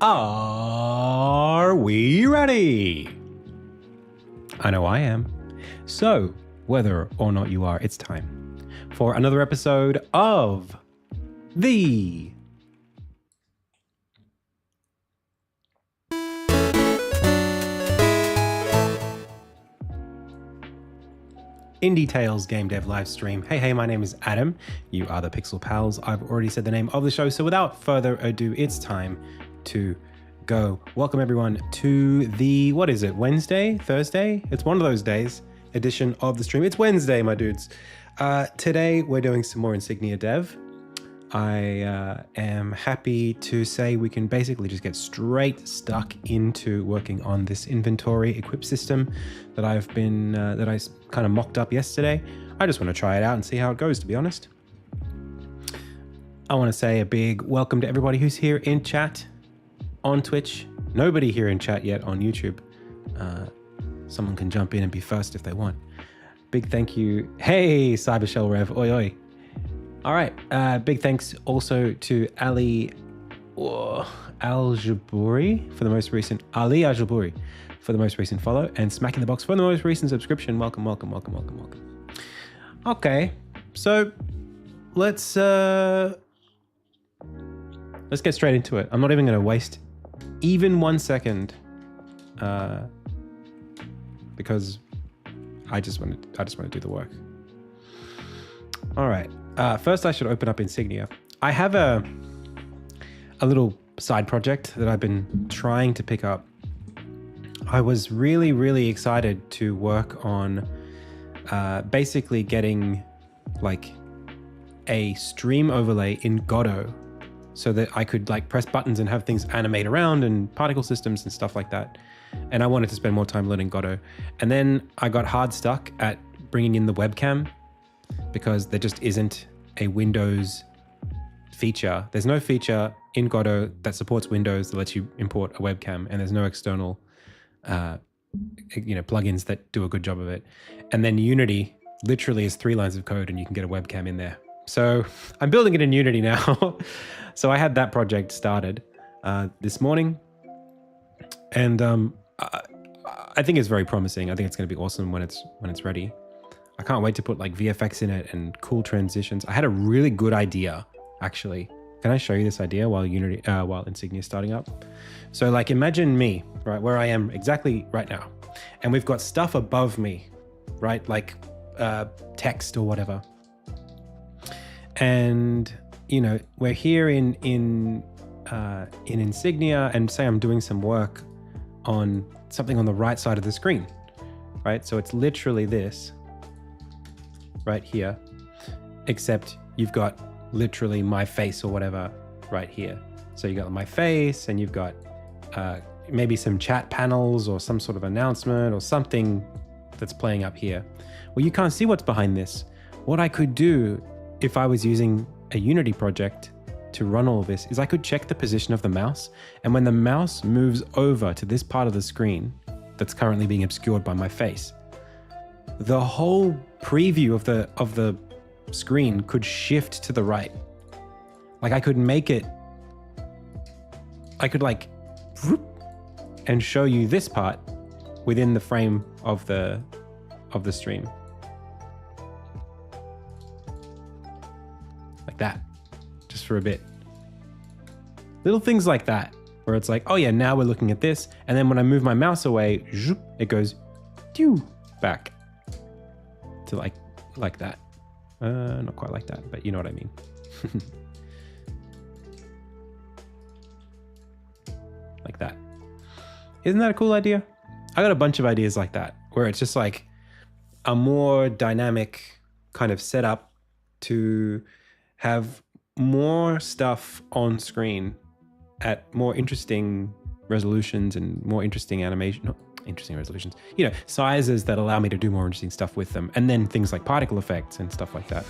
Are we ready? I know I am. So, whether or not you are, it's time for another episode of the IndieTales game dev live stream. Hey, my name is Adam. You are the Pixel Pals. I've already said the name of the show, so without further ado, it's time to go. Welcome everyone to the, what is it, Wednesday, Thursday? It's one of those days edition of the stream. It's Wednesday, my dudes. Today we're doing some more Insignia dev. I am happy to say we can basically just get straight stuck into working on this inventory equip system that I've been, that I kind of mocked up yesterday. I just want to try it out and see how it goes, to be honest. I want to say a big welcome to everybody who's here in chat on Twitch. Nobody here in chat yet on YouTube. Someone can jump in and be first if they want. Big thank you. Hey, Cybershell Rev. Oi, oi. All right. Big thanks also to Ali Al-Jabouri for the most recent Ali Al-Jabouri for the most recent follow, and Smack in the Box for the most recent subscription. Welcome. Okay, so let's get straight into it. I'm not even going to waste even 1 second, because I just want to do the work. All right. First, I should open up Insignia. I have a little side project that I've been trying to pick up. I was really excited to work on basically getting like a stream overlay in Godot so that I could like press buttons and have things animate around and particle systems and stuff like that. And I wanted to spend more time learning Godot. And then I got hard stuck at bringing in the webcam, because there just isn't a Windows feature. There's no feature in Godot that supports Windows that lets you import a webcam, and there's no external plugins that do a good job of it. And then Unity literally is 3 lines of code and you can get a webcam in there. So I'm building it in Unity now. So I had that project started this morning, and I think it's very promising. I think it's going to be awesome when it's ready. I can't wait to put like VFX in it and cool transitions. I had a really good idea, actually. Can I show you this idea while Insignia is starting up? So like imagine me, right, where I am exactly right now. And we've got stuff above me, right? Like text or whatever. And, you know, we're here in Insignia, and say I'm doing some work on something on the right side of the screen, right? So it's literally this right here, except you've got literally my face or whatever right here. So you got my face, and you've got maybe some chat panels or some sort of announcement or something that's playing up here. Well, you can't see what's behind this. What I could do if I was using a Unity project to run all of this is I could check the position of the mouse, and when the mouse moves over to this part of the screen that's currently being obscured by my face, the whole preview of the screen could shift to the right. Like I could make it, I could like whoop, and show you this part within the frame of the stream. Like that, just for a bit. Little things like that, where it's like, oh yeah, now we're looking at this. And then when I move my mouse away, it goes back to like that. Not quite like that, but you know what I mean. Like that. Isn't that a cool idea? I got a bunch of ideas like that, where it's just like a more dynamic kind of setup to have more stuff on screen at more interesting resolutions and more interesting animation. Not interesting resolutions, you know, sizes that allow me to do more interesting stuff with them. And then things like particle effects and stuff like that.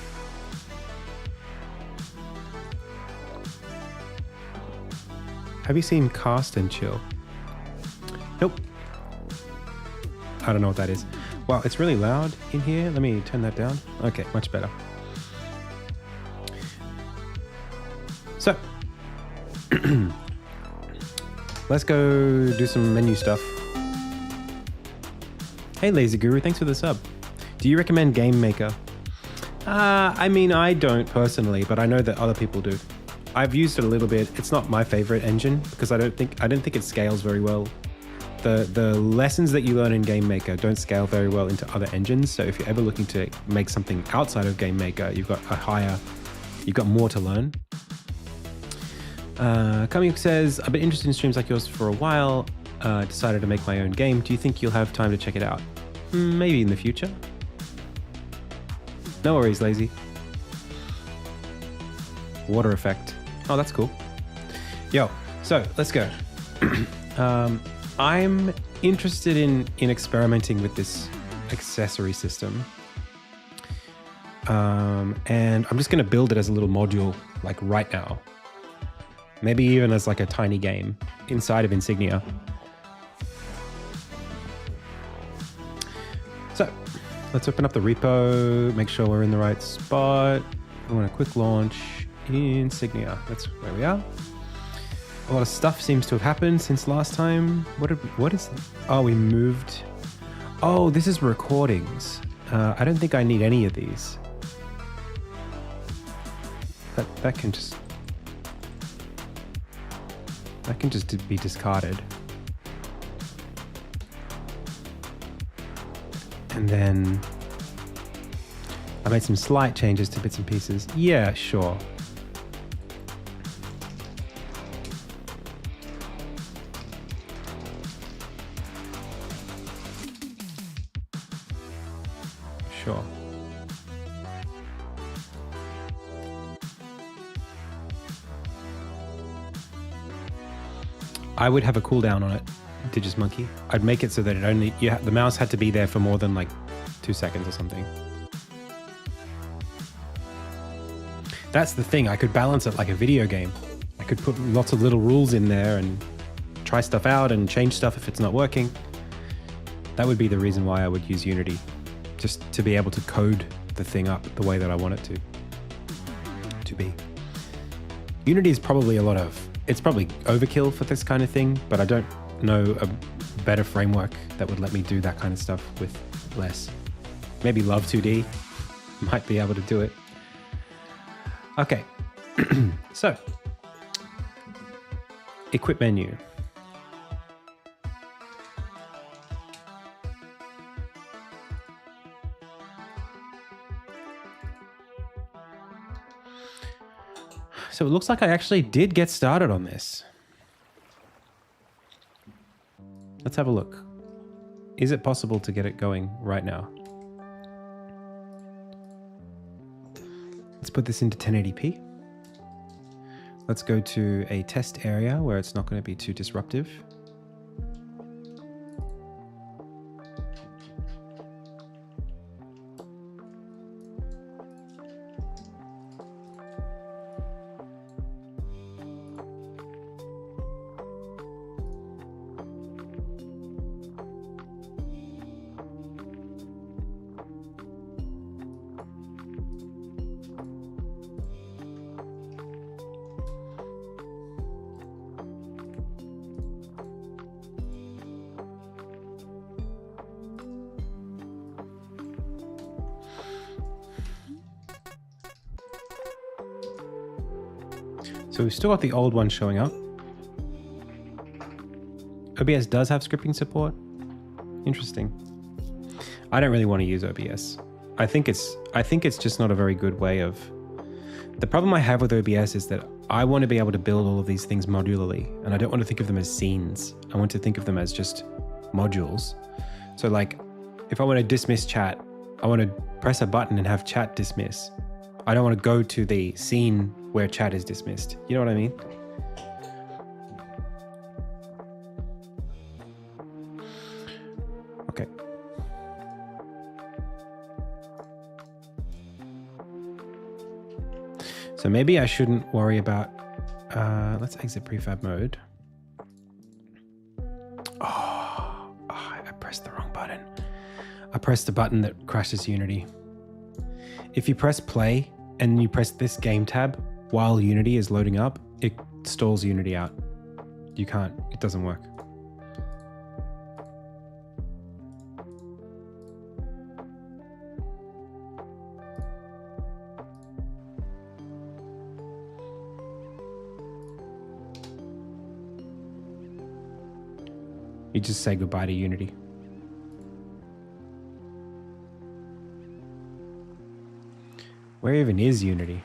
Have you seen Cast and Chill? Nope. I don't know what that is. Wow, it's really loud in here. Let me turn that down. Okay, much better. So, let's go do some menu stuff. Hey, Lazy Guru, thanks for the sub. Do you recommend Game Maker? I mean, I don't personally, but I know that other people do. I've used it a little bit. It's not my favorite engine because I don't think it scales very well. The lessons that you learn in Game Maker don't scale very well into other engines. So if you're ever looking to make something outside of Game Maker, you've got more to learn. Coming says, I've been interested in streams like yours for a while. Decided to make my own game. Do you think you'll have time to check it out? Maybe in the future. No worries, Lazy. Water effect. Oh, that's cool. Yo, so let's go. I'm interested in experimenting with this accessory system. And I'm just going to build it as a little module, like right now. Maybe even as like a tiny game inside of Insignia. So let's open up the repo, make sure we're in the right spot. I want a quick launch Insignia. That's where we are. A lot of stuff seems to have happened since last time. What is, oh, we moved. Oh, this is recordings. I don't think I need any of these. That can just be discarded. And then I made some slight changes to bits and pieces. Yeah, sure. Sure. I would have a cooldown on it, DigisMonkey. I'd make it so that it only the mouse had to be there for more than like 2 seconds or something. That's the thing. I could balance it like a video game. I could put lots of little rules in there and try stuff out and change stuff if it's not working. That would be the reason why I would use Unity. Just to be able to code the thing up the way that I want it to be. Unity is probably it's probably overkill for this kind of thing, but I don't know a better framework that would let me do that kind of stuff with less. Maybe Love 2D might be able to do it. Okay, so equip menu. So it looks like I actually did get started on this. Let's have a look. Is it possible to get it going right now? Let's put this into 1080p. Let's go to a test area where it's not going to be too disruptive. So we've still got the old one showing up. OBS does have scripting support. Interesting. I don't really want to use OBS. I think it's just not a very good way of... The problem I have with OBS is that I want to be able to build all of these things modularly, and I don't want to think of them as scenes. I want to think of them as just modules. So like, if I want to dismiss chat, I want to press a button and have chat dismiss. I don't want to go to the scene where chat is dismissed. You know what I mean? Okay. So maybe I shouldn't worry about, let's exit prefab mode. Oh, I pressed the wrong button. I pressed the button that crashes Unity. If you press play and you press this game tab while Unity is loading up, it stalls Unity out. You can't, it doesn't work. You just say goodbye to Unity. Where even is Unity?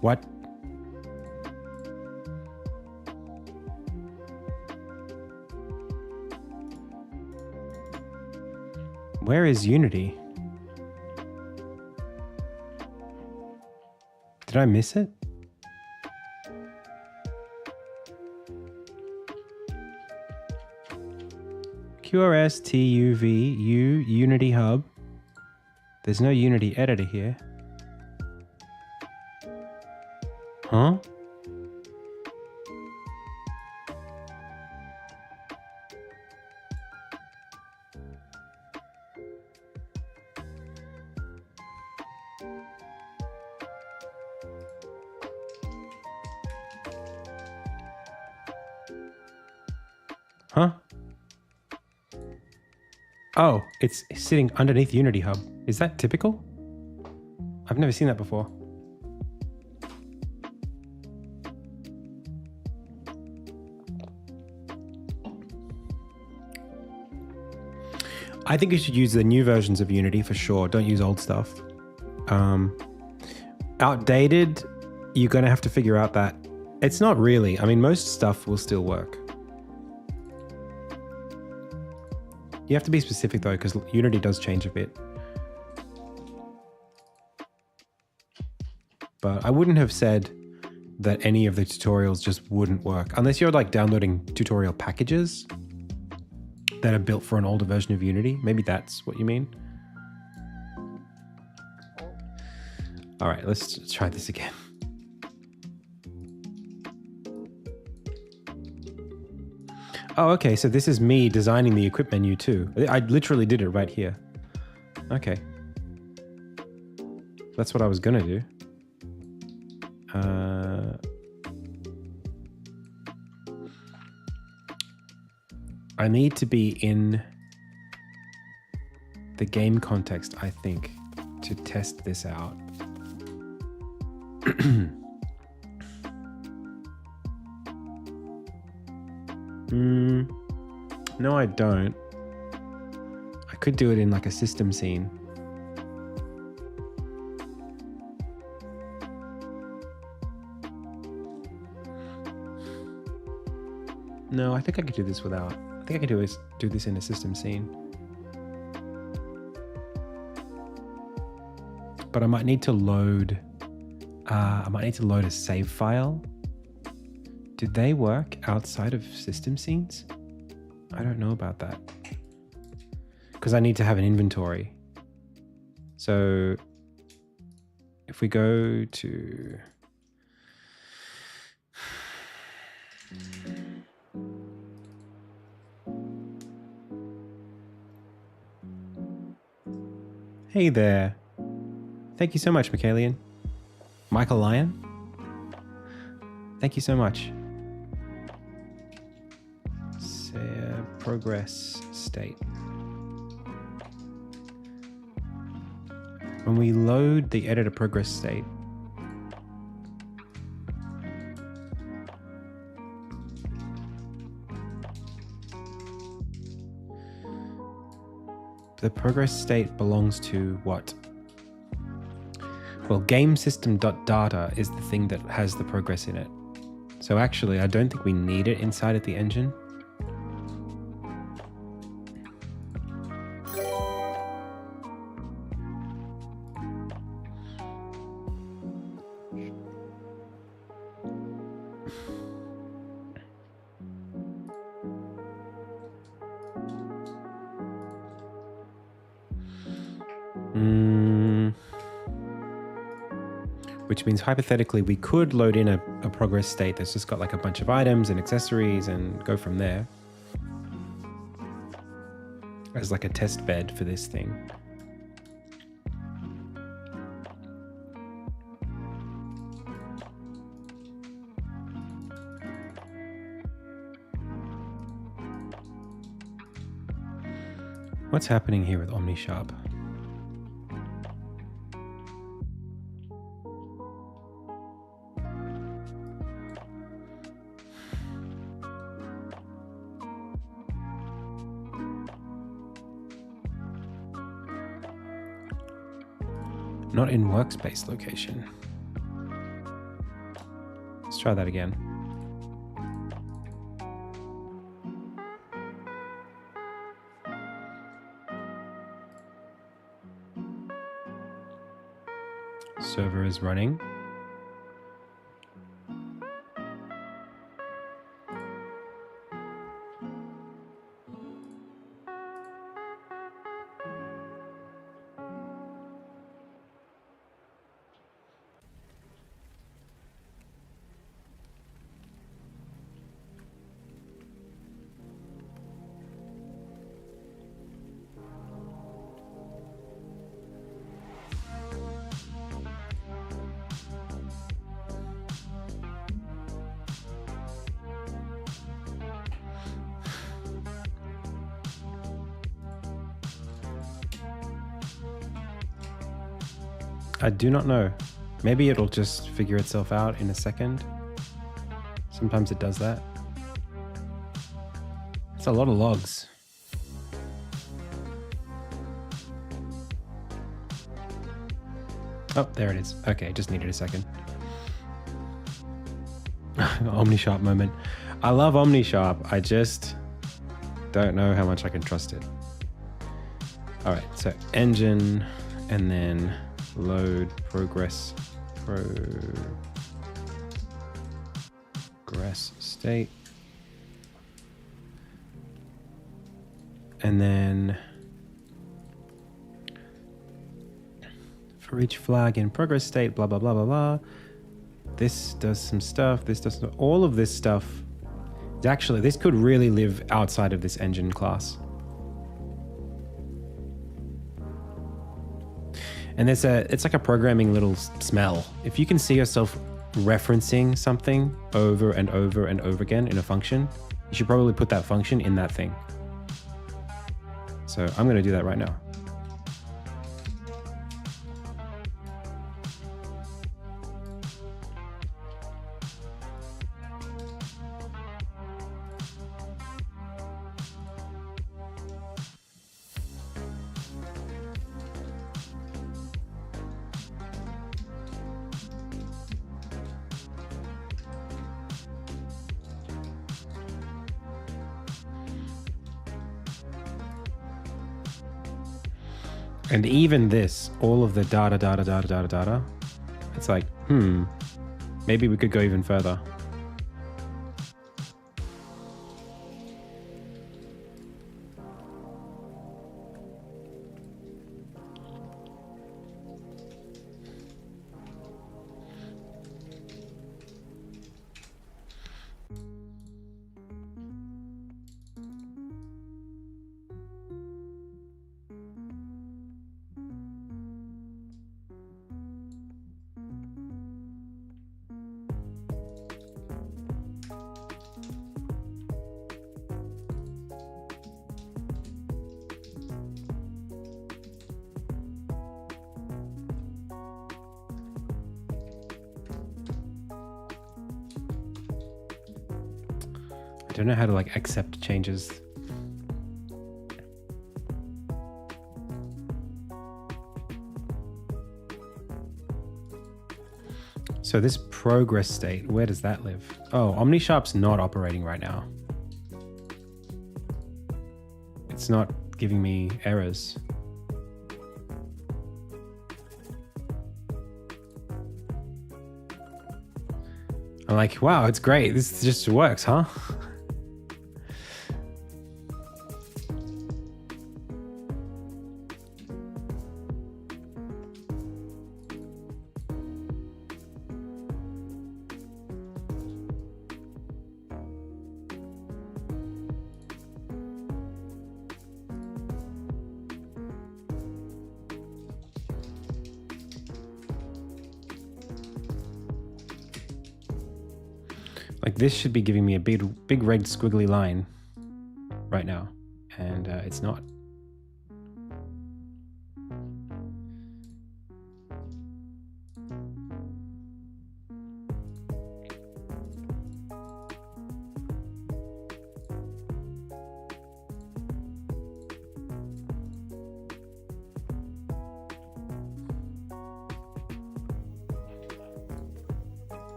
What? Where is Unity? Did I miss it? QRSTUVU Unity Hub. There's no Unity editor here. Huh? Huh? Oh, it's sitting underneath Unity Hub. Is that typical? I've never seen that before. I think you should use the new versions of Unity for sure. Don't use old stuff. Outdated, you're going to have to figure out that it's not really. I mean, most stuff will still work. You have to be specific though, because Unity does change a bit. But I wouldn't have said that any of the tutorials just wouldn't work, unless you're like downloading tutorial packages that are built for an older version of Unity. Maybe that's what you mean. All right, let's try this again. Oh, okay, so this is me designing the equip menu too. I literally did it right here. Okay. That's what I was gonna do. I need to be in the game context, I think, to test this out. No, I don't. I could do it in like a system scene. No, I think I could do this without. I think I could do this in a system scene. But I might need to load. I might need to load a save file. Do they work outside of system scenes? I don't know about that. Because I need to have an inventory. So if we go to... Hey there. Thank you so much, Michaelian. Michael Lyon? Thank you so much. Progress state. When we load the editor progress state, the progress state belongs to what? Well, gamesystem.data is the thing that has the progress in it. So actually, I don't think we need it inside of the engine. Which means hypothetically we could load in a progress state that's just got like a bunch of items and accessories and go from there as like a test bed for this thing. What's happening here with OmniSharp? Not in workspace location. Let's try that again. Server is running. I do not know. Maybe it'll just figure itself out in a second. Sometimes it does that. It's a lot of logs. Oh, there it is. Okay, just needed a second. OmniSharp moment. I love OmniSharp. I just don't know how much I can trust it. All right, so engine and then load progress state, and then for each flag in progress state, blah blah blah blah blah. This does some stuff. This does not. All of this stuff. Actually, this could really live outside of this engine class. And it's like a programming little smell. If you can see yourself referencing something over and over and over again in a function, you should probably put that function in that thing. So I'm going to do that right now. And even this, all of the data, it's like, maybe we could go even further. I don't know how to like accept changes. So this progress state, where does that live? Oh, OmniSharp's not operating right now. It's not giving me errors. I'm like, wow, it's great. This just works, huh? Like this should be giving me a big red squiggly line right now, and it's not.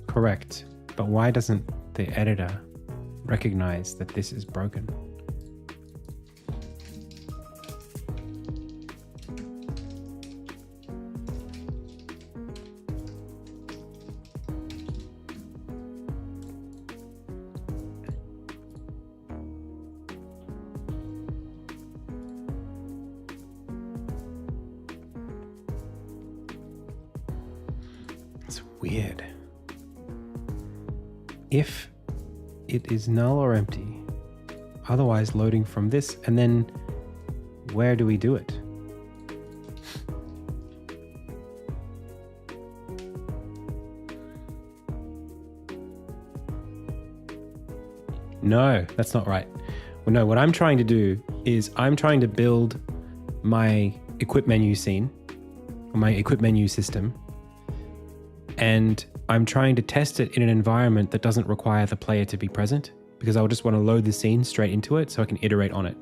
Correct. But why doesn't the editor recognize that this is broken? It's weird. If it is null or empty, otherwise loading from this, and then where do we do it? No, that's not right. Well, no, what I'm trying to do is I'm trying to build my equip menu scene, or my equip menu system, and I'm trying to test it in an environment that doesn't require the player to be present, because I'll just want to load the scene straight into it so I can iterate on it.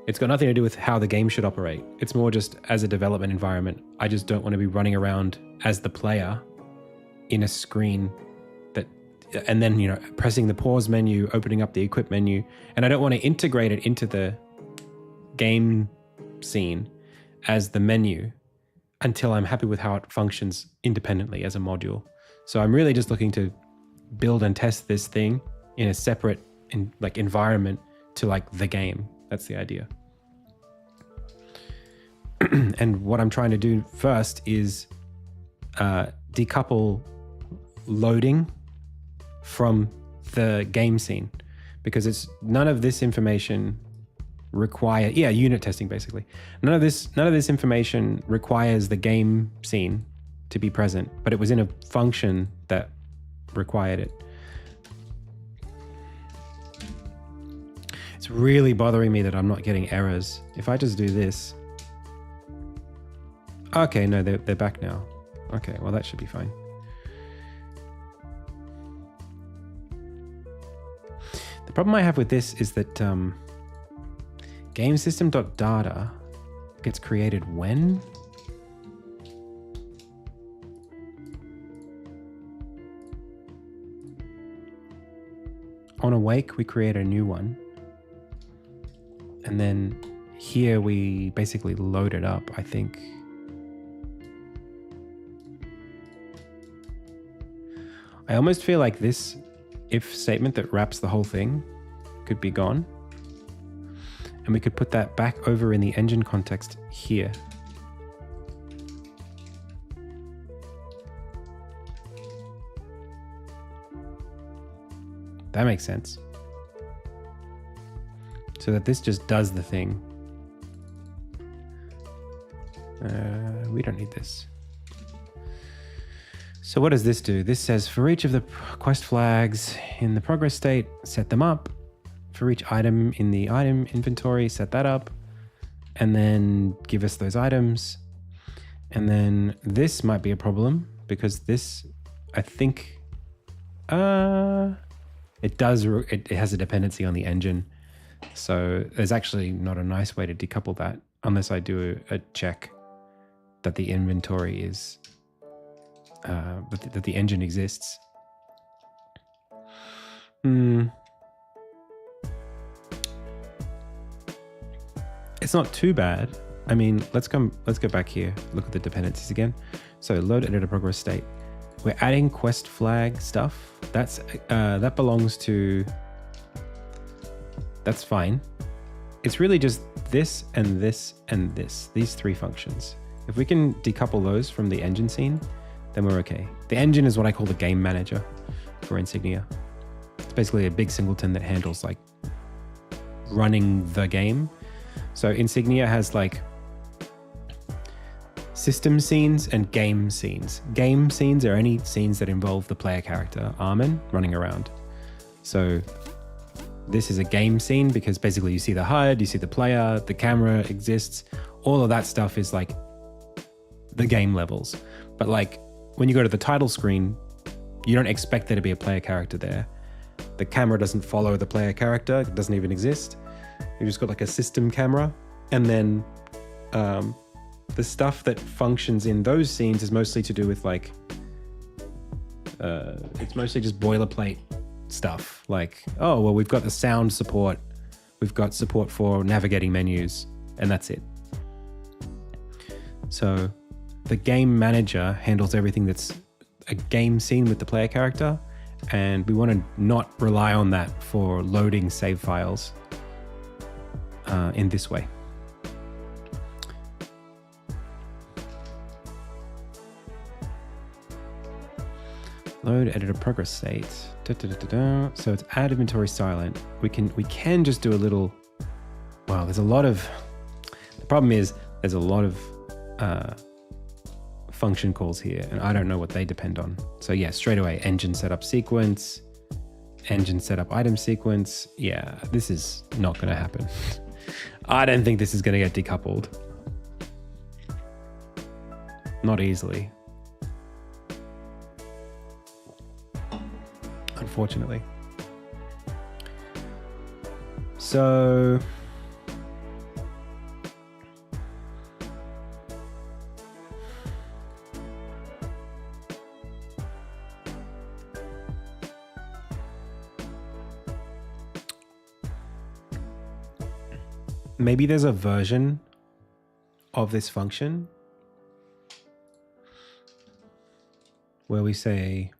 It's got nothing to do with how the game should operate. It's more just as a development environment. I just don't want to be running around as the player in a screen that, and then, you know, pressing the pause menu, opening up the equip menu, and I don't want to integrate it into the game scene as the menu until I'm happy with how it functions independently as a module. So I'm really just looking to build and test this thing in a separate environment to like the game. That's the idea. And what I'm trying to do first is decouple loading from the game scene, because it's none of this information unit testing basically. None of this information requires the game scene to be present, but it was in a function that required it. It's really bothering me that I'm not getting errors. If I just do this. Okay, no, they're back now. Okay, well that should be fine. The problem I have with this is that GameSystem.data gets created when? On awake, we create a new one. And then here we basically load it up, I think. I almost feel like this if statement that wraps the whole thing could be gone. And we could put that back over in the engine context here. That makes sense. So that this just does the thing. We don't need this. So what does this do? This says for each of the quest flags in the progress state, set them up. For each item in the item inventory, set that up. And then give us those items. And then this might be a problem because this, I think, it has a dependency on the engine. So there's actually not a nice way to decouple that unless I do a check that the inventory is, that the engine exists. It's not too bad. I mean, let's go back here, look at the dependencies again. So load editor progress state. We're adding quest flag stuff. That belongs to, that's fine. It's really just this and this and this, these three functions. If we can decouple those from the engine scene, then we're okay. The engine is what I call the game manager. for Insignia. It's basically a big singleton that handles like running the game. So Insignia has like system scenes and game scenes. Game scenes are any scenes that involve the player character, Armin, running around. So this is a game scene because basically you see the HUD, you see the player, the camera exists. All of that stuff is like the game levels. But like when you go to the title screen, you don't expect there to be a player character there. The camera doesn't follow the player character. It doesn't even exist. You've just got like a system camera. And then the stuff that functions in those scenes is mostly to do with like, it's mostly just boilerplate stuff. Like, oh, well, we've got the sound support. We've got support for navigating menus, and that's it. So the game manager handles everything that's a game scene with the player character, and we want to not rely on that for loading save files in this way. Load editor progress state. So it's add inventory silent. We can just do a little. Wow, there's a lot of. The problem is there's a lot of function calls here, and I don't know what they depend on. So yeah, straight away, engine setup sequence, engine setup item sequence. Yeah, this is not going to happen. I don't think this is going to get decoupled. Not easily. Unfortunately. So maybe there's a version of this function where we say,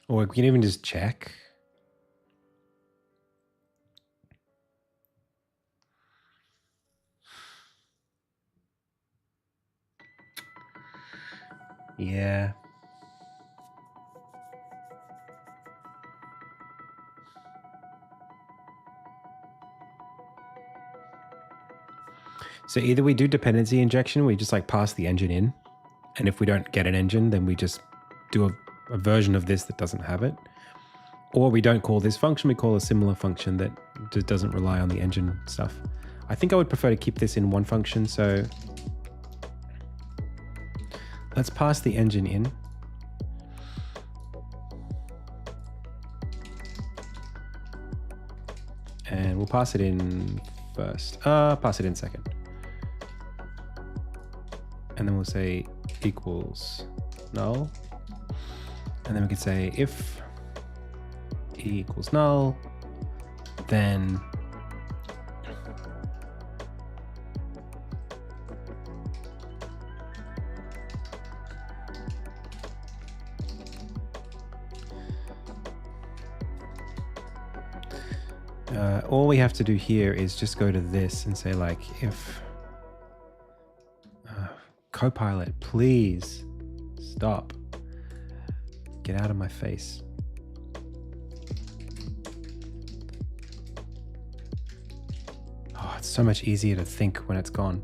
or we can even just check. Yeah. So either we do dependency injection, we just like pass the engine in, and if we don't get an engine, then we just do a version of this that doesn't have it. Or we don't call this function, we call a similar function that just doesn't rely on the engine stuff. I think I would prefer to keep this in one function, so let's pass the engine in. And we'll pass it in first. Pass it in second. And then we'll say equals null. And then we could say if e equals null, then all we have to do here is just go to this and say like if Copilot, please stop. Get out of my face. Oh, it's so much easier to think when it's gone.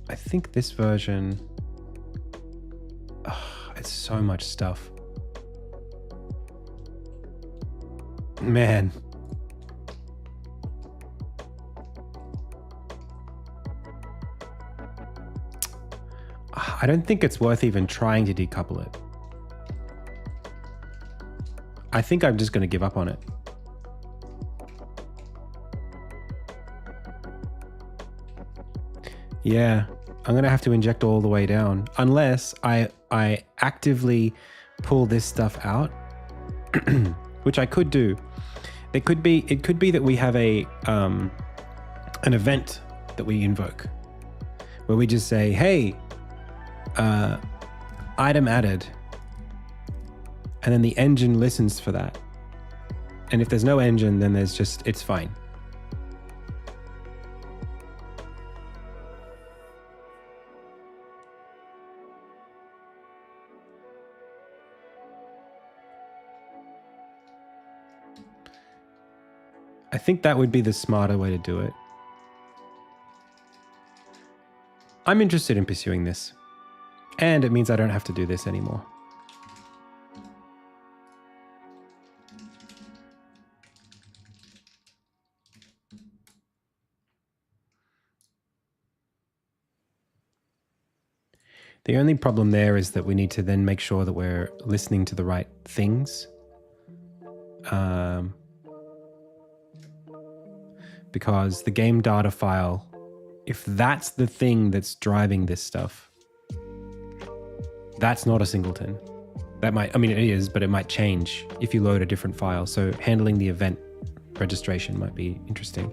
I think this version, it's so much stuff. Man. I don't think it's worth even trying to decouple it. I think I'm just going to give up on it. Yeah, I'm going to have to inject all the way down unless I actively pull this stuff out, which I could do. It could be that we have an event that we invoke where we just say, hey, item added, and then the engine listens for that. And if there's no engine, then it's fine. think that would be the smarter way to do it. I'm interested in pursuing this. And it means I don't have to do this anymore. The only problem there is that we need to then make sure that we're listening to the right things. Because the game data file, if that's the thing that's driving this stuff, that's not a singleton. That might, I mean, it is, but it might change if you load a different file. So handling the event registration might be interesting.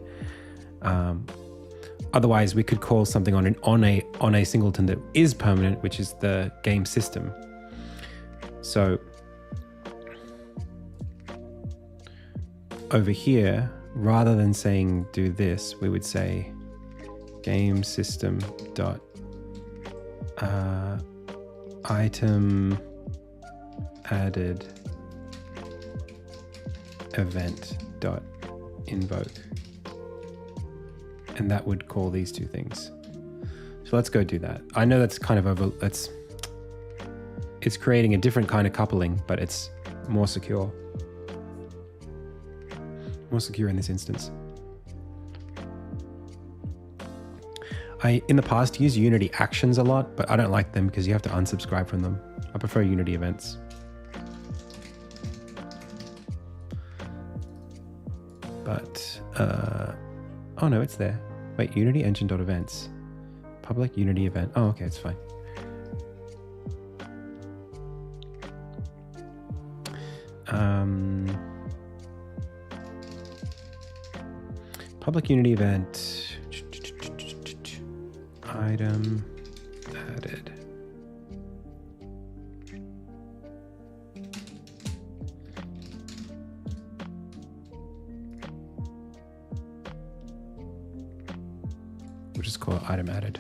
Otherwise, we could call something on a singleton that is permanent, which is the game system. So over here, rather than saying do this, we would say game system dot item added event dot invoke. And that would call these two things. So let's go do that. I know that's kind of it's creating a different kind of coupling, but it's more secure. More secure in this instance. I, in the past, use Unity actions a lot, but I don't like them because you have to unsubscribe from them. I prefer Unity events. But, oh no, it's there. Wait, Unity engine.events. Public Unity event. Oh, okay, it's fine. Public Unity event. Item added. We'll just call it item added.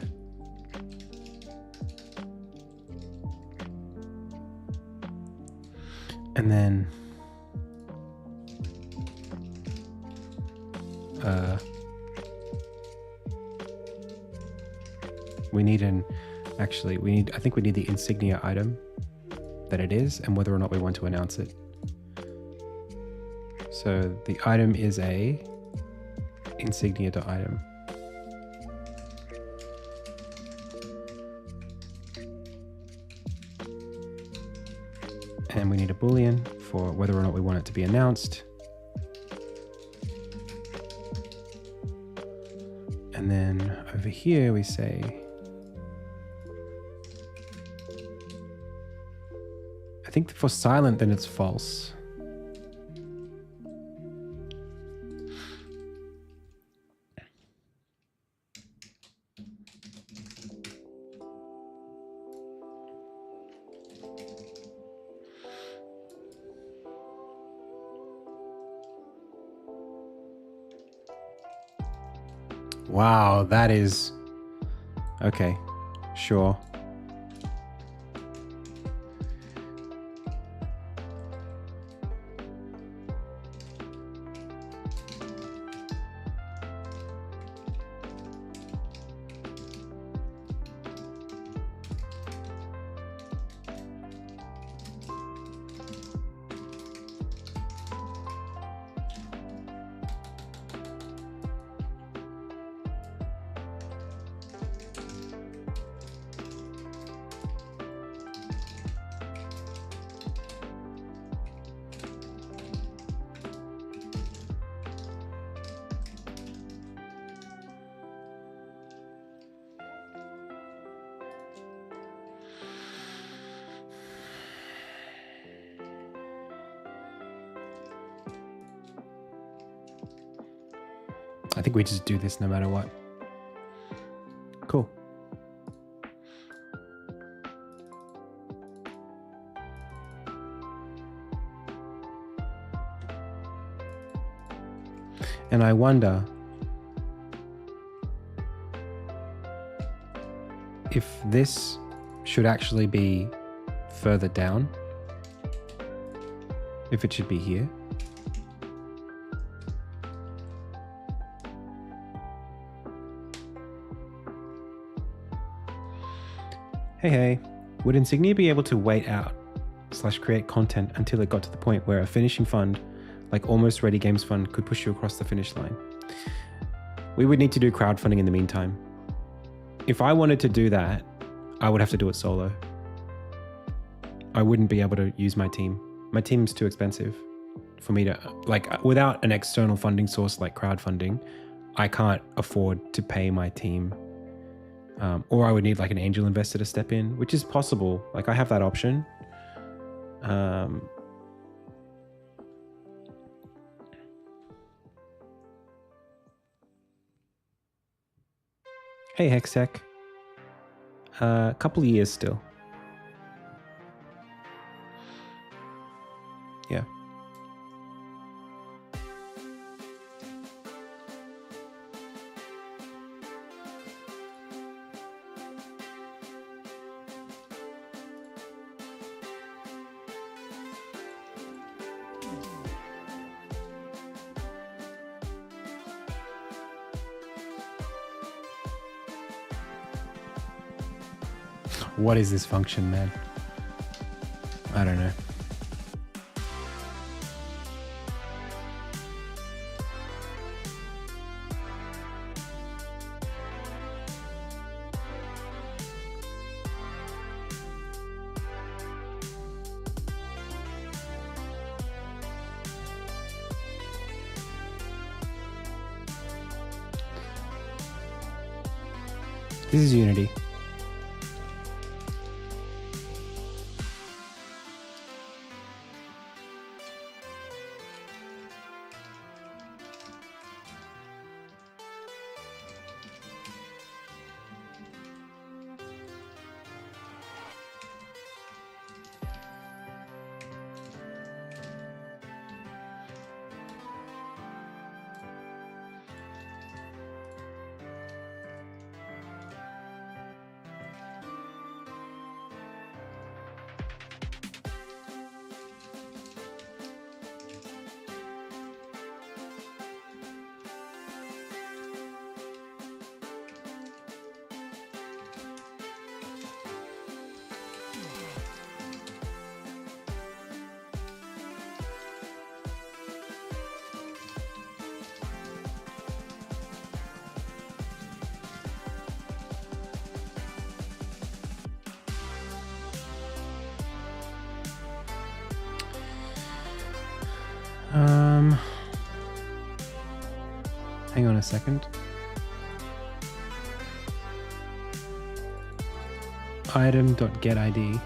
And then we need I think we need the insignia item that it is and whether or not we want to announce it. So the item is a insignia.item. And we need a Boolean for whether or not we want it to be announced. And then over here we say, I think for silent, then it's false. Wow, that is... Okay, sure. I think we just do this no matter what. Cool. And I wonder if this should actually be further down, if it should be here. Hey, would Insignia be able to wait out / create content until it got to the point where a finishing fund, like Almost Ready Games Fund, could push you across the finish line? We would need to do crowdfunding in the meantime. If I wanted to do that, I would have to do it solo. I wouldn't be able to use my team. My team's too expensive for me to, like, without an external funding source like crowdfunding, I can't afford to pay my team. Or I would need like an angel investor to step in, which is possible. Like, I have that option. Hey, Hextech. A couple of years still. Yeah. What is this function, man? I don't know. This is Unity. Hang on a second. Item.getID.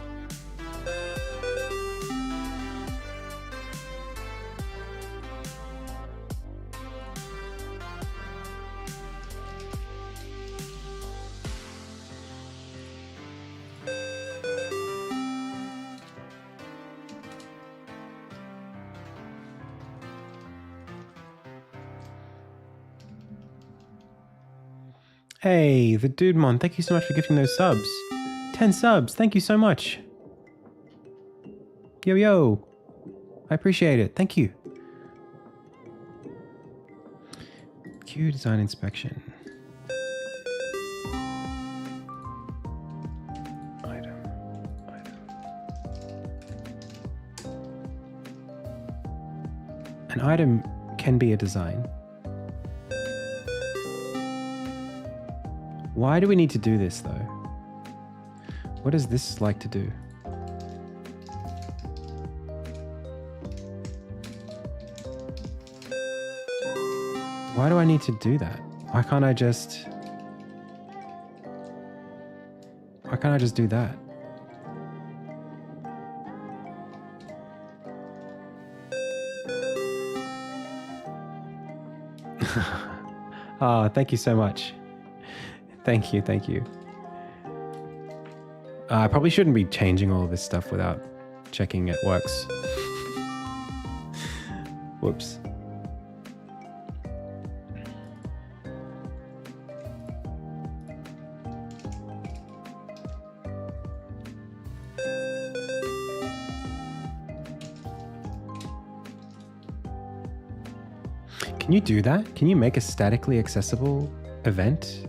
Hey, the Dude Mon, thank you so much for gifting those subs. 10 subs, thank you so much. Yo, yo. I appreciate it, thank you. Q design inspection. Item. An item can be a design. Why do we need to do this though? What does this like to do? Why do I need to do that? Why can't I just do that? Ah, thank you so much. Thank you, thank you. I probably shouldn't be changing all of this stuff without checking it works. Whoops. Can you do that? Can you make a statically accessible event?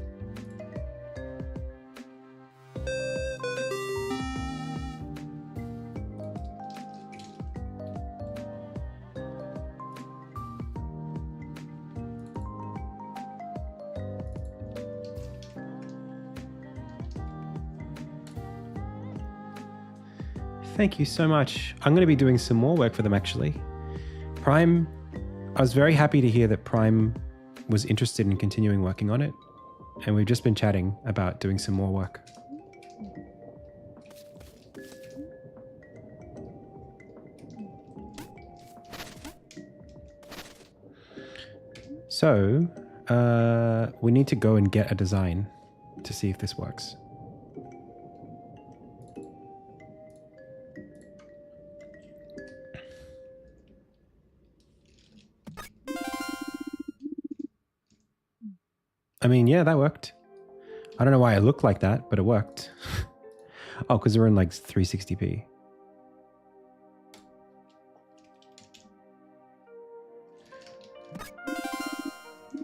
thank you so much. I'm going to be doing some more work for them, actually. Prime, I was very happy to hear that Prime was interested in continuing working on it. And we've just been chatting about doing some more work. So, we need to go and get a design to see if this works. I mean, yeah, that worked. I don't know why it looked like that, but it worked. Oh, because we're in like 360p.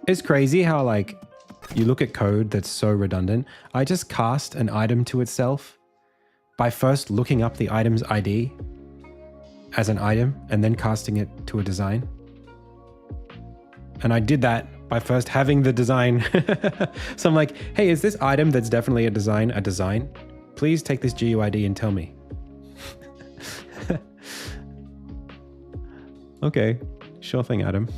It's crazy how like you look at code that's so redundant. I just cast an item to itself by first looking up the item's ID as an item and then casting it to a design. And I did that by first having the design. So I'm like, hey, is this item that's definitely a design? Please take this GUID and tell me. Okay, sure thing, Adam.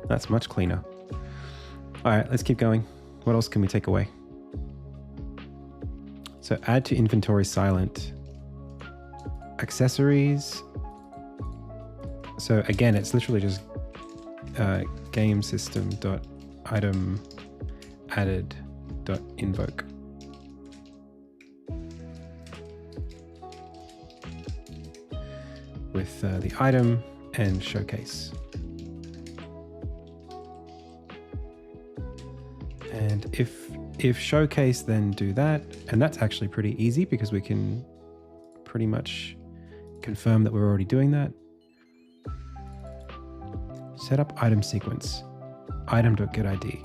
That's much cleaner. All right, let's keep going. What else can we take away? So add to inventory silent. Accessories. So again, it's literally just game system dot item added dot invoke. With the item and showcase. And if showcase, then do that. And that's actually pretty easy because we can pretty much confirm that we're already doing that. Set up item sequence, item.getID.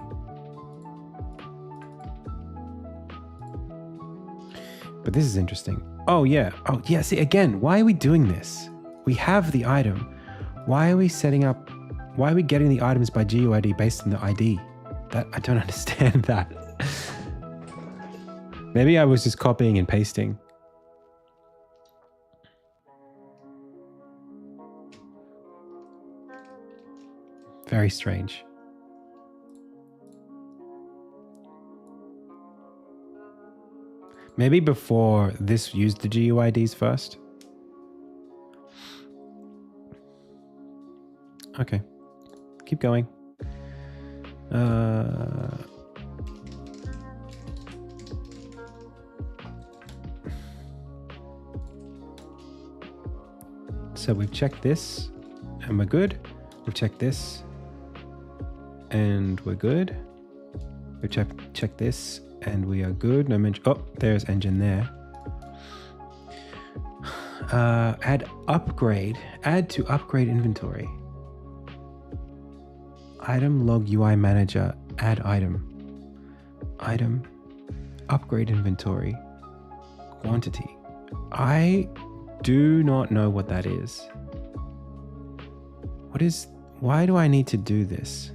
But this is interesting. Oh yeah, see again, why are we doing this? We have the item. Why are we getting the items by GUID based on the ID? That I don't understand that. Maybe I was just copying and pasting. Very strange. Maybe before this used the GUIDs first. Okay, keep going. So we've checked this and we're good. We've checked this and we're good. We check this and we are good. No mention. Oh, there's engine there. Add to upgrade inventory. Item log UI manager, add item, upgrade inventory, quantity. I do not know what that is. Why do I need to do this?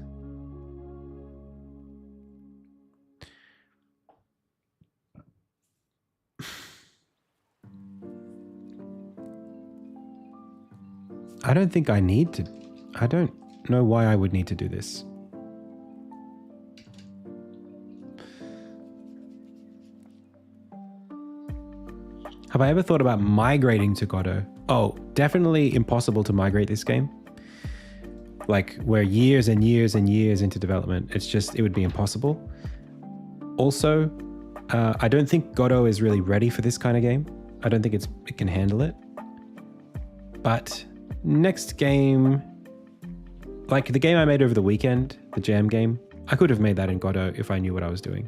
I don't think I need to. I don't know why I would need to do this. Have I ever thought about migrating to Godot? Oh, definitely impossible to migrate this game. Like we're years and years and years into development. It would be impossible. Also, I don't think Godot is really ready for this kind of game. I don't think it can handle it. But next game, like the game I made over the weekend, the Jam game, I could have made that in Godot if I knew what I was doing.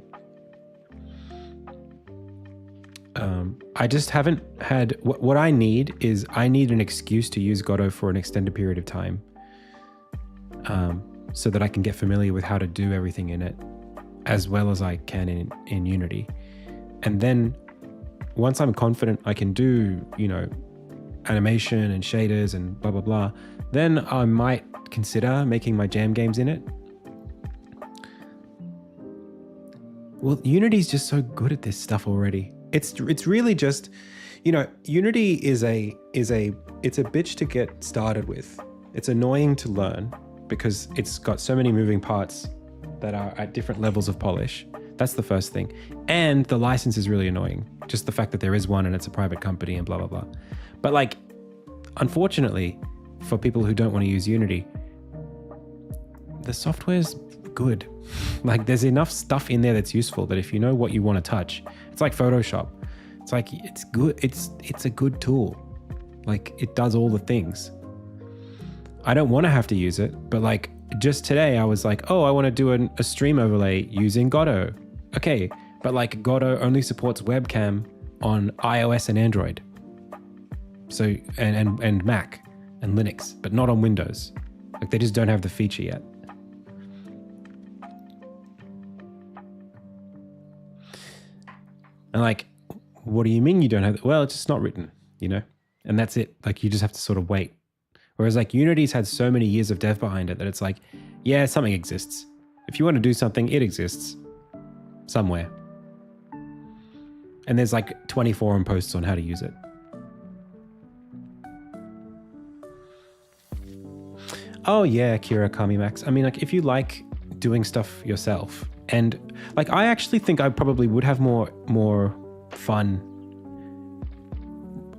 I just haven't had, what I need an excuse to use Godot for an extended period of time. So that I can get familiar with how to do everything in it as well as I can in Unity. And then once I'm confident I can do, animation and shaders and blah, blah, blah, then I might consider making my Jam games in it. Well, Unity's just so good at this stuff already. It's really just, you know, Unity it's a bitch to get started with. It's annoying to learn because it's got so many moving parts that are at different levels of polish. That's the first thing. And the license is really annoying. Just the fact that there is one and it's a private company and blah, blah, blah. But like, unfortunately, for people who don't want to use Unity, the software's good. Like, there's enough stuff in there that's useful that if you know what you want to touch, it's like Photoshop. It's like, it's good. It's a good tool. Like, it does all the things. I don't want to have to use it, but like just today I was like, oh, I want to do a stream overlay using Godot. Okay, but like Godot only supports webcam on iOS and Android. So, and Mac and Linux, but not on Windows. Like, they just don't have the feature yet. And like, what do you mean you don't have it? Well, it's just not written, you know? And that's it. Like, you just have to sort of wait. Whereas like Unity's had so many years of dev behind it that it's like, yeah, something exists. If you want to do something, it exists somewhere. And there's like 20 forum posts on how to use it. Oh yeah, Kira Kami Max. I mean, like, if you like doing stuff yourself, and like, I actually think I probably would have more fun.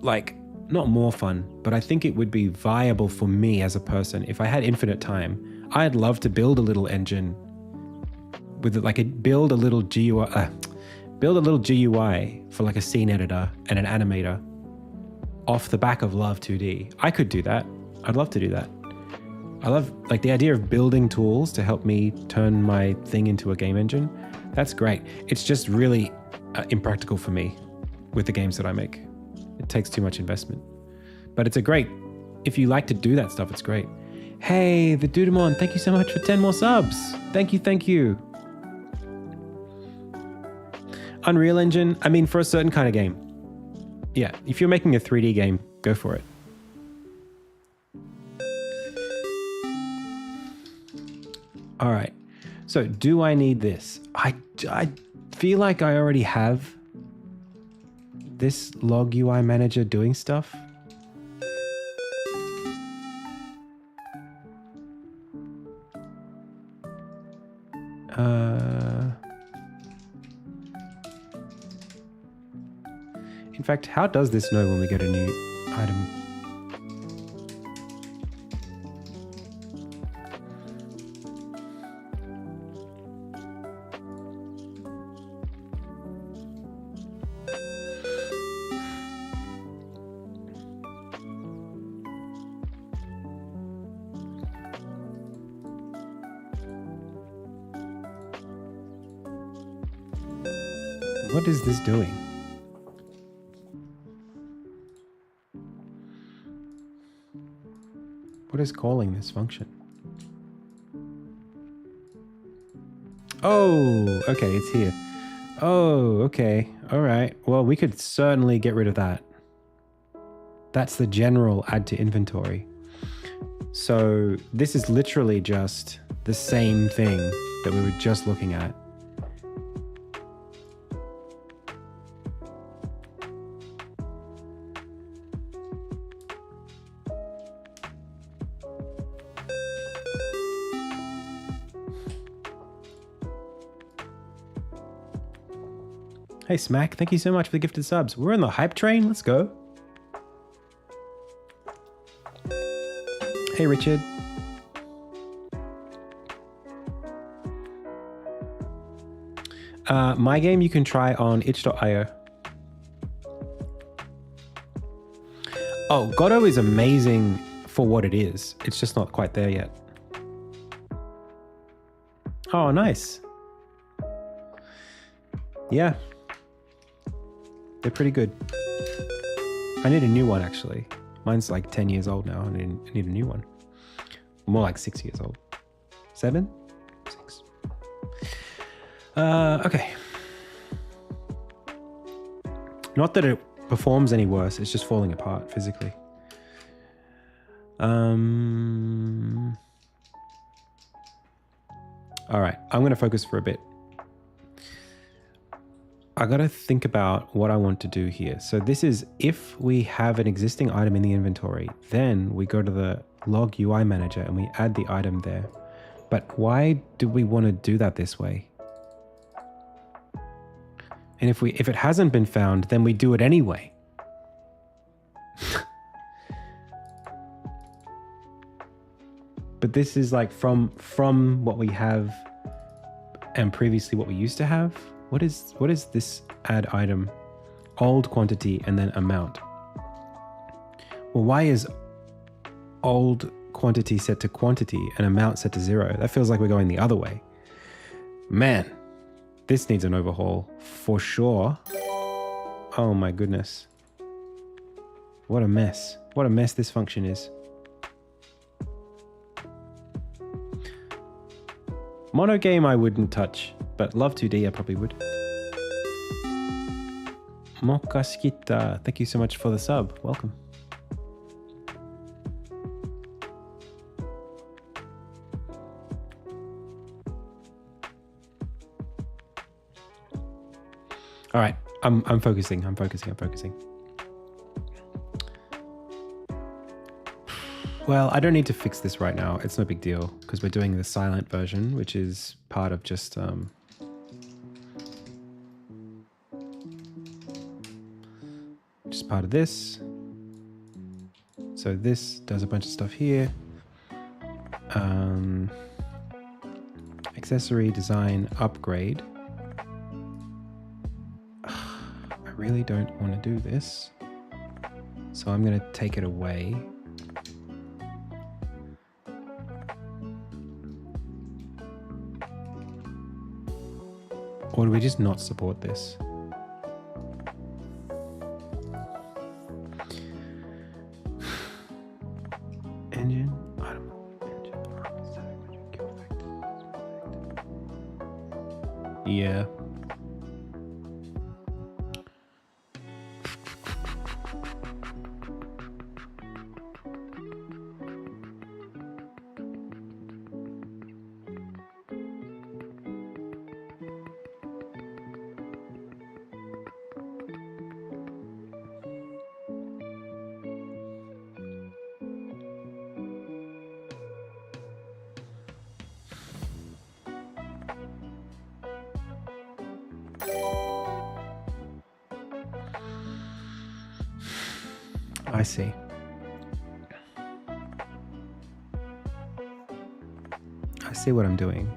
Like, not more fun, but I think it would be viable for me as a person if I had infinite time. I'd love to build a little engine with like build a little GUI for like a scene editor and an animator off the back of Love 2D. I could do that. I'd love to do that. I love like the idea of building tools to help me turn my thing into a game engine. That's great. It's just really impractical for me with the games that I make. It takes too much investment. But it's if you like to do that stuff, it's great. Hey, the Dudemon, thank you so much for 10 more subs. Thank you. Unreal Engine, I mean, for a certain kind of game. Yeah, if you're making a 3D game, go for it. All right, so do I need this? I feel like I already have this log UI manager doing stuff. In fact, how does this know when we get a new item? What is this doing? What is calling this function? Oh, okay, it's here. Oh, okay. All right. Well, we could certainly get rid of that. That's the general add to inventory. So this is literally just the same thing that we were just looking at. Hey Smack, thank you so much for the gifted subs. We're on the hype train, let's go. Hey Richard. My game you can try on itch.io. Oh, Godot is amazing for what it is. It's just not quite there yet. Oh, nice. Yeah. They're pretty good. I need a new one, actually. Mine's like 10 years old now. I need a new one. More like 6 years old. 7? 6. Okay. Not that it performs any worse. It's just falling apart physically. All right. I'm going to focus for a bit. I got to think about what I want to do here. So this is if we have an existing item in the inventory, then we go to the log UI manager and we add the item there. But why do we want to do that this way? And if it hasn't been found, then we do it anyway. But this is like from what we have and previously what we used to have. What is this add item? Old quantity and then amount. Well, why is old quantity set to quantity and amount set to 0? That feels like we're going the other way. Man, this needs an overhaul for sure. Oh my goodness. What a mess. What a mess this function is. Mono game I wouldn't touch, but Love 2D I probably would. Mokaskita, thank you so much for the sub. Welcome. All right, I'm focusing. I'm focusing. Well, I don't need to fix this right now. It's no big deal because we're doing the silent version, which is part of just part of this. So this does a bunch of stuff here. Accessory, design, upgrade. I really don't want to do this. So I'm going to take it away. Or do we just not support this? Engine, item, engine, yeah. I see. I see what I'm doing.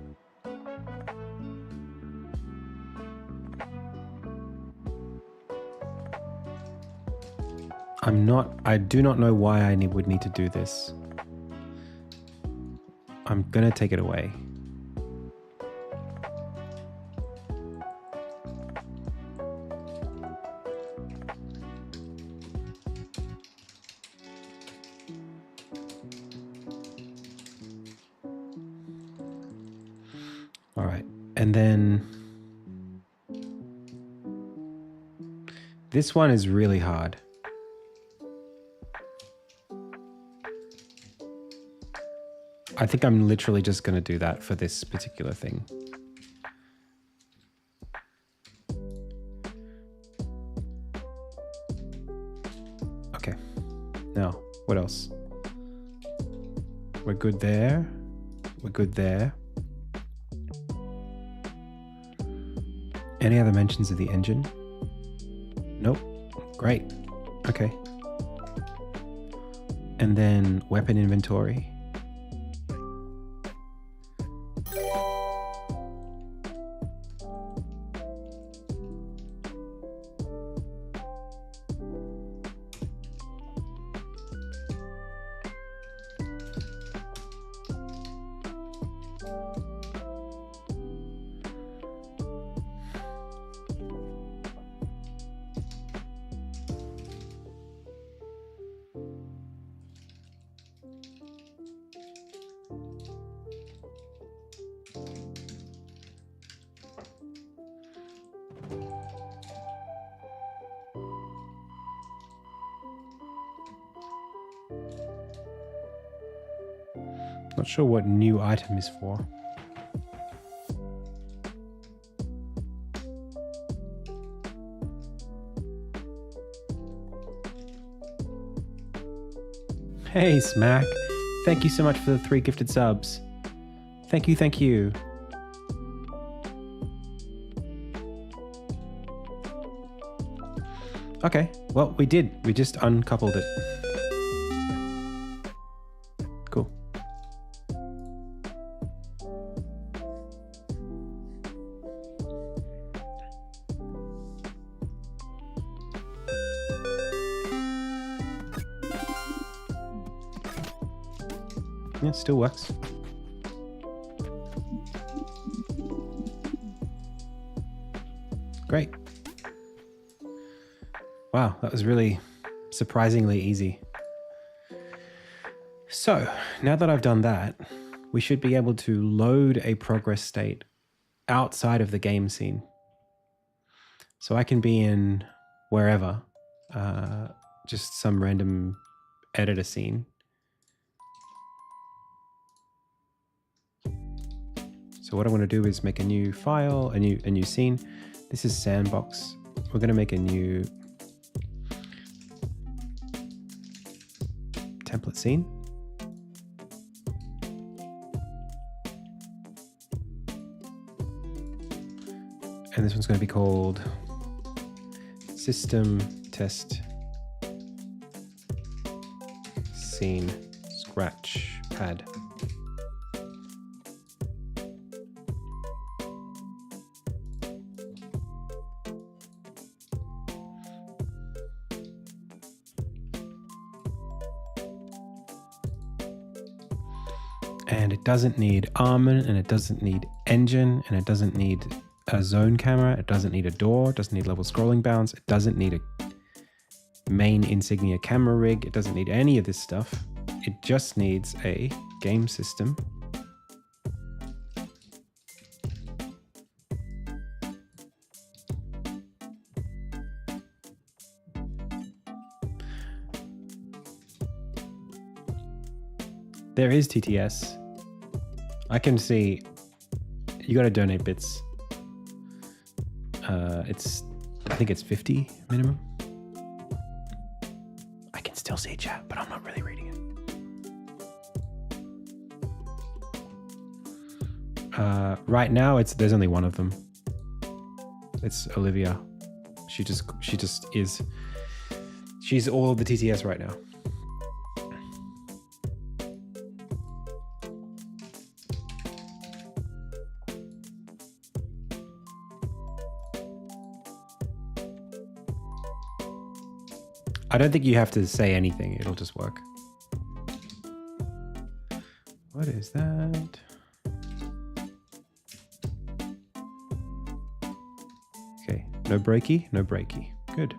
I do not know why I would need to do this. I'm gonna take it away. All right, and then this one is really hard. I think I'm literally just going to do that for this particular thing. Okay, now what else? We're good there. We're good there. Any other mentions of the engine? Nope. Great. Okay. And then weapon inventory. Not sure what new item is for. Hey, Smack. Thank you so much for the 3 gifted subs. Thank you, thank you. Okay, well, we did. We just uncoupled it. Cool. Yeah, still works. Great. Wow, that was really surprisingly easy. So now that I've done that, we should be able to load a progress state outside of the game scene. So I can be in wherever, just some random editor scene. So what I want to do is make a new file, a new scene. This is sandbox. We're going to make a new template scene. And this one's going to be called System Test Scene Scratch Pad. And it doesn't need Armin, and it doesn't need engine, and it doesn't need a zone camera, it doesn't need a door, it doesn't need level scrolling bounds, it doesn't need a main insignia camera rig, it doesn't need any of this stuff. It just needs a game system. There is TTS. I can see you got to donate bits. I think it's 50 minimum. I can still see chat, but I'm not really reading it. Right now, there's only one of them. It's Olivia. She just is. She's all of the TTS right now. I don't think you have to say anything. It'll just work. What is that? Okay, no breaky, no breaky. Good.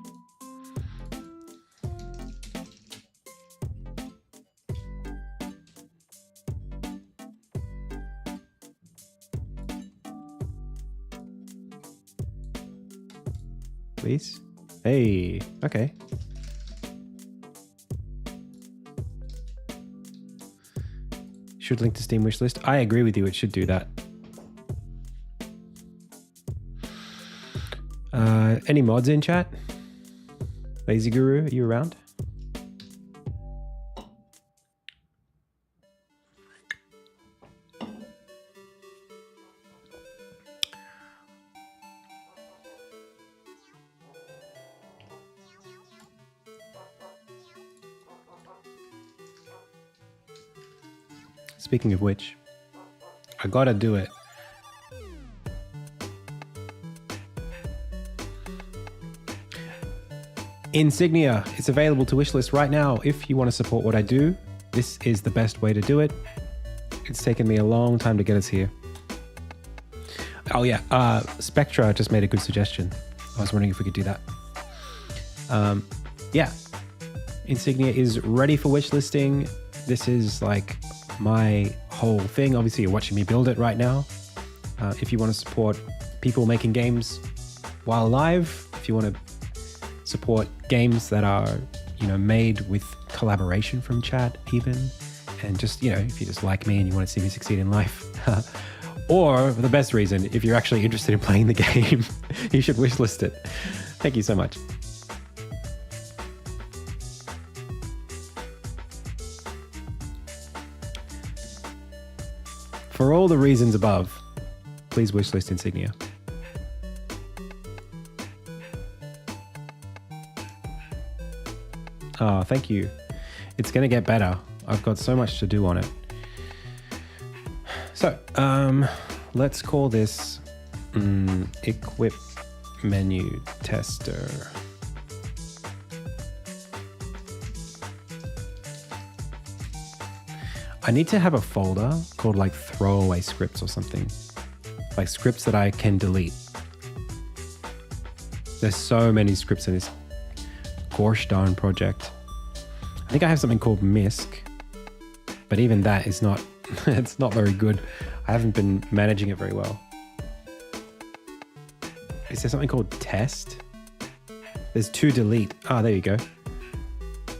Please. Hey, okay. Should link to Steam wishlist. I agree with you. It should do that. Any mods in chat? Lazy Guru, are you around? Speaking of which, I gotta do it. Insignia is available to wishlist right now. If you want to support what I do, this is the best way to do it. It's taken me a long time to get us here. Oh yeah, Spectra just made a good suggestion. I was wondering if we could do that. Yeah, Insignia is ready for wishlisting. This is like my whole thing. Obviously, you're watching me build it right now. If you want to support people making games while live, if you want to support games that are, made with collaboration from chat even, and just, if you just like me and you want to see me succeed in life, or the best reason, if you're actually interested in playing the game, you should wishlist it. Thank you so much. For all the reasons above, please wishlist insignia. Oh, thank you. It's going to get better. I've got so much to do on it. So, let's call this equip menu tester. I need to have a folder called like throwaway scripts or something. Like scripts that I can delete. There's so many scripts in this gosh darn project. I think I have something called MISC, but even that is not, it's not very good. I haven't been managing it very well. Is there something called test? There's to delete. Ah, there you go.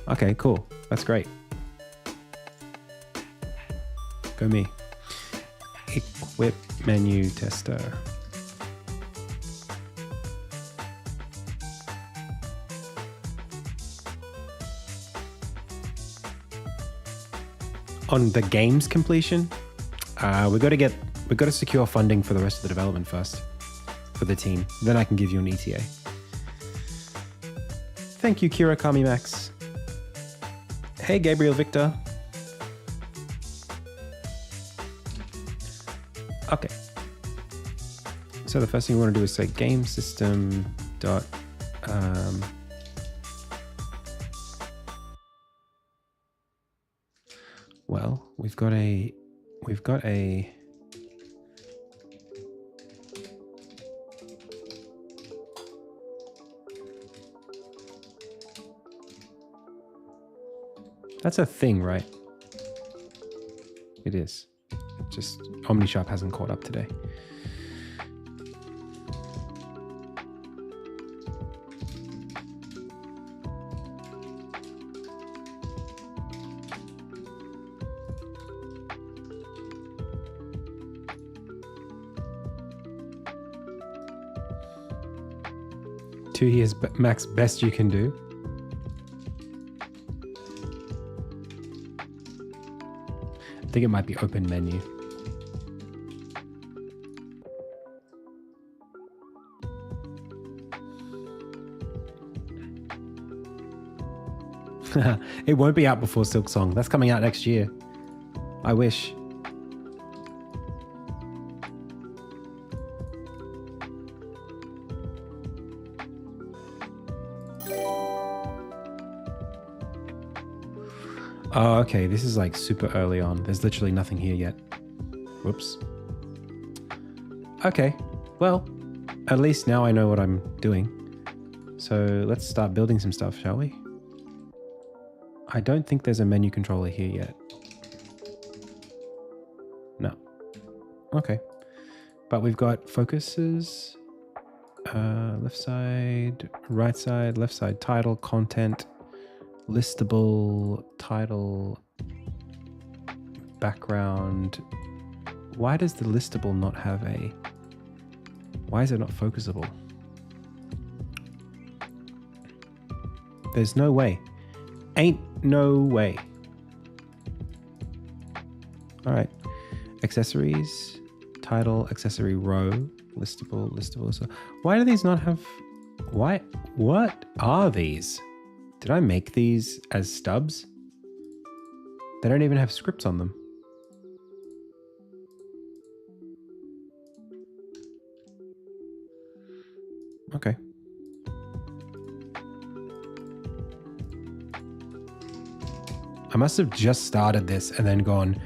Okay, cool. That's great. Go me. Equip menu tester. On the game's completion, we got to secure funding for the rest of the development first for the team. Then I can give you an ETA. Thank you, Kira Kami Max. Hey, Gabriel Victor. Okay. So the first thing we want to do is say game system dot well, we've got a that's a thing, right? It is. Just OmniSharp hasn't caught up today. Two years max best you can do. I think it might be open menu. It won't be out before Silksong. That's coming out next year. I wish. Oh, okay. This is like super early on. There's literally nothing here yet. Whoops. Okay. Well, at least now I know what I'm doing. So let's start building some stuff, shall we? I don't think there's a menu controller here yet. No. Okay. But we've got focuses, left side, right side, left side, title, content, listable, title, background. Why does the listable not have a... Why is it not focusable? There's no way. Ain't no way. All right. Accessories, title, accessory row, listable. So why do these not have... Why? What are these? Did I make these as stubs? They don't even have scripts on them. Okay. I must have just started this and then gone,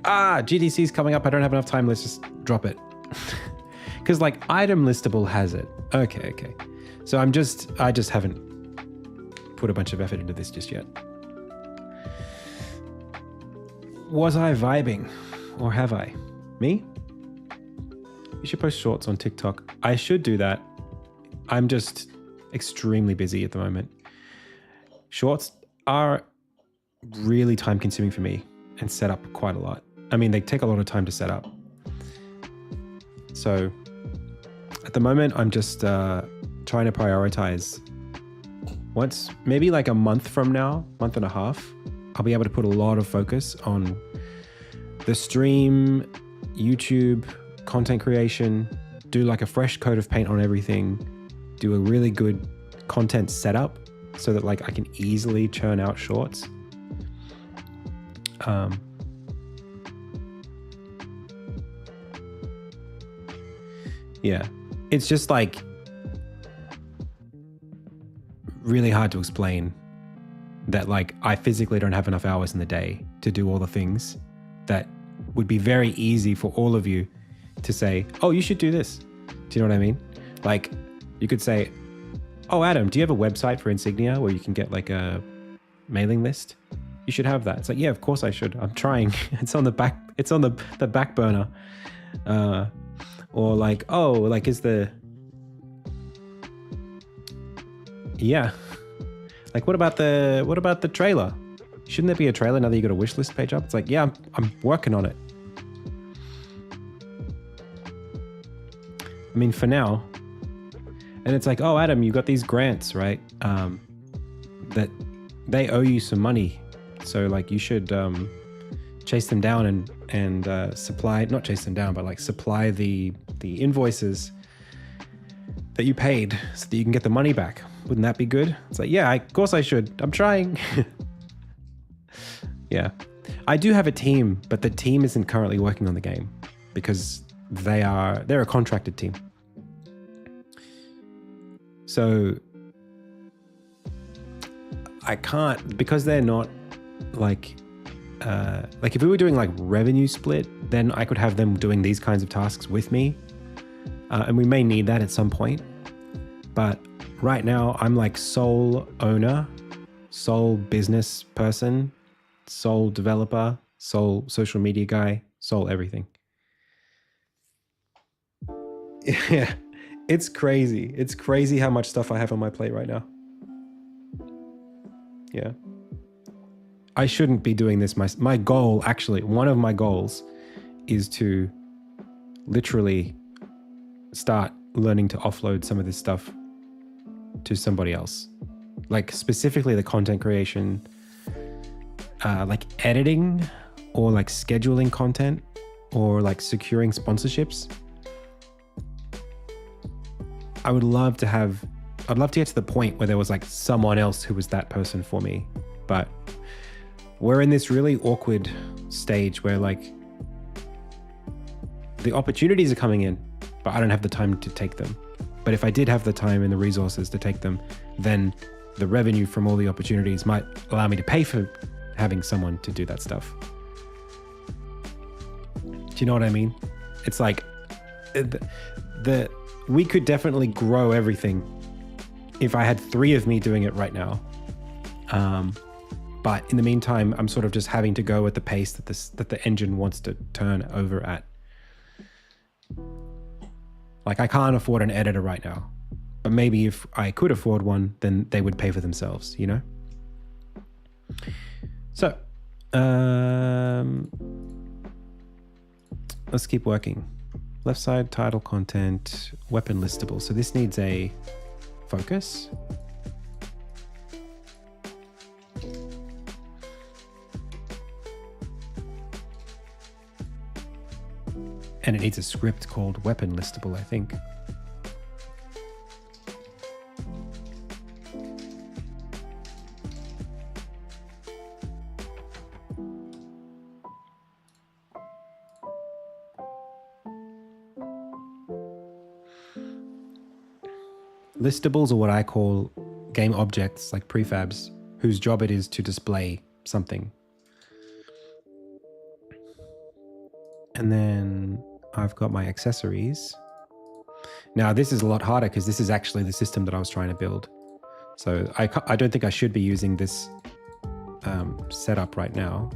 GDC's coming up. I don't have enough time. Let's just drop it. Because like item listable has it. Okay. So I just haven't put a bunch of effort into this just yet. Was I vibing or have I? Me? You should post shorts on TikTok. I should do that. I'm just extremely busy at the moment. Shorts are really time consuming for me and set up quite a lot. I mean, they take a lot of time to set up. So at the moment, I'm just trying to prioritize. Once, maybe like a month from now, month and a half, I'll be able to put a lot of focus on the stream, YouTube, content creation, do like a fresh coat of paint on everything, do a really good content setup so that like I can easily churn out shorts. Yeah, it's just like really hard to explain that like I physically don't have enough hours in the day to do all the things that would be very easy for all of you to say, oh, you should do this. Do you know what I mean? Like you could say, oh, Adam, do you have a website for Insignia where you can get like a mailing list? You should have that. It's like, yeah, of course I should. I'm trying. It's on the back burner. Or like, oh, like yeah. Like what about the trailer? Shouldn't there be a trailer now that you got a wish list page up? It's like, yeah, I'm working on it. I mean, for now. And it's like, oh, Adam, you got these grants, right? That they owe you some money. So like you should chase them down and supply, not chase them down, but like supply the invoices that you paid so that you can get the money back. Wouldn't that be good? It's like, yeah, of course I should. I'm trying. Yeah. I do have a team, but the team isn't currently working on the game because they're a contracted team. So I can't, because they're not like if we were doing like revenue split, then I could have them doing these kinds of tasks with me. And we may need that at some point. But right now I'm like sole owner, sole business person, sole developer, sole social media guy, sole everything. Yeah, it's crazy. It's crazy how much stuff I have on my plate right now. Yeah. I shouldn't be doing this. My goal, actually, one of my goals is to literally start learning to offload some of this stuff to somebody else. Like specifically the content creation, like editing or like scheduling content or like securing sponsorships. I'd love to get to the point where there was like someone else who was that person for me. But we're in this really awkward stage where like the opportunities are coming in, but I don't have the time to take them. But if I did have the time and the resources to take them, then the revenue from all the opportunities might allow me to pay for having someone to do that stuff. Do you know what I mean? It's like we could definitely grow everything if I had 3 of me doing it right now. But in the meantime, I'm sort of just having to go at the pace that the engine wants to turn over at. Like I can't afford an editor right now, but maybe if I could afford one, then they would pay for themselves, you know? So, let's keep working. Left side, title, content, weapon listable. So this needs a focus. And it needs a script called weapon listable, I think. Listables are what I call game objects, like prefabs, whose job it is to display something. And then I've got my accessories. Now this is a lot harder because this is actually the system that I was trying to build. So I don't think I should be using this setup right now.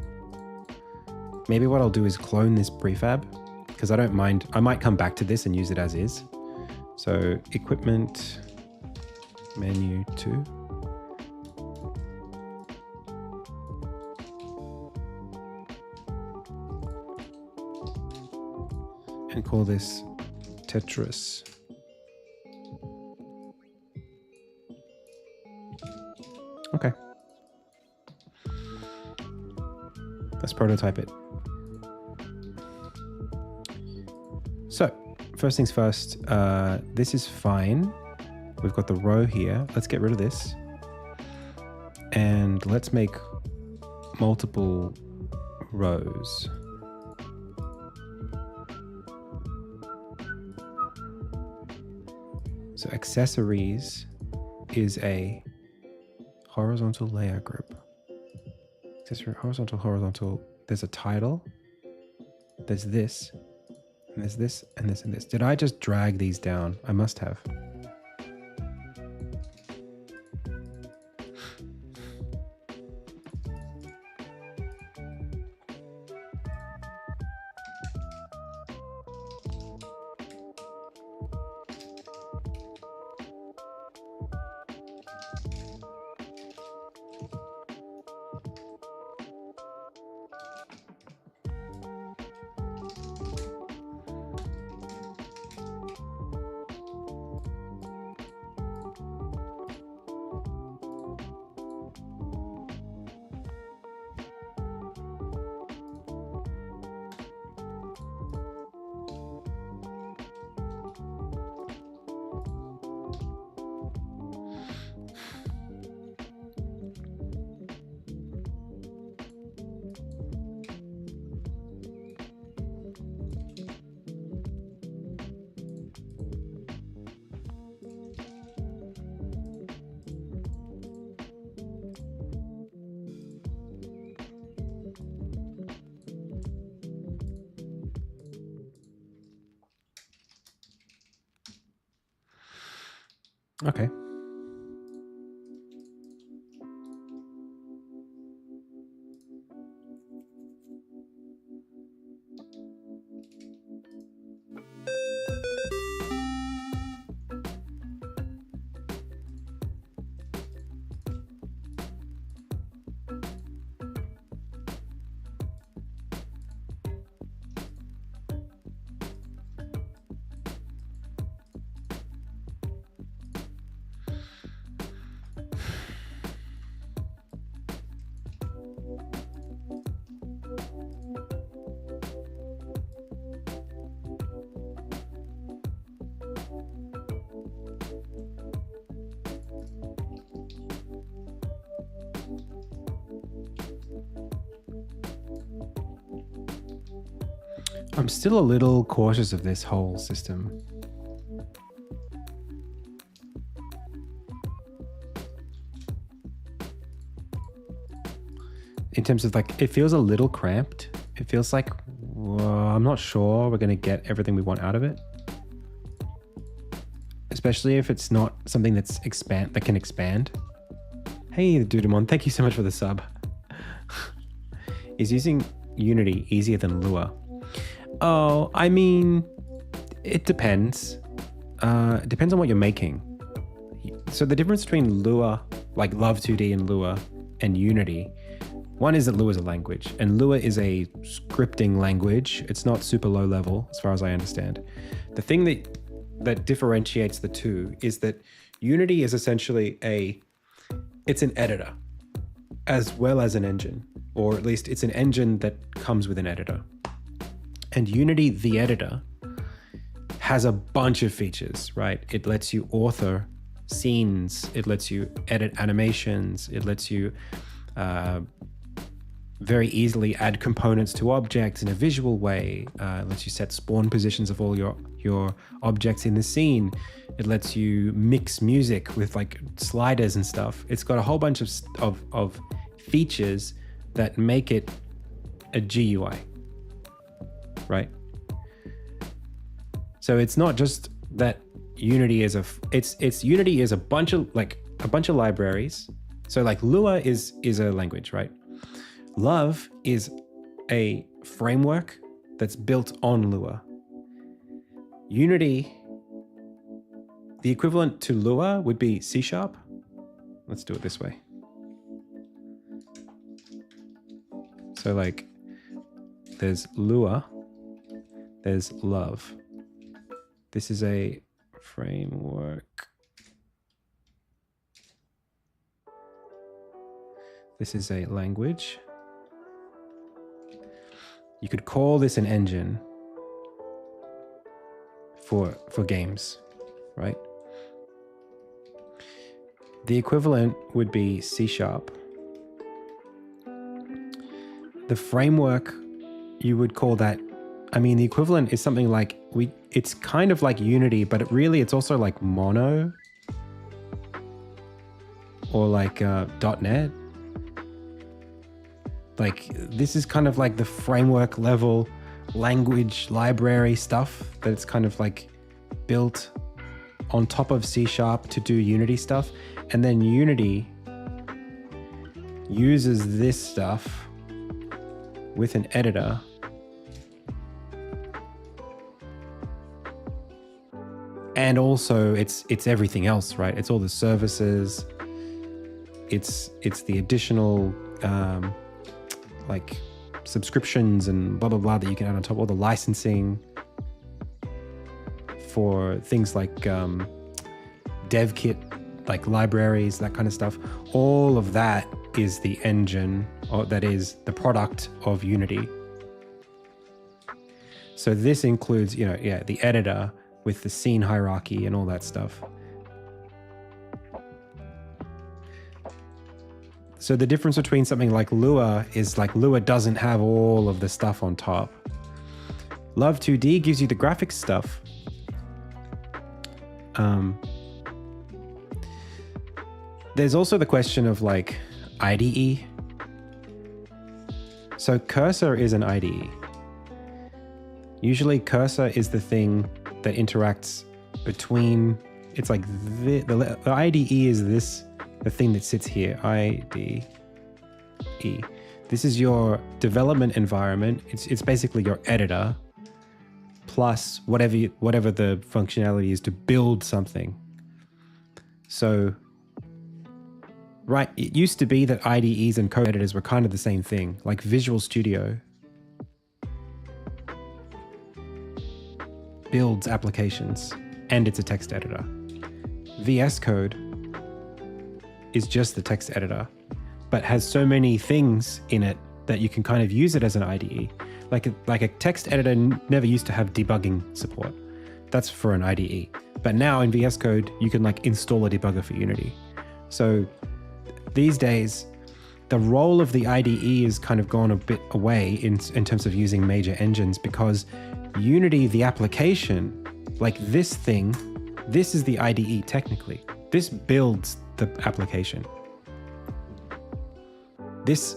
Maybe what I'll do is clone this prefab because I don't mind. I might come back to this and use it as is. So equipment, menu 2. And call this Tetris. Okay. Let's prototype it. So first things first, this is fine. We've got the row here. Let's get rid of this. And let's make multiple rows. So accessories is a horizontal layer group. Accessory, horizontal. There's a title. There's this. And there's this and this and this. Did I just drag these down? I must have. Okay. I'm still a little cautious of this whole system. In terms of like, it feels a little cramped. It feels like, I'm not sure we're going to get everything we want out of it. Especially if it's not something that can expand. Hey, Dudamon, thank you so much for the sub. Is using Unity easier than Lua? Oh, I mean, it depends. It depends on what you're making. So the difference between Lua, like Love 2D and Lua, and Unity, one is that Lua is a language, and Lua is a scripting language. It's not super low level, as far as I understand. The thing that differentiates the two is that Unity is essentially it's an editor, as well as an engine, or at least it's an engine that comes with an editor. And Unity, the editor, has a bunch of features, right? It lets you author scenes, it lets you edit animations, it lets you very easily add components to objects in a visual way. It lets you set spawn positions of all your objects in the scene. It lets you mix music with like sliders and stuff. It's got a whole bunch of features that make it a GUI, right? So it's not just that Unity is Unity is a bunch of libraries. So like Lua is a language, right? Love is a framework that's built on Lua. Unity, the equivalent to Lua would be C#. Let's do it this way. So like there's Lua, there's Love. This is a framework. This is a language. You could call this an engine. for games, right? The equivalent would be C#. The framework, you would call that, I mean, the equivalent is something like, it's kind of like Unity, but it's also like Mono or like .NET. Like, this is kind of like the framework level language library stuff that it's kind of like built on top of C# to do Unity stuff. And then Unity uses this stuff with an editor and also it's everything else, right? It's all the services, it's the additional like subscriptions and blah blah blah that you can add on top, all the licensing for things like dev kit, like libraries, that kind of stuff. All of that is the engine, or that is the product of Unity. So this includes, the editor with the scene hierarchy and all that stuff. So the difference between something like Lua is like Lua doesn't have all of the stuff on top. Love 2D gives you the graphics stuff. There's also the question of like IDE. So Cursor is an IDE. Usually Cursor is the thing that interacts between, it's like the IDE is this, the thing that sits here, IDE. This is your development environment. It's basically your editor plus whatever the functionality is to build something. So, right, it used to be that IDEs and code editors were kind of the same thing, like Visual Studio builds applications and it's a text editor. VS Code is just the text editor, but has so many things in it that you can kind of use it as an IDE. Like a text editor never used to have debugging support. That's for an IDE. But now in VS Code, you can like install a debugger for Unity. So these days, the role of the IDE has kind of gone a bit away in terms of using major engines, because Unity, the application, like this thing, this is the IDE technically. This builds the application. This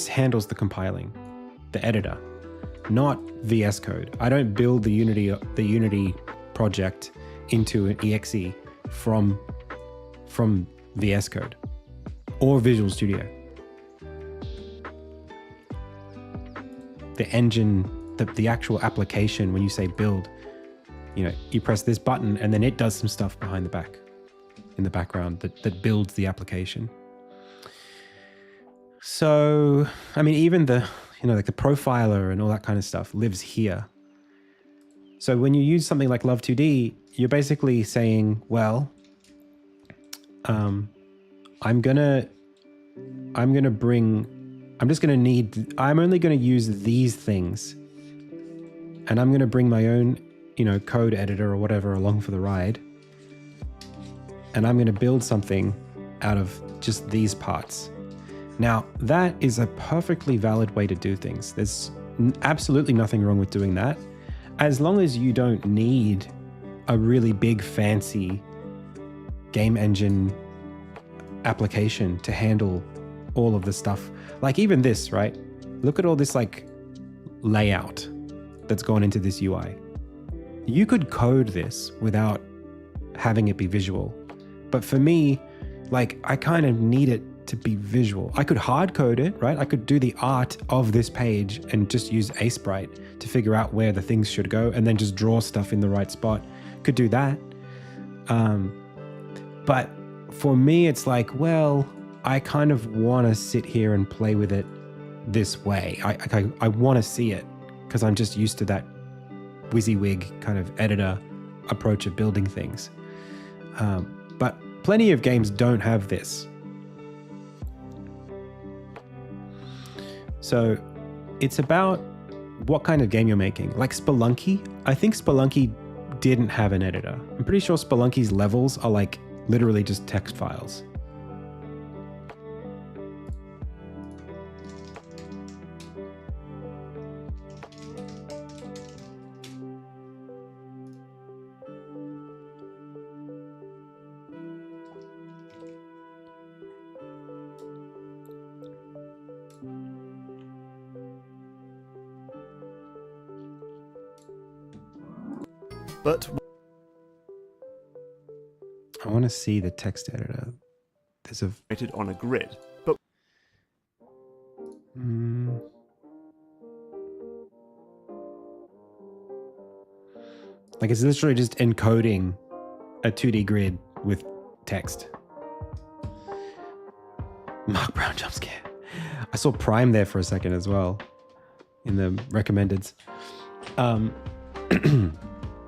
handles the compiling, the editor, not VS Code. I don't build the Unity project into an exe from VS Code or Visual Studio. The engine, the actual application, when you say build, you press this button and then it does some stuff in the background that builds the application. So, I mean, even the, like the profiler and all that kind of stuff lives here. So when you use something like Love 2D, you're basically saying, well, I'm only going to use these things, and I'm going to bring my own, code editor or whatever along for the ride. And I'm going to build something out of just these parts. Now, that is a perfectly valid way to do things. There's absolutely nothing wrong with doing that, as long as you don't need a really big, fancy game engine application to handle all of the stuff. Like even this, right? Look at all this like layout that's gone into this UI. You could code this without having it be visual. But for me, like, I kind of need it to be visual. I could hard code it, right? I could do the art of this page and just use Sprite to figure out where the things should go and then just draw stuff in the right spot. Could do that. But for me, it's like, well, I kind of want to sit here and play with it this way. I want to see it because I'm just used to that WYSIWYG kind of editor approach of building things. But plenty of games don't have this. So it's about what kind of game you're making. Like Spelunky, I think Spelunky didn't have an editor. I'm pretty sure Spelunky's levels are like literally just text files. But I want to see the text editor. There's a rated on a grid. But like it's literally just encoding a 2D grid with text. Mark Brown jump scare. I saw Prime there for a second as well in the recommendeds.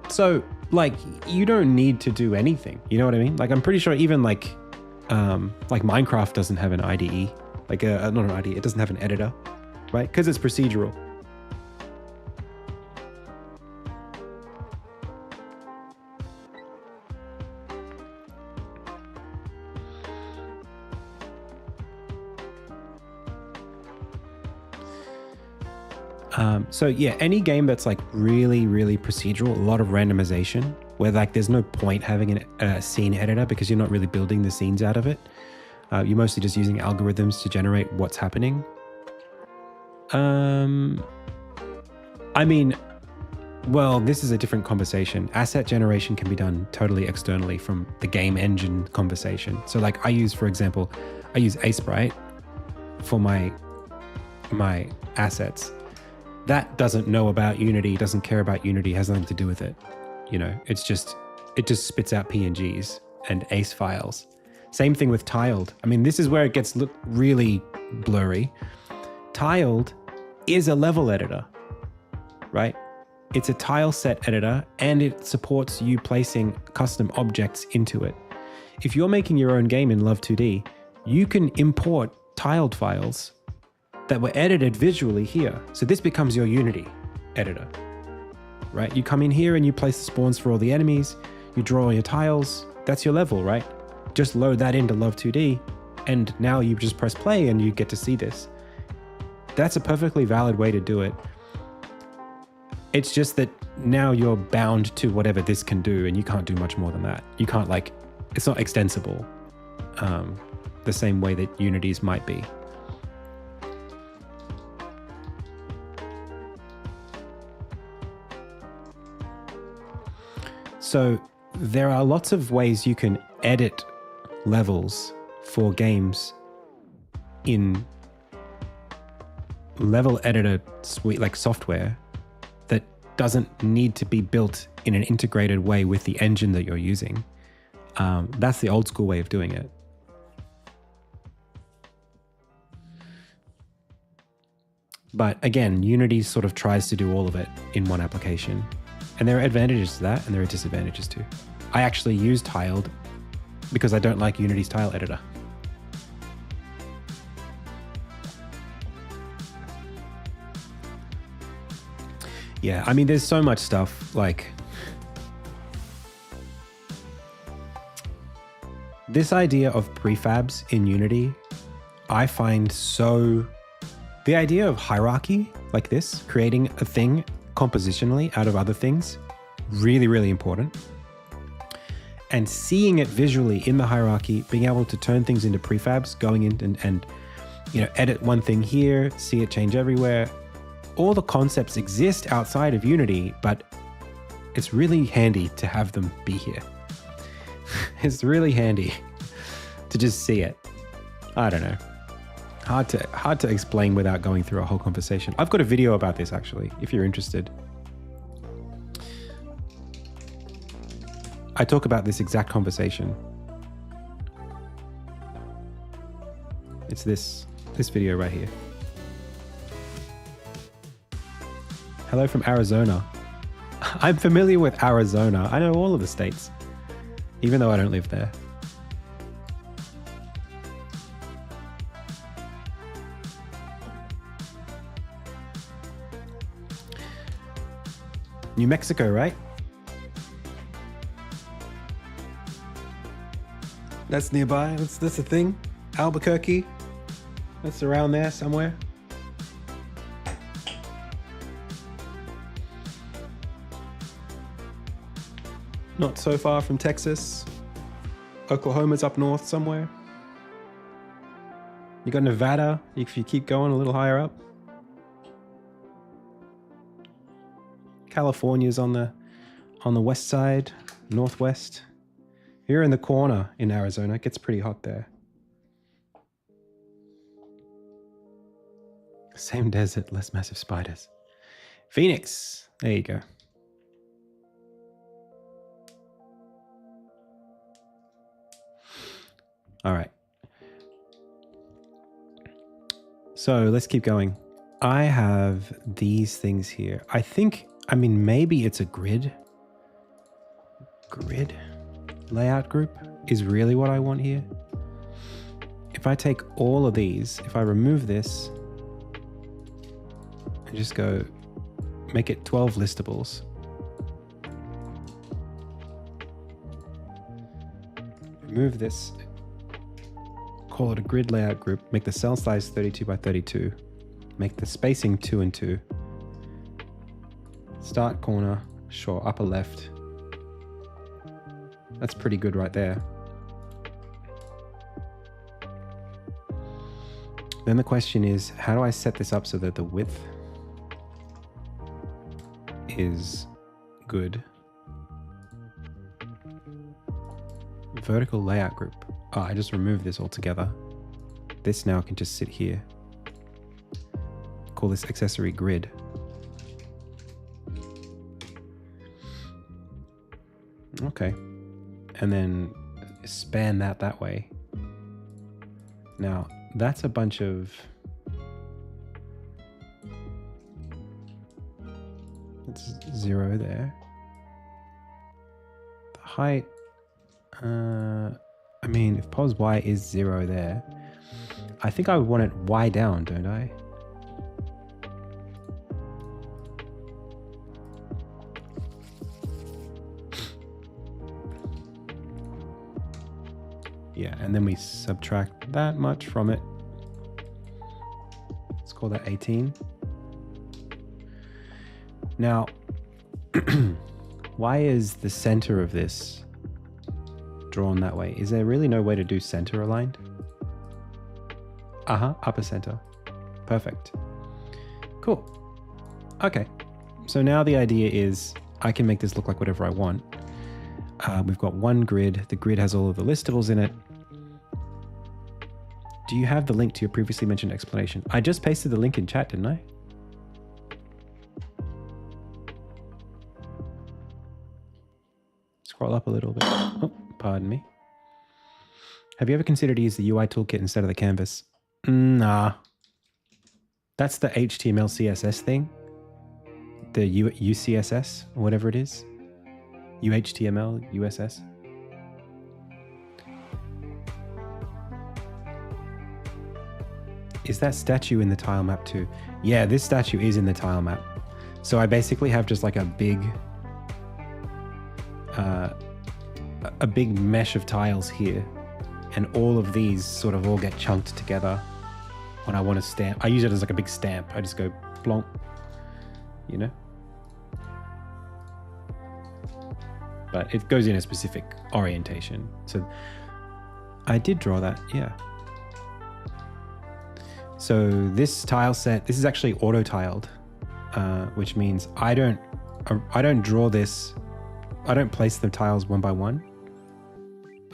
So like you don't need to do anything. You know what I mean? Like I'm pretty sure even like Minecraft doesn't have an IDE, like not an IDE. It doesn't have an editor, right? Because it's procedural. So yeah, any game that's like really, really procedural, a lot of randomization, where like there's no point having a scene editor because you're not really building the scenes out of it. You're mostly just using algorithms to generate what's happening. I mean, well, this is a different conversation. Asset generation can be done totally externally from the game engine conversation. So like I use, for example, I use Asprite for my assets. That doesn't know about Unity, doesn't care about Unity, has nothing to do with it. You know, it just spits out PNGs and ACE files. Same thing with Tiled. I mean, this is where it gets really blurry. Tiled is a level editor, right? It's a tile set editor and it supports you placing custom objects into it. If you're making your own game in Love2D, you can import tiled files that were edited visually here. So this becomes your Unity editor, right? You come in here and you place the spawns for all the enemies, you draw your tiles, that's your level, right? Just load that into Love2D and now you just press play and you get to see this. That's a perfectly valid way to do it. It's just that now you're bound to whatever this can do and you can't do much more than that. You can't like, it's not extensible the same way that Unity's might be. So there are lots of ways you can edit levels for games in level editor suite, like software that doesn't need to be built in an integrated way with the engine that you're using. That's the old school way of doing it. But again, Unity sort of tries to do all of it in one application. And there are advantages to that and there are disadvantages too. I actually use Tiled because I don't like Unity's tile editor. Yeah, I mean, there's so much stuff like this idea of prefabs in Unity. I find so the idea of hierarchy like this, creating a thing compositionally out of other things, really, really important. And seeing it visually in the hierarchy, being able to turn things into prefabs, going in and you know, edit one thing here, see it change everywhere. All the concepts exist outside of Unity, but it's really handy to have them be here. It's really handy to just see it. I don't know. Hard to explain without going through a whole conversation. I've got a video about this actually, if you're interested. I talk about this exact conversation. It's this video right here. Hello from Arizona. I'm familiar with Arizona. I know all of the states, even though I don't live there. New Mexico, right? That's nearby. That's a thing. Albuquerque. That's around there somewhere. Not so far from Texas. Oklahoma's up north somewhere. You got Nevada if you keep going a little higher up. California's on the west side, northwest. You're in the corner in Arizona. It gets pretty hot there. Same desert, less massive spiders. Phoenix. There you go. All right. So let's keep going. I have these things here. I mean, maybe it's a grid layout group is really what I want here. If I take all of these, if I remove this and just go make it 12 listables. Remove this, call it a grid layout group, make the cell size 32 by 32, make the spacing 2 and 2. Start corner, sure, upper left. That's pretty good right there. Then the question is, how do I set this up so that the width is good? Vertical layout group. Oh, I just removed this altogether. This now can just sit here. Call this accessory grid. Okay. And then span that way. Now, that's a bunch of... It's 0 there. The height... I mean, if pos y is 0 there, I think I would want it y down, don't I? Yeah, and then we subtract that much from it. Let's call that 18. Now, why is the center of this drawn that way? Is there really no way to do center aligned? Upper center. Perfect. Cool. Okay. So now the idea is I can make this look like whatever I want. We've got one grid. The grid has all of the listables in it. Do you have the link to your previously mentioned explanation? I just pasted the link in chat, didn't I? Scroll up a little bit. Oh, pardon me. Have you ever considered to use the UI toolkit instead of the canvas? Nah. That's the HTML CSS thing. The UCSS, or whatever it is. UHTML, USS. Is that statue in the tile map too? Yeah, this statue is in the tile map. So I basically have just like a big mesh of tiles here. And all of these sort of all get chunked together when I want to stamp. I use it as like a big stamp. I just go plonk, you know? But it goes in a specific orientation. So I did draw that, yeah. So this tile set, this is actually auto-tiled, which means I don't draw this, I don't place the tiles one by one.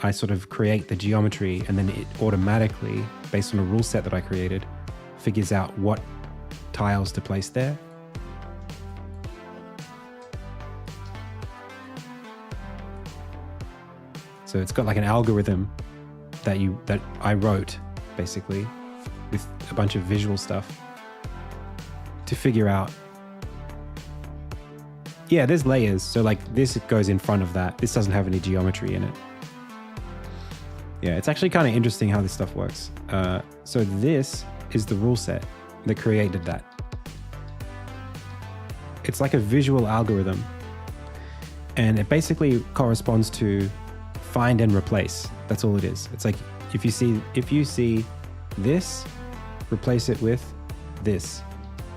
I sort of create the geometry and then it automatically, based on a rule set that I created, figures out what tiles to place there. So it's got like an algorithm that I wrote, basically, with a bunch of visual stuff to figure out. Yeah, there's layers. So like this goes in front of that. This doesn't have any geometry in it. Yeah, it's actually kind of interesting how this stuff works. So this is the rule set that created that. It's like a visual algorithm. And it basically corresponds to find and replace. That's all it is. It's like if you see this, replace it with this.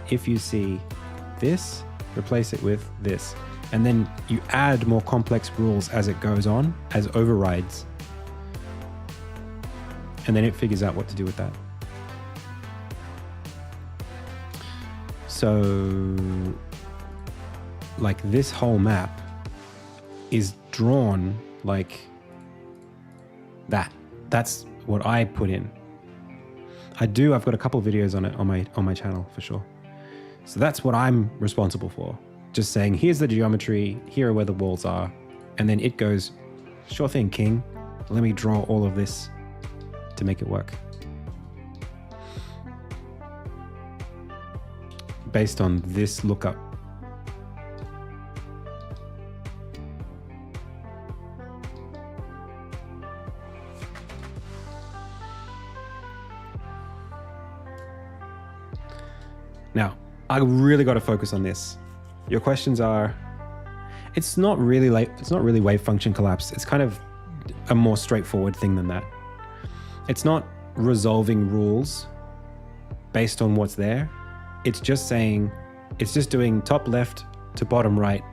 If you see this, replace it with this. And then you add more complex rules as it goes on, as overrides. And then it figures out what to do with that. So, like this whole map is drawn like that. That's what I put in. I've got a couple of videos on it on my channel for sure. So that's what I'm responsible for. Just saying, here's the geometry, here are where the walls are. And then it goes, sure thing, king. Let me draw all of this to make it work. Based on this lookup. Now, I really got to focus on this. Your questions are, it's not really wave function collapse. It's kind of a more straightforward thing than that. It's not resolving rules based on what's there. It's just doing top left to bottom right,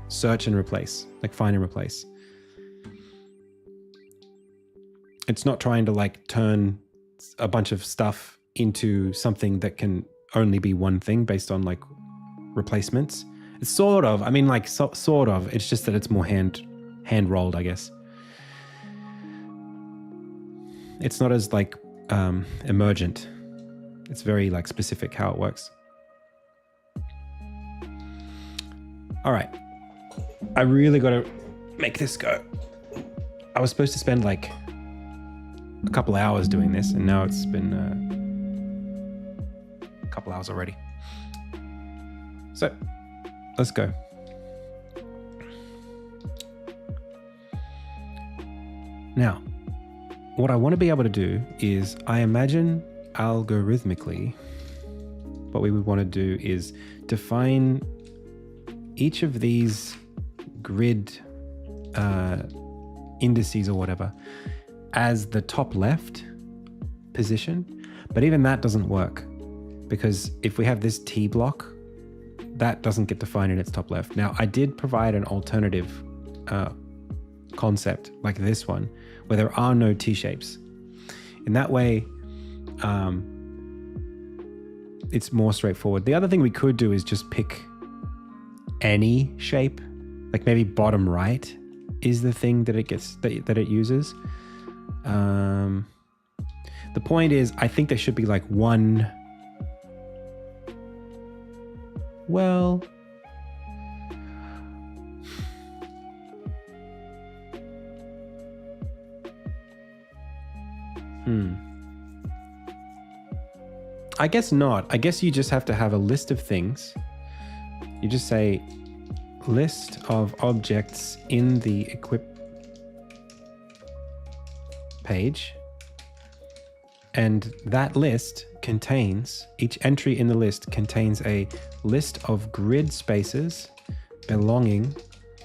search and replace, like find and replace. It's not trying to like turn a bunch of stuff into something that can only be one thing based on like replacements. It's sort of, I mean, like sort of, it's just that it's more hand rolled, I guess. It's not as like emergent. It's very like specific how it works. All right, I really got to make this go. I was supposed to spend like a couple hours doing this, and now it's been a couple hours already. So let's go. Now, what I want to be able to do is, I imagine algorithmically, what we would want to do is define each of these grid indices or whatever as the top left position. But even that doesn't work, because if we have this T block, that doesn't get defined in its top left. Now, I did provide an alternative concept like this one, where there are no T-shapes. In that way, it's more straightforward. The other thing we could do is just pick any shape, like maybe bottom right is the thing that it uses. The point is, I think there should be like one. Well, I guess not. I guess you just have to have a list of things. You just say list of objects in the equip page. And that list contains, each entry in the list contains a list of grid spaces belonging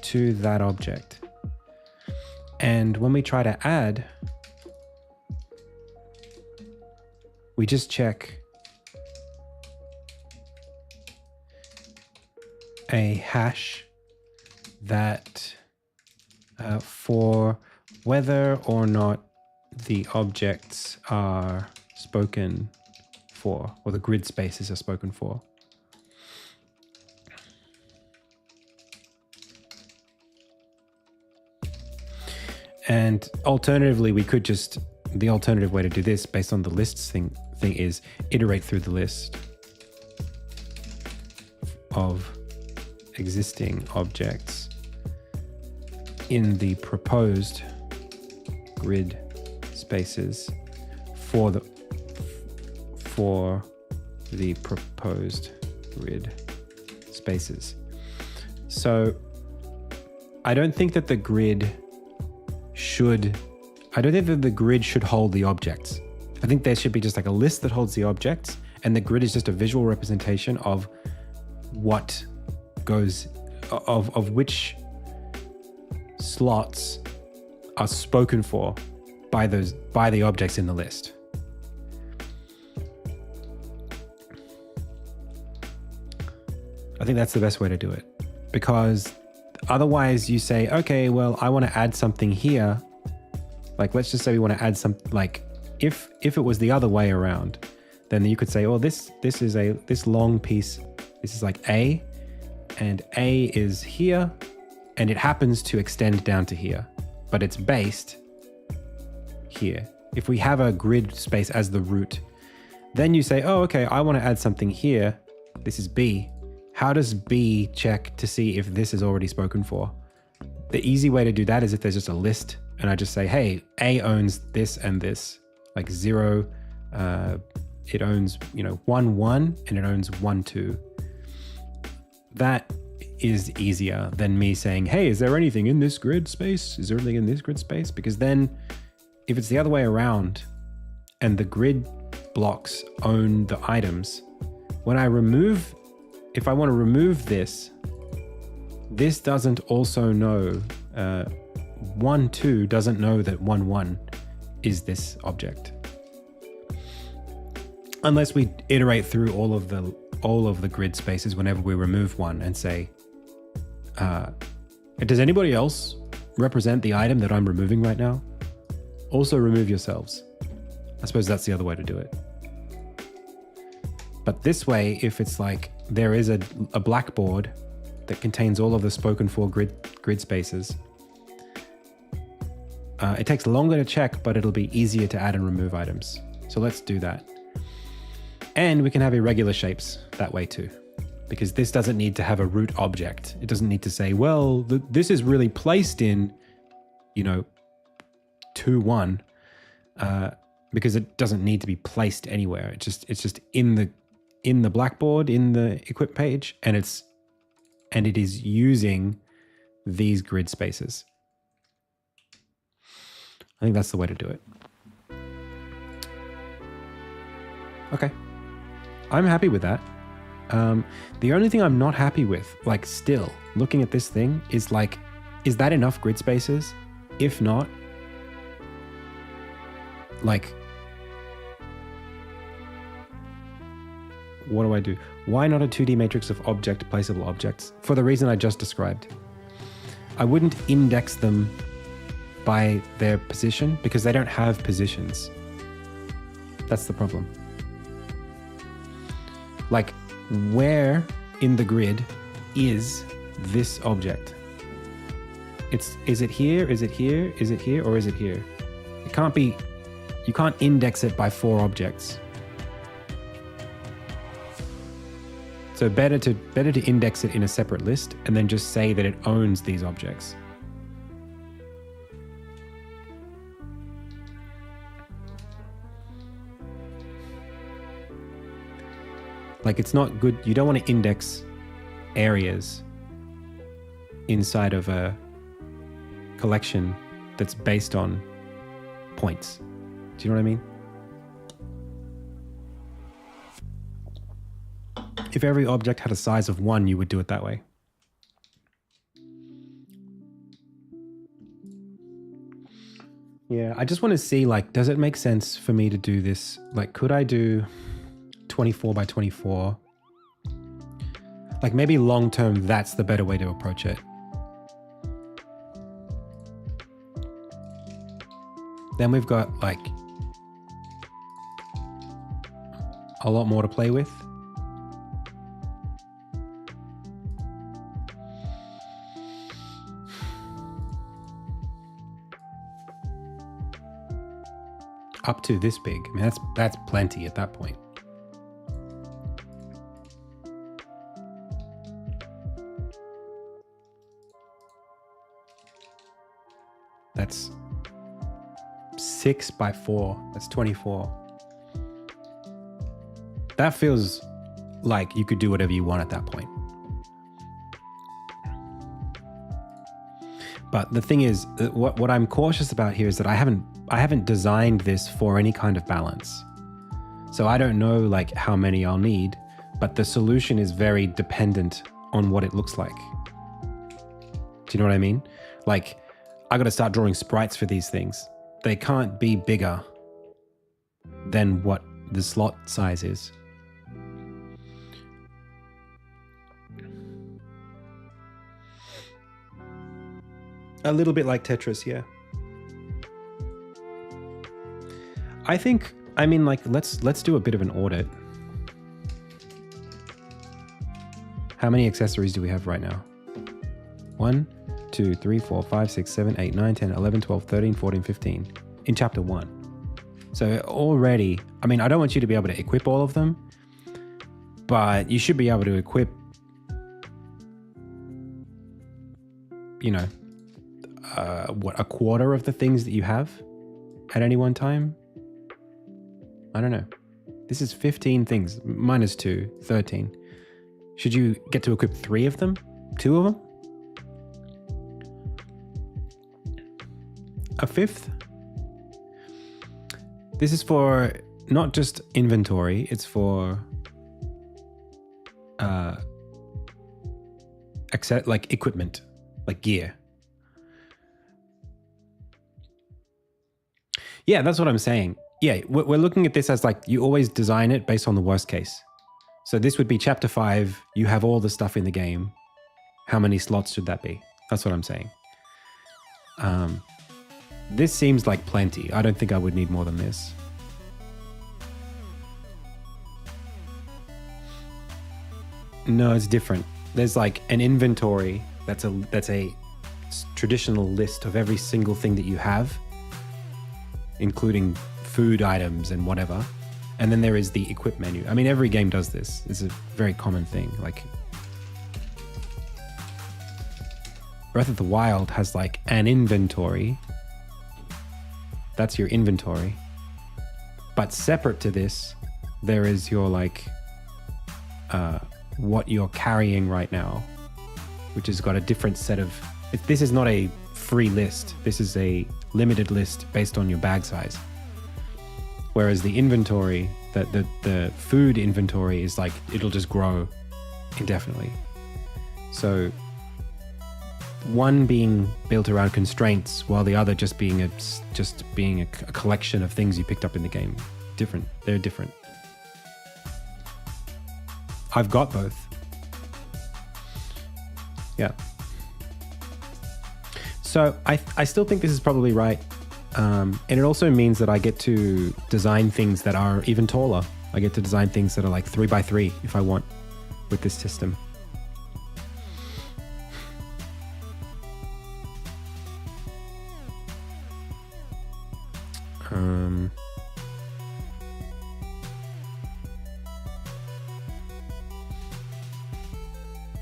to that object. And when we try to add, we just check a hash that for whether or not the objects are spoken for, or the grid spaces are spoken for. And alternatively, we could just, the alternative way to do this based on the lists thing is iterate through the list of existing objects in the proposed grid spaces for the proposed grid spaces. So I don't think that the grid should hold the objects. I think there should be just like a list that holds the objects, and the grid is just a visual representation of what goes, of which slots are spoken for by the objects in the list. I think that's the best way to do it, because otherwise you say, okay, well, I want to add something here. Like, let's just say we want to add some, like, if it was the other way around, then you could say, oh, this long piece, this is like A, and A is here, and it happens to extend down to here, but it's based here. If we have a grid space as the root, then you say, oh, okay, I want to add something here. This is B. How does B check to see if this is already spoken for? The easy way to do that is if there's just a list and I just say, hey, A owns this and this, like 0, it owns, 1, 1, and it owns 1, 2. That is easier than me saying, hey, is there anything in this grid space? Is there anything in this grid space? Because then if it's the other way around and the grid blocks own the items, if I want to remove this, this doesn't also know, 1, 2 doesn't know that 1, 1 is this object. Unless we iterate through all of the grid spaces whenever we remove one and say, does anybody else represent the item that I'm removing right now? Also remove yourselves. I suppose that's the other way to do it. But this way, if it's like there is a blackboard that contains all of the spoken for grid spaces, it takes longer to check, but it'll be easier to add and remove items. So let's do that. And we can have irregular shapes that way too, because this doesn't need to have a root object. It doesn't need to say, well, this is really placed in, 2, 1, because it doesn't need to be placed anywhere. It's just in the blackboard, in the equip page, and it is using these grid spaces. I think that's the way to do it. Okay. I'm happy with that. The only thing I'm not happy with, like still looking at this thing, is like, is that enough grid spaces? If not, like, what do I do? Why not a 2D matrix of placeable objects? For the reason I just described. I wouldn't index them by their position because they don't have positions. That's the problem. Like, where in the grid is this object? Is it here? Is it here? Is it here? Or is it here? It can't be, you can't index it by 4 objects. So better to index it in a separate list and then just say that it owns these objects. Like, it's not good. You don't want to index areas inside of a collection that's based on points. Do you know what I mean? If every object had a size of 1, you would do it that way. Yeah, I just want to see, like, does it make sense for me to do this? Like, could I do 24 by 24? Like, maybe long term, that's the better way to approach it. Then we've got, like, a lot more to play with. Up to this big. I mean, that's plenty at that point. That's 6 by 4. That's 24. That feels like you could do whatever you want at that point. But the thing is, what I'm cautious about here is that I haven't designed this for any kind of balance. So I don't know, like, how many I'll need, but the solution is very dependent on what it looks like. Do you know what I mean? Like, I got to start drawing sprites for these things. They can't be bigger than what the slot size is. A little bit like Tetris, yeah. I mean, like, let's do a bit of an audit. How many accessories do we have right now? 1, 2, 3, 4, 5, 6, 7, 8, 9, 10, 11, 12, 13, 14, 15 in chapter 1. So already, I mean, I don't want you to be able to equip all of them, but you should be able to equip, you know, a quarter of the things that you have at any one time? I don't know. This is 15 things, minus 2, 13. Should you get to equip 3 of them? 2 of them? A 5th? This is for not just inventory, it's for like equipment, like gear. Yeah, that's what I'm saying. Yeah, we're looking at this as like you always design it based on the worst case. So this would be chapter 5. You have all the stuff in the game. How many slots should that be? That's what I'm saying. This seems like plenty. I don't think I would need more than this. No, it's different. There's like an inventory that's a traditional list of every single thing that you have, including food items and whatever. And then there is the equip menu. I mean, every game does this. It's a very common thing. Like Breath of the Wild has like an inventory. That's your inventory. But separate to this, there is your like what you're carrying right now, which has got a different set of... This is not a free list. This is a limited list based on your bag size. Whereas the inventory, the food inventory is like, it'll just grow indefinitely. So one being built around constraints while the other just being a collection of things you picked up in the game. Different. They're different. I've got both. Yeah. So I still think this is probably right. And it also means that I get to design things that are even taller. I get to design things that are like 3x3 if I want with this system.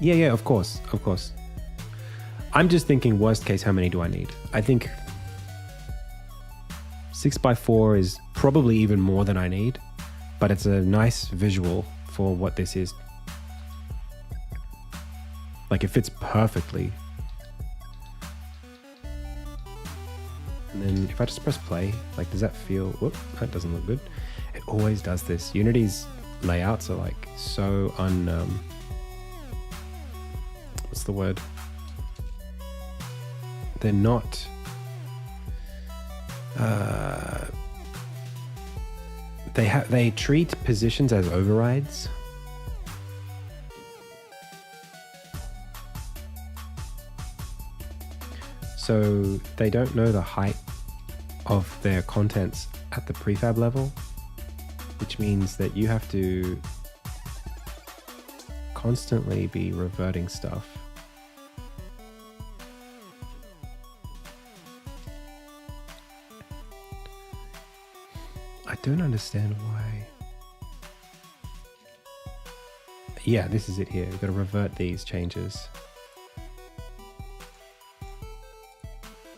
Yeah, of course. I'm just thinking worst case, how many do I need? I think 6x4 is probably even more than I need, but it's a nice visual for what this is. Like it fits perfectly. And then if I just press play, like does that feel, whoop, that doesn't look good. It always does this. Unity's layouts are like so what's the word? They're not they treat positions as overrides. So they don't know the height of their contents at the prefab level, which means that you have to constantly be reverting stuff. I don't understand why. Yeah, this is it here. You've got to revert these changes.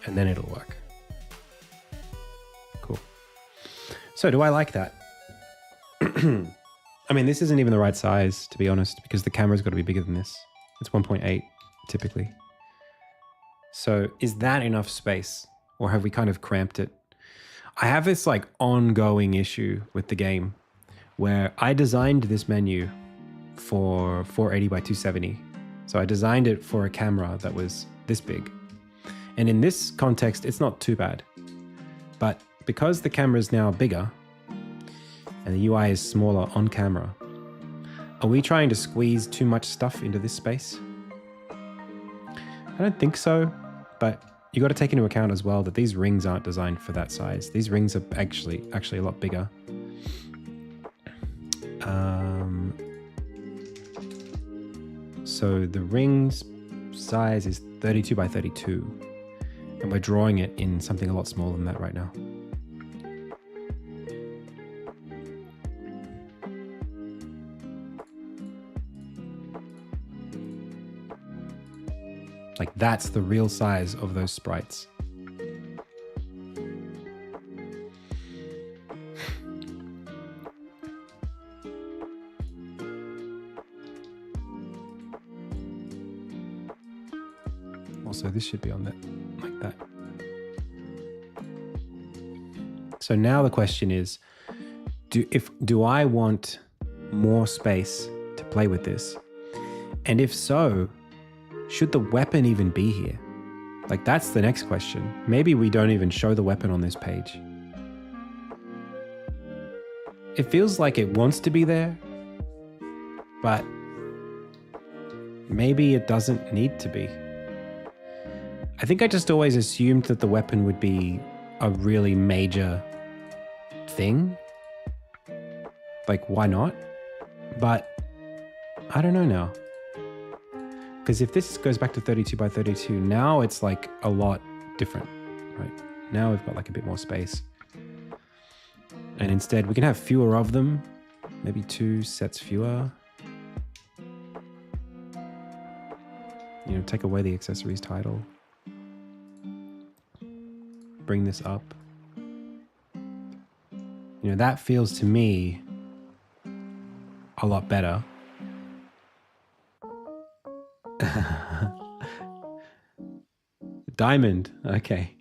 And then it'll work. Cool. So do I like that? I mean, this isn't even the right size, to be honest, because the camera's got to be bigger than this. It's 1.8 typically. So is that enough space, or have we kind of cramped it? I have this like ongoing issue with the game where I designed this menu for 480 by 270. So I designed it for a camera that was this big. And in this context, it's not too bad. But because the camera is now bigger and the UI is smaller on camera, are we trying to squeeze too much stuff into this space? I don't think so, but you got to take into account as well that these rings aren't designed for that size. These rings are actually a lot bigger. So the ring's size is 32 by 32, and we're drawing it in something a lot smaller than that right now. Like that's the real size of those sprites. Also, this should be on that, like that. So now the question is, do I want more space to play with this? And if so, should the weapon even be here? Like that's the next question. Maybe we don't even show the weapon on this page. It feels like it wants to be there, but maybe it doesn't need to be. I think I just always assumed that the weapon would be a really major thing. Like, why not? But I don't know now. Because if this goes back to 32 by 32, now it's like a lot different, right? Now we've got like a bit more space. And instead we can have fewer of them, maybe 2 sets fewer. You know, take away the accessories title. Bring this up. You know, that feels to me a lot better. Diamond, okay.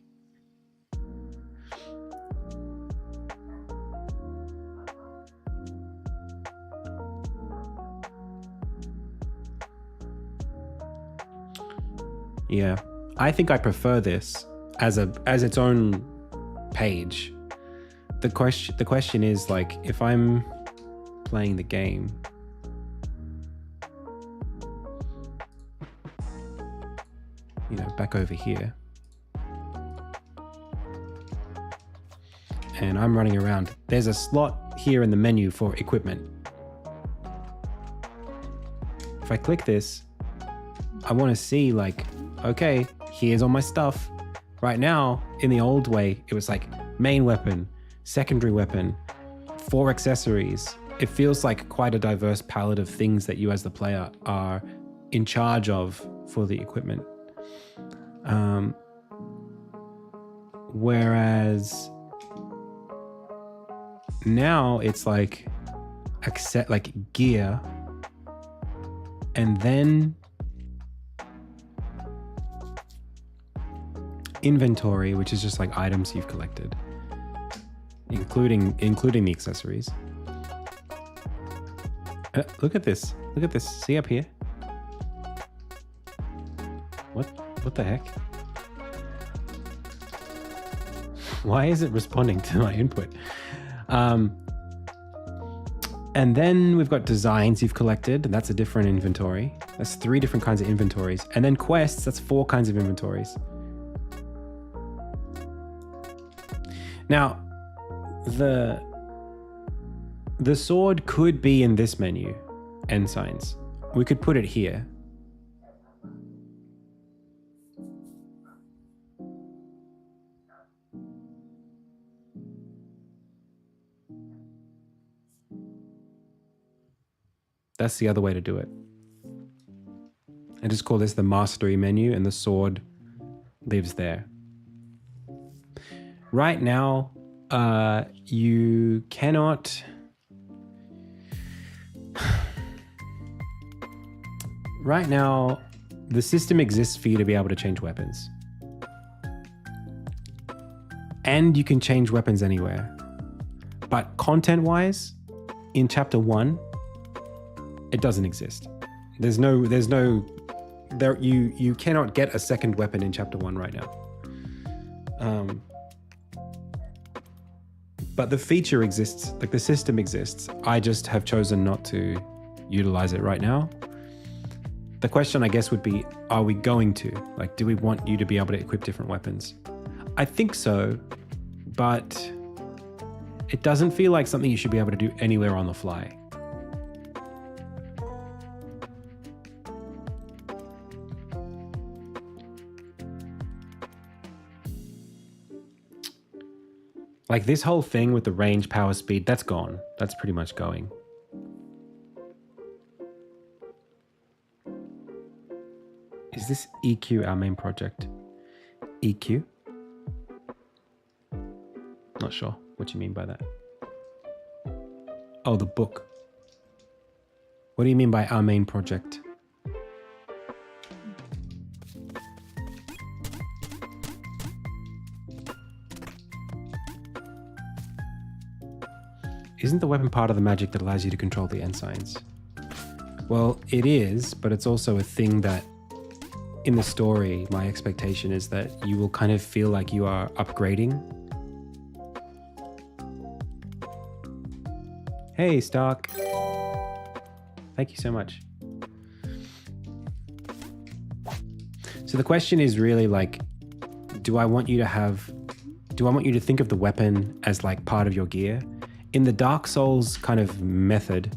Yeah, I think I prefer this as its own page. The question is like, if I'm playing the game, you know, back over here, and I'm running around, there's a slot here in the menu for equipment. If I click this, I want to see like, okay, here's all my stuff. Right now, in the old way, it was like main weapon, secondary weapon, 4 accessories. It feels like quite a diverse palette of things that you as the player are in charge of for the equipment. Whereas now it's like gear, and then inventory, which is just like items you've collected, including the accessories. Look at this. See up here? What the heck? Why is it responding to my input? And then we've got designs you've collected, and that's a different inventory. That's 3 different kinds of inventories. And then quests, that's 4 kinds of inventories. Now, the sword could be in this menu, ensigns. We could put it here. That's the other way to do it. I just call this the mastery menu, and the sword lives there. Right now, you cannot... Right now, the system exists for you to be able to change weapons. And you can change weapons anywhere. But content-wise, in chapter 1, it doesn't exist. There's no there you cannot get a second weapon in chapter 1 right now. But the feature exists, like the system exists. I just have chosen not to utilize it right now. The question, I guess, would be, are we going to? Like, do we want you to be able to equip different weapons? I think so, but it doesn't feel like something you should be able to do anywhere on the fly. Like this whole thing with the range, power, speed, that's gone. That's pretty much going. Is this EQ our main project? EQ? Not sure what you mean by that. Oh, the book. What do you mean by our main project? Isn't the weapon part of the magic that allows you to control the ensigns? Well, it is, but it's also a thing that in the story, my expectation is that you will kind of feel like you are upgrading. Hey, Stark. Thank you so much. So the question is really like, do I want you to think of the weapon as like part of your gear? In the Dark Souls kind of method,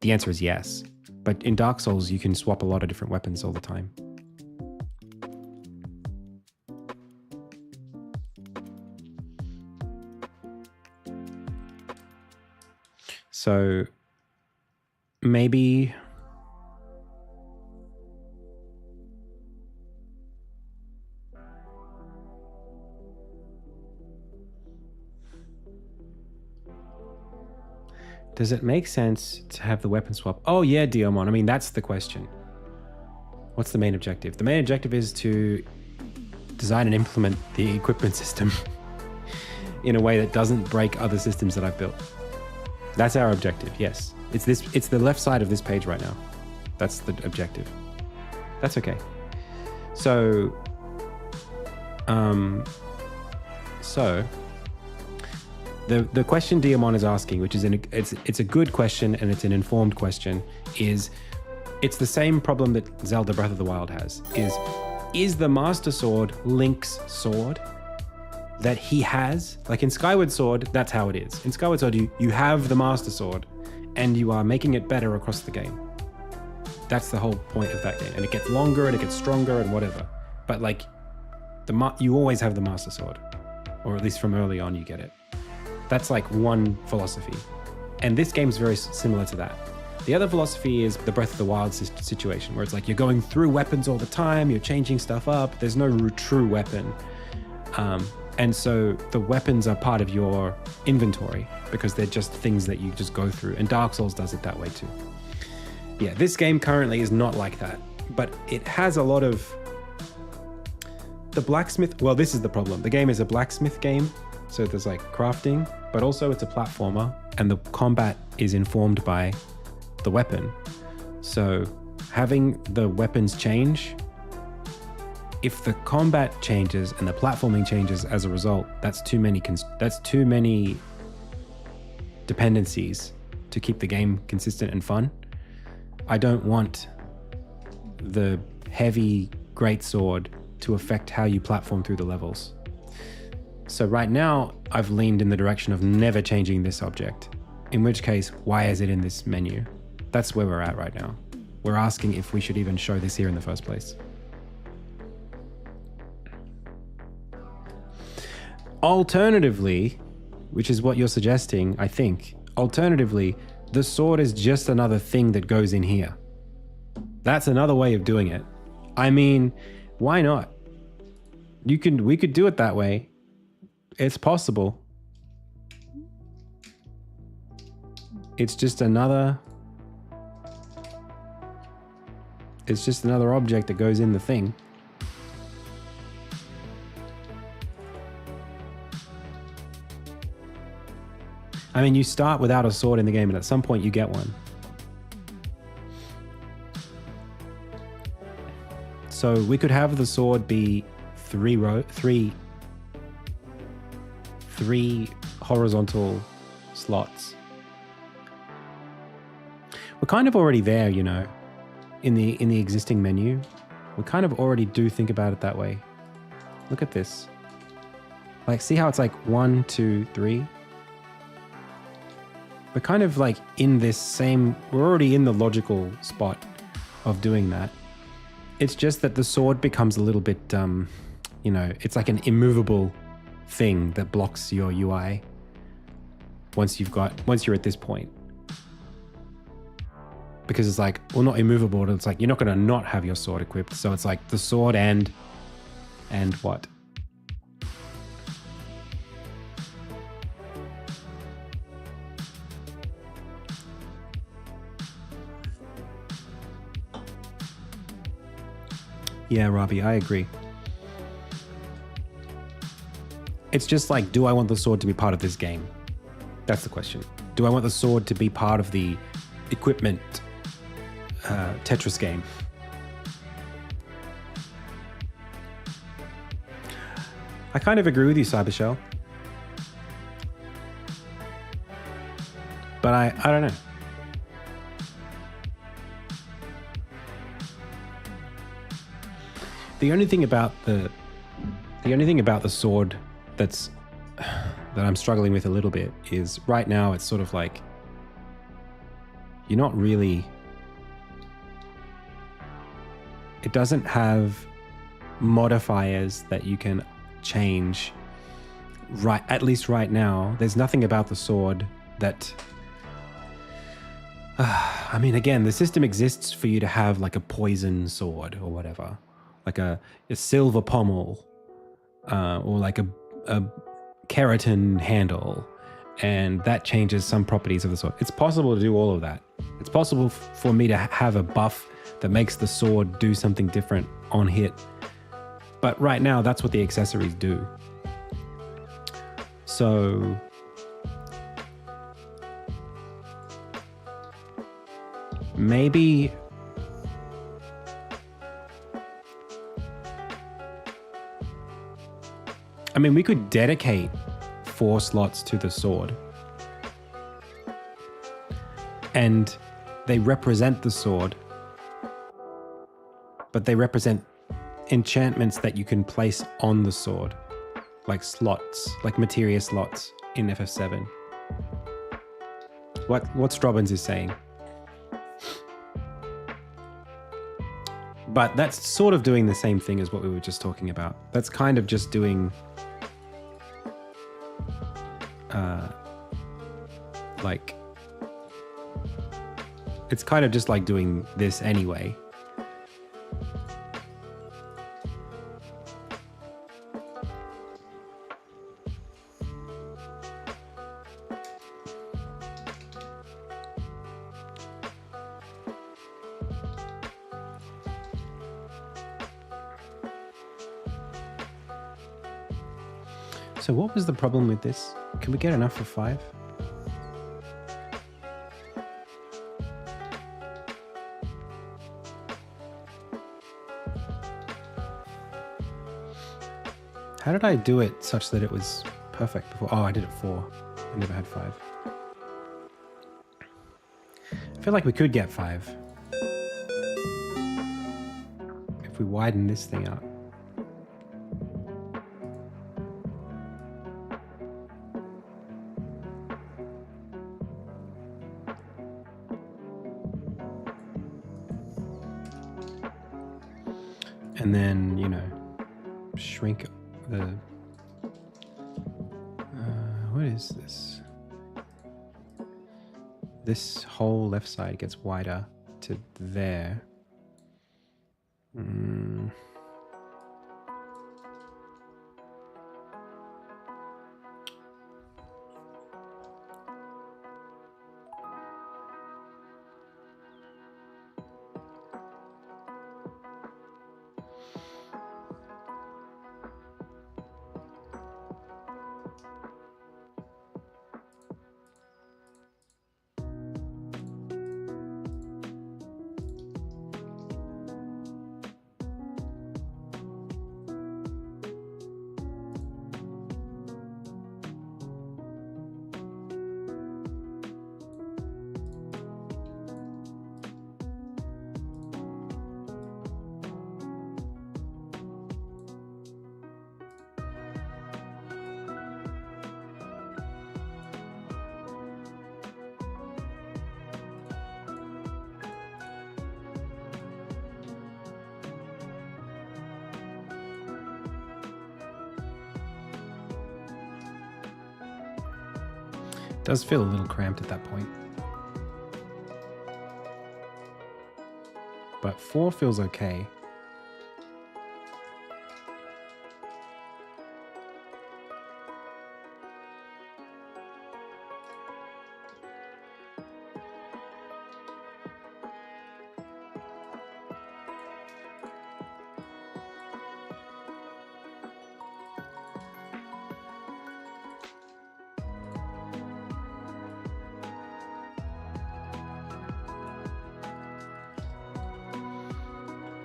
the answer is yes. But in Dark Souls, you can swap a lot of different weapons all the time. So maybe does it make sense to have the weapon swap? Oh yeah, Diomon. I mean, that's the question. What's the main objective? The main objective is to design and implement the equipment system in a way that doesn't break other systems that I've built. That's our objective, yes. It's the left side of this page right now. That's the objective. That's okay. So, the question Diamond is asking, which is it's a good question and it's an informed question, it's the same problem that Zelda Breath of the Wild has. Is the Master Sword Link's sword that he has? Like in Skyward Sword, that's how it is. In Skyward Sword, you have the Master Sword and you are making it better across the game. That's the whole point of that game. And it gets longer and it gets stronger and whatever. But like, you always have the Master Sword. Or at least from early on you get it. That's like one philosophy. And this game's very similar to that. The other philosophy is the Breath of the Wild situation, where it's like you're going through weapons all the time, you're changing stuff up, there's no true weapon. And so the weapons are part of your inventory because they're just things that you just go through. And Dark Souls does it that way too. Yeah, this game currently is not like that, but it has a lot of the blacksmith. Well, this is the problem. The game is a blacksmith game. So there's like crafting, but also it's a platformer and the combat is informed by the weapon. So having the weapons change, if the combat changes and the platforming changes as a result, that's too many dependencies to keep the game consistent and fun. I don't want the heavy greatsword to affect how you platform through the levels. So right now, I've leaned in the direction of never changing this object, in which case, why is it in this menu? That's where we're at right now. We're asking if we should even show this here in the first place. Alternatively, which is what you're suggesting, I think, alternatively, the sword is just another thing that goes in here. That's another way of doing it. I mean, why not? We could do it that way. It's possible. It's just another object that goes in the thing. I mean, you start without a sword in the game, and at some point you get one. So we could have the sword be three horizontal slots. We're kind of already there, you know, in the existing menu. We kind of already do think about it that way. Look at this. Like, see how it's like 1, 2, 3? We're kind of like in this same, we're already in the logical spot of doing that. It's just that the sword becomes a little bit, you know, it's like an immovable thing that blocks your UI once you're at this point. Because it's like, well, not immovable, but it's like, you're not going to not have your sword equipped. So it's like the sword and what? Yeah, Robbie, I agree. It's just like, do I want the sword to be part of this game? That's the question. Do I want the sword to be part of the equipment Tetris game? I kind of agree with you, Cybershell. But I don't know. The only thing about the sword that I'm struggling with a little bit is right now it's sort of like you're not really. It doesn't have modifiers that you can change. Right, at least right now, there's nothing about the sword that. I mean, again, the system exists for you to have like a poison sword or whatever. Like a silver pommel, or like a keratin handle, and that changes some properties of the sword. It's possible to do all of that. It's possible for me to have a buff that makes the sword do something different on hit. But right now, that's what the accessories do. So maybe I mean, we could dedicate 4 slots to the sword. And they represent the sword, but they represent enchantments that you can place on the sword, like slots, like materia slots in FF7. What Strobbins is saying. But that's sort of doing the same thing as what we were just talking about. That's kind of just doing like, it's kind of just like doing this anyway. So what was the problem with this? Can we get enough for 5? How did I do it such that it was perfect before? Oh, I did it 4. I never had 5. I feel like we could get 5 if we widen this thing out. And then, you know, shrink the... what is this? This whole left side gets wider to there. Does feel a little cramped at that point. But 4 feels okay.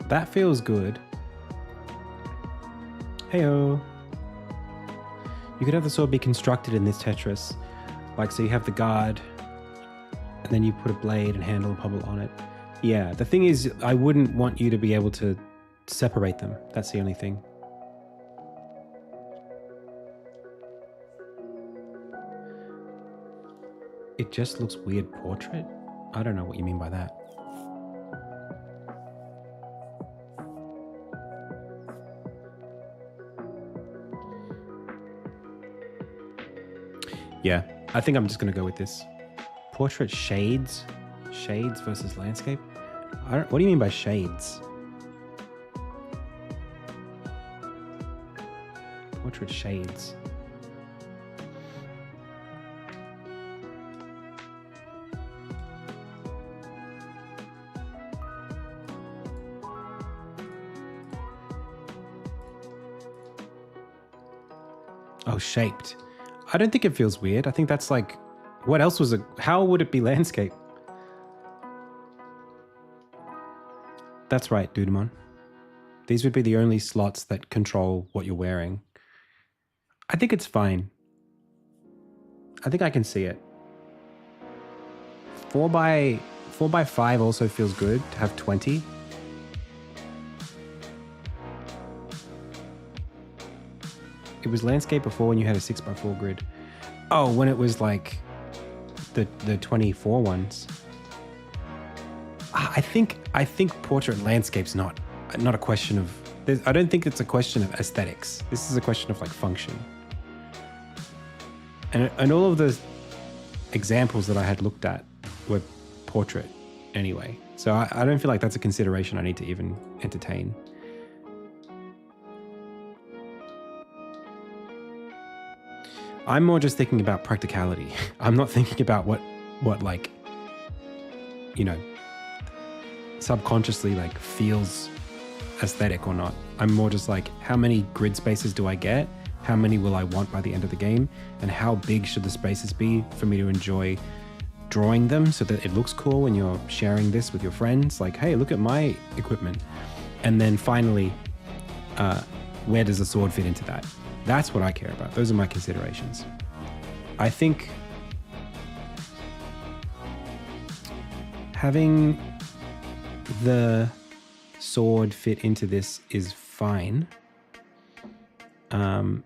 That feels good. Heyo. You could have the sword be constructed in this Tetris. Like, so you have the guard, and then you put a blade and handle and pummel on it. Yeah, the thing is, I wouldn't want you to be able to separate them. That's the only thing. It just looks weird portrait? I don't know what you mean by that. Yeah, I think I'm just going to go with this. Portrait shades? Shades versus landscape? What do you mean by shades? Portrait shades. Oh, shaped. I don't think it feels weird. I think that's like, what else was it? How would it be landscape? That's right, Dudemon. These would be the only slots that control what you're wearing. I think it's fine. I think I can see it. 4 by 5 also feels good to have 20. It was landscape before when you had a 6x4 grid. Oh, when it was like the 24 ones. I think portrait landscape's not a question of. I don't think it's a question of aesthetics. This is a question of like function. And all of the examples that I had looked at were portrait anyway. So I don't feel like that's a consideration I need to even entertain. I'm more just thinking about practicality. I'm not thinking about what like, you know, subconsciously like feels aesthetic or not. I'm more just like, how many grid spaces do I get? How many will I want by the end of the game? And how big should the spaces be for me to enjoy drawing them so that it looks cool when you're sharing this with your friends? Like, hey, look at my equipment. And then finally, where does the sword fit into that? That's what I care about. Those are my considerations. I think having the sword fit into this is fine. I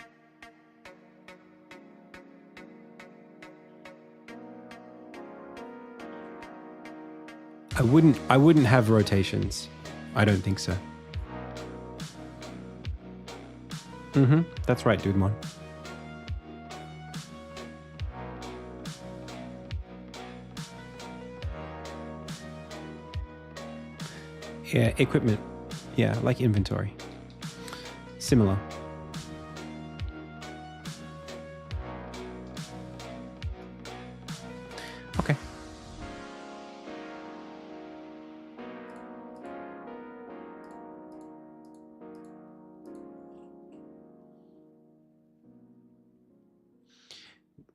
wouldn't have rotations. I don't think so. That's right, Dudemon. Yeah, equipment. Yeah, like inventory. Similar. Okay.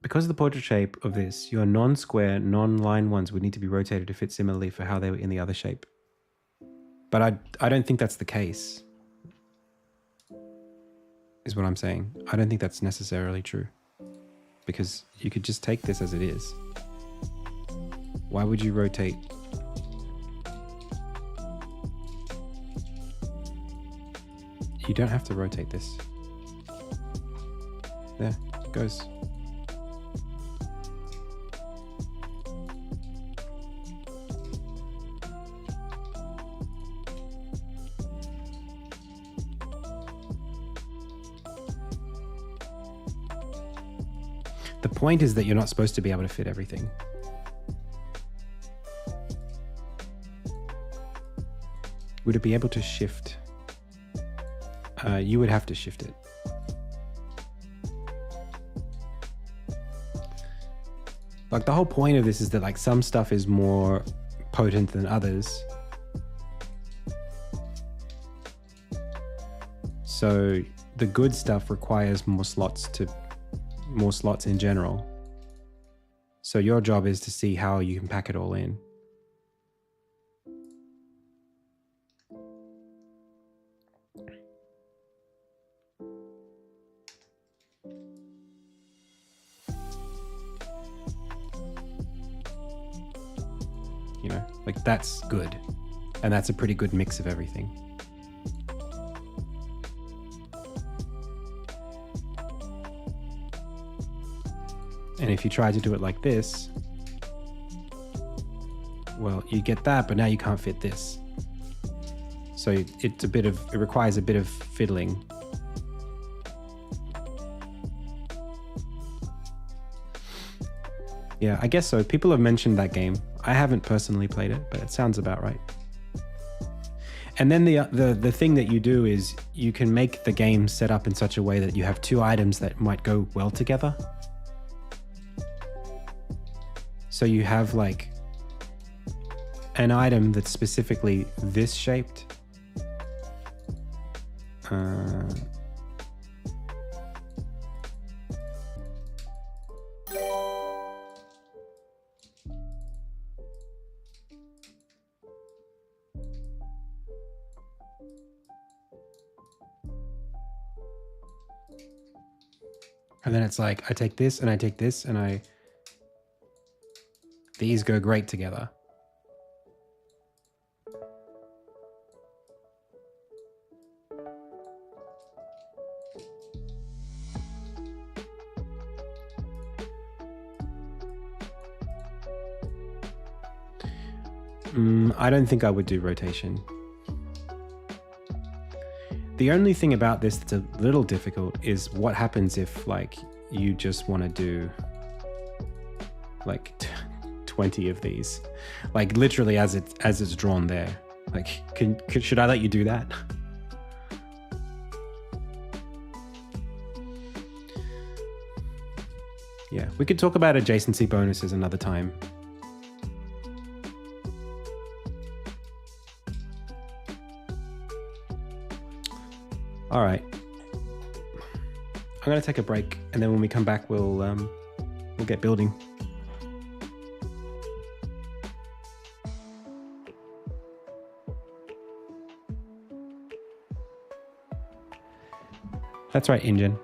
Because of the portrait shape of this, your non-square, non-line ones would need to be rotated to fit similarly for how they were in the other shape. But I don't think that's the case, is what I'm saying. I don't think that's necessarily true. Because you could just take this as it is. Why would you rotate? You don't have to rotate this. There, it goes. the point is that you're not supposed to be able to fit everything. Would it be able to shift? You would have to shift it. Like the whole point of this is that like some stuff is more potent than others. So the good stuff requires more slots in general. So your job is to see how you can pack it all in. You know, like that's good. And that's a pretty good mix of everything. And if you try to do it like this, well, you get that, but now you can't fit this. So it requires a bit of fiddling. Yeah, I guess so. People have mentioned that game. I haven't personally played it, but it sounds about right. And then the thing that you do is you can make the game set up in such a way that you have two items that might go well together. So you have like an item that's specifically this shaped. And then it's like, I take this and I take this and these go great together. I don't think I would do rotation. The only thing about this that's a little difficult is what happens if like you just want to do like 20 of these, like literally as it's drawn there. Like, should I let you do that? Yeah, we could talk about adjacency bonuses another time. All right, I'm gonna take a break, and then when we come back, we'll get building. That's right, Engine.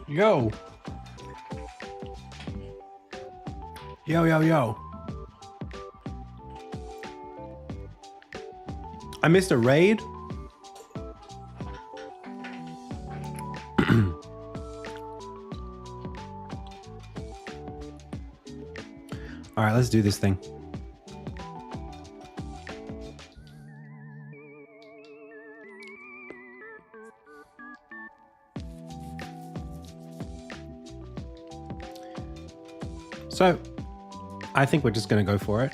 Yo. Yo, yo, yo. I missed a raid. All right, let's do this thing. So, I think we're just going to go for it.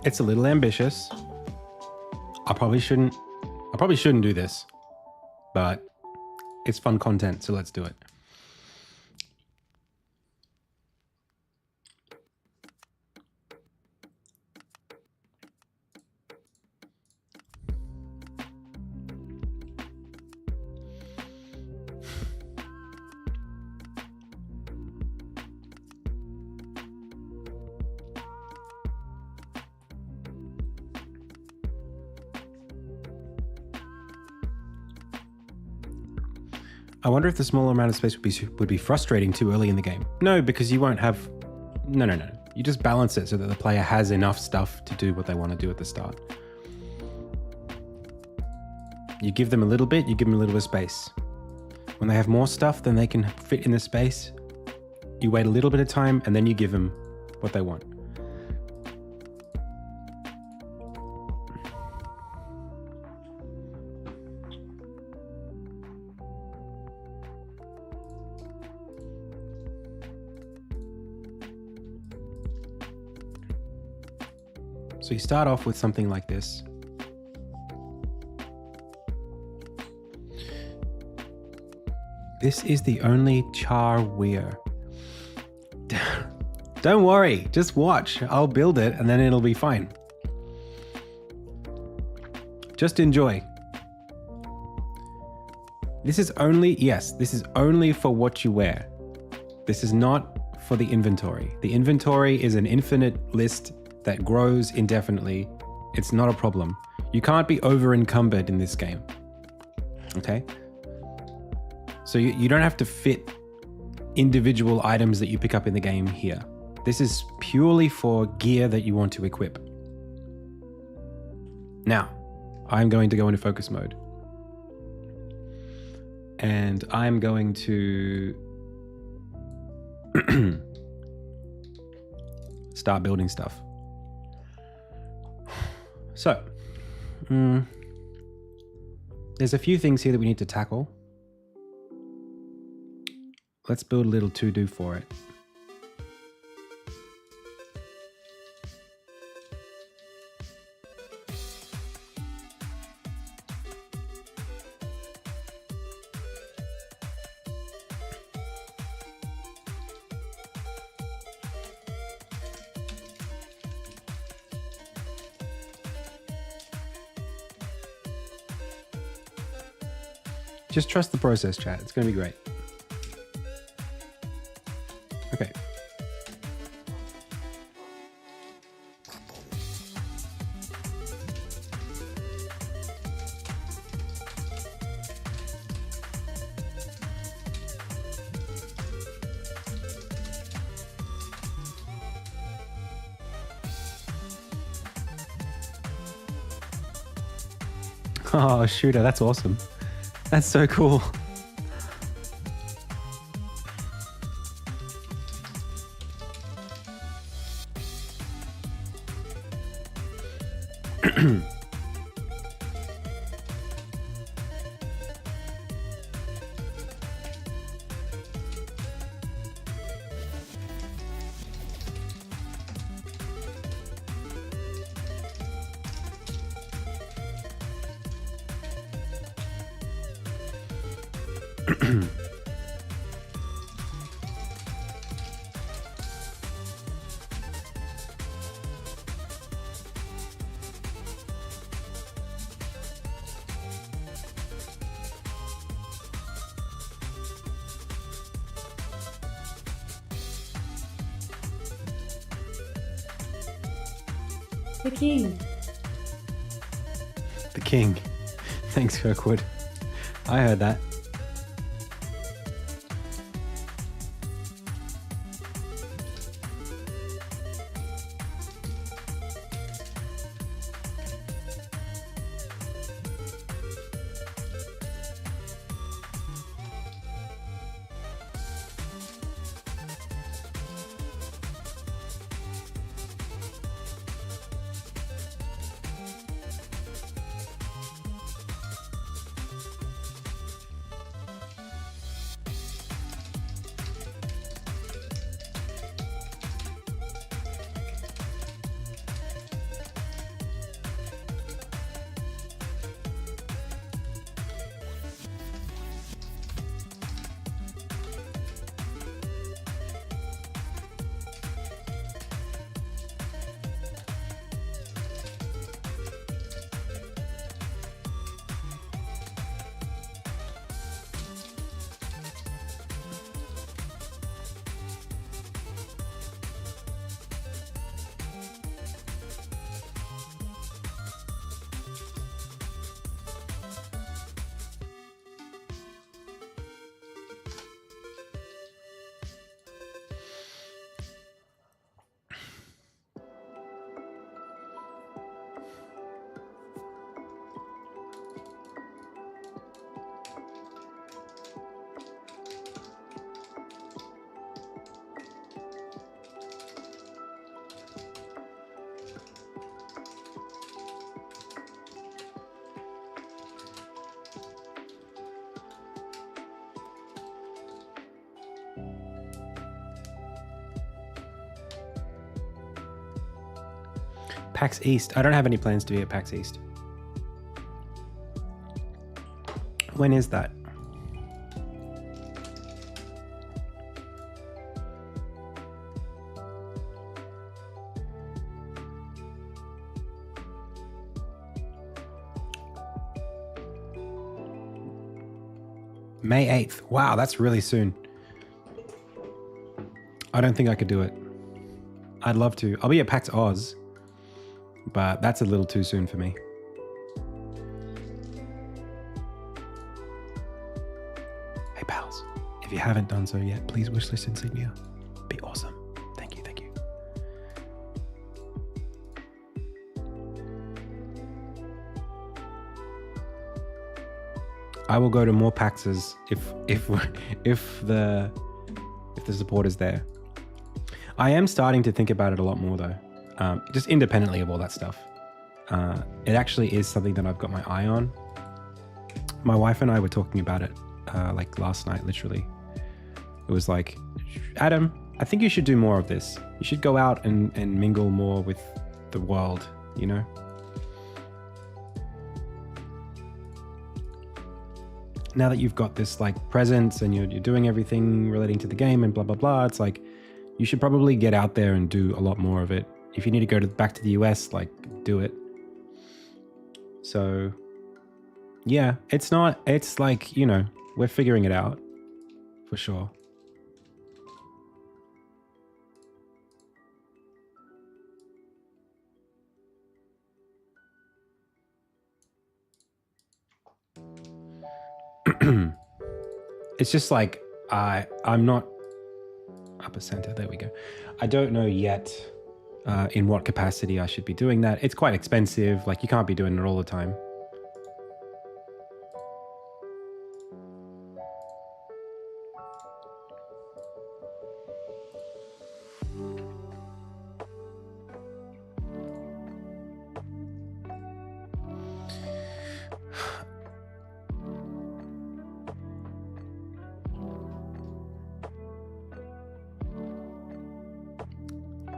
It's a little ambitious. I probably shouldn't do this, but it's fun content, so let's do it. I wonder if the smaller amount of space would be frustrating too early in the game. No, because you won't have... No. You just balance it so that the player has enough stuff to do what they want to do at the start. You give them a little bit, you give them a little bit of space. When they have more stuff than they can fit in the space, you wait a little bit of time and then you give them what they want. So you start off with something like this. This is the only char weir. Don't worry, just watch. I'll build it and then it'll be fine. Just enjoy. This is only for what you wear. This is not for the inventory. The inventory is an infinite list that grows indefinitely. It's not a problem. You can't be over encumbered in this game. Okay? So you don't have to fit individual items that you pick up in the game here. This is purely for gear that you want to equip. Now, I'm going to go into focus mode. And I'm going to start building stuff. So, there's a few things here that we need to tackle. Let's build a little to-do for it. Just trust the process, chat. It's going to be great. Okay. Oh, shooter, that's awesome. That's so cool. The king. The king. Thanks, Kirkwood. I heard that. PAX East. I don't have any plans to be at PAX East. When is that? May 8th. Wow, that's really soon. I don't think I could do it. I'd love to. I'll be at PAX Oz, but that's a little too soon for me. Hey pals, if you haven't done so yet, please wishlist Insignia. Be awesome. Thank you, thank you. I will go to more PAXs if the support is there. I am starting to think about it a lot more though. Just independently of all that stuff. It actually is something that I've got my eye on. My wife and I were talking about it like last night, literally. It was like, Adam, I think you should do more of this. You should go out and mingle more with the world, you know? Now that you've got this like presence and you're doing everything relating to the game and blah, blah, blah, it's like, you should probably get out there and do a lot more of it. If you need to go back to the US, like, do it. So, yeah, it's like, you know, we're figuring it out for sure. It's just like, I'm not upper center. There we go. I don't know yet in what capacity I should be doing that. It's quite expensive. Like, you can't be doing it all the time.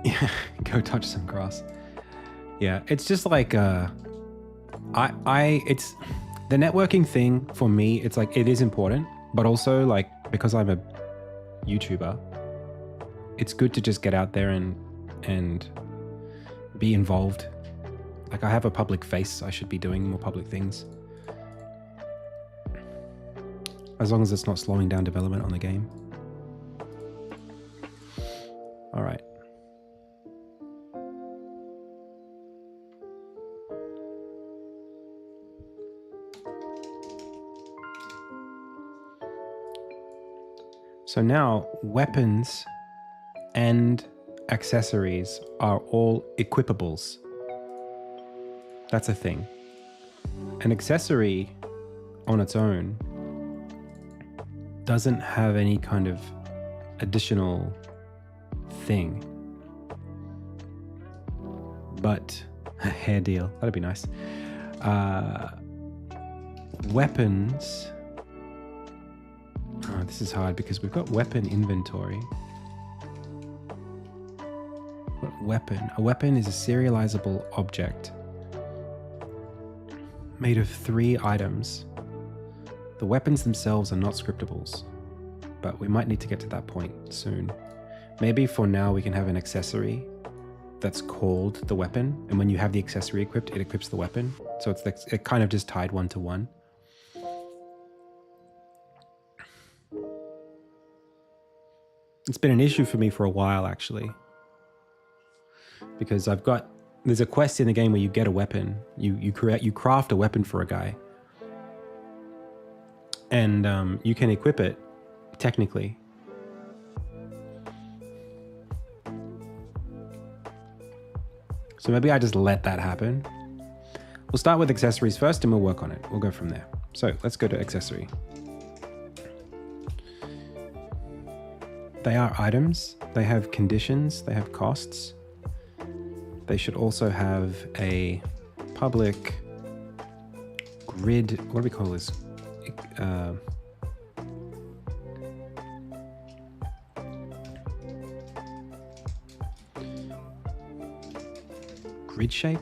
Yeah, go touch some grass. Yeah, it's just like it's the networking thing for me. It's like, it is important, but also like, because I'm a YouTuber, it's good to just get out there and be involved. Like, I have a public face. I should be doing more public things. As long as it's not slowing down development on the game. All right. So now weapons and accessories are all equipables. That's a thing. An accessory on its own doesn't have any kind of additional thing. But a hair deal, that'd be nice. Weapons. Oh, this is hard because we've got weapon inventory. What weapon? A weapon is a serializable object made of 3 items. The weapons themselves are not scriptables, but we might need to get to that point soon. Maybe for now we can have an accessory that's called the weapon, and when you have the accessory equipped, it equips the weapon. So it kind of just tied 1 to 1. It's been an issue for me for a while, actually, because there's a quest in the game where you get a weapon. You craft a weapon for a guy, and you can equip it technically. So maybe I just let that happen. We'll start with accessories first and we'll work on it. We'll go from there. So let's go to accessory. They are items. They have conditions. They have costs. They should also have a public grid. What do we call this? Grid shape?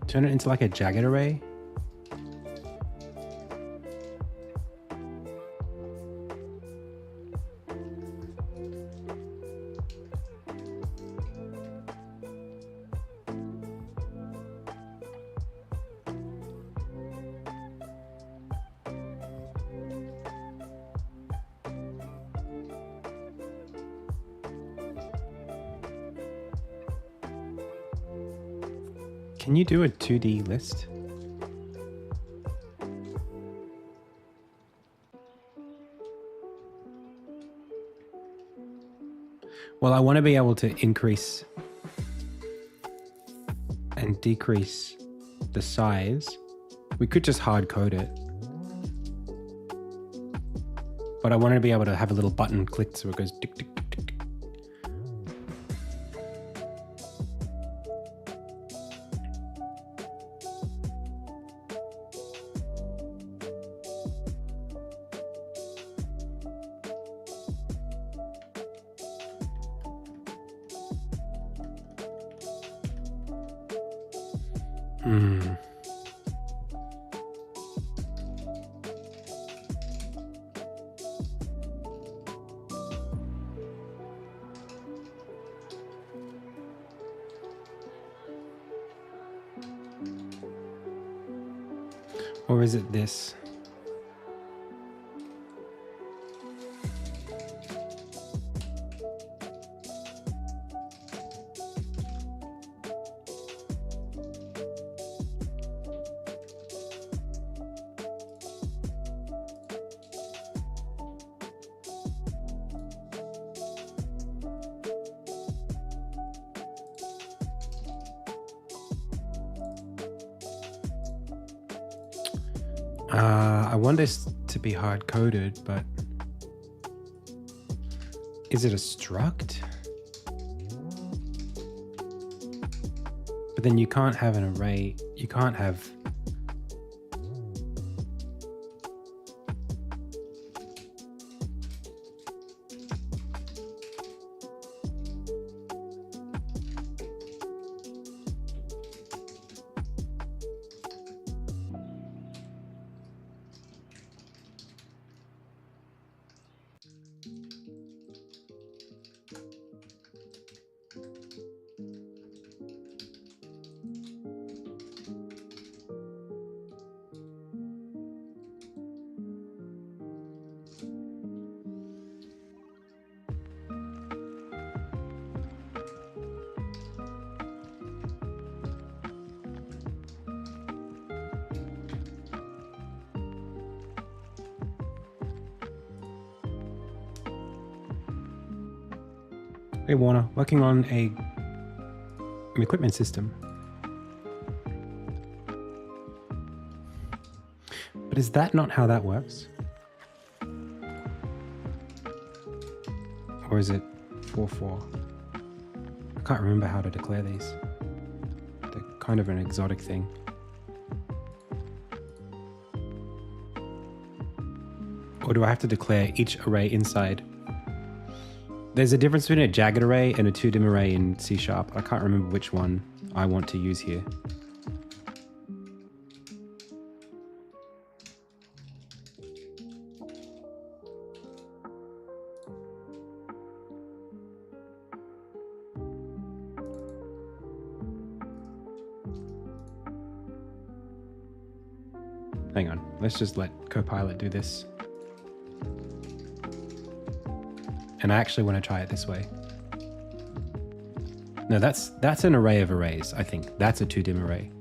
Turn it into like a jagged array. Can you do a 2D list? Well, I want to be able to increase and decrease the size. We could just hard code it. But I wanted to be able to have a little button clicked so it goes tick, tick, tick, tick, tick. Or is it this? I want this to be hard coded, but is it a struct? But then you can't have an array. You can't have. Hey Warner, working on an equipment system. But is that not how that works? Or is it 4-4? I can't remember how to declare these. They're kind of an exotic thing. Or do I have to declare each array inside? There's a difference between a jagged array and a 2-dim array in C#. I can't remember which one I want to use here. Hang on, let's just let Copilot do this. And I actually want to try it this way. No, that's an array of arrays, I think. That's a 2-dim array.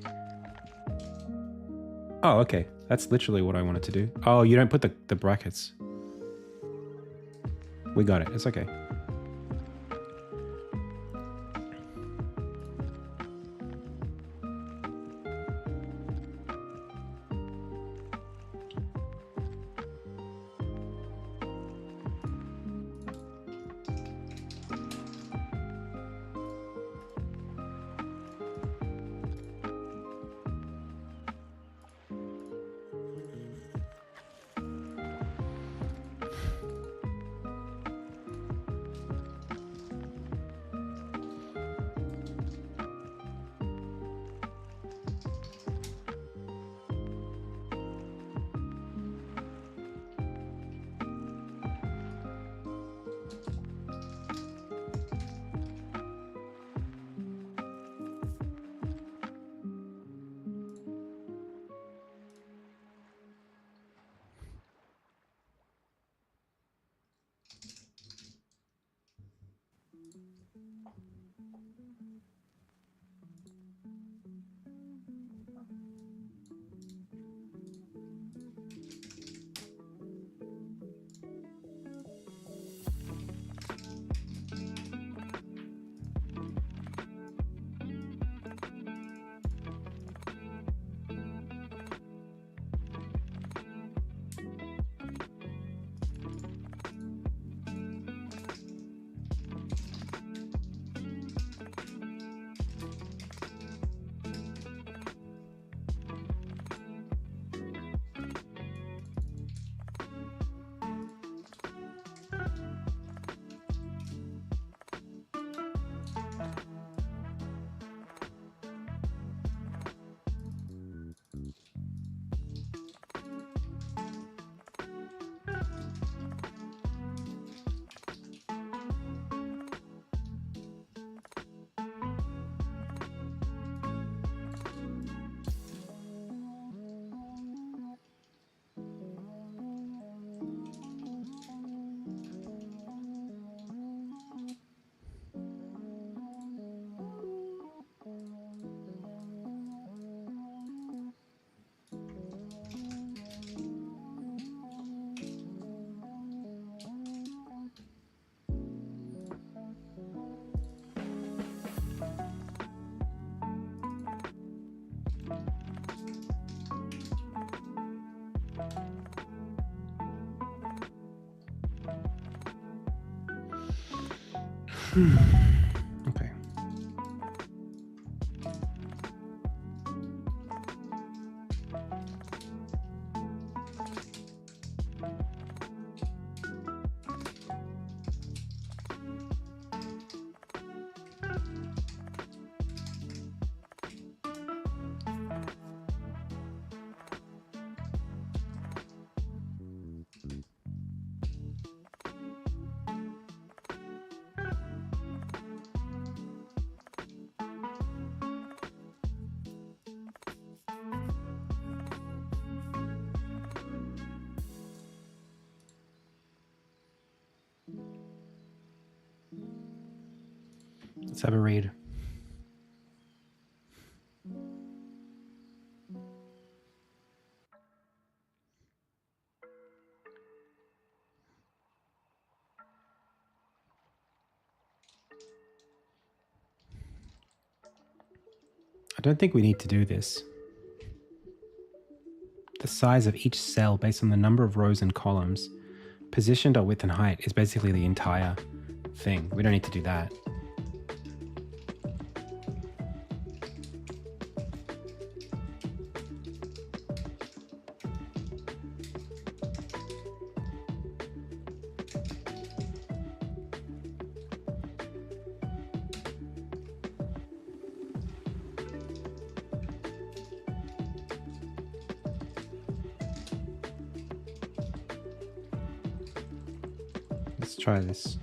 Oh, okay. That's literally what I wanted to do. Oh, you don't put the brackets. We got it. It's okay. Okay. Let's have a read. I don't think we need to do this. The size of each cell based on the number of rows and columns positioned or width and height is basically the entire thing. We don't need to do that. Let's try this.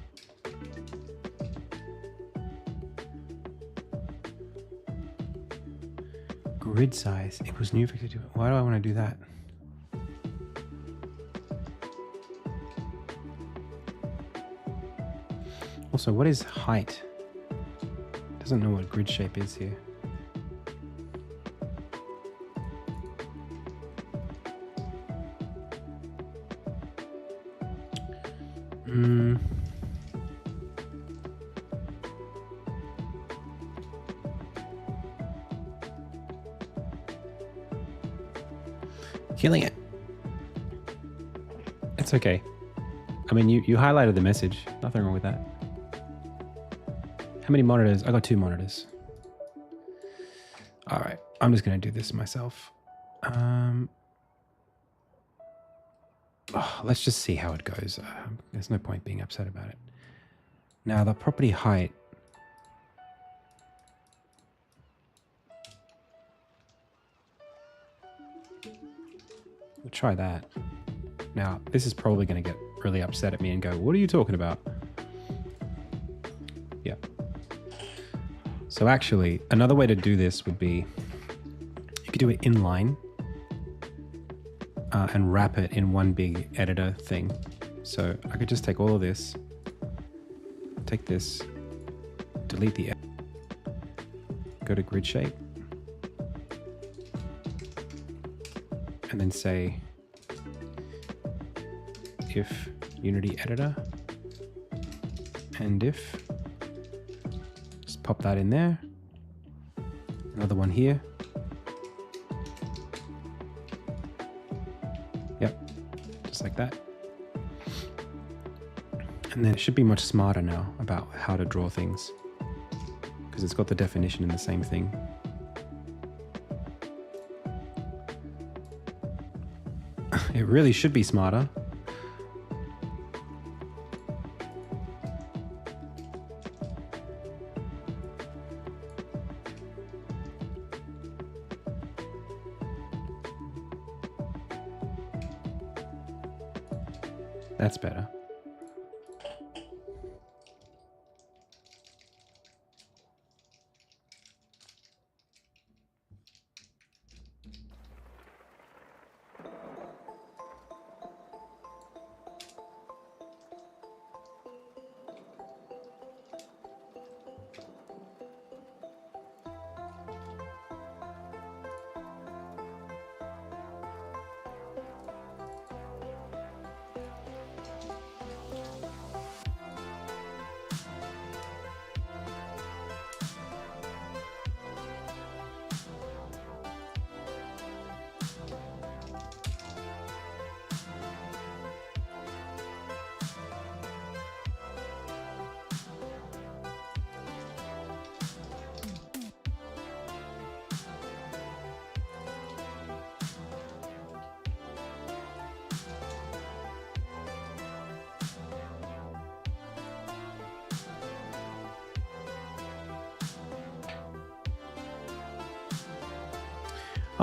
Grid size equals new vector. Why do I want to do that? Also, what is height? Doesn't know what grid shape is here. Killing it. It's okay. I mean, you highlighted the message. Nothing wrong with that. How many monitors? I got 2 monitors. All right. I'm just going to do this myself. Let's just see how it goes. There's no point being upset about it. Now, the property height. We'll try that. Now, this is probably going to get really upset at me and go, what are you talking about? Yeah. So actually, another way to do this would be, you could do it inline and wrap it in one big editor thing. So I could just take all of this, take this, delete the, go to grid shape, and then say if Unity editor and if, just pop that in there. Another one here. Yep, just like that. And then it should be much smarter now about how to draw things because it's got the definition in the same thing. It really should be smarter. That's better.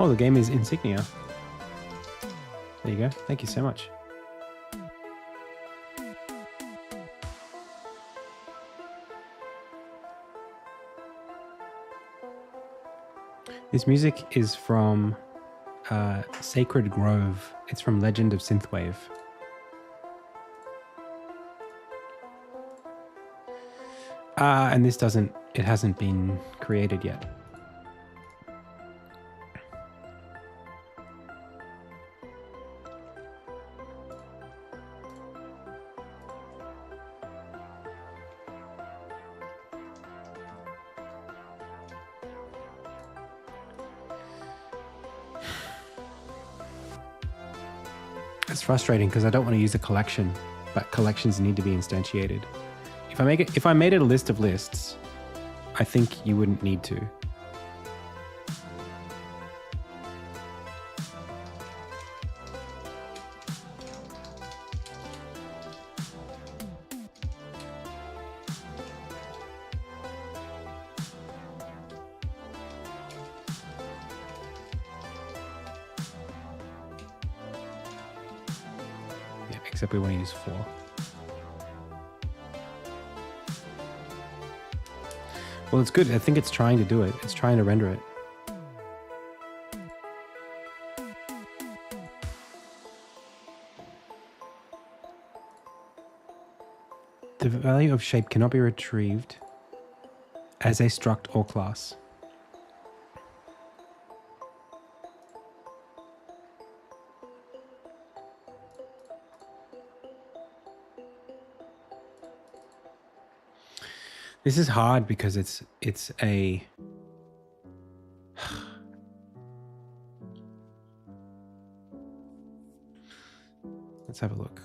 Oh, the game is Insignia. There you go. Thank you so much. This music is from Sacred Grove. It's from Legend of Synthwave. And this it hasn't been created yet. It's frustrating because I don't want to use a collection, but collections need to be instantiated. If I made it a list of lists, I think you wouldn't need to. Yeah, except we want to use 4. Well, it's good. I think it's trying to do it. It's trying to render it. The value of shape cannot be retrieved as a struct or class. This is hard because it's a let's have a look.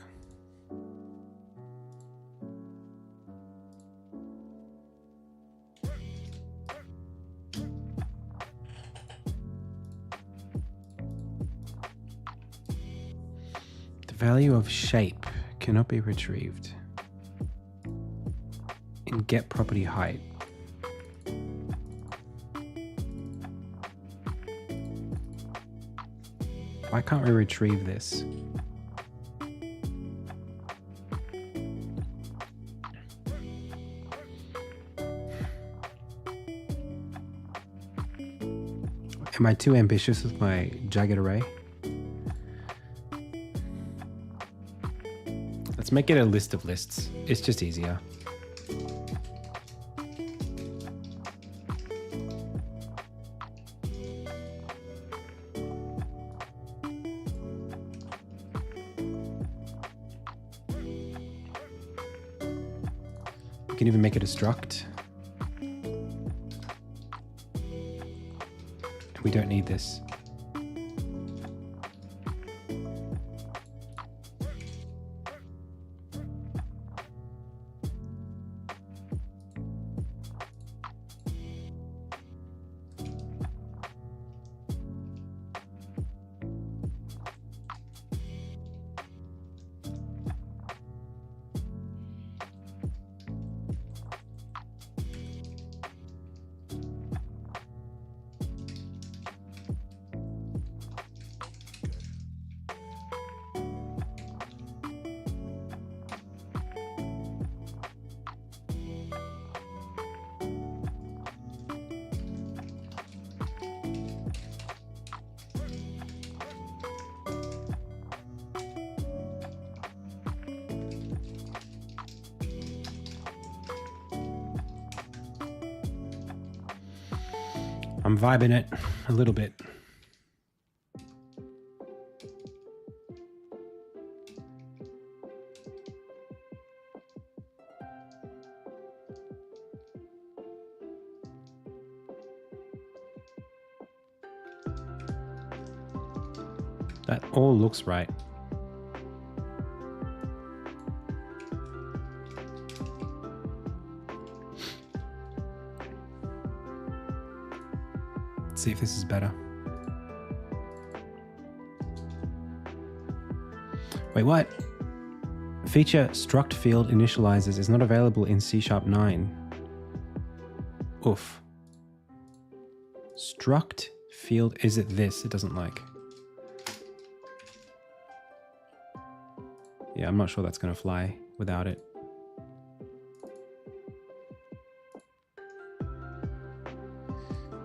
The value of shape cannot be retrieved in get property height. Why can't we retrieve this? Am I too ambitious with my jagged array? Let's make it a list of lists. It's just easier. We can even make it a struct. We don't need this. I'm vibing it a little bit. That all looks right. See if this is better. Wait, what? Feature struct field initializers is not available in C#9. Oof. Struct Field, is it this it doesn't like? Yeah, I'm not sure that's going to fly without it.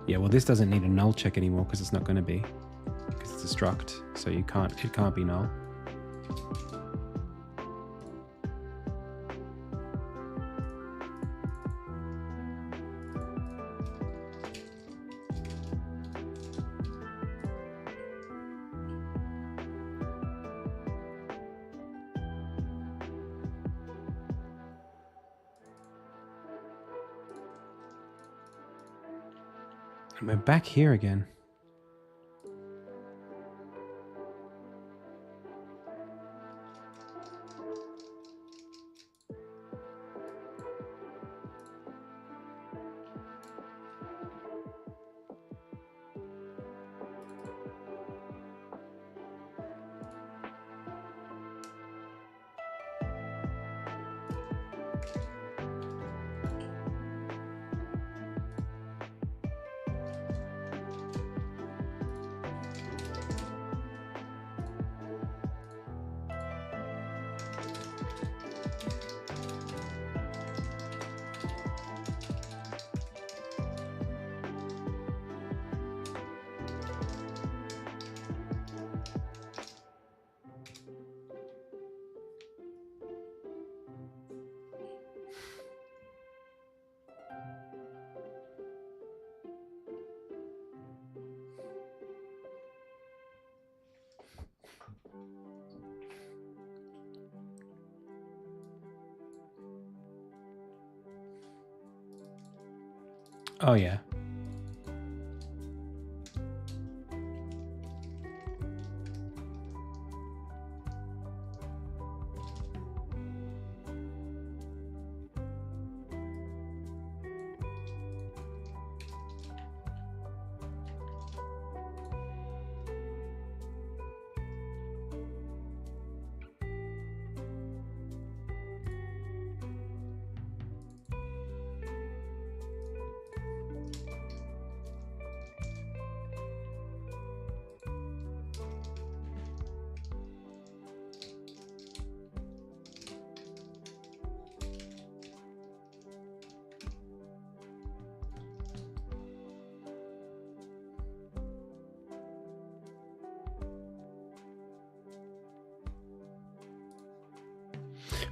Yeah, well, this doesn't need a null check anymore because it's not going to be, because it's a struct, so it can't be null. And we're back here again. Oh, yeah.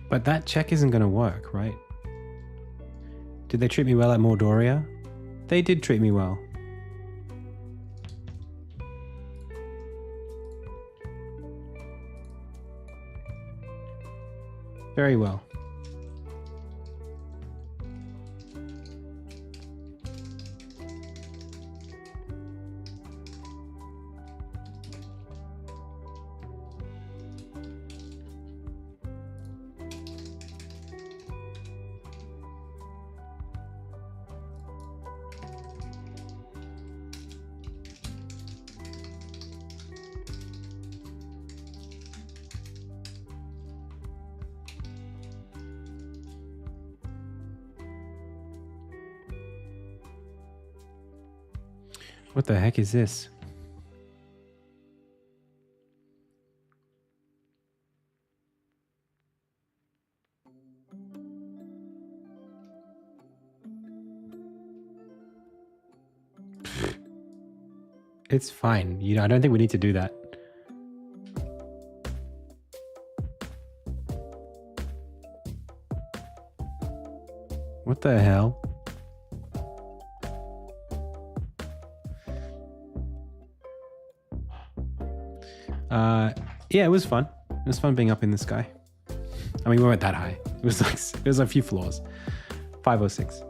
But that check isn't going to work, right? Did they treat me well at Mordoria? They did treat me well. Very well. What the heck is this? It's fine. You know, I don't think we need to do that. What the hell? Yeah, it was fun. It was fun being up in the sky. I mean, we weren't that high. It was a few floors. 5 or 6.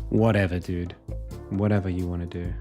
Whatever, dude. Whatever you want to do.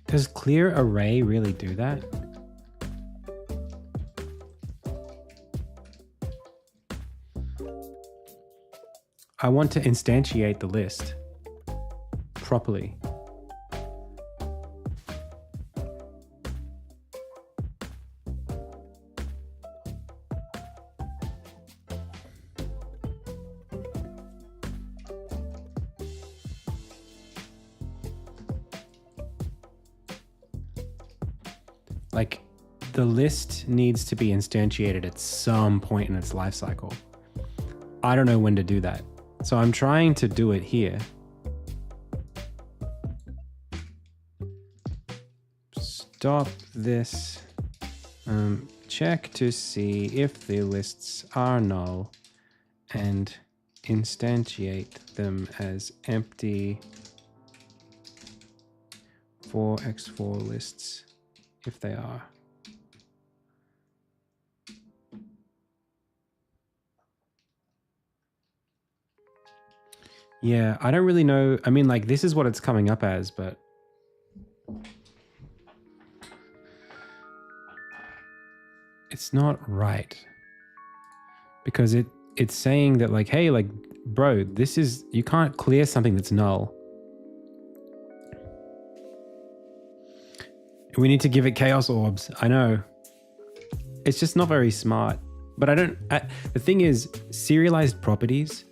Does clear array really do that? I want to instantiate the list properly. Like, the list needs to be instantiated at some point in its life cycle. I don't know when to do that. So I'm trying to do it here. Stop this. Check to see if the lists are null and instantiate them as empty 4x4 lists if they are. Yeah, I don't really know. I mean, like, this is what it's coming up as, but it's not right. Because it's saying that, like, hey, like, bro, this is, you can't clear something that's null. We need to give it chaos orbs. I know. It's just not very smart. But the thing is, serialized properties,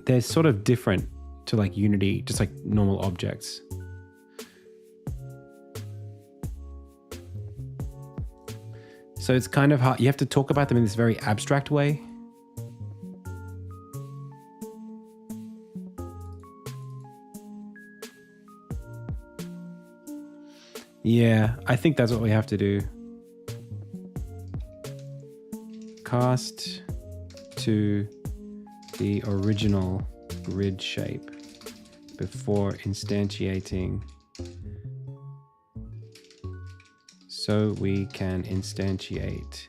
they're sort of different to like Unity, just like normal objects. So it's kind of hard. You have to talk about them in this very abstract way. Yeah, I think that's what we have to do. Cast to the original grid shape before instantiating, so we can instantiate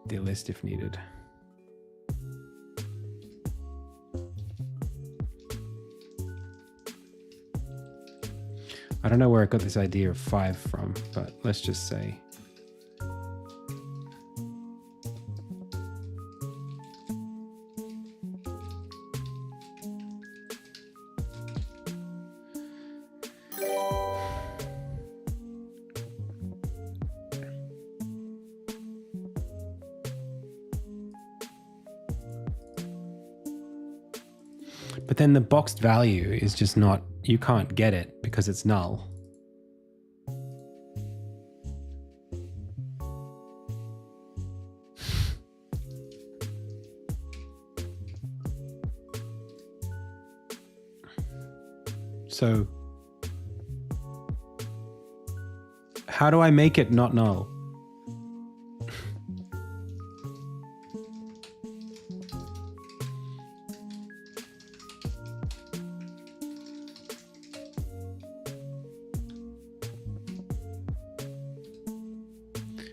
the list if needed. I don't know where I got this idea of 5 from, but let's just say. But then the boxed value is just not, you can't get it because it's null. So how do I make it not null?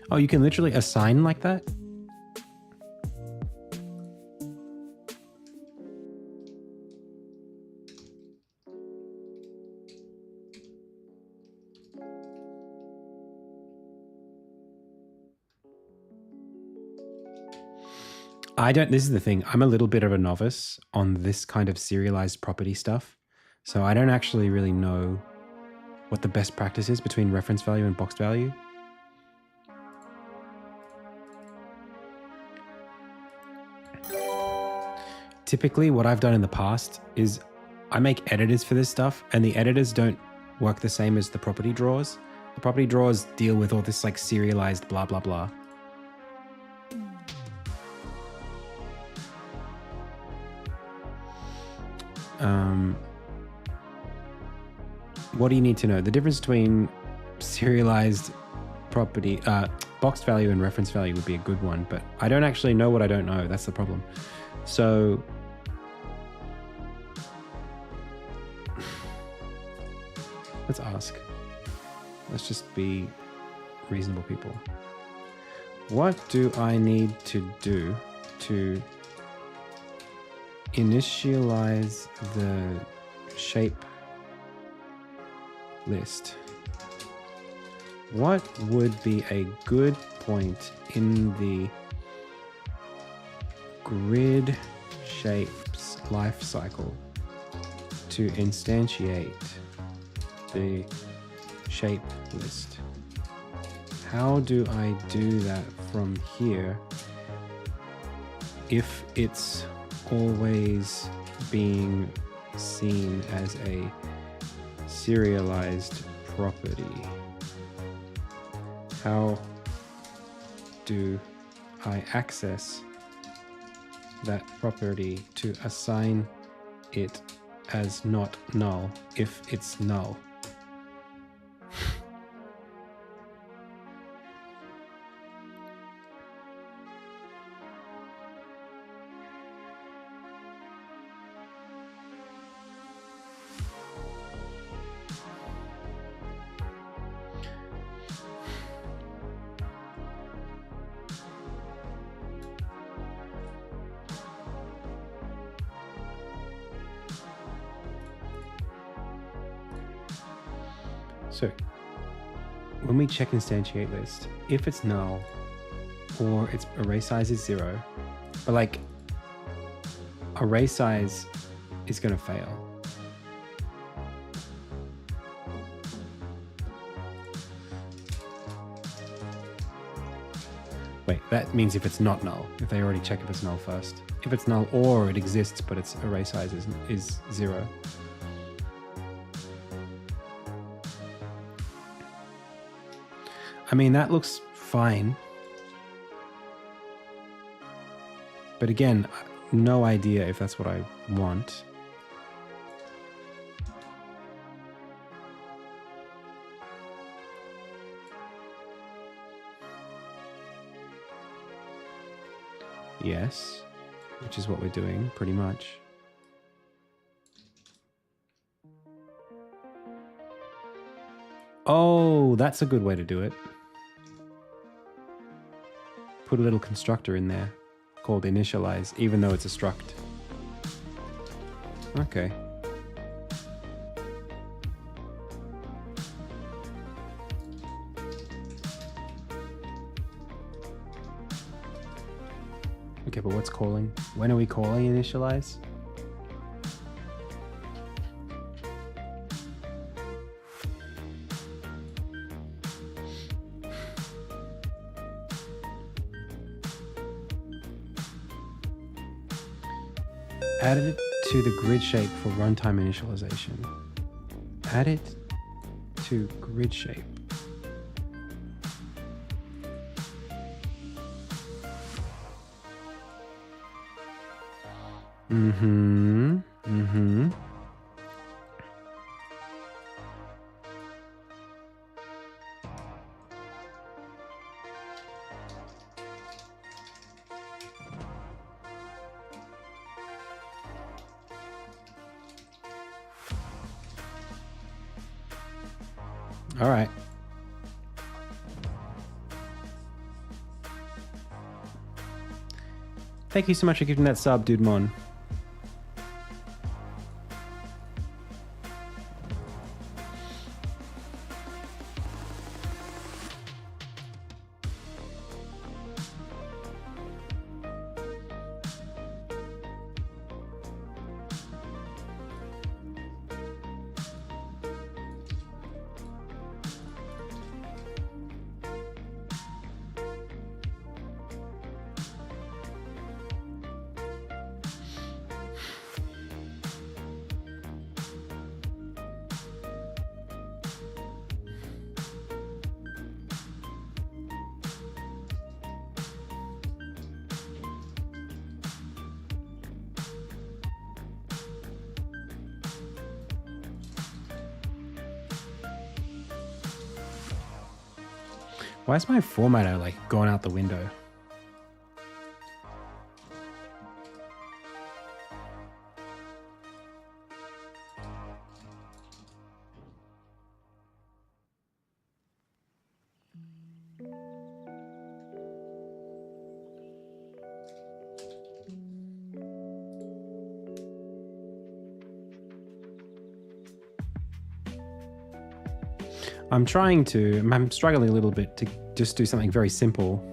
Oh, you can literally assign like that? This is the thing. I'm a little bit of a novice on this kind of serialized property stuff. So I don't actually really know what the best practice is between reference value and boxed value. Typically what I've done in the past is I make editors for this stuff, and the editors don't work the same as the property drawers. The property drawers deal with all this like serialized blah, blah, blah. What do you need to know? The difference between serialized property, boxed value and reference value would be a good one, but I don't actually know what I don't know. That's the problem. So let's ask. Let's just be reasonable people. What do I need to do to initialize the shape list. What would be a good point in the grid shapes life cycle to instantiate the shape list? How do I do that from here if it's always being seen as a serialized property? How do I access that property to assign it as not null if it's null? So when we check instantiate list, if it's null or its array size is 0, but like array size is going to fail. Wait, that means if it's not null, if they already check if it's null first. If it's null or it exists but its array size is 0. I mean, that looks fine. But again, no idea if that's what I want. Yes, which is what we're doing pretty much. Oh, that's a good way to do it. Put a little constructor in there called initialize, even though it's a struct. Okay. Okay, but what's calling? When are we calling initialize? Add it to the grid shape for runtime initialization. Add it to grid shape. All right. Thank you so much for giving that sub, Dude Mon. Why is my formatter like going out the window? I'm trying to, I'm struggling a little bit to just do something very simple.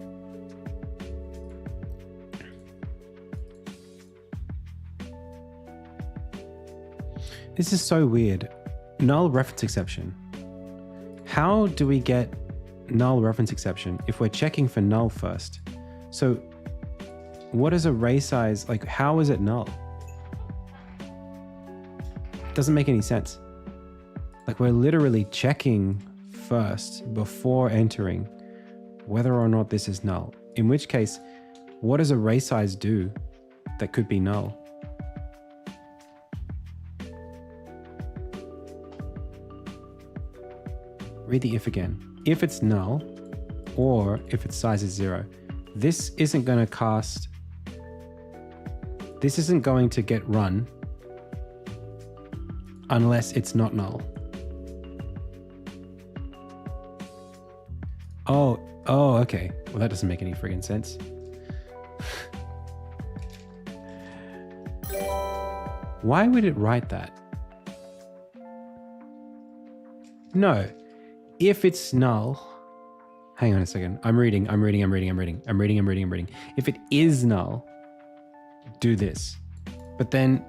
This is so weird. Null reference exception. How do we get null reference exception if we're checking for null first? So what is array size? Like, how is it null? Doesn't make any sense. Like, we're literally checking first before entering whether or not this is null. In which case, what does array size do that could be null? Read the if again. If it's null, or if its size is 0, this isn't going to cast, this isn't going to get run unless it's not null. Oh, okay. Well, that doesn't make any friggin' sense. Why would it write that? No. If it's null, hang on a second. I'm reading. If it is null, do this. But then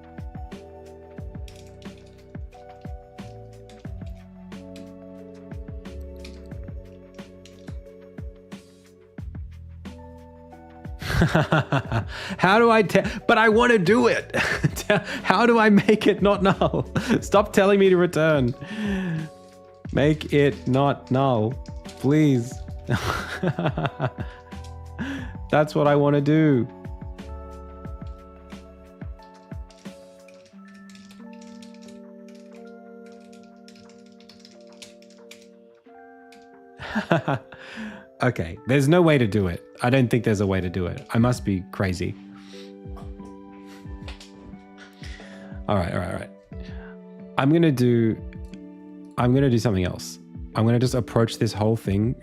how do I but I want to do it. How do I make it not null? Stop telling me to return. Make it not null, please. That's what I want to do. Okay, there's no way to do it. I don't think there's a way to do it. I must be crazy. All right. I'm gonna do something else. I'm gonna just approach this whole thing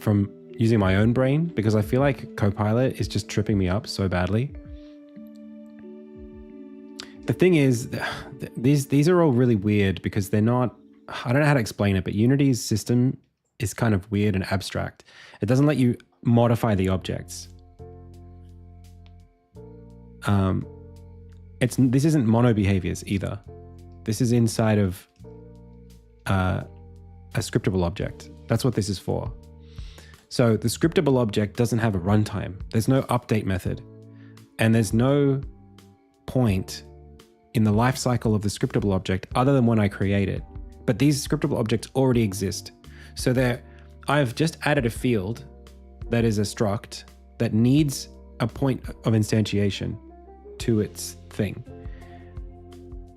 from using my own brain, because I feel like Copilot is just tripping me up so badly. The thing is, these are all really weird because they're not, I don't know how to explain it, but Unity's system is kind of weird and abstract. It doesn't let you modify the objects. This isn't mono behaviors either. This is inside of a scriptable object. That's what this is for. So the scriptable object doesn't have a runtime. There's no update method, and there's no point in the life cycle of the scriptable object other than when I create it. But these scriptable objects already exist. So I've just added a field that is a struct that needs a point of instantiation to its thing.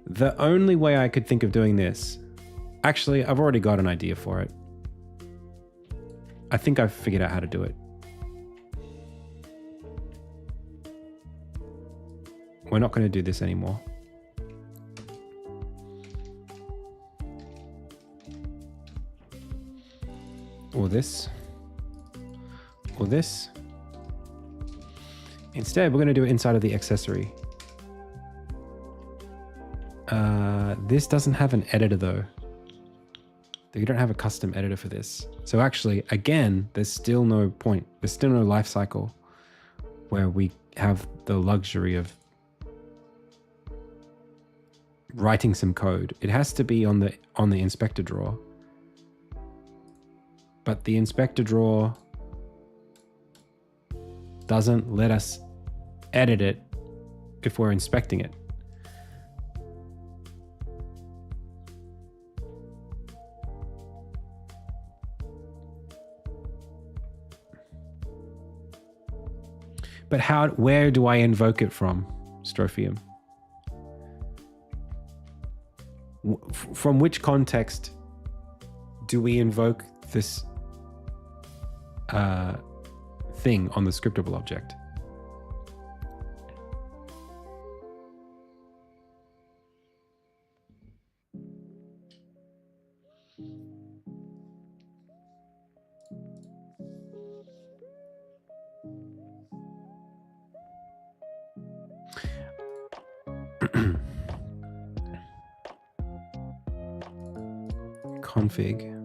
The only way I could think of doing this, actually, I've already got an idea for it. I think I've figured out how to do it. We're not going to do this anymore. Or this. Or this. Instead, we're going to do it inside of the accessory. This doesn't have an editor though. You don't have a custom editor for this. So actually, again, there's still no point. There's still no life cycle where we have the luxury of writing some code. It has to be on the inspector drawer. But the inspector drawer doesn't let us edit it if we're inspecting it. But where do I invoke it from, Strophium? From which context do we invoke this thing on the scriptable object? Config.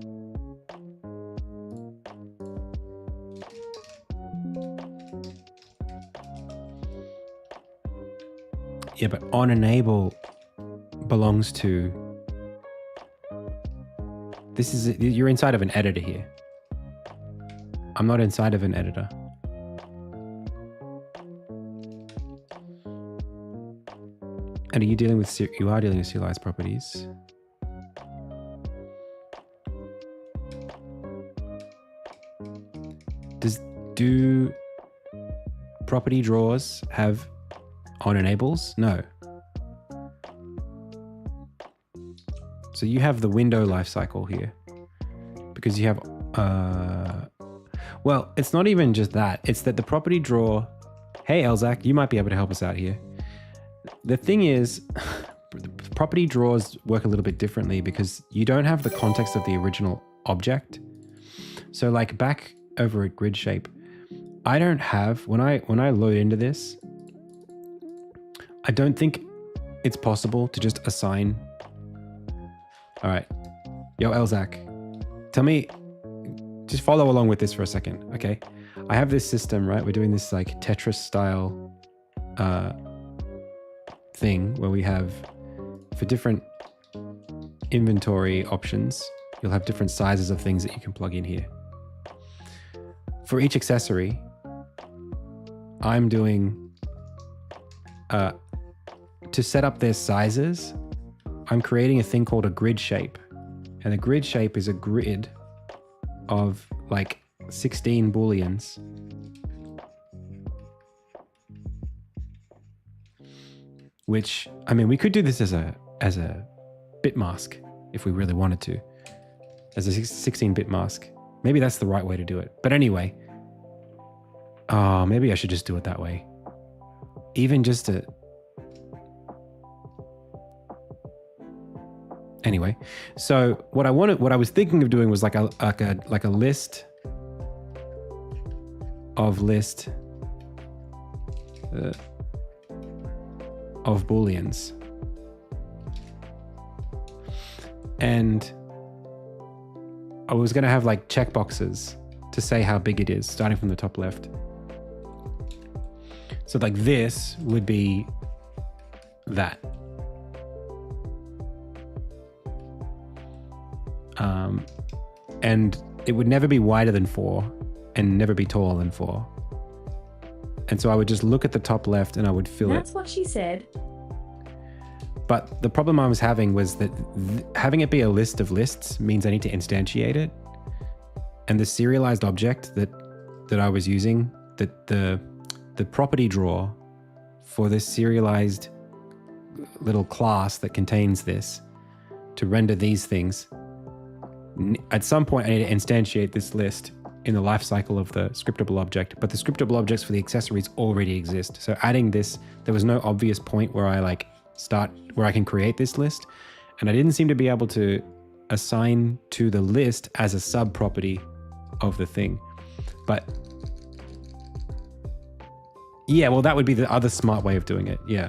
Yeah, but on enable belongs to... You're inside of an editor here. I'm not inside of an editor. And are you dealing with... You are dealing with serialized properties. Do property drawers have on enables? No. So you have the window lifecycle here because you have, well, it's not even just that. It's that the property drawer, hey, Elzak, you might be able to help us out here. The thing is, property drawers work a little bit differently because you don't have the context of the original object. So like back over at grid shape, I don't have, when I load into this, I don't think it's possible to just assign. All right. Yo, Elzak, tell me, just follow along with this for a second, okay? I have this system, right? We're doing this like Tetris style thing where we have, for different inventory options, you'll have different sizes of things that you can plug in here. For each accessory, I'm doing, to set up their sizes, I'm creating a thing called a grid shape. And a grid shape is a grid of like 16 booleans. Which, I mean, we could do this as a bit mask if we really wanted to, as a 16-bit mask. Maybe that's the right way to do it. But anyway, oh, maybe I should just do it that way. Even just to... Anyway, so what I was thinking of doing was like a list of of booleans, and I was going to have like checkboxes to say how big it is, starting from the top left. So like this would be that. And it would never be wider than 4 and never be taller than 4. And so I would just look at the top left and I would fill it. That's what she said. But the problem I was having was that having it be a list of lists means I need to instantiate it. And the serialized object that I was using, the property drawer for this serialized little class that contains this to render these things, at some point I need to instantiate this list in the life cycle of the scriptable object, but the scriptable objects for the accessories already exist. So adding this, there was no obvious point where I like where I can create this list. And I didn't seem to be able to assign to the list as a sub property of the thing. But yeah, well, that would be the other smart way of doing it. Yeah.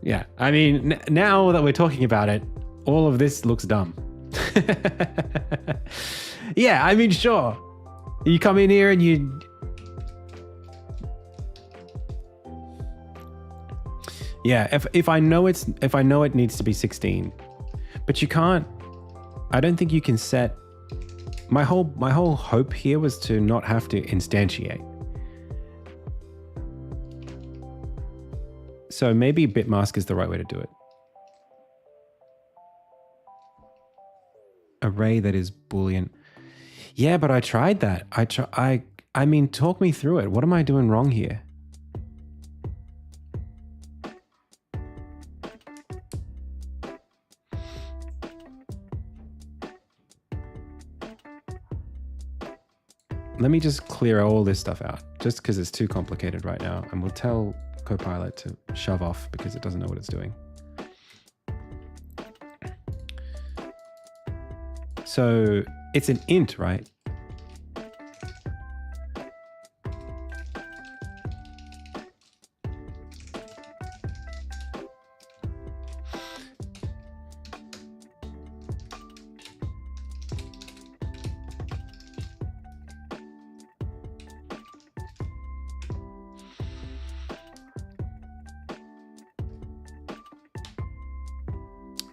Yeah. I mean, now that we're talking about it, all of this looks dumb. Yeah, I mean, sure. You come in here and you... Yeah, if I know it needs to be 16, but you can't... I don't think you can set... My whole hope here was to not have to instantiate. So maybe bitmask is the right way to do it. Array that is Boolean. Yeah, but I tried that. I mean, talk me through it. What am I doing wrong here? Let me just clear all this stuff out, just because it's too complicated right now. And we'll tell Copilot to shove off because it doesn't know what it's doing. So it's an int, right?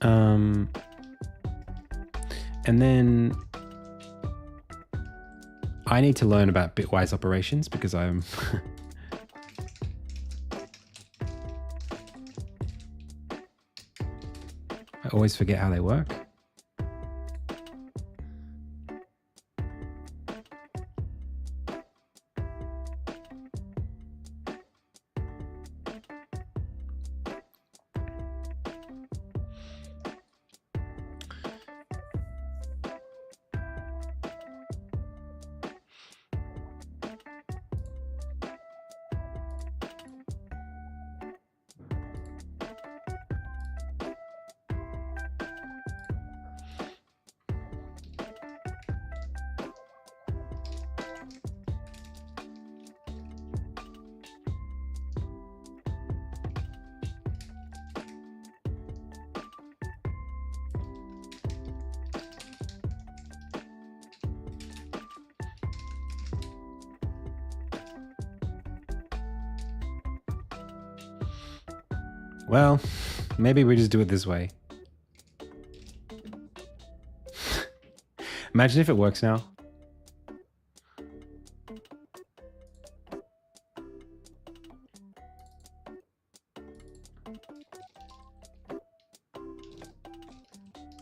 And then I need to learn about bitwise operations because I'm I always forget how they work. Well, maybe we just do it this way. Imagine if it works now.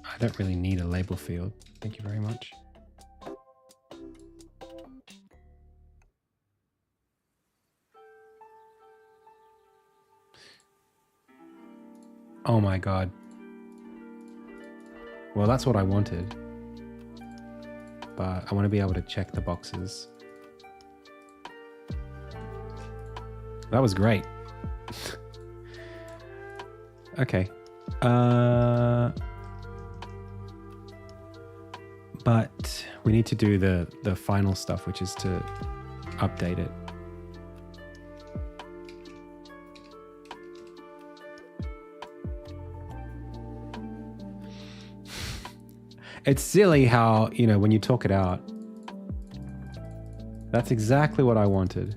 I don't really need a label field. Thank you very much. Oh my God. Well, that's what I wanted. But I want to be able to check the boxes. That was great. Okay. But we need to do the final stuff, which is to update it. It's silly how, you know, when you talk it out, that's exactly what I wanted.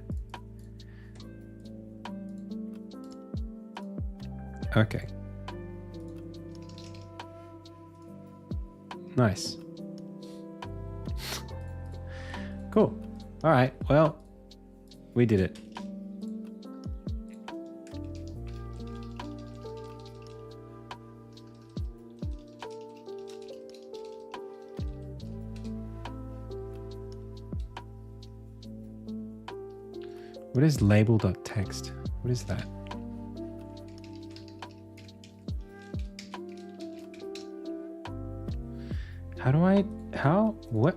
Okay. Nice. Cool. All right. Well, we did it. What is label.txt? What is that?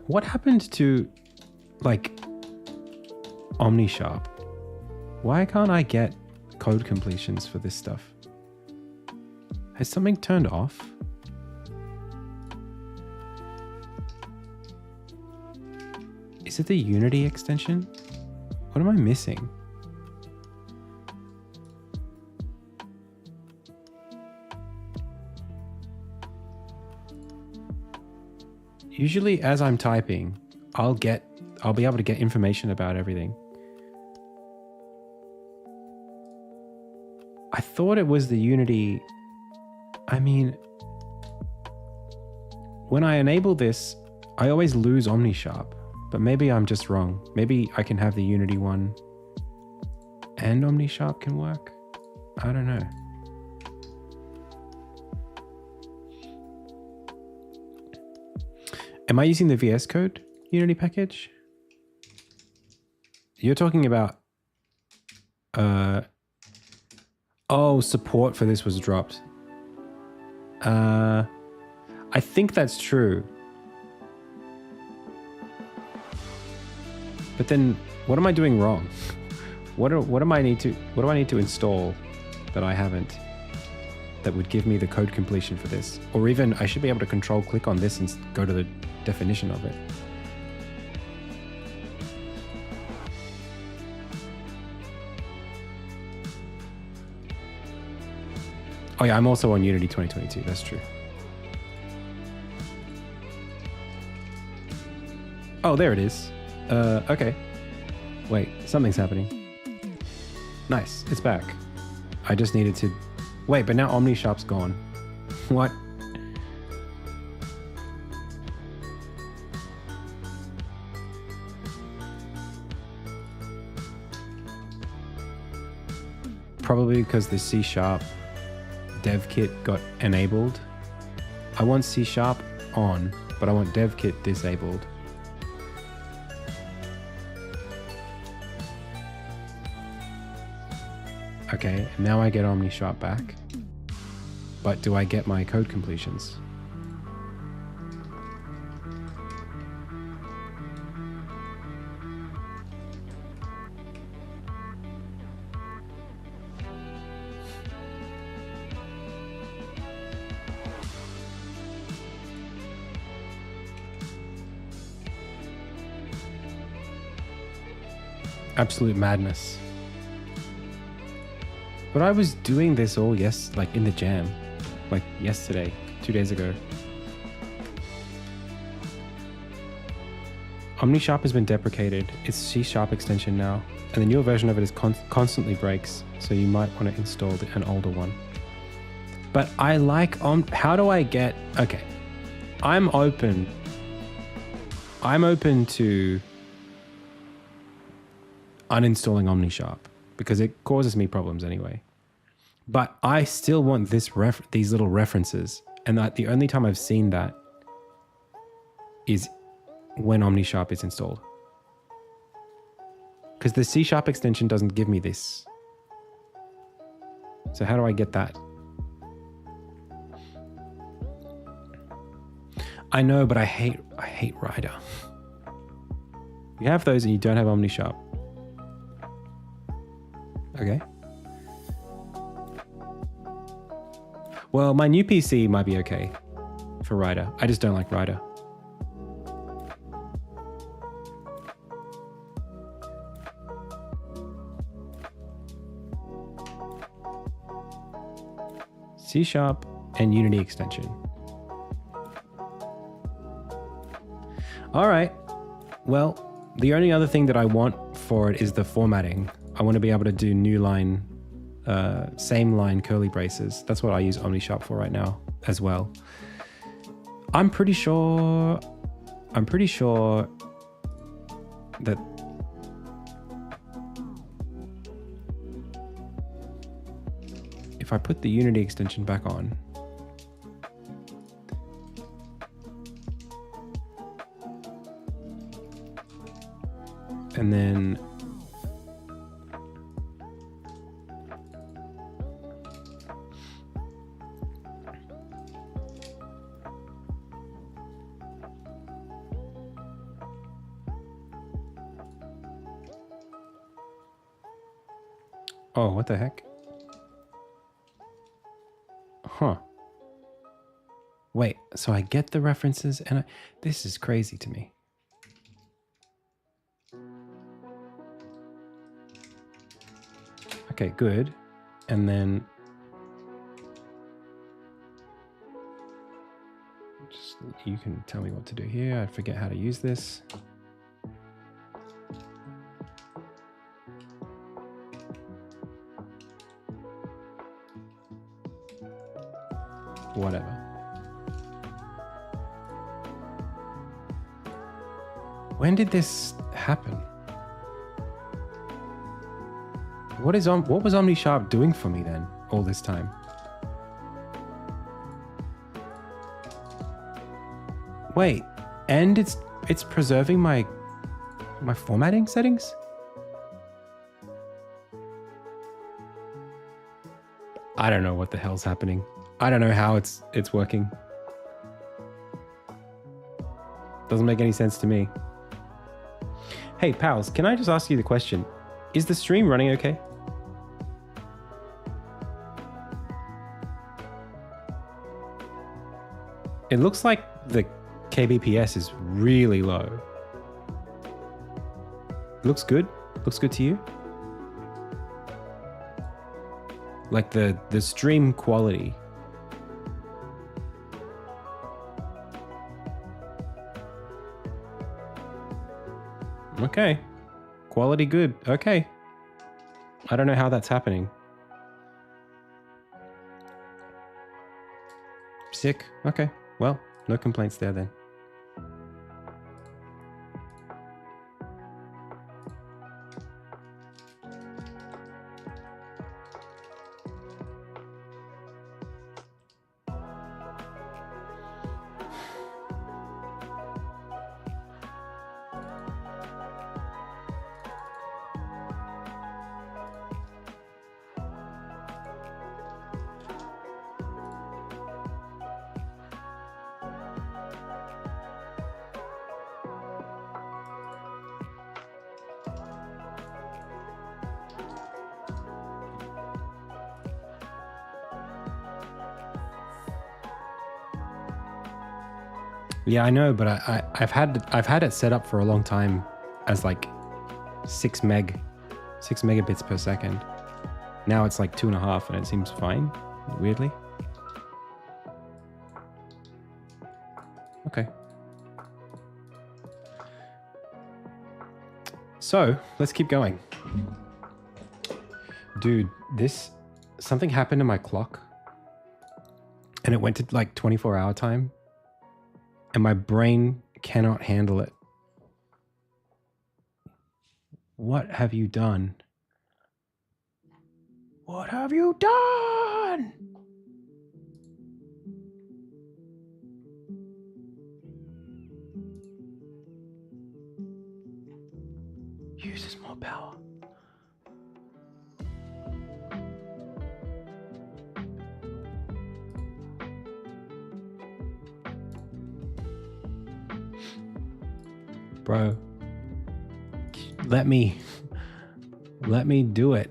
What happened to, like, OmniSharp? Why can't I get code completions for this stuff? Has something turned off? Is it the Unity extension? What am I missing? Usually as I'm typing, I'll be able to get information about everything. I thought it was the Unity. I mean, when I enable this, I always lose OmniSharp. But maybe I'm just wrong. Maybe I can have the Unity one and OmniSharp can work. I don't know. Am I using the VS Code Unity package? You're talking about... oh, support for this was dropped. I think that's true. But then, what am I doing wrong? What do I need to install that I haven't? That would give me the code completion for this, or even I should be able to control click on this and go to the definition of it. Oh yeah, I'm also on Unity 2022. That's true. Oh, there it is. Okay. Wait, something's happening. Nice, it's back. I just needed to... Wait, but now OmniSharp's gone. What? probably because the C# dev kit got enabled. I want C# on, but I want dev kit disabled. Okay, now I get OmniSharp back. But do I get my code completions? Absolute madness. But I was doing this all like in the jam, like yesterday, 2 days ago. OmniSharp has been deprecated. It's C# extension now, and the newer version of it is constantly breaks, so you might want to install an older one. But I like how do I get? Okay, I'm open to uninstalling OmniSharp because it causes me problems anyway. But I still want these little references, and the only time I've seen that is when OmniSharp is installed. Because the C# extension doesn't give me this. So how do I get that? I know, but I hate Rider. You have those and you don't have OmniSharp. Okay. Well, my new PC might be okay for Rider. I just don't like Rider. C# and Unity extension. All right. Well, the only other thing that I want for it is the formatting. I want to be able to do new line, same line curly braces. That's what I use OmniSharp for right now as well. I'm pretty sure that if I put the Unity extension back on, and then oh, what the heck? Huh. Wait, so I get the references and this is crazy to me. Okay, good. And then just, you can tell me what to do here. I forget how to use this. Whatever. When did this happen? What was OmniSharp doing for me then all this time? Wait, and it's preserving my formatting settings? I don't know what the hell's happening. I don't know how it's working. Doesn't make any sense to me. Hey, pals, can I just ask you the question? Is the stream running okay? It looks like the kbps is really low. Looks good? Looks good to you? Like the stream quality. Okay. Quality good. Okay. I don't know how that's happening. Sick. Okay. Well, no complaints there then. Yeah, I know, but I've had it set up for a long time as like 6 megabits per second. Now it's like 2.5 and it seems fine, weirdly. Okay. So let's keep going. Dude, something happened to my clock and it went to like 24-hour time and my brain cannot handle it. What have you done? What have you done? Uses more power. Bro, let me do it.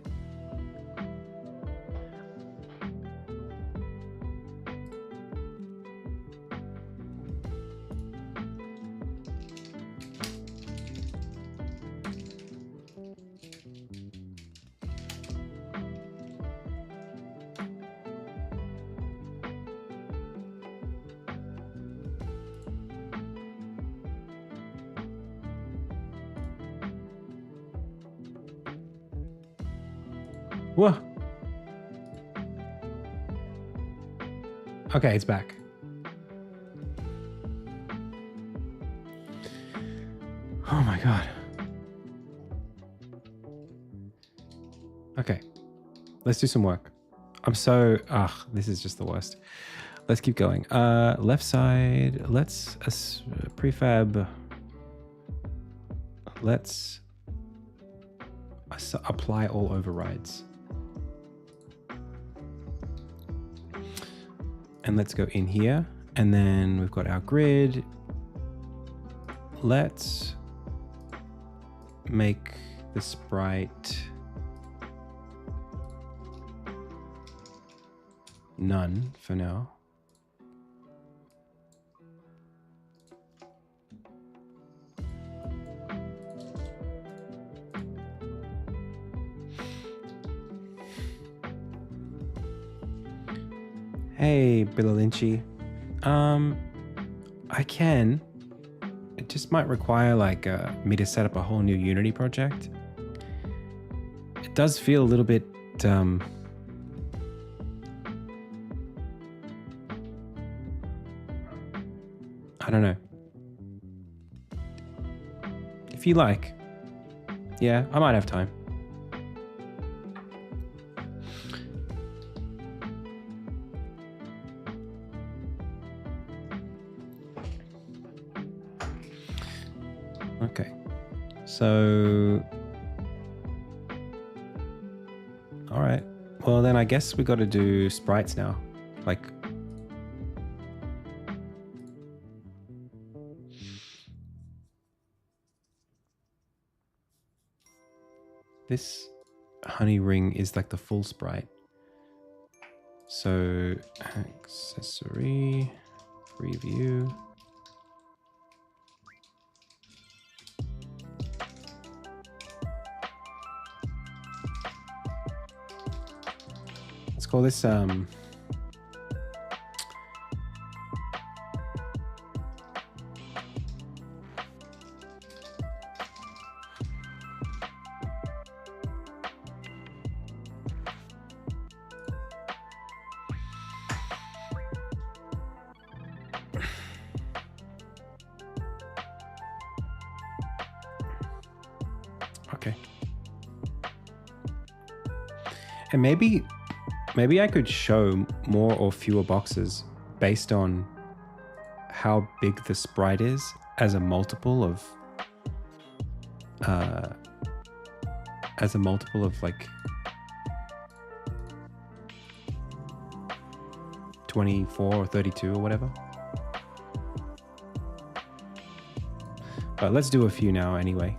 Whoa. Okay, it's back. Oh my God. Okay, let's do some work. This is just the worst. Let's keep going. Left side, let's prefab. Let's apply all overrides. And let's go in here. And then we've got our grid. Let's make the sprite none for now. Hey, Billalinchi. I can. It just might require like me to set up a whole new Unity project. It does feel a little bit I don't know. If you like. Yeah, I might have time. Okay, so, all right. Well, then I guess we got to do sprites now. Like, this honey ring is like the full sprite. So, accessory, preview. Let's call this okay. And maybe I could show more or fewer boxes based on how big the sprite is as a multiple of like 24 or 32 or whatever. But let's do a few now anyway.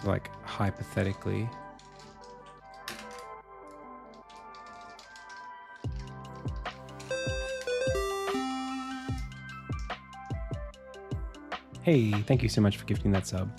So like hypothetically, hey, thank you so much for gifting that sub.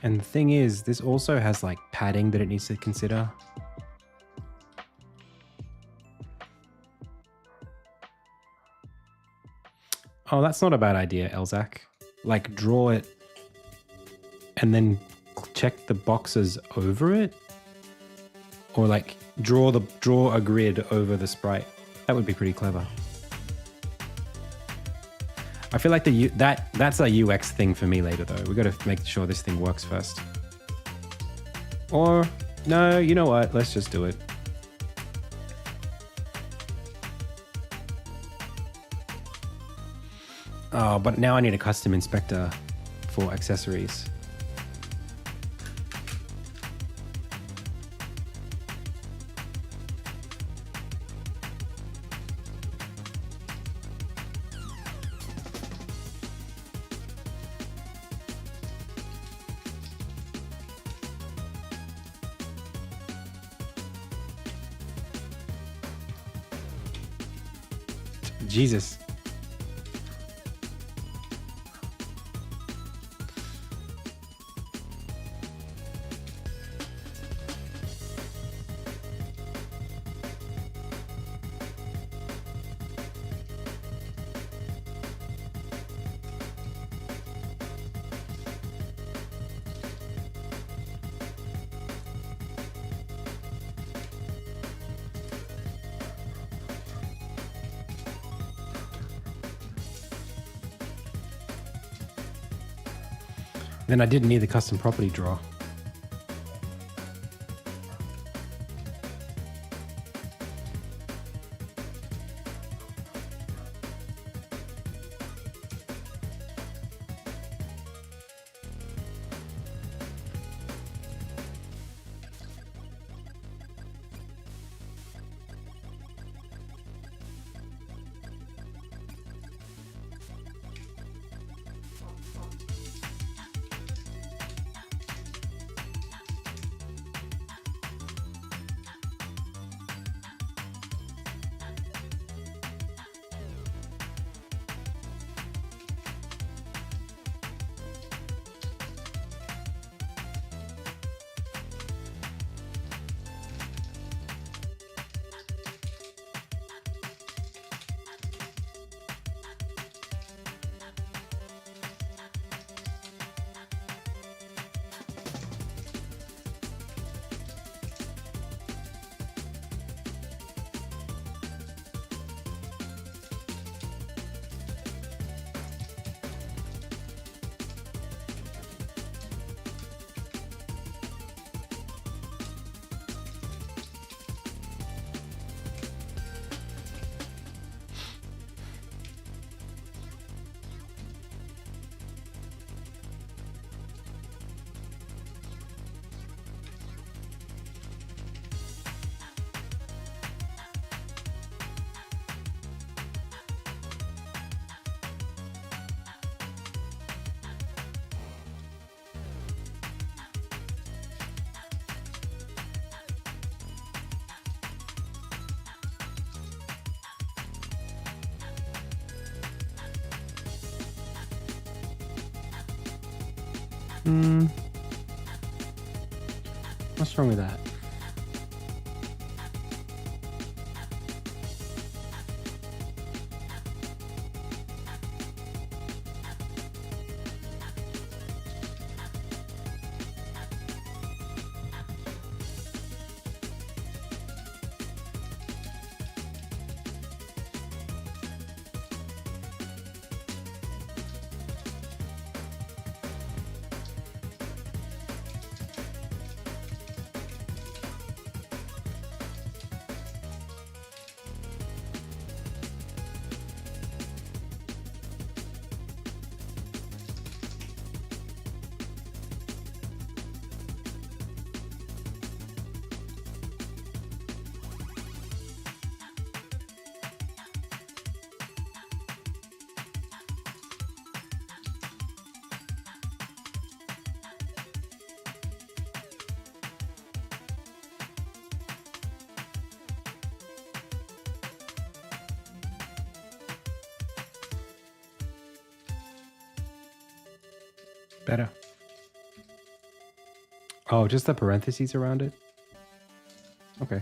And the thing is, this also has like padding that it needs to consider. Oh, that's not a bad idea, Elzak. Like draw it and then check the boxes over it, or like draw a grid over the sprite. That would be pretty clever. I feel like that's a UX thing for me later though. We got to make sure this thing works first. Or no, you know what? Let's just do it. Oh, but now I need a custom inspector for accessories. Jesus. Then I didn't need the custom property draw. What's wrong with that? Better. Oh, just the parentheses around it? Okay.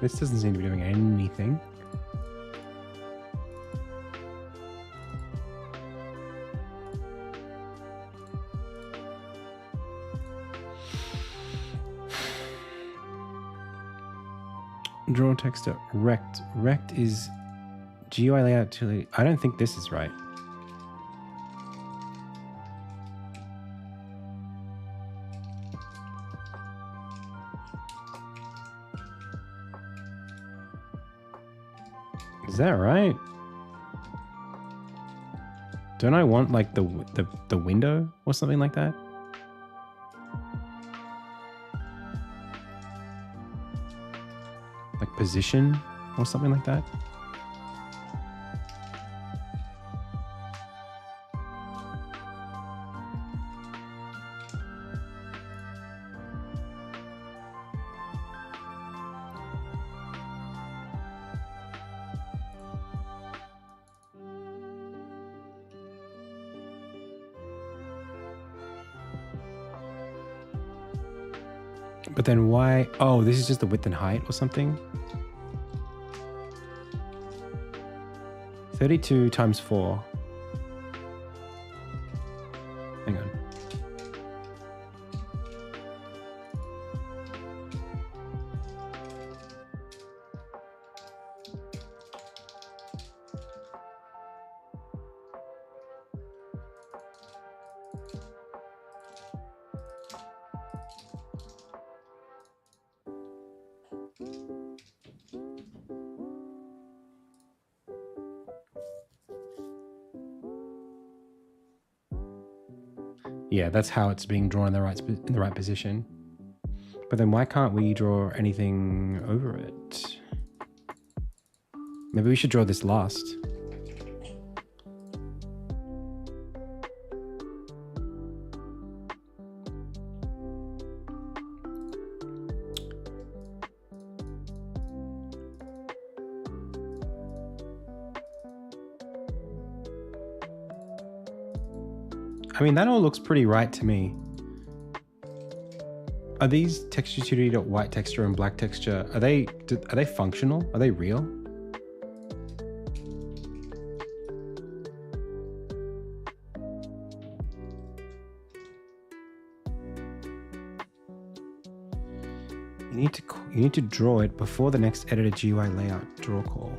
This doesn't seem to be doing anything. Draw text at rect. Rect is GUI layout to... I don't think this is right. Is that right? Don't I want like the window or something like that? Like position or something like that? But then why? Oh, this is just the width and height or something? 32 times 4. Hang on. Yeah, that's how it's being drawn in the right position. But then why can't we draw anything over it? Maybe we should draw this last. I mean, that all looks pretty right to me. Are these texture 2D white texture and black texture, are they functional? Are they real? You need to draw it before the next editor GUI layout draw call.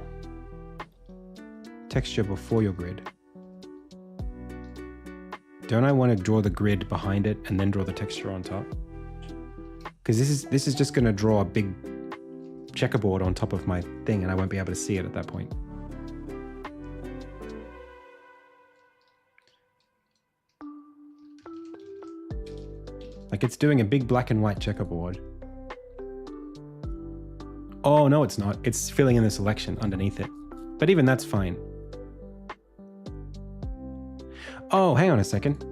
Texture before your grid. Don't I want to draw the grid behind it and then draw the texture on top? Because this is just going to draw a big checkerboard on top of my thing and I won't be able to see it at that point. Like it's doing a big black and white checkerboard. Oh, no, it's not. It's filling in the selection underneath it. But even that's fine. Oh, hang on a second.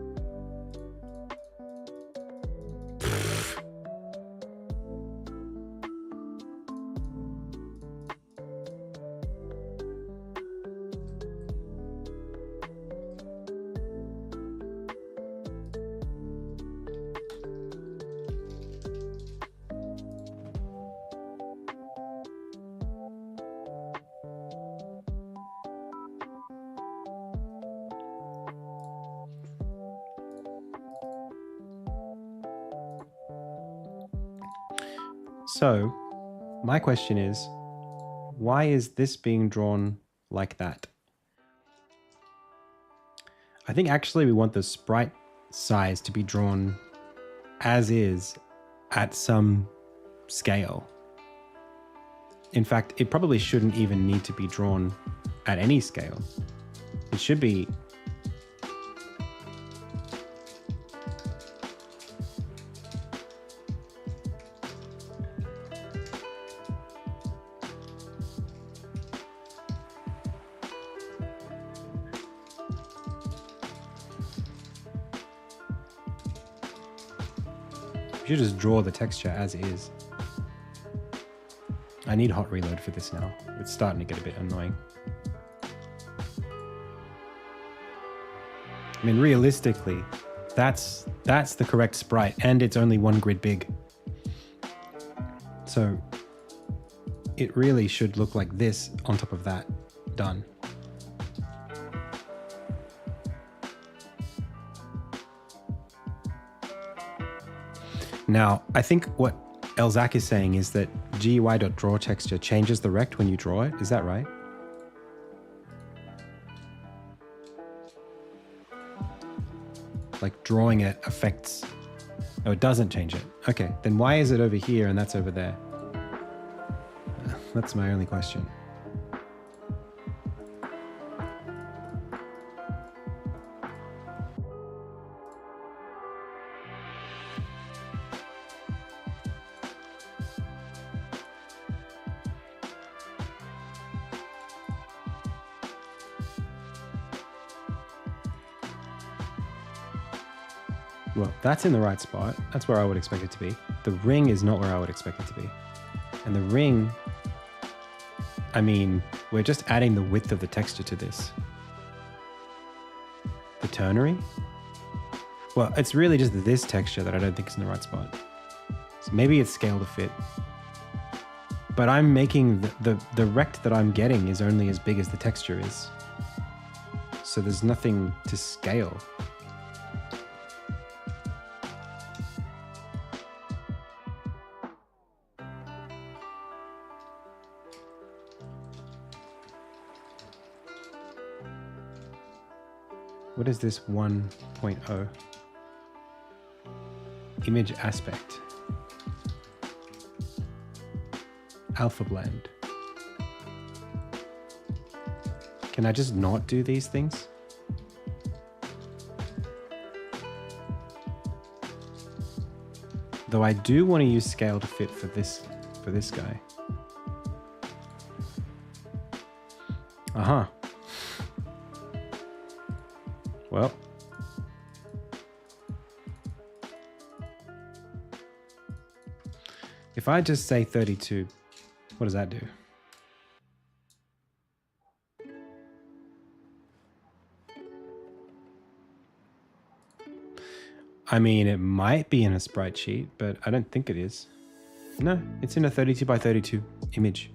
So, my question is, why is this being drawn like that? I think actually we want the sprite size to be drawn as is at some scale. In fact, it probably shouldn't even need to be drawn at any scale. It should be You should just draw the texture as is. I need hot reload for this now. It's starting to get a bit annoying. I mean, realistically, that's the correct sprite, and it's only 1 grid big. So it really should look like this on top of that. Done. Now, I think what Elzac is saying is that GUI.drawTexture changes the rect when you draw it. Is that right? Like drawing it affects... Oh, it doesn't change it. Okay, then why is it over here and that's over there? That's my only question. Well, that's in the right spot. That's where I would expect it to be. The ring is not where I would expect it to be. And the ring, I mean, we're just adding the width of the texture to this. The ternary? Well, it's really just this texture that I don't think is in the right spot. So maybe it's scale to fit. But I'm making the rect that I'm getting is only as big as the texture is. So there's nothing to scale. What is this 1.0? Image aspect. Alpha blend. Can I just not do these things? Though I do want to use scale to fit for this guy. Uh-huh. Well, if I just say 32, what does that do? I mean, it might be in a sprite sheet, but I don't think it is. No, it's in a 32 by 32 image.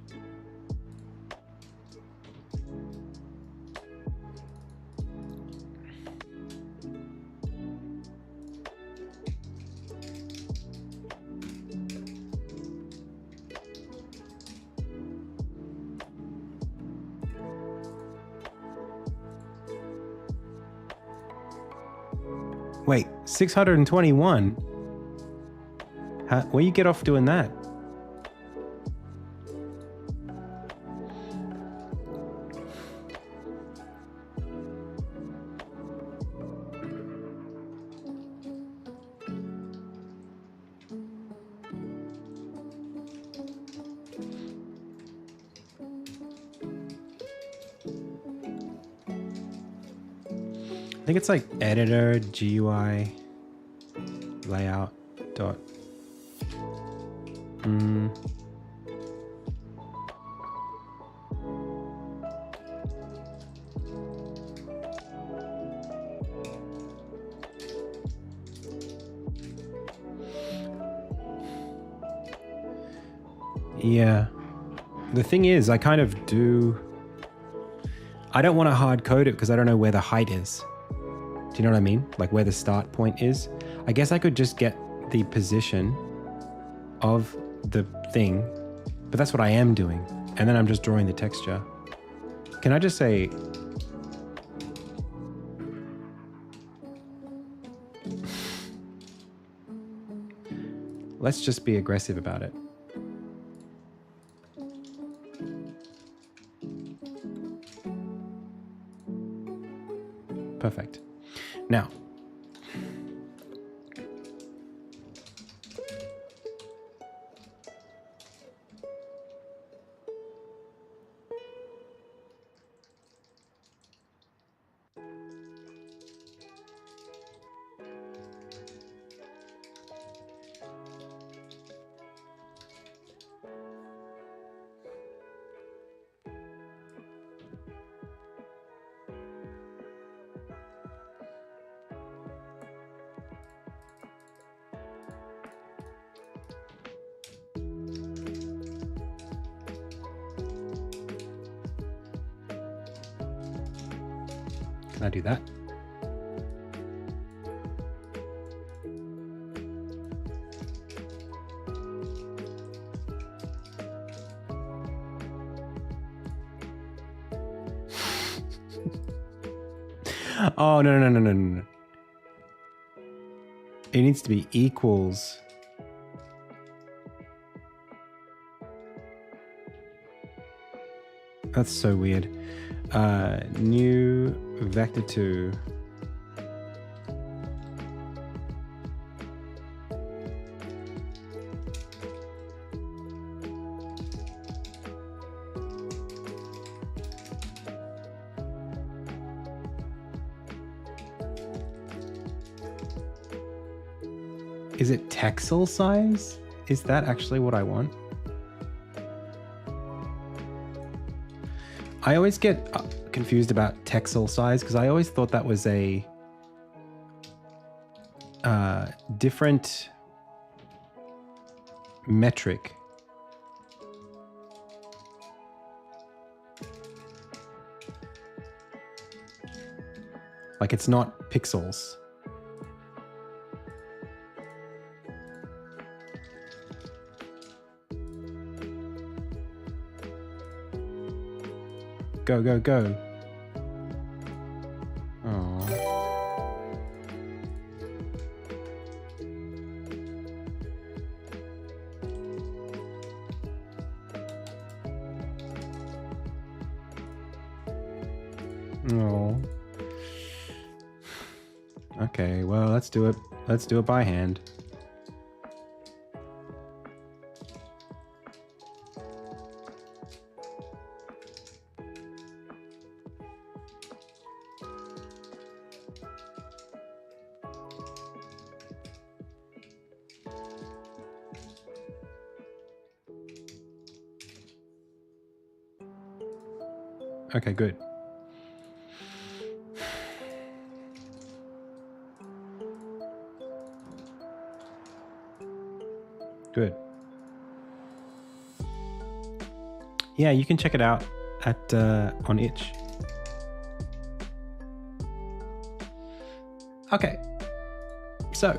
Wait, 621? Where you get off doing that? I think it's like editor GUI layout dot. Yeah. The thing is, I kind of do... I don't want to hard code it because I don't know where the height is. Do you know what I mean? Like where the start point is. I guess I could just get the position of the thing, but that's what I am doing. And then I'm just drawing the texture. Can I just say... Let's just be aggressive about it. Perfect. Now, Can I do that? Oh, no. It needs to be equals. That's so weird. New vector 2. Is it texel size? Is that actually what I want? I always get confused about texel size because I always thought that was a different metric. Like it's not pixels. Go, go, go. Oh. Oh. Okay, well, let's do it. Let's do it by hand. Okay, good. Good. Yeah, you can check it out at on itch. Okay. So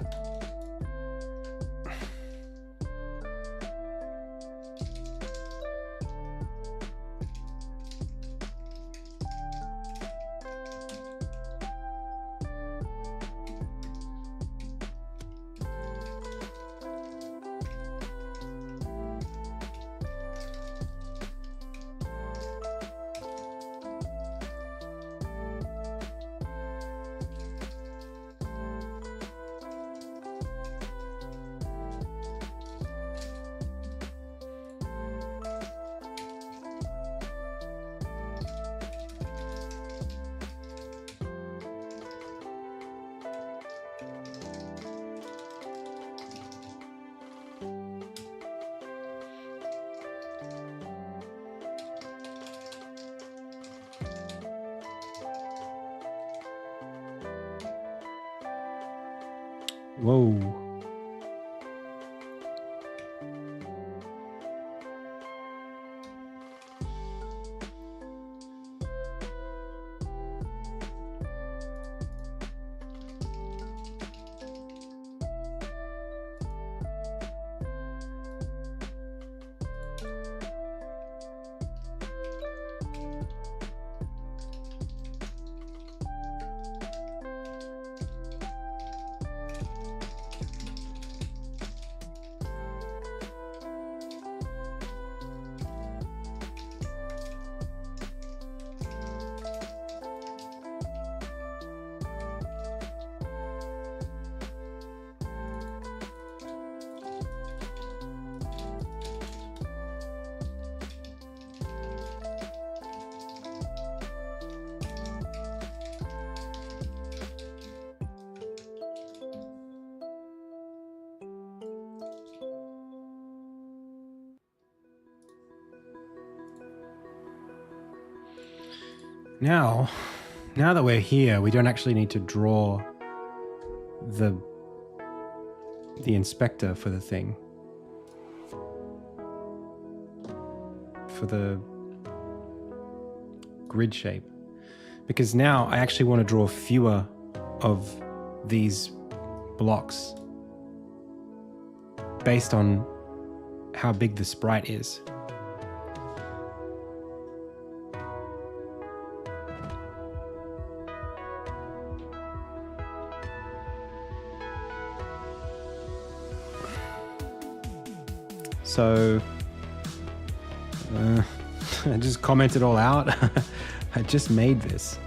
whoa. Now that we're here, we don't actually need to draw the inspector for the thing. For the grid shape. because now I actually want to draw fewer of these blocks based on how big the sprite is. So I just commented all out. I just made this.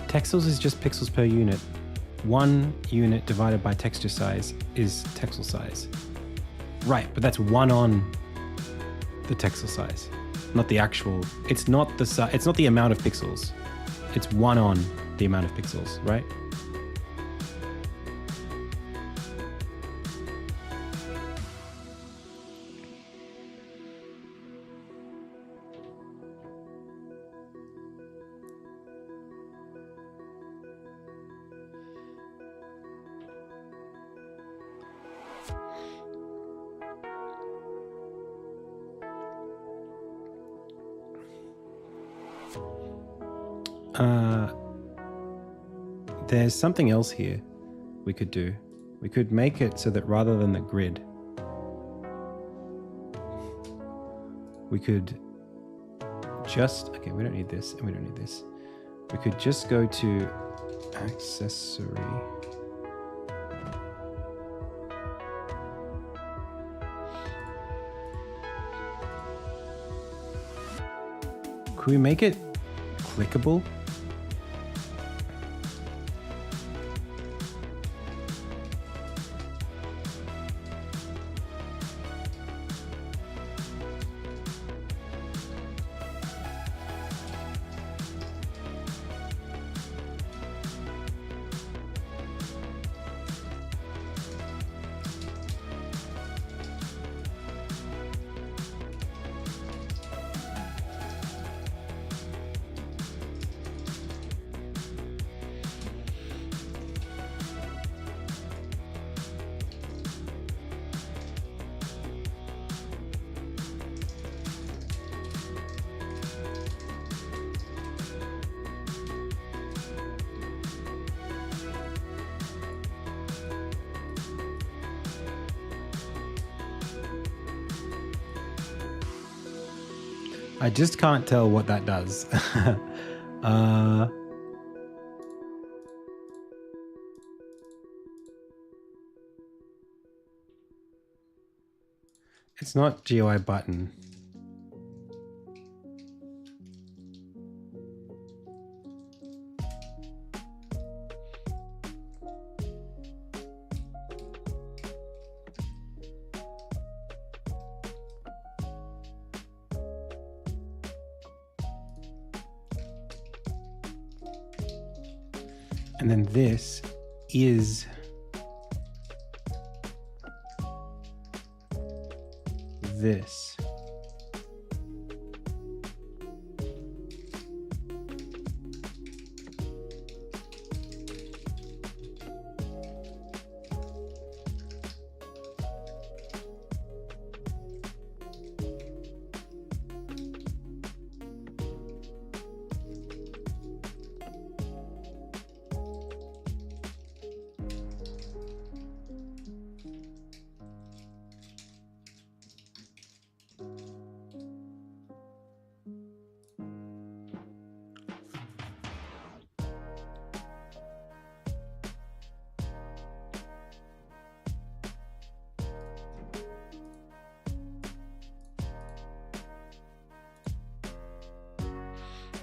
Texels is just pixels per unit. 1 unit divided by texture size is texel size. Right, but that's 1 on the texel size, not the actual. It's not the amount of pixels. It's 1 on the amount of pixels, right? There's something else here we could do. We could make it so that rather than the grid, we could just, okay, we don't need this and we don't need this. We could just go to accessory. Could we make it clickable? I just can't tell what that does. It's not GUI button. And then this is this.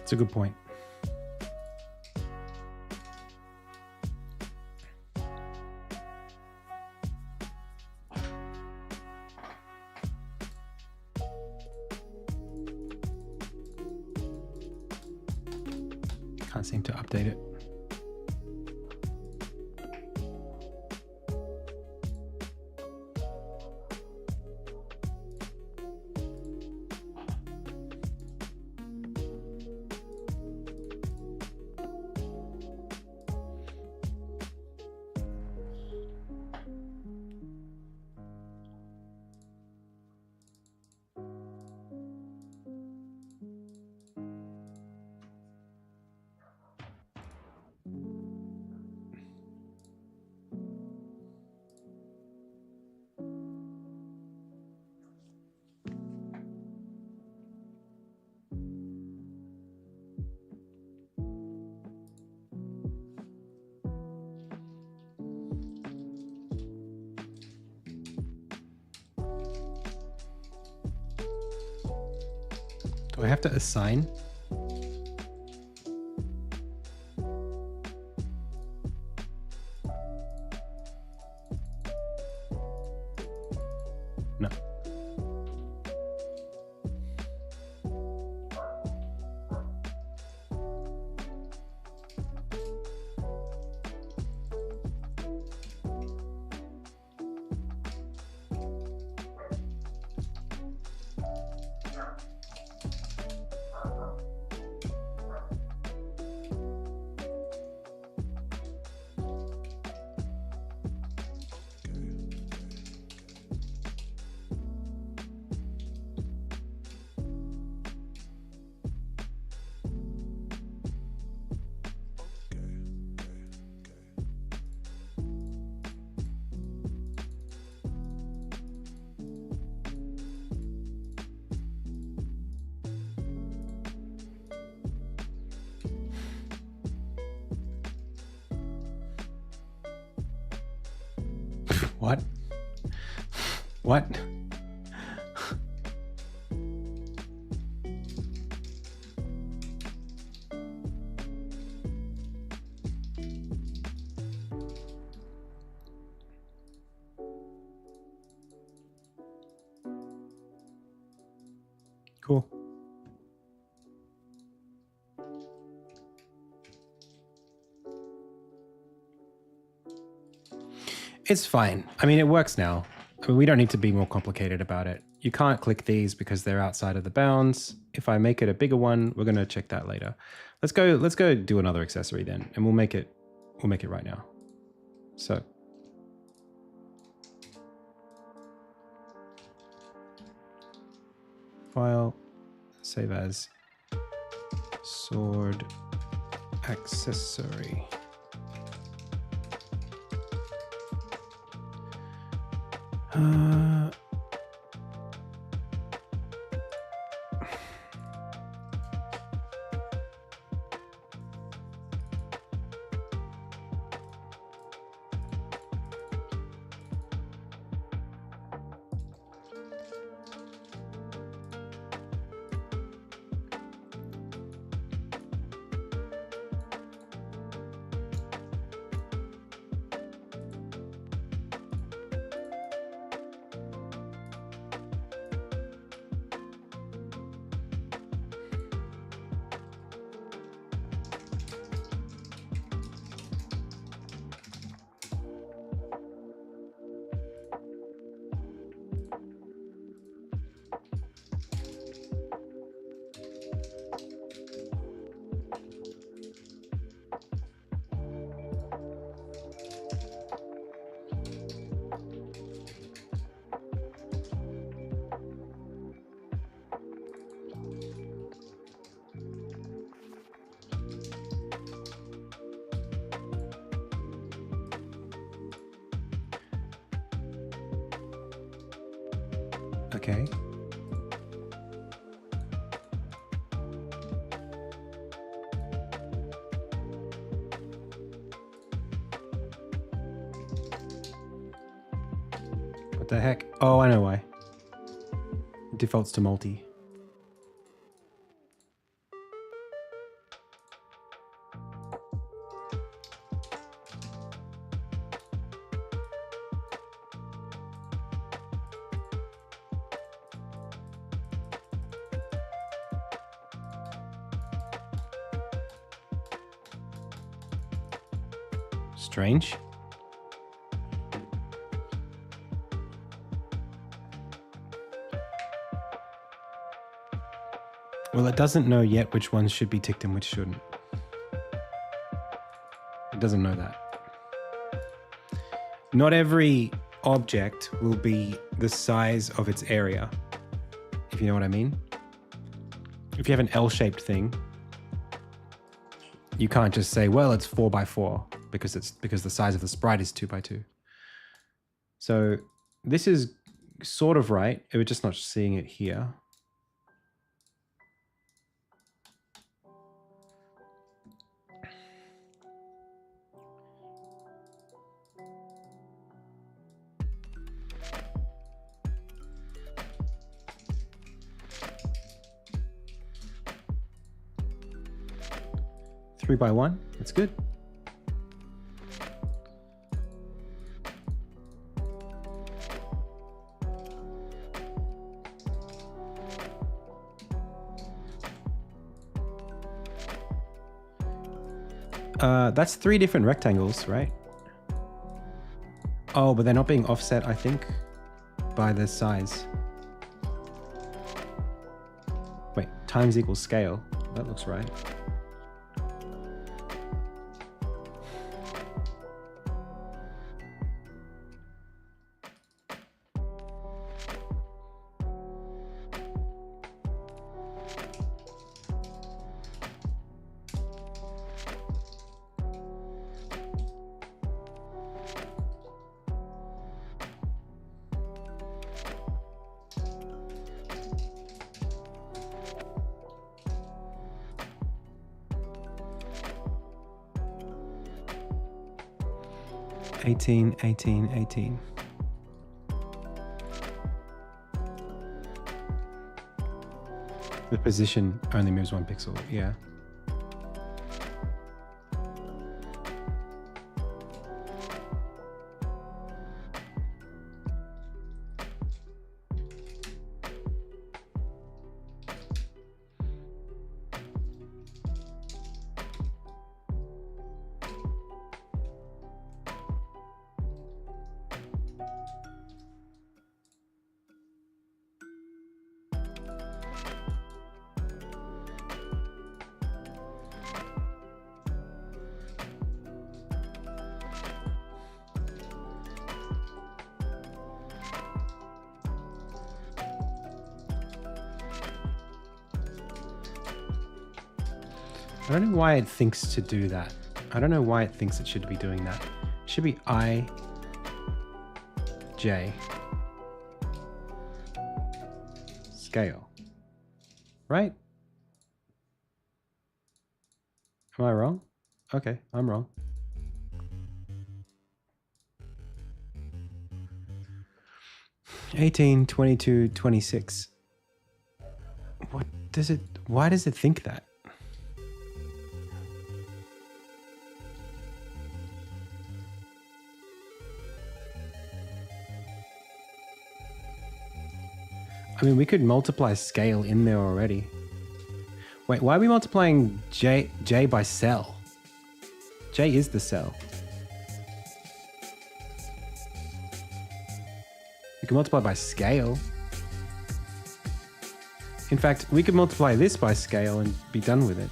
It's a good point. Can't seem to update it. Do I have to assign? No. What? What? Cool. It's fine. I mean, it works now. I mean, we don't need to be more complicated about it. You can't click these because they're outside of the bounds. If I make it a bigger one, we're going to check that later. Let's go do another accessory then, and we'll make it right now. So file, save as sword accessory. Okay. What the heck? Oh, I know why. It defaults to multi. Strange. Well, it doesn't know yet which ones should be ticked and which shouldn't. It doesn't know that. Not every object will be the size of its area, if you know what I mean. If you have an L-shaped thing, you can't just say, well, it's 4x4 because the size of the sprite is 2x2. So this is sort of right. We're just not seeing it here. 3 by 1. That's good. That's 3 different rectangles, right? Oh, but they're not being offset, I think, by the size. Wait, times equals scale. That looks right. Eighteen, 18, 18. The position only moves 1 pixel, yeah. I don't know why it thinks to do that. I don't know why it thinks it should be doing that. It should be I, J, scale, right? Am I wrong? Okay, I'm wrong. $18, $22, $26. What does it, why does it think that? I mean, we could multiply scale in there already. Wait, why are we multiplying J by cell? J is the cell. We can multiply by scale. In fact, we could multiply this by scale and be done with it.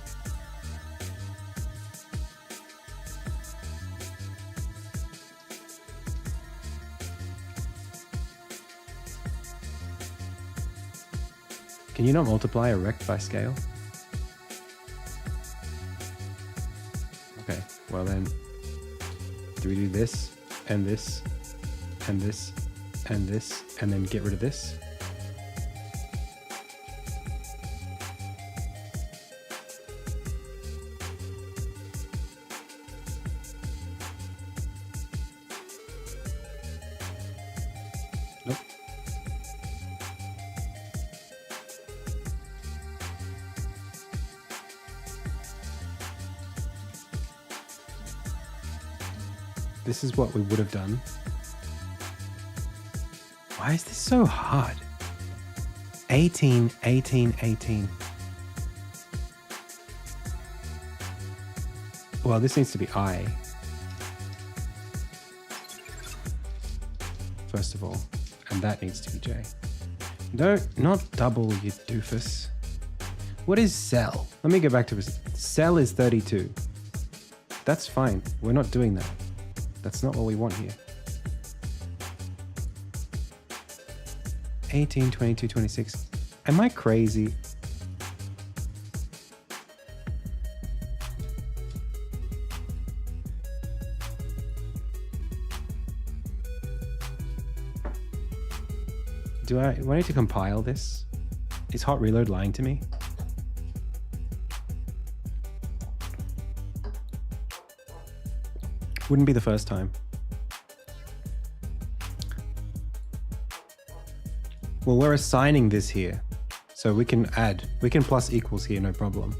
Can you not multiply a rect by scale? Okay, well then, do we do this, and this, and this, and this, and then get rid of this? Nope. This is what we would have done. Why is this so hard? 18, 18, 18. Well, this needs to be I. First of all. And that needs to be J. No, not double, you doofus. What is cell? Let me go back to this. Cell is 32. That's fine. We're not doing that. That's not what we want here. 18, 22, 26. Am I crazy? Do I need to compile this? Is hot reload lying to me? Wouldn't be the first time. Well, we're assigning this here. So we can add, we can plus equals here, no problem.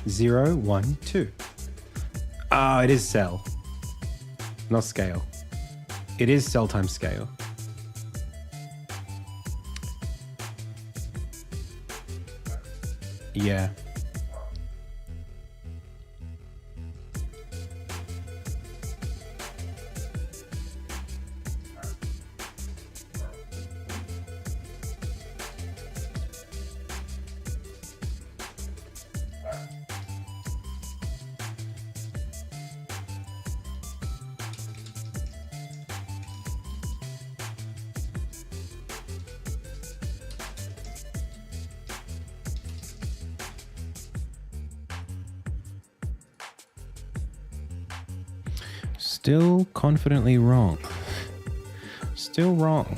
0, 1, 2. Ah, it is cell, not scale. It is cell times scale. Yeah. Still confidently wrong. Still wrong.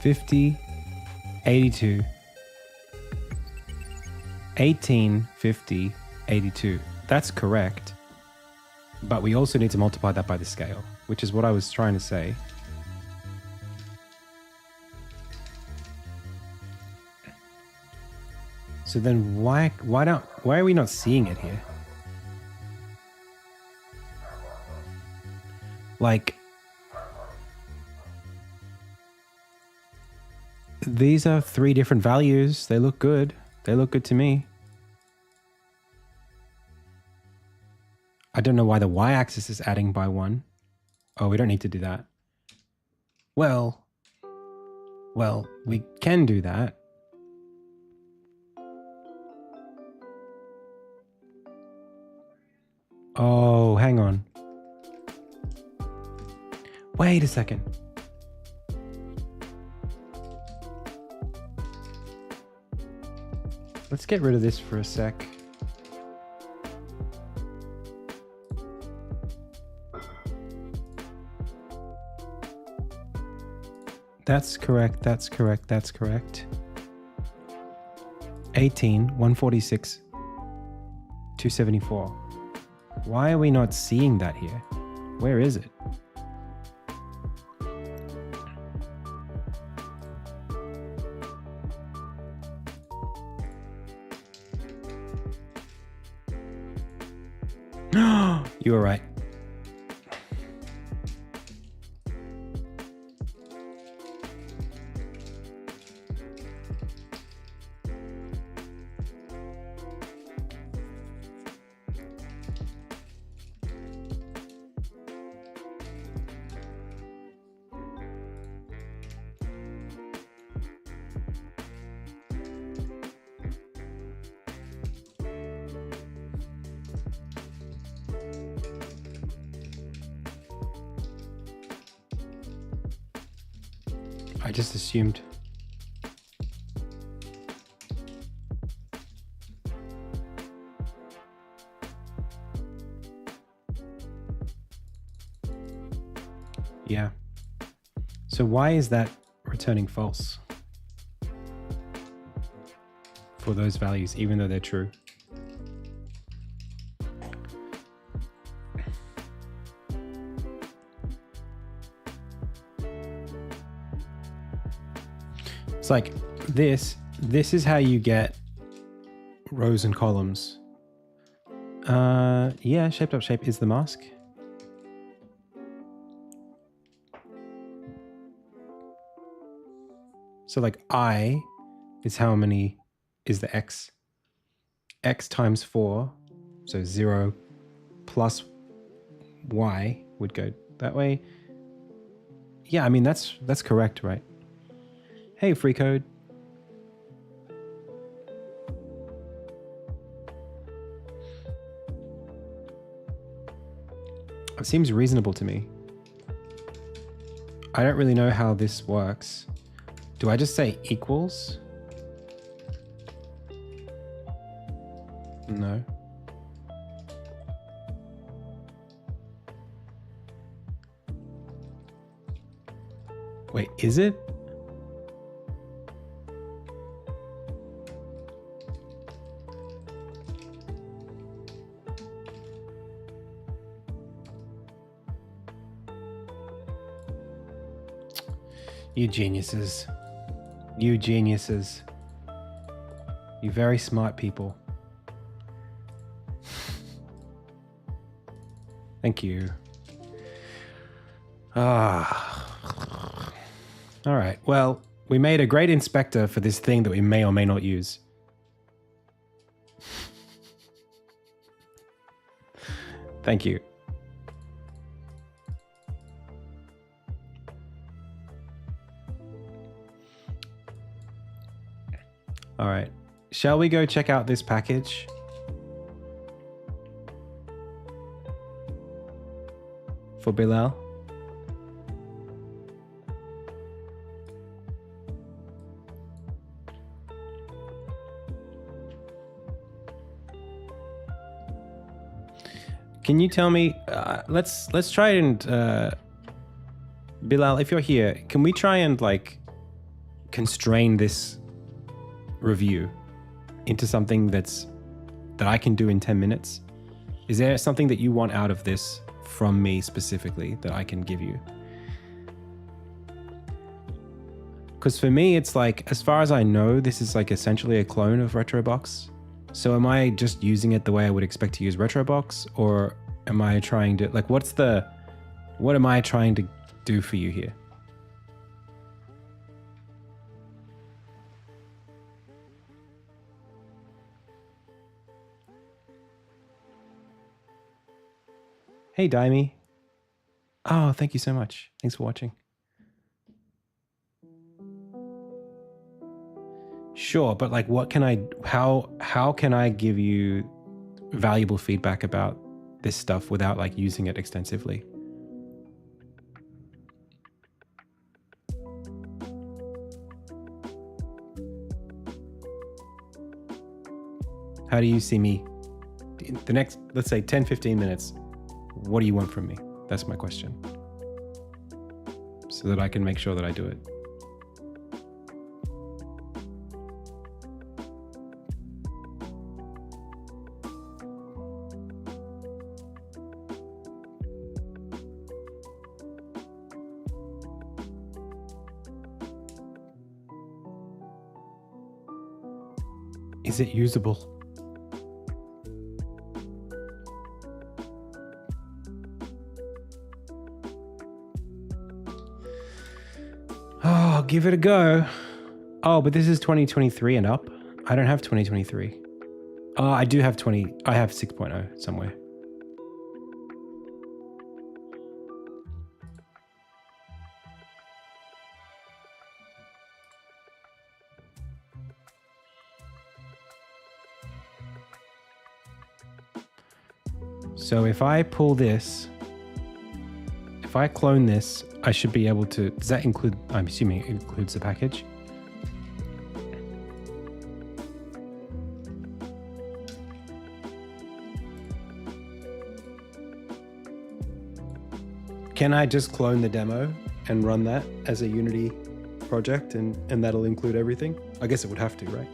$50, $82, $18, $50, $82. That's correct. But we also need to multiply that by the scale, which is what I was trying to say. So then why are we not seeing it here? Like, these are 3 different values. They look good. They look good to me. I don't know why the y-axis is adding by 1. Oh, we don't need to do that. Well, we can do that. Oh, hang on. Wait a second. Let's get rid of this for a sec. That's correct, that's correct, that's correct. 18, 146, 274. Why are we not seeing that here? Where is it? You were right. I just assumed. Yeah. So why is that returning false for those values, even though they're true? It's like this is how you get rows and columns. Yeah, shaped up shape is the mask. So like I is how many is the x. X times 4, so 0 plus y would go that way. Yeah, I mean that's correct, right? Hey, free code. It seems reasonable to me. I don't really know how this works. Do I just say equals? No. Wait, is it? You geniuses. You geniuses. You very smart people. Thank you. Ah. All right. Well, we made a great inspector for this thing that we may or may not use. Thank you. All right. Shall we go check out this package? For Bilal? Can you tell me? Let's try and Bilal, if you're here, can we try and like constrain this review into something that I can do in 10 minutes? Is there something that you want out of this from me specifically that I can give you? Because for me, it's like, as far as I know, this is like essentially a clone of Retrobox. So am I just using it the way I would expect to use Retrobox, or am I trying to, like, what am I trying to do for you here? Hey, Daimi. Oh, thank you so much. Thanks for watching. Sure, but like, how can I give you valuable feedback about this stuff without like using it extensively? How do you see me in the next, let's say 10, 15 minutes? What do you want from me? That's my question. So that I can make sure that I do it. Is it usable? Oh, give it a go. Oh, but this is 2023 and up. I don't have 2023. Oh, I do have I have 6.0 somewhere. So if I pull this, if I clone this, I should be able to, does that include, I'm assuming it includes the package. Can I just clone the demo and run that as a Unity project and that'll include everything? I guess it would have to, right?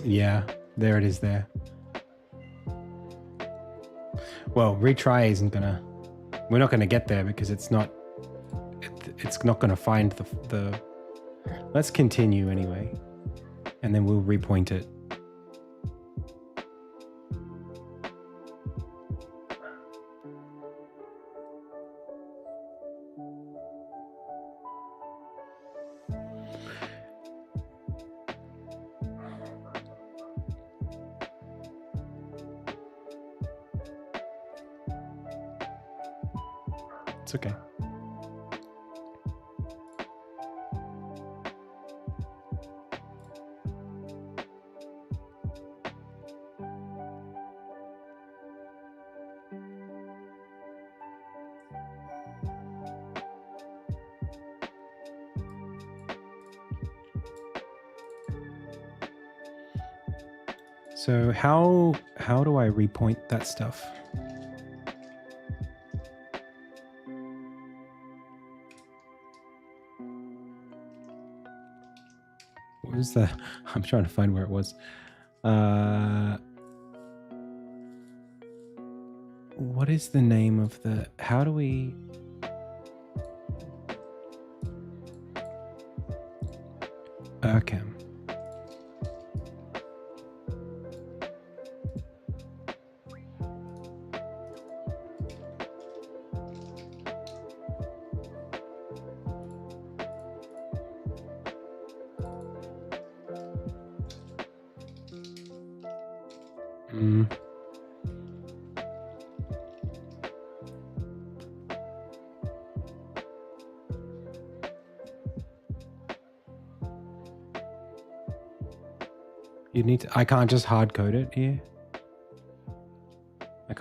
Yeah, there it is there. Well, retry isn't gonna We're not going to get there because it's not going to find the. Let's continue anyway, and then we'll repoint it. It's okay. So how do I repoint that stuff? What was the? I'm trying to find where it was. What is the name of the? How do we? Urcam. You need to, I can't just hard code it here. I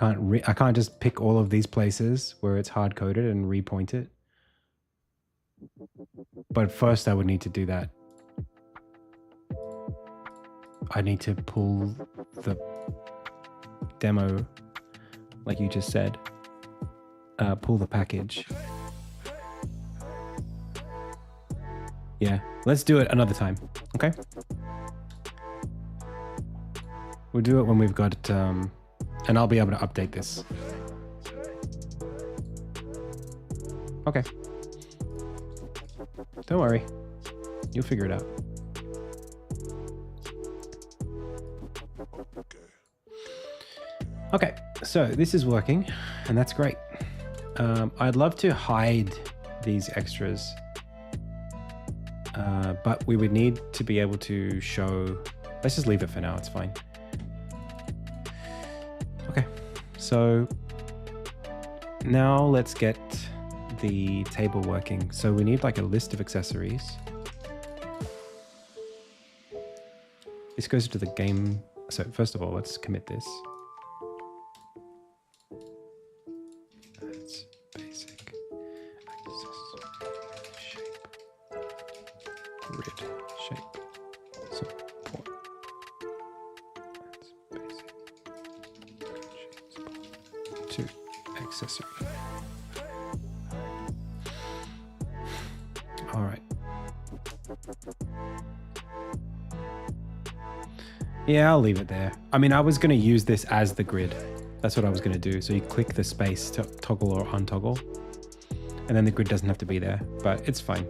can't just pick all of these places where it's hard coded and repoint it. But first I would need to do that. I need to pull the demo, like you just said, pull the package. Yeah, let's do it another time, okay? We'll do it when we've got it, and I'll be able to update this. Okay. Don't worry. You'll figure it out. Okay, so this is working, and that's great. I'd love to hide these extras, but we would need to be able to show... Let's just leave it for now, it's fine. Okay, so now let's get the table working. So we need like a list of accessories. This goes to the game. So first of all, let's commit this. That's basic. Access, shape, grid, shape, support. That's basic. Shape, support. 2, accessory. All right. Yeah, I'll leave it there. I mean, I was going to use this as the grid. That's what I was going to do. So you click the space to toggle or untoggle, and then the grid doesn't have to be there, but it's fine.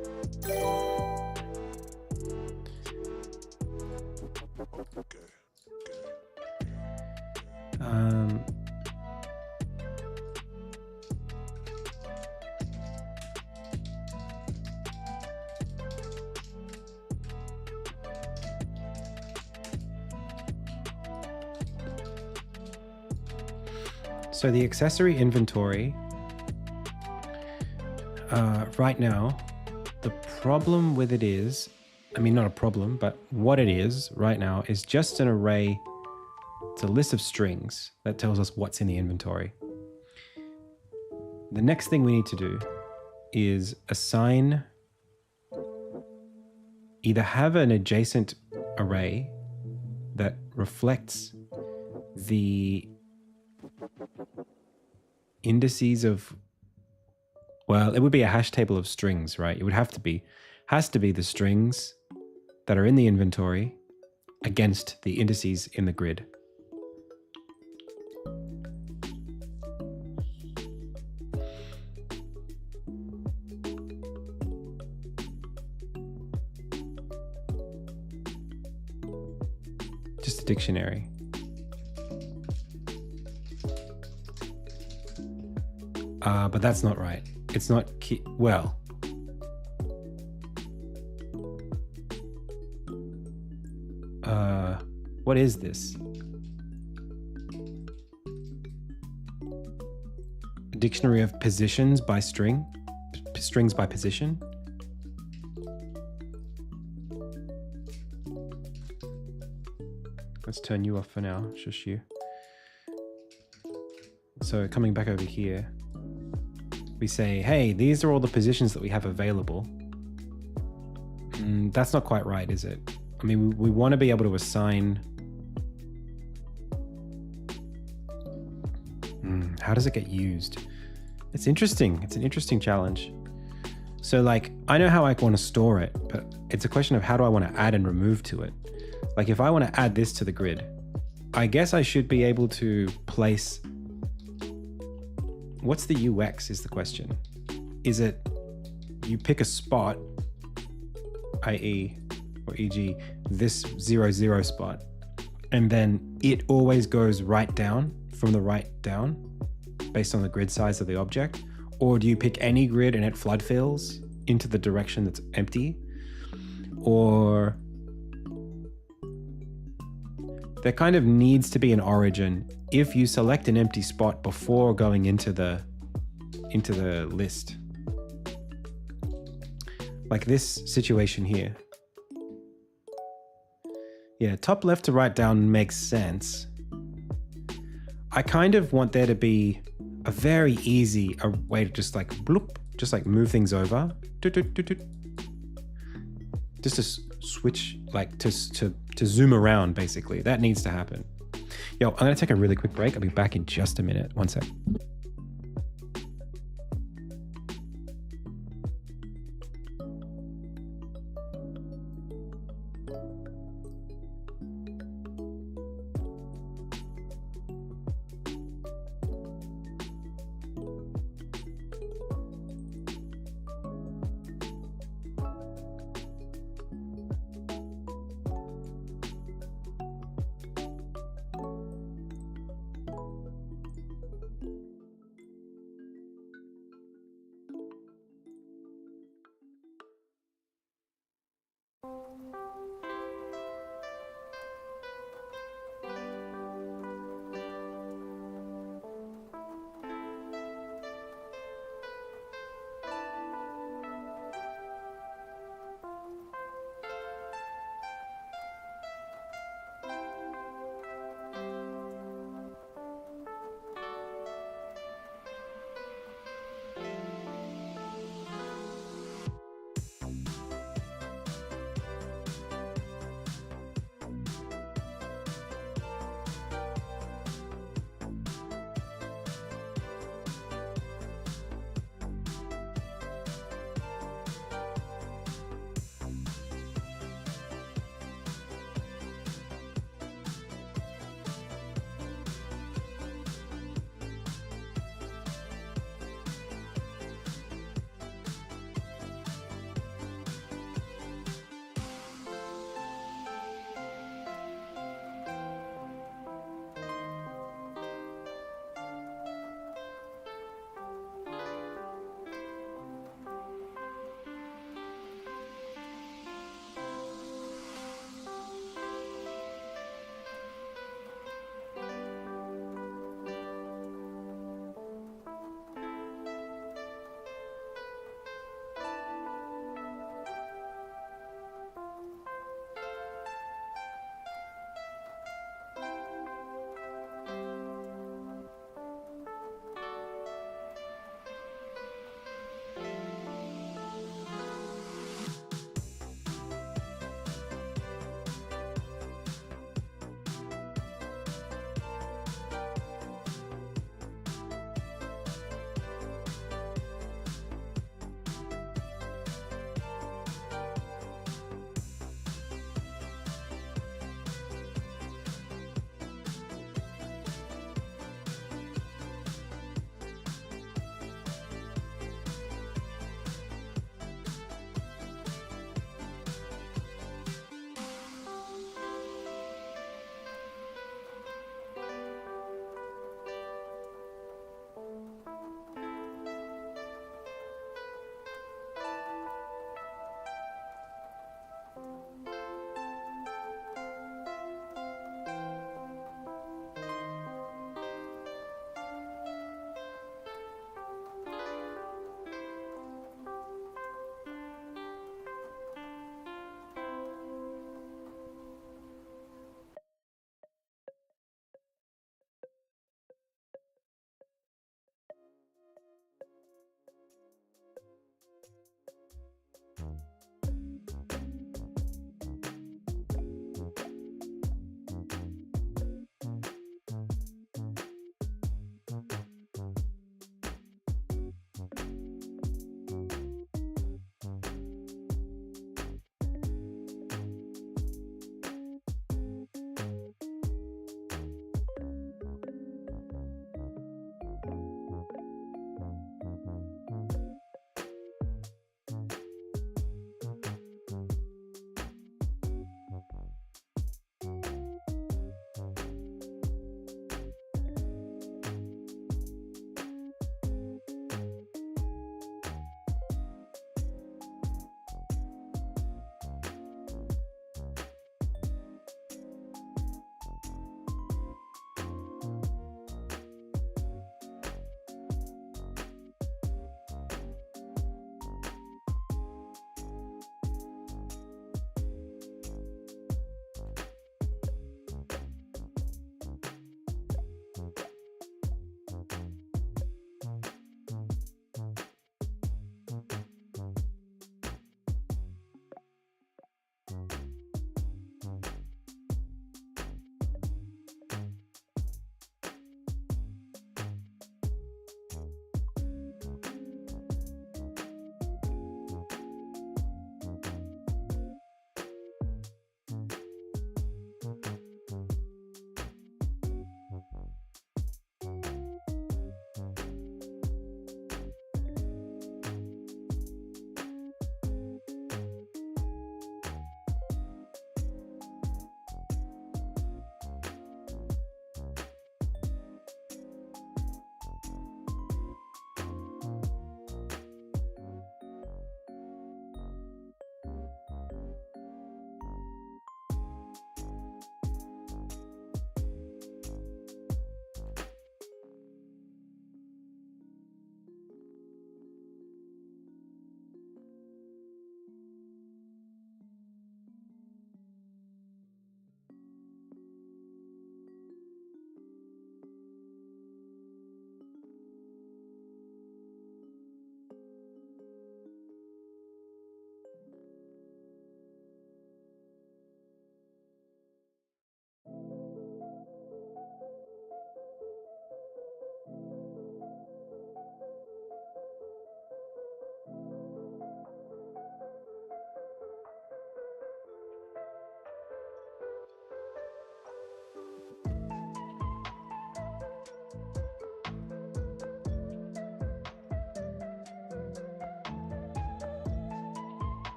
So the accessory inventory, right now, the problem with it is, I mean, not a problem, but what it is right now is just an array. It's a list of strings that tells us what's in the inventory. The next thing we need to do is assign, either have an adjacent array that reflects the indices of, well, it would be a hash table of strings, right? It would have to be, has to be the strings that are in the inventory against the indices in the grid. Just a dictionary. But that's not right. It's not well. What is this? A dictionary of positions by string? Strings by position? Let's turn you off for now. Shush you. So coming back over here, we say, hey, these are all the positions that we have available. That's not quite right, is it? I mean, we want to be able to assign. How does it get used? It's interesting. It's an interesting challenge. So like, I know how I want to store it, but it's a question of how do I want to add and remove to it? Like if I want to add this to the grid, I guess I should be able to place. What's the UX is the question. Is it you pick a spot, i.e. or e.g. this 0, 0 spot, and then it always goes right down from the right down based on the grid size of the object? Or do you pick any grid and it flood fills into the direction that's empty? Or there kind of needs to be an origin if you select an empty spot before going into the list. Like this situation here. Yeah, top left to right down makes sense. I kind of want there to be a very easy way to just like bloop, just like move things over. Just to switch, like to zoom around basically. That needs to happen. Yo, I'm gonna take a really quick break. I'll be back in just a minute. One sec.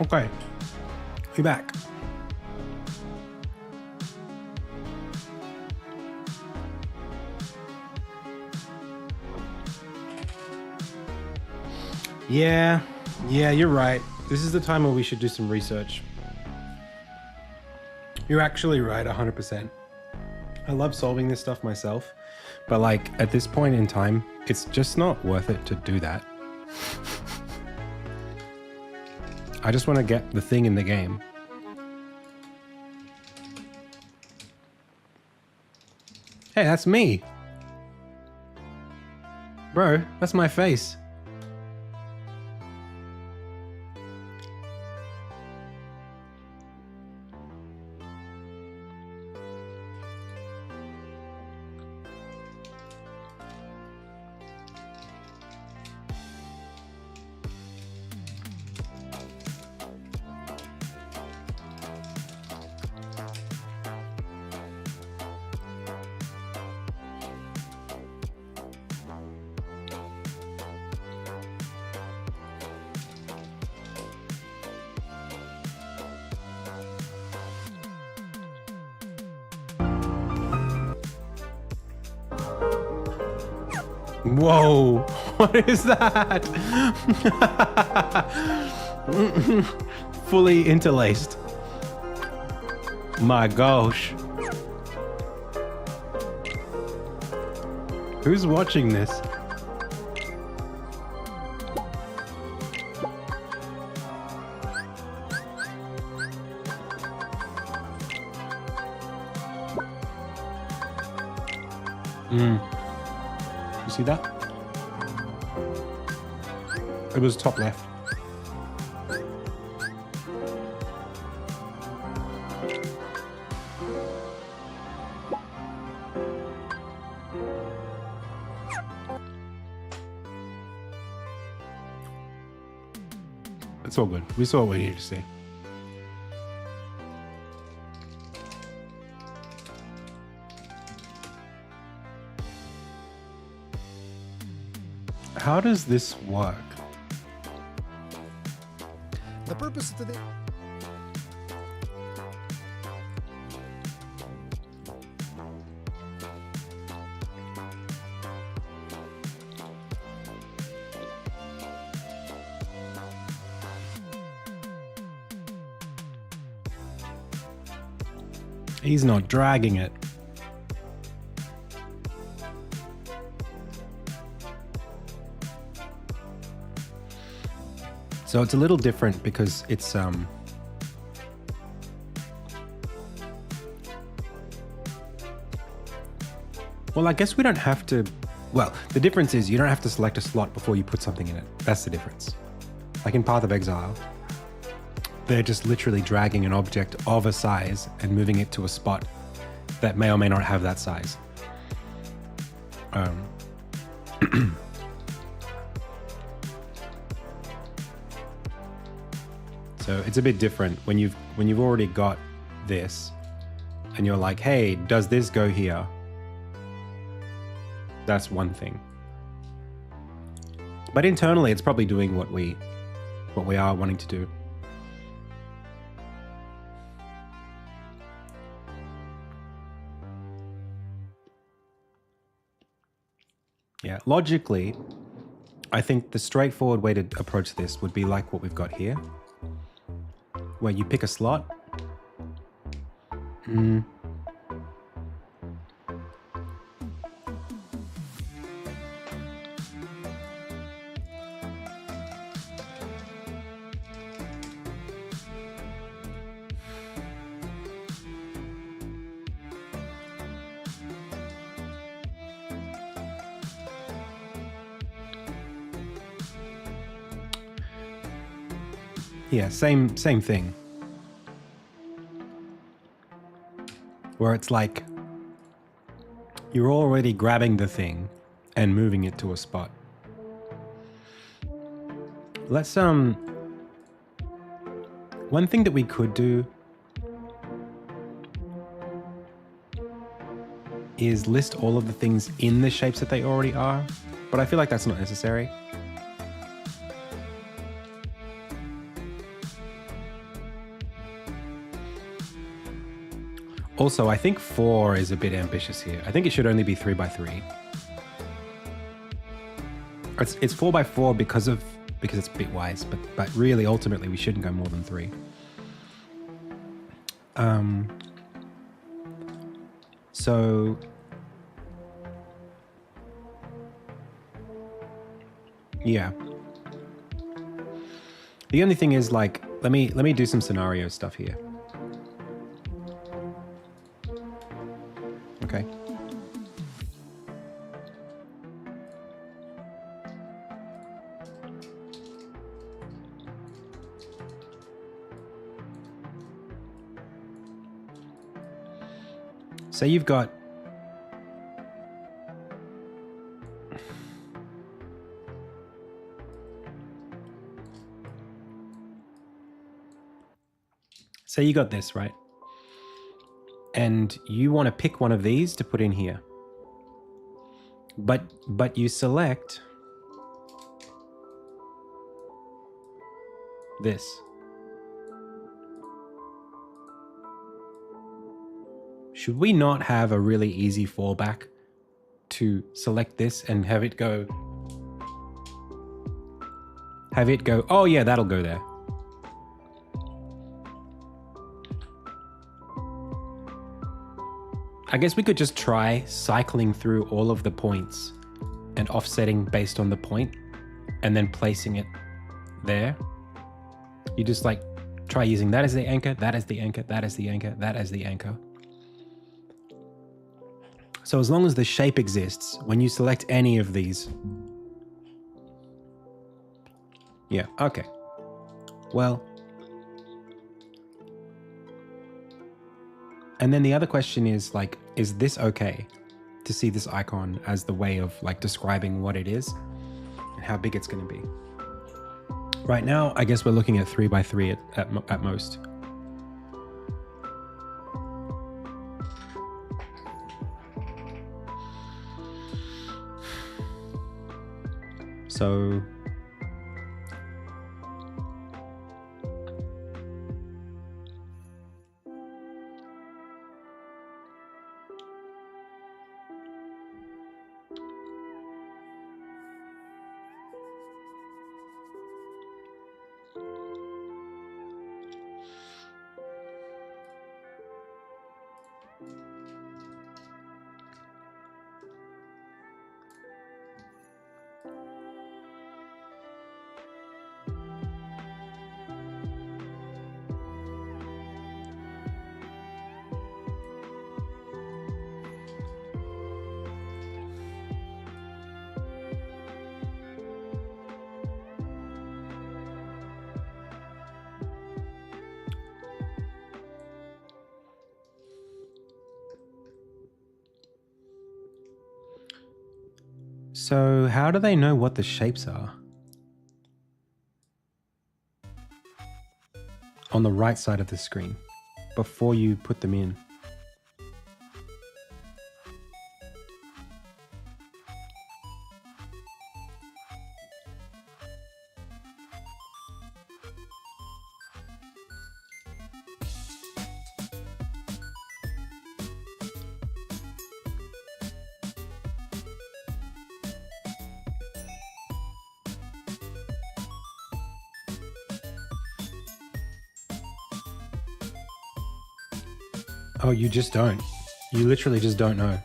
Okay, we back. Yeah, you're right. This is the time where we should do some research. You're actually right, 100%. I love solving this stuff myself, but like at this point in time, it's just not worth it to do that. I just want to get the thing in the game. Hey, that's me. Bro, that's my face. Whoa, what is that? Fully interlaced. My gosh. Who's watching this? You see that? It was top left. It's all good. We saw what we needed to see. How does this work? The purpose of the He's not dragging it. So it's a little different because it's well, I guess we don't have to. Well, the difference is you don't have to select a slot before you put something in it. That's the difference. Like in Path of Exile, they're just literally dragging an object of a size and moving it to a spot that may or may not have that size. So it's a bit different when you've already got this and you're like, hey, does this go here? That's one thing. But internally, it's probably doing what we are wanting to do. Yeah, logically, I think the straightforward way to approach this would be like what we've got here, where you pick a slot. Yeah, same thing. Where it's like you're already grabbing the thing and moving it to a spot. Let's one thing that we could do is list all of the things in the shapes that they already are, but I feel like that's not necessary. Also, I think 4 is a bit ambitious here. I think it should only be 3 by 3. It's 4 by 4 because it's bitwise, but really, ultimately, we shouldn't go more than 3. So yeah. The only thing is, like, let me do some scenario stuff here. Okay. Say you've got this, right? And you want to pick one of these to put in here. But you select this. Should we not have a really easy fallback to select this and have it go, oh yeah, that'll go there. I guess we could just try cycling through all of the points and offsetting based on the point and then placing it there. You just like try using that as the anchor, that as the anchor, that as the anchor, that as the anchor. So as long as the shape exists, when you select any of these. Yeah, okay. Well, and then the other question is, like, is this okay to see this icon as the way of like describing what it is and how big it's going to be? Right now, I guess we're looking at 3 by 3 at most. So how do they know what the shapes are? On the right side of the screen before you put them in. Oh, you just don't. You literally just don't know.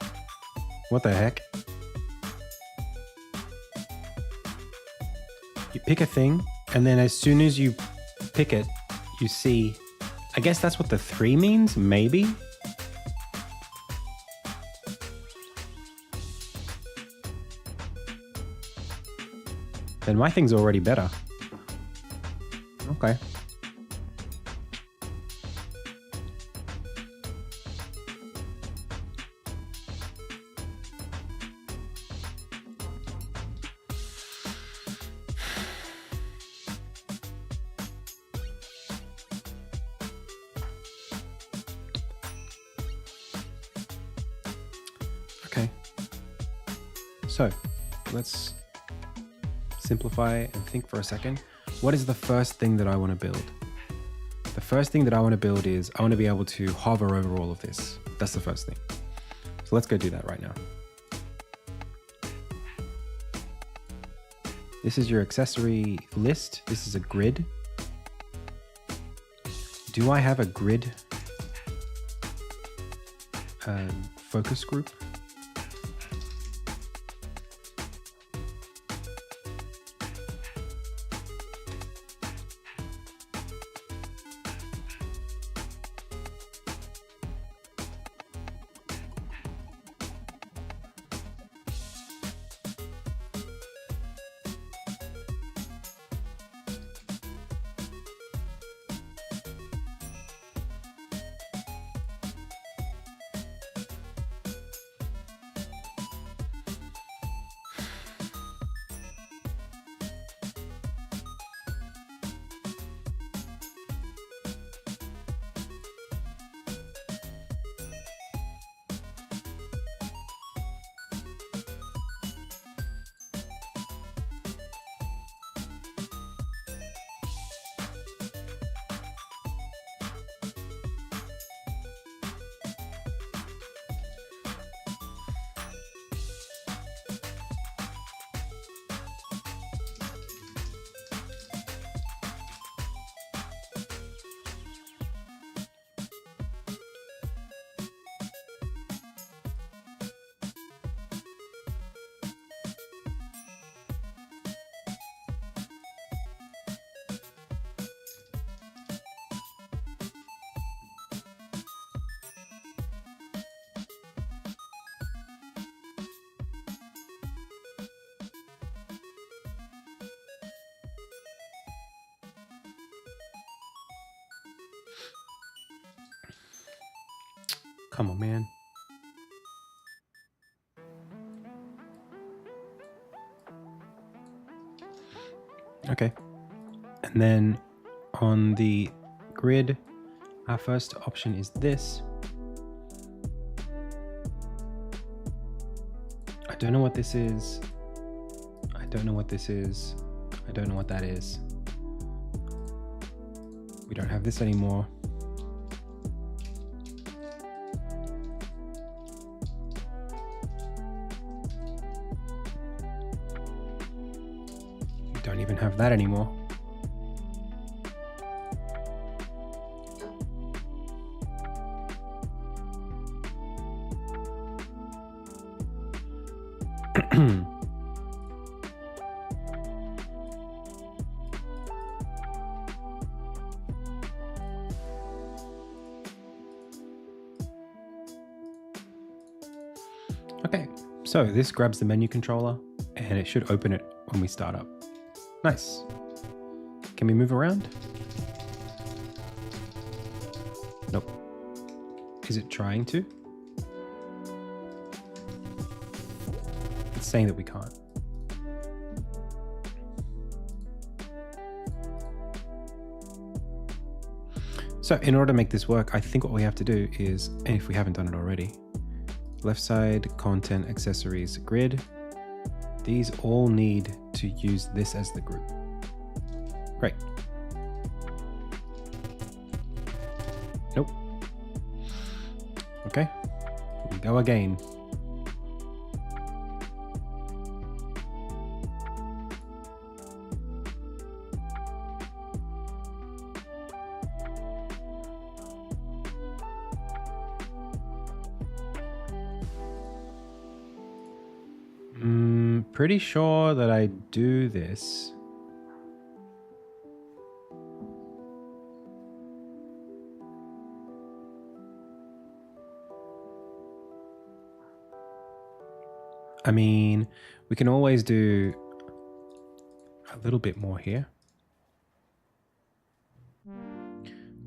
What the heck? You pick a thing, and then as soon as you pick it, you see... I guess that's what the 3 means, maybe? Then my thing's already better. Okay. Okay. So, let's simplify and think for a second. What is the first thing that I want to build? The first thing that I want to build is I want to be able to hover over all of this. That's the first thing. So let's go do that right now. This is your accessory list. This is a grid. Do I have a grid focus group? Come on, man. Okay. And then on the grid, our first option is this. I don't know what this is. I don't know what this is. I don't know what that is. We don't have this anymore. Don't even have that anymore. Okay, so this grabs the menu controller and it should open it when we start up. Nice. Can we move around? Nope. Is it trying to? It's saying that we can't. So in order to make this work, I think what we have to do is, and if we haven't done it already, left side, content, accessories, grid. These all need to use this as the group. Great. Nope. Okay. We go again. Pretty sure that I do this. I mean, we can always do a little bit more here.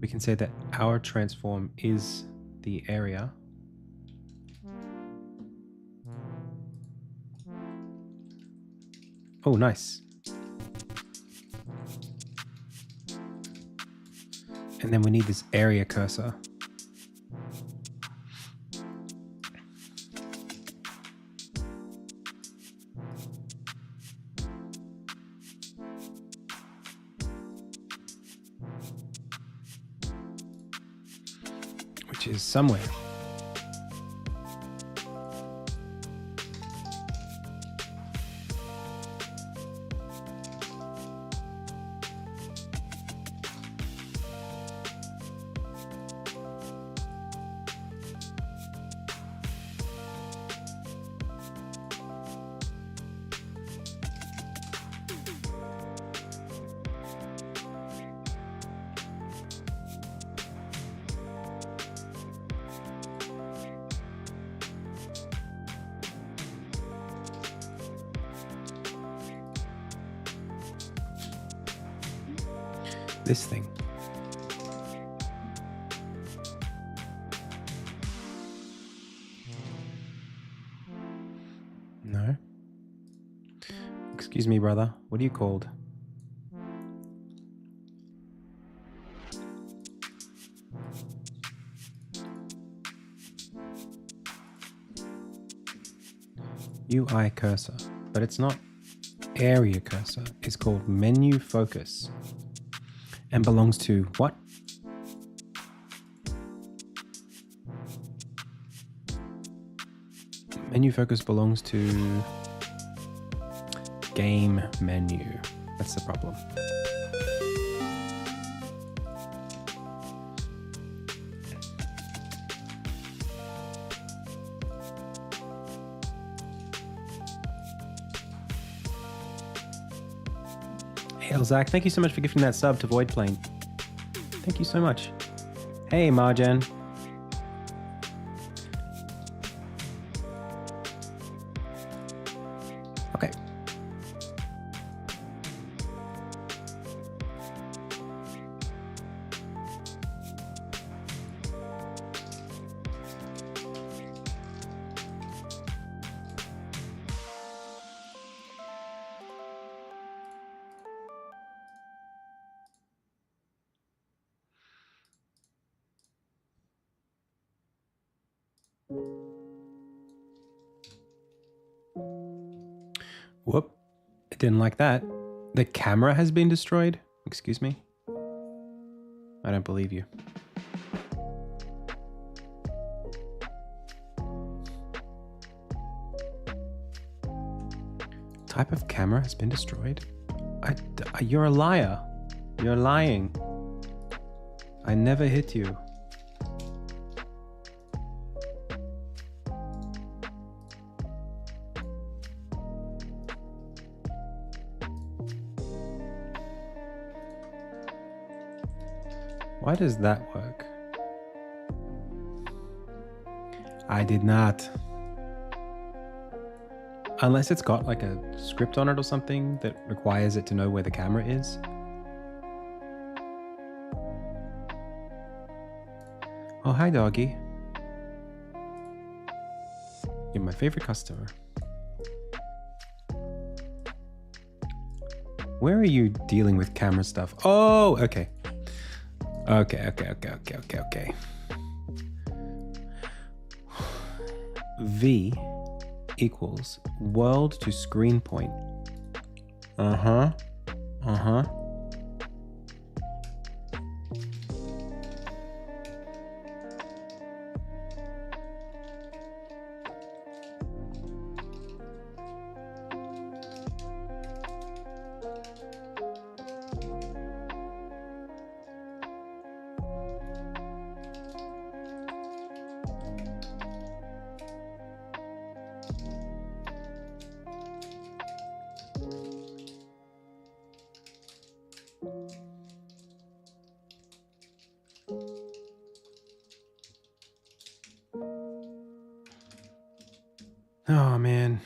We can say that our transform is the area. Oh, nice. And then we need this area cursor. Which is somewhere. This thing. No. Excuse me, brother. What are you called? UI cursor, but it's not area cursor. It's called menu focus and belongs to what? Menu focus belongs to game menu. That's the problem. Hey, Zach, thank you so much for gifting that sub to Void Plane. Thank you so much. Hey, Marjan. Okay. Whoop. I didn't like that. The camera has been destroyed? Excuse me? I don't believe you. Type of camera has been destroyed? You're a liar. You're lying. I never hit you. Why does that work? I did not. Unless it's got like a script on it or something that requires it to know where the camera is. Oh, hi, doggy. You're my favorite customer. Where are you dealing with camera stuff? Oh, okay. Okay. V equals world to screen point. Uh-huh. Oh, man.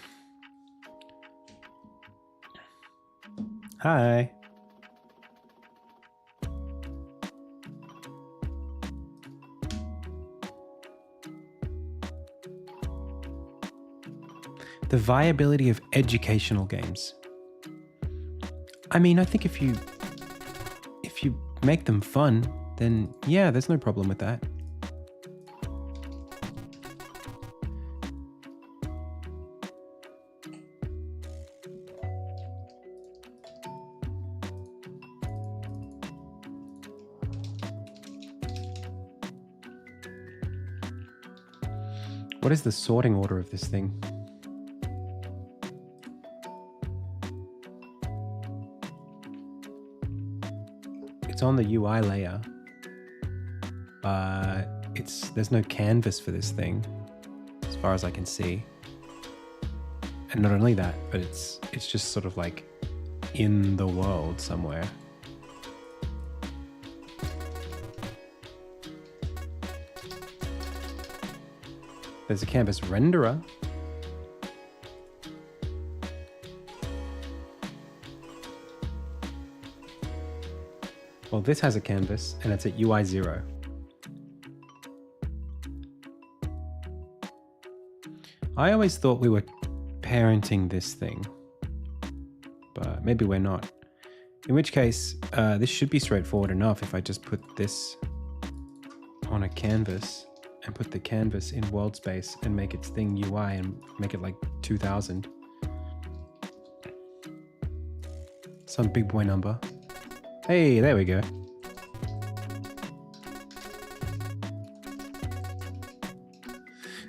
Hi. The viability of educational games. I mean, I think if you make them fun, then yeah, there's no problem with that. What is the sorting order of this thing? It's on the UI layer, but there's no canvas for this thing, as far as I can see. And not only that, but it's just sort of like in the world somewhere. There's a canvas renderer. Well, Well, this has a canvas and it's at UI 0. I always thought we were parenting this thing, but maybe we're not. In which case, this should be straightforward enough if I just put this on a canvas and put the canvas in world space and make its thing UI and make it like 2000. Some big boy number. Hey, there we go.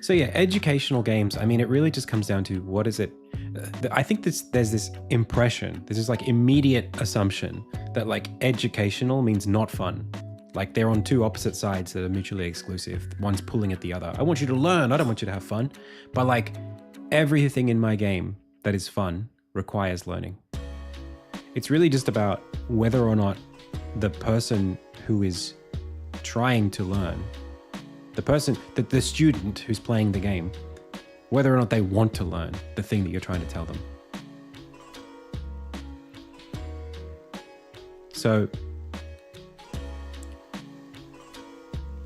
So yeah, educational games, I mean, it really just comes down to what is it? I think there's this impression, there's this like immediate assumption that like educational means not fun. Like they're on two opposite sides that are mutually exclusive. One's pulling at the other. I want you to learn, I don't want you to have fun. But like everything in my game that is fun requires learning. It's really just about whether or not the person who is trying to learn, the student who's playing the game, whether or not they want to learn the thing that you're trying to tell them. So,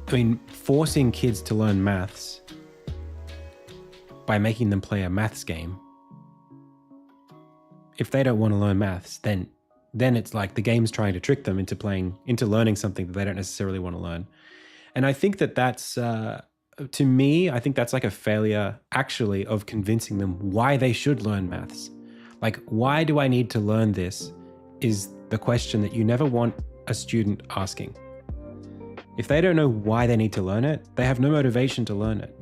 I mean, forcing kids to learn maths by making them play a maths game, if they don't want to learn maths, then it's like the game's trying to trick them into learning something that they don't necessarily want to learn. And I think that's, to me, I think that's like a failure actually of convincing them why they should learn maths. Like, why do I need to learn this is the question that you never want a student asking. If they don't know why they need to learn it, they have no motivation to learn it.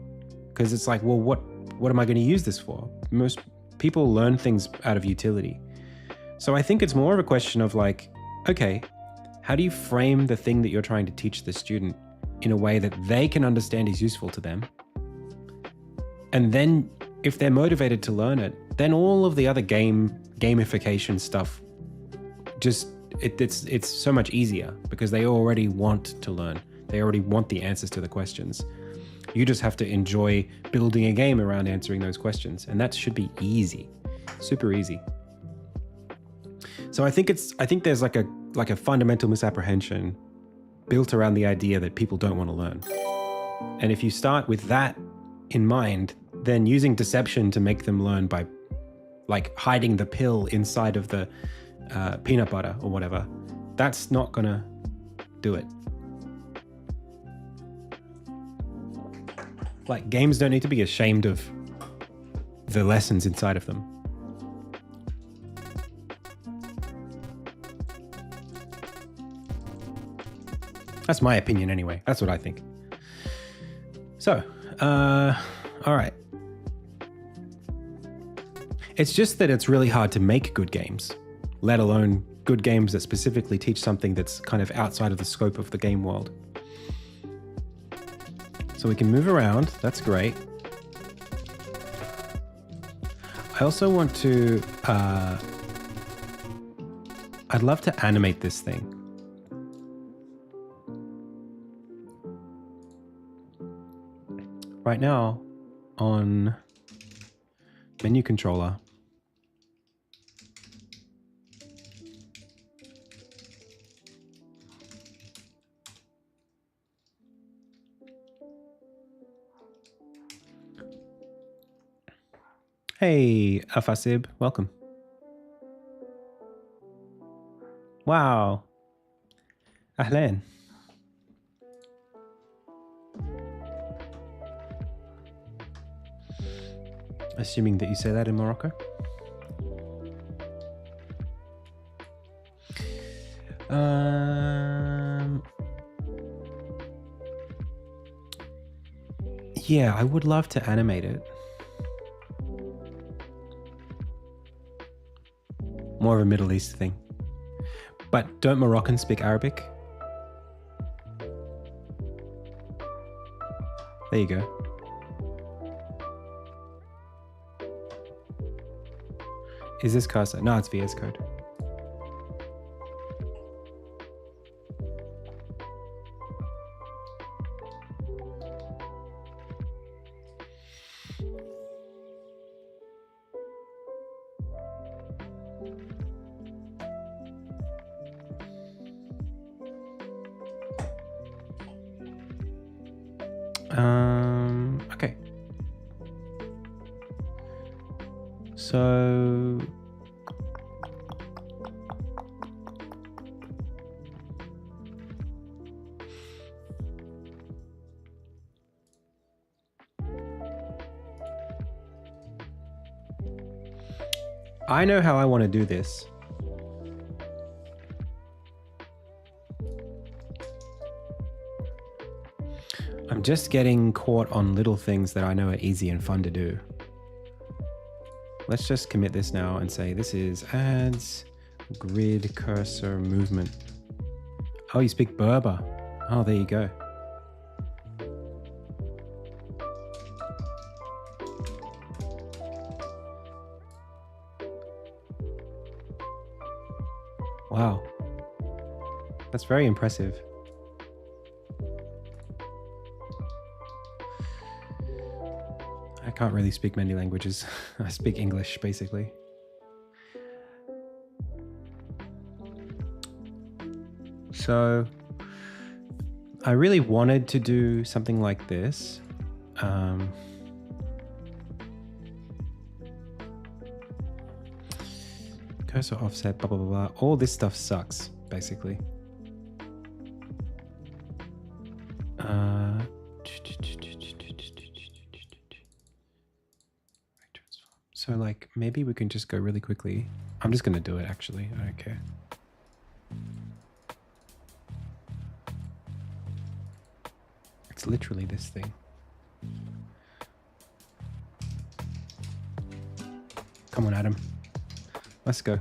Because it's like, well, what am I going to use this for? Most people learn things out of utility. So I think it's more of a question of like, okay, how do you frame the thing that you're trying to teach the student in a way that they can understand is useful to them? And then if they're motivated to learn it, then all of the other gamification stuff, just it's so much easier because they already want to learn. They already want the answers to the questions. You just have to enjoy building a game around answering those questions. And that should be easy, super easy. So I think there's like a fundamental misapprehension built around the idea that people don't want to learn. And if you start with that in mind, then using deception to make them learn by like hiding the pill inside of the peanut butter or whatever, that's not gonna do it. Like games don't need to be ashamed of the lessons inside of them. That's my opinion anyway. That's what I think. So, all right. It's just that it's really hard to make good games, let alone good games that specifically teach something that's kind of outside of the scope of the game world. So we can move around. That's great. I also want to, I'd love to animate this thing. Right now, on menu controller, hey, Afasib, welcome. Wow. Ahlan. Assuming that you say that in Morocco. Yeah, I would love to animate it. More of a Middle East thing. But don't Moroccans speak Arabic? There you go. Is this cursor? No, it's VS Code. Okay. So I know how I want to do this. I'm just getting caught on little things that I know are easy and fun to do. Let's just commit this now and say this is adds grid cursor movement. Oh, you speak Berber. Oh, there you go. Wow. That's very impressive. I can't really speak many languages. I speak English, basically. So I really wanted to do something like this. Cursor offset, blah, blah, blah, blah. All this stuff sucks, basically. So like maybe we can just go really quickly. I'm just going to do it actually. I don't care. It's literally this thing. Come on, Adam. Let's go.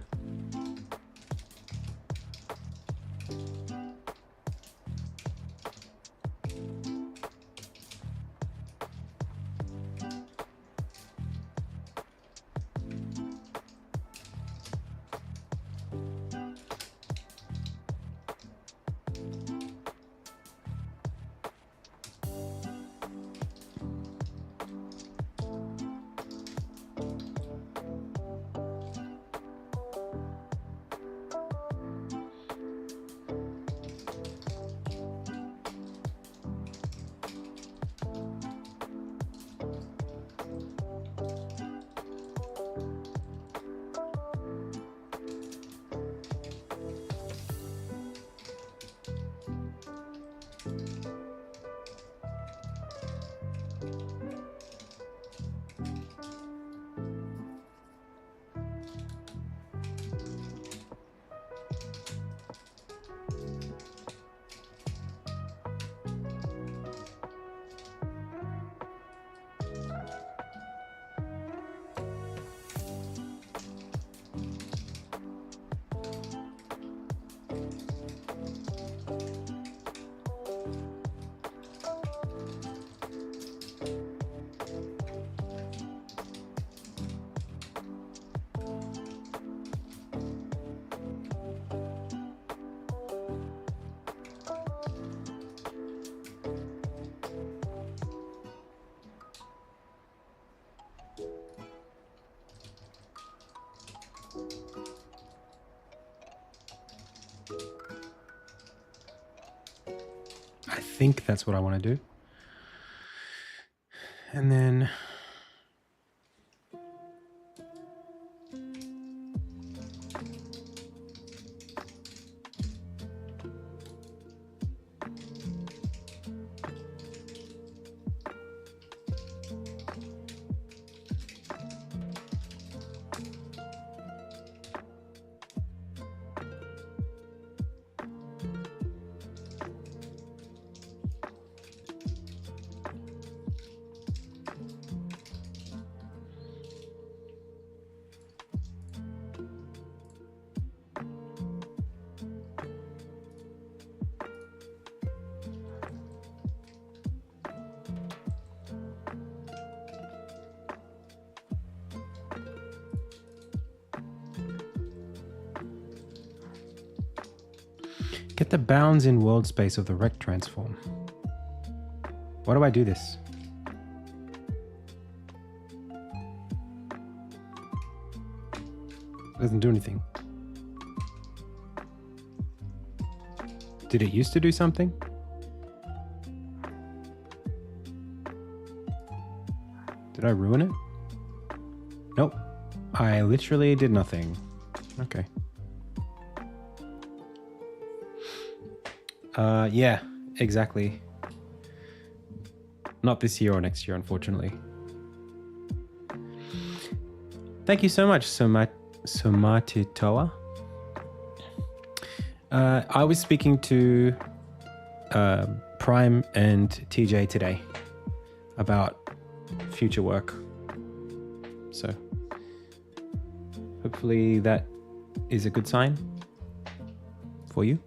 I think that's what I want to do. And then get the bounds in world space of the rect transform. Why do I do this? It doesn't do anything. Did it used to do something? Did I ruin it? Nope. I literally did nothing. Okay. Yeah, exactly. Not this year or next year, unfortunately. Thank you so much, Somatitoa. I was speaking to Prime and TJ today about future work. So hopefully that is a good sign for you.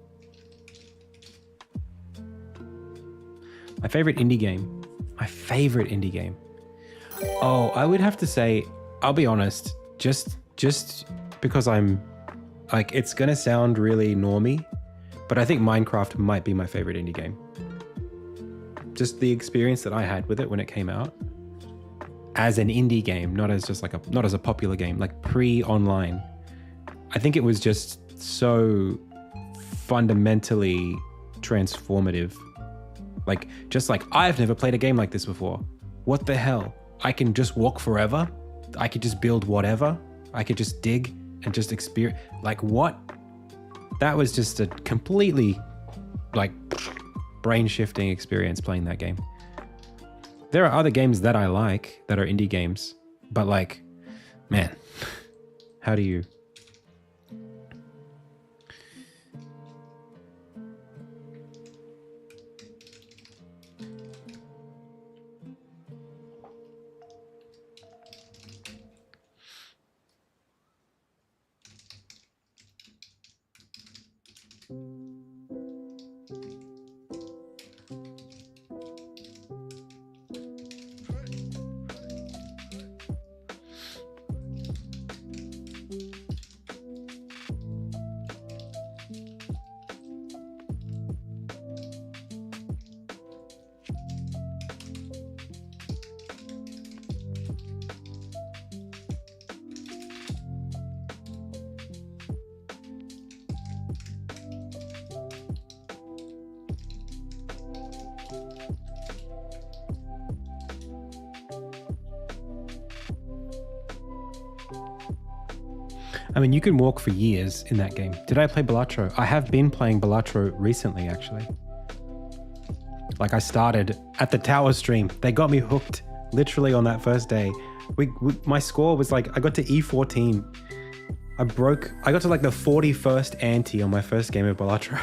My favorite indie game. Oh, I would have to say, I'll be honest, just because I'm like, it's gonna sound really normie, but I think Minecraft might be my favorite indie game. Just the experience that I had with it when it came out as an indie game, not as a popular game, like pre-online. I think it was just so fundamentally transformative. Like, I've never played a game like this before. What the hell? I can just walk forever. I could just build whatever. I could just dig and just experience. Like, what? That was just a completely, like, brain-shifting experience playing that game. There are other games that I like that are indie games, but like, man, how do you... I mean, you can walk for years in that game. Did I play Balatro? I have been playing Balatro recently, actually. Like, I started at the tower stream. They got me hooked literally on that first day. My score was like, I got to E14. I got to like the 41st ante on my first game of Balatro.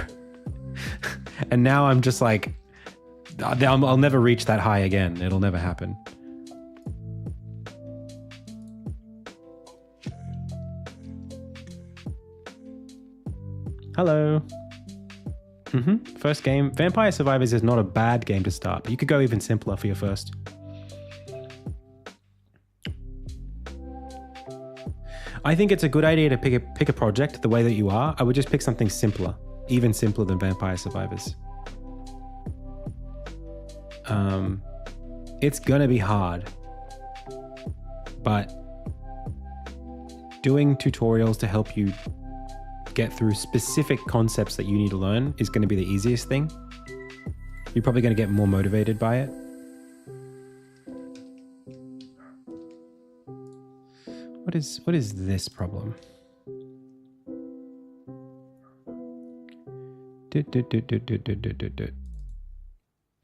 And now I'm just like, I'll never reach that high again. It'll never happen. Hello. First game. Vampire Survivors is not a bad game to start, but you could go even simpler for your first. I think it's a good idea to pick a project the way that you are. I would just pick something simpler, even simpler than Vampire Survivors. It's gonna be hard, but doing tutorials to help you get through specific concepts that you need to learn is going to be the easiest thing. You're probably going to get more motivated by it. What is this problem?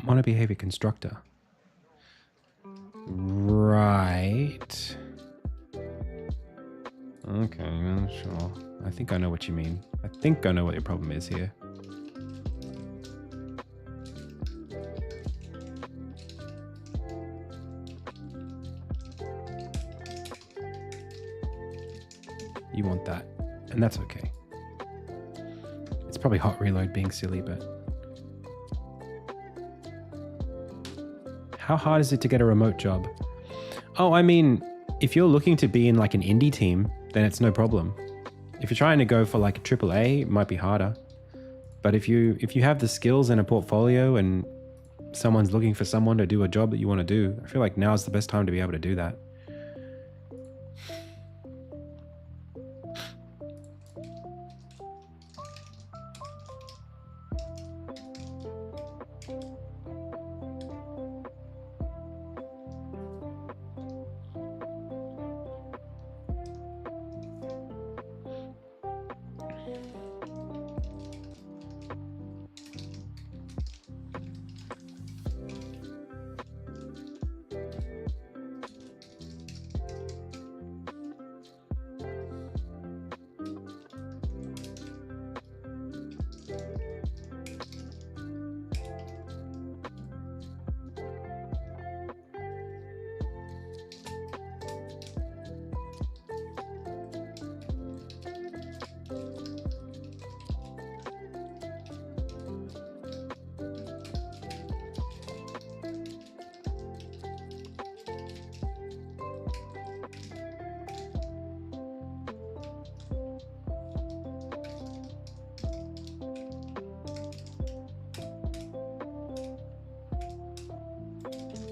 Monobehavior constructor. Right. Okay, sure. I think I know what you mean. I think I know what your problem is here. You want that, and that's okay. It's probably hot reload being silly, but... How hard is it to get a remote job? Oh, I mean, if you're looking to be in like an indie team, then it's no problem. If you're trying to go for like a AAA, it might be harder. But if you have the skills and a portfolio and someone's looking for someone to do a job that you want to do, I feel like now's the best time to be able to do that.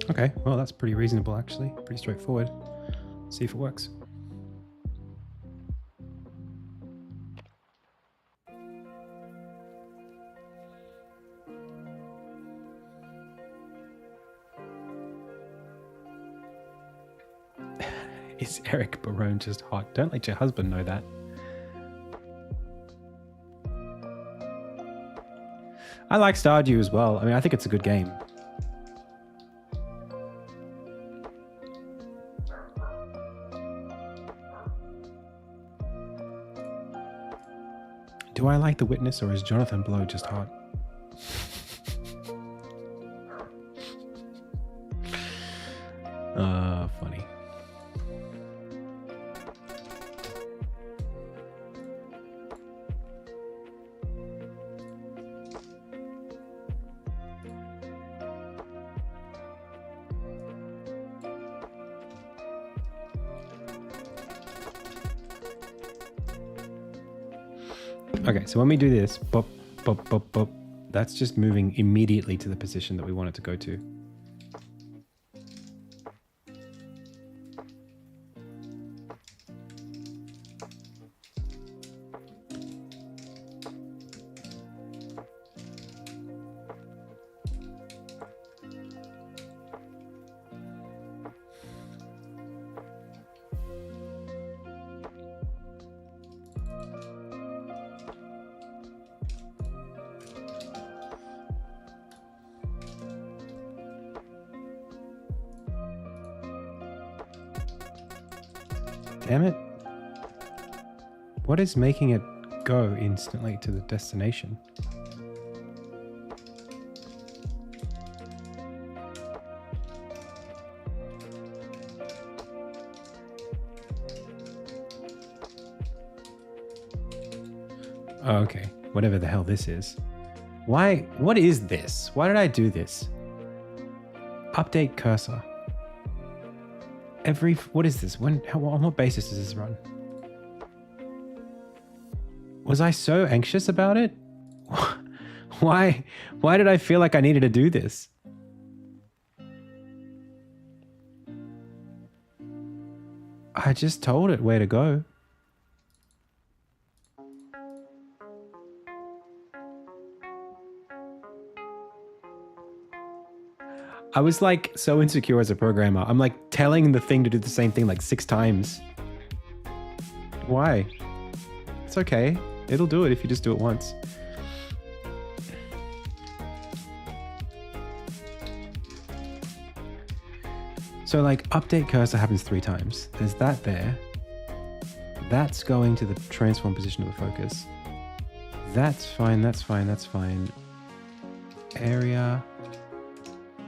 Okay, well, that's pretty reasonable, actually. Pretty straightforward. See if it works. Is Eric Barone just hot? Don't let your husband know that. I like Stardew as well. I mean, I think it's a good game. Do I like The Witness, or is Jonathan Blow just hot? Funny. Okay, so when we do this, bop, bop, bop, bop, that's just moving immediately to the position that we want it to go to. Damn it. What is making it go instantly to the destination? Oh, okay. Whatever the hell this is. Why? What is this? Why did I do this? Update cursor. What is this? On what basis does this run? Was I so anxious about it? Why did I feel like I needed to do this? I just told it where to go. I was like so insecure as a programmer. I'm like telling the thing to do the same thing like 6 times. Why? It's okay. It'll do it if you just do it once. So like update cursor happens 3 times. There's that there. That's going to the transform position of the focus. That's fine, that's fine, that's fine. Area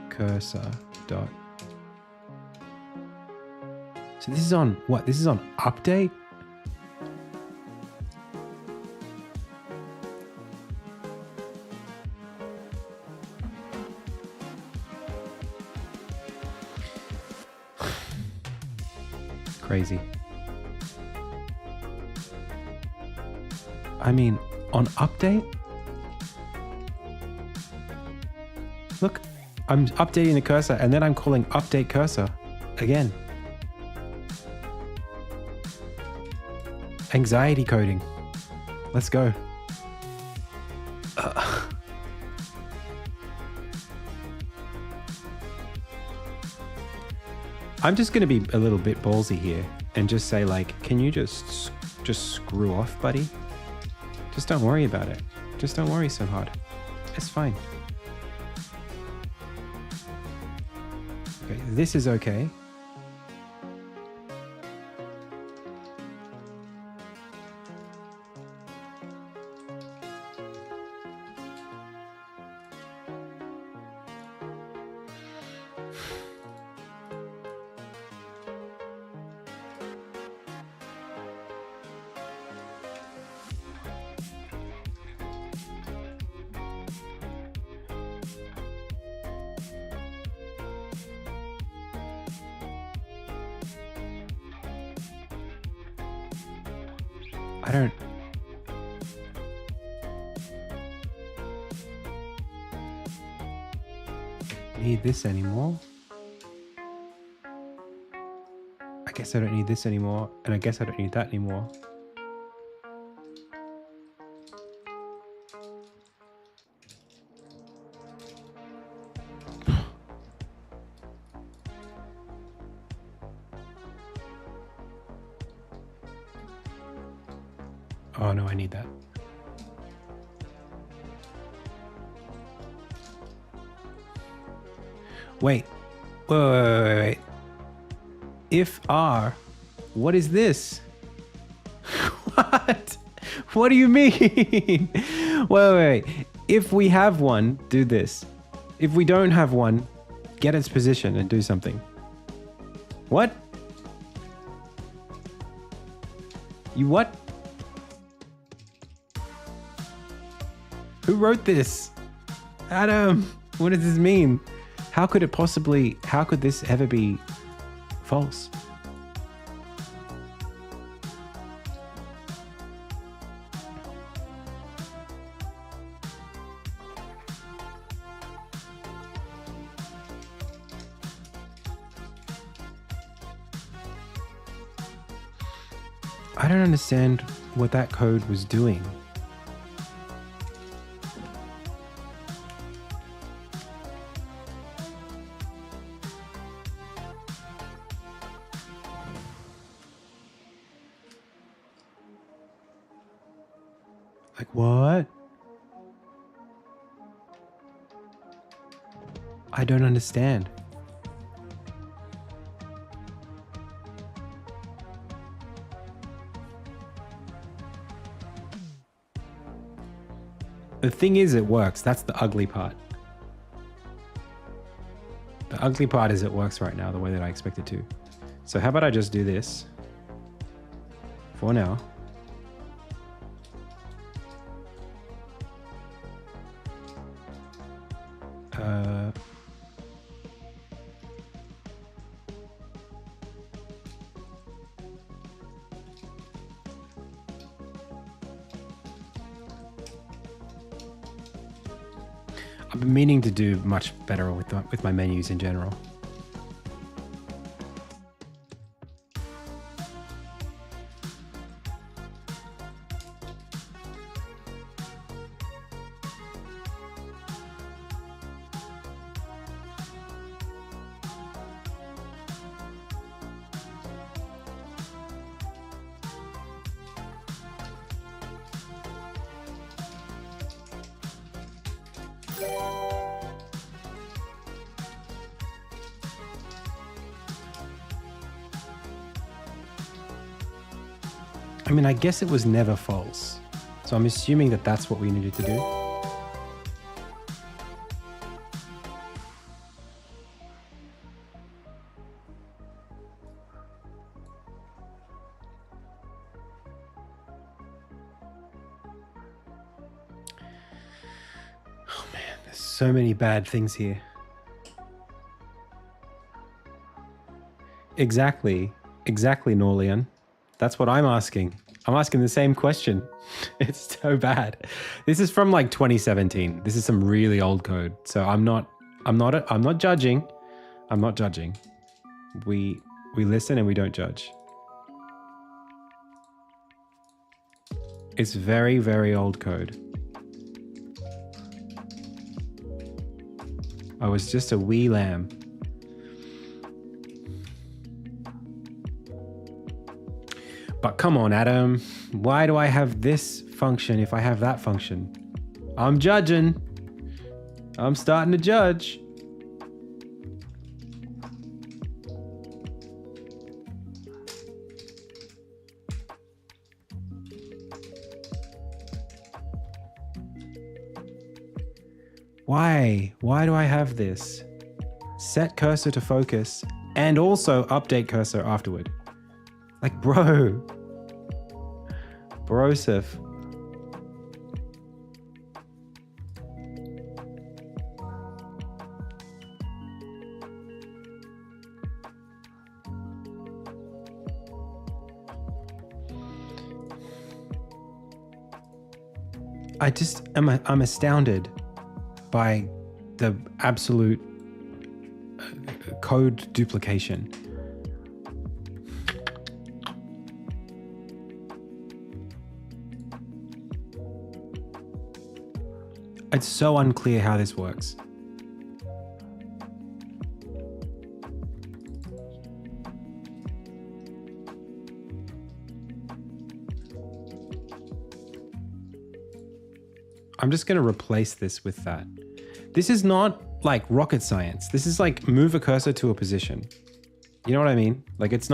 cursor dot. So this is on what? This is on update? Crazy. I mean, on update? Look, I'm updating the cursor and then I'm calling update cursor again. Anxiety coding. Let's go. I'm just going to be a little bit ballsy here and just say like, can you just screw off, buddy? Just don't worry about it. Just don't worry so hard. It's fine. Okay, this is okay. I don't... need this anymore. guess I don't need this anymore. And I guess I don't need that anymore. Oh no, I need that. Wait. Wait. If R, what is this? What? What do you mean? Wait. If we have one, do this. If we don't have one, get its position and do something. What? You what? Who wrote this? Adam, what does this mean? How could this ever be false? I don't understand what that code was doing. Like what? I don't understand. The thing is, it works. That's the ugly part. The ugly part is it works right now the way that I expect it to. So how about I just do this for now. I've been meaning to do much better with my menus in general. I mean, I guess it was never false. So I'm assuming that that's what we needed to do. Oh man, there's so many bad things here. Exactly, Norlian. That's what I'm asking. I'm asking the same question. It's so bad. This is from like 2017. This is some really old code. So I'm not judging. I'm not judging. We listen and we don't judge. It's very, very old code. I was just a wee lamb. But come on, Adam. Why do I have this function if I have that function? I'm judging. I'm starting to judge. Why? Why do I have this? Set cursor to focus and also update cursor afterward. Like, bro. Broseph. I'm astounded by the absolute code duplication. It's so unclear how this works. I'm just going to replace this with that. This is not like rocket science. This is like move a cursor to a position. You know what I mean? Like it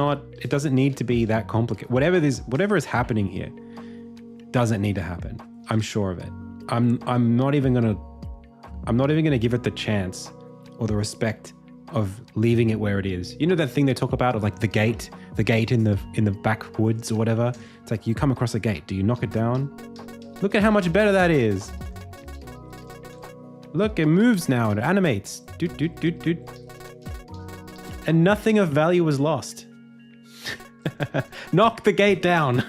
doesn't need to be that complicated. Whatever is happening here doesn't need to happen. I'm sure of it. I'm not even gonna give it the chance or the respect of leaving it where it is. You know that thing they talk about of like the gate in the backwoods or whatever? It's like you come across a gate. Do you knock it down? Look at how much better that is. Look, it moves now. It animates. Doot, doot, doot, doot. And nothing of value was lost. Knock the gate down.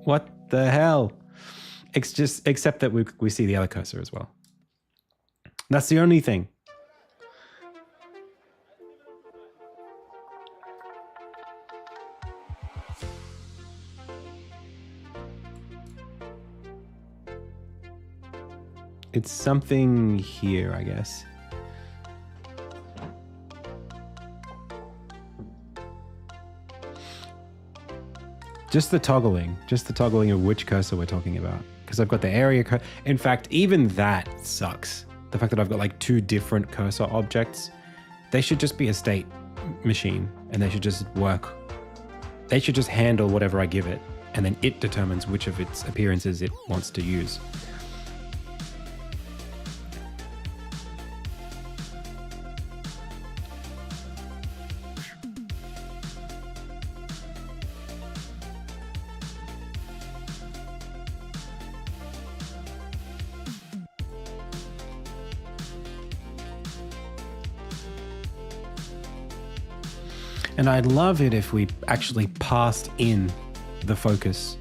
What the hell? Except that we see the other cursor as well. That's the only thing. It's something here, I guess. Just the toggling of which cursor we're talking about. Because I've got the area cursor. In fact, even that sucks. The fact that I've got like two different cursor objects. They should just be a state machine and they should just work. They should just handle whatever I give it and then it determines which of its appearances it wants to use. And I'd love it if we actually passed in the focus.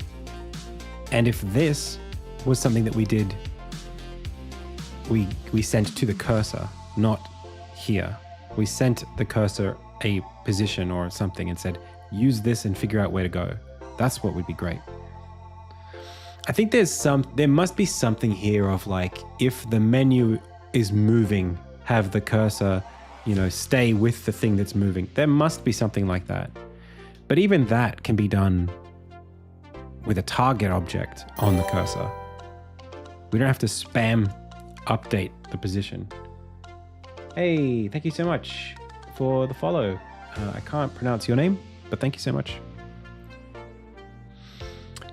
And if this was something that we did, we sent to the cursor, not here. We sent the cursor a position or something and said, use this and figure out where to go. That's what would be great. I think there must be something here of like, if the menu is moving, have the cursor stay with the thing that's moving. There must be something like that. But even that can be done with a target object on the cursor. We don't have to spam update the position. Hey, thank you so much for the follow. I can't pronounce your name, but thank you so much.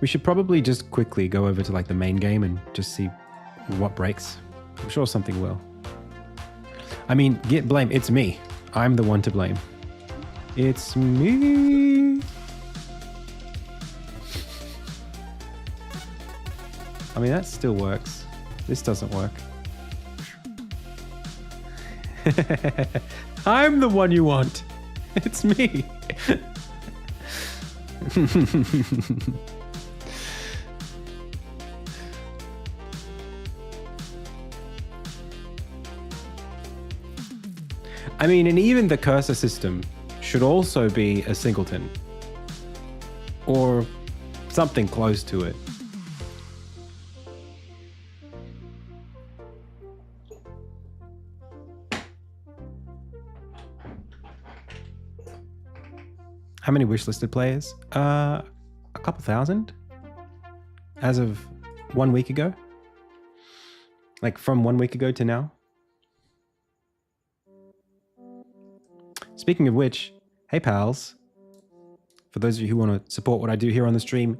We should probably just quickly go over to like the main game and just see what breaks. I'm sure something will. I mean, get blame. It's me. I'm the one to blame. It's me. I mean, that still works. This doesn't work. I'm the one you want. It's me. I mean, and even the cursor system should also be a singleton or something close to it. How many wishlisted players? A couple thousand as of 1 week ago. Like from 1 week ago to now. Speaking of which, hey pals, for those of you who want to support what I do here on the stream,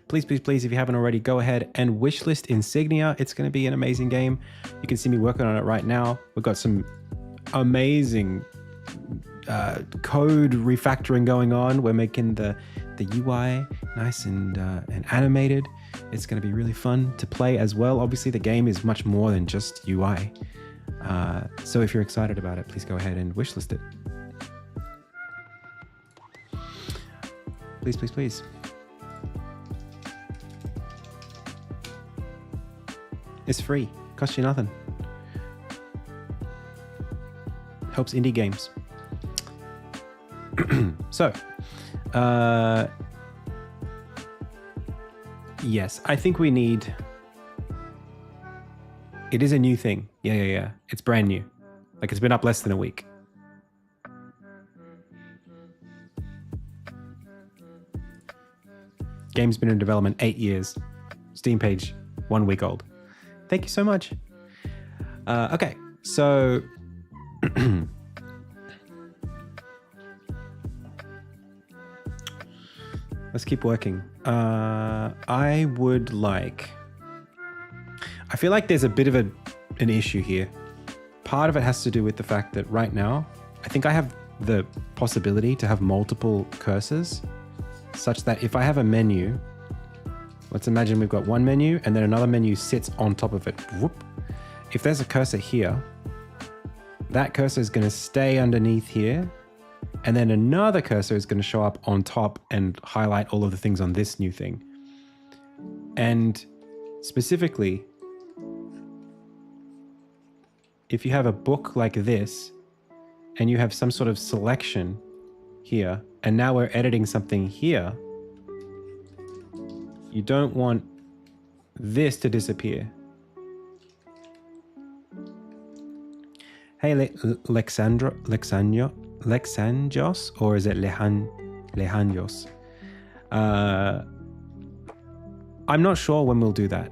please, please, please, if you haven't already, go ahead and wishlist Insignia. It's going to be an amazing game. You can see me working on it right now. We've got some amazing code refactoring going on. We're making the UI nice and animated. It's going to be really fun to play as well. Obviously, the game is much more than just UI. So if you're excited about it, please go ahead and wishlist it. Please, please, please. It's free. Costs you nothing. Helps indie games. So, Yes, I think we need... It is a new thing. Yeah. It's brand new. Like, it's been up less than a week. Game's been in development 8 years. Steam page 1 week old. Thank you so much. Okay, so... Let's keep working. I would like... I feel like there's a bit of an issue here. Part of it has to do with the fact that right now, I think I have the possibility to have multiple cursors, such that if I have a menu, let's imagine we've got one menu and then another menu sits on top of it. Whoop. If there's a cursor here, that cursor is going to stay underneath here, and then another cursor is going to show up on top and highlight all of the things on this new thing. And specifically, if you have a book like this and you have some sort of selection here, and now we're editing something here, you don't want this to disappear. Hey, Lexanjos, or is it Lehanjos? I'm not sure when we'll do that.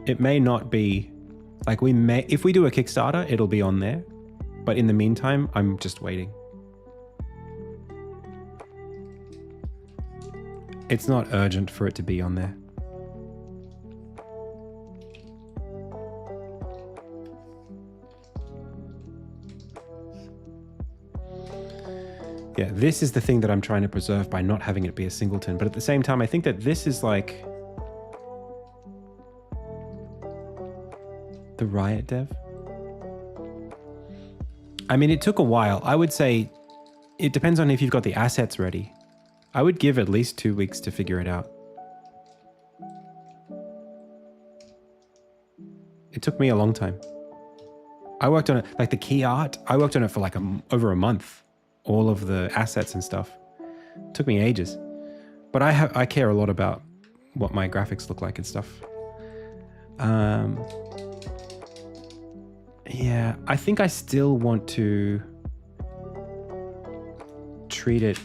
It may not be, like we may, if we do a Kickstarter, it'll be on there. But in the meantime, I'm just waiting. It's not urgent for it to be on there. Yeah, this is the thing that I'm trying to preserve by not having it be a singleton. But at the same time, I think that this is like the Riot dev. I mean, it took a while. I would say it depends on if you've got the assets ready. I would give at least 2 weeks to figure it out. It took me a long time. I worked on it, like the key art, I worked on it for like over a month. All of the assets and stuff. It took me ages. But I care a lot about what my graphics look like and stuff. Yeah, I think I still want to treat it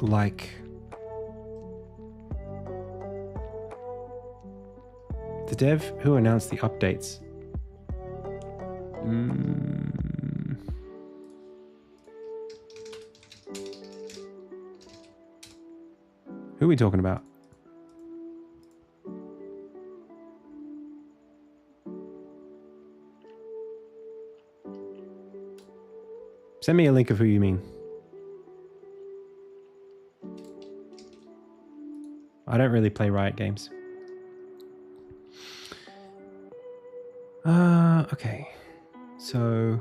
like the dev who announced the updates. Who are we talking about? Send me a link of who you mean. I don't really play Riot games. Okay. So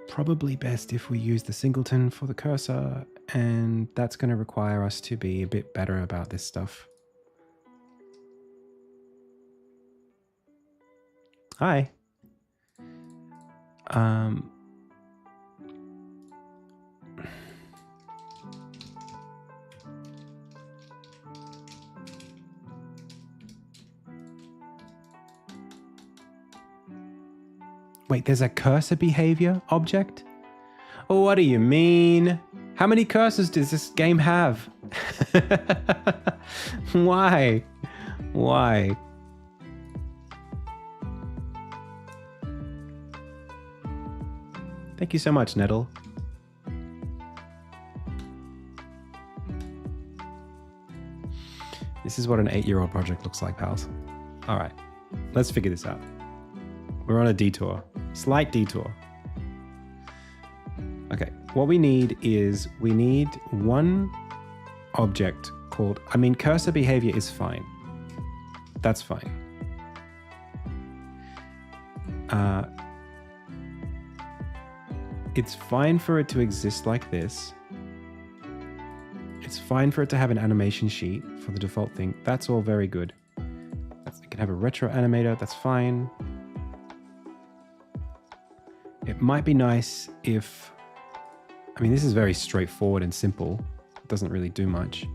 probably best if we use the singleton for the cursor, and that's going to require us to be a bit better about this stuff. Hi. Wait, there's a cursor behavior object? Oh, what do you mean? How many cursors does this game have? Why? Why? Thank you so much, Nettle. This is what an 8-year-old project looks like, pals. All right, let's figure this out. We're on a detour, slight detour. Okay, what we need is we need one object called, I mean, cursor behavior is fine. That's fine. It's fine for it to exist like this. It's fine for it to have an animation sheet for the default thing. That's all very good. It can have a retro animator, that's fine. It might be nice if I mean, this is very straightforward and simple. It doesn't really do much.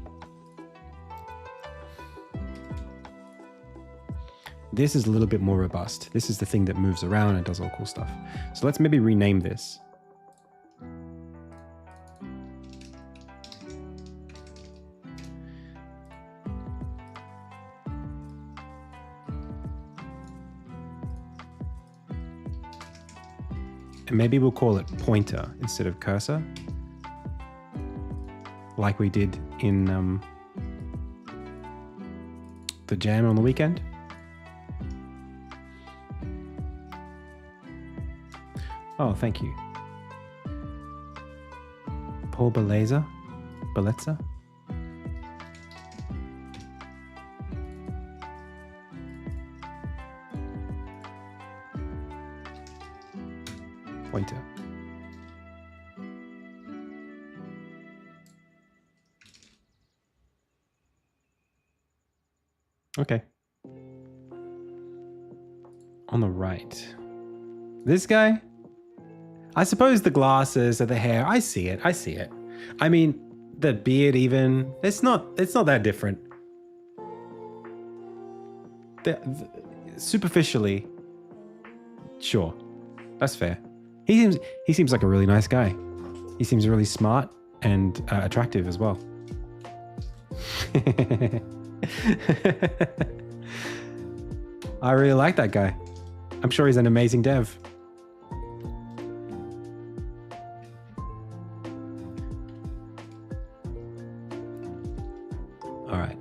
This is a little bit more robust. This is the thing that moves around and does all cool stuff. So let's maybe rename this. And maybe we'll call it pointer instead of cursor, like we did in the jam on the weekend. Oh, thank you. Paul Beleza? Beletza? Pointer. Okay. On the right. This guy? I suppose the glasses or the hair, I see it. I see it. I mean, the beard even, it's not that different. Superficially, sure. That's fair. He seems like a really nice guy. He seems really smart and attractive as well. I really like that guy. I'm sure he's an amazing dev. All right.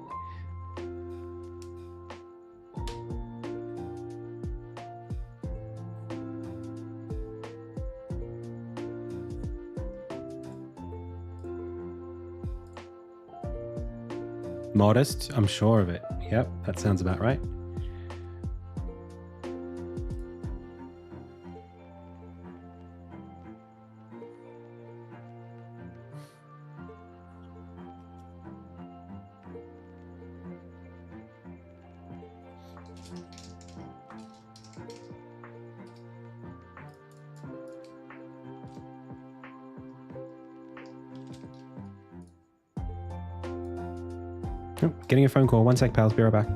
Modest, I'm sure of it. Yep, that sounds about right. Oh, getting a phone call. One sec, pals. Be right back.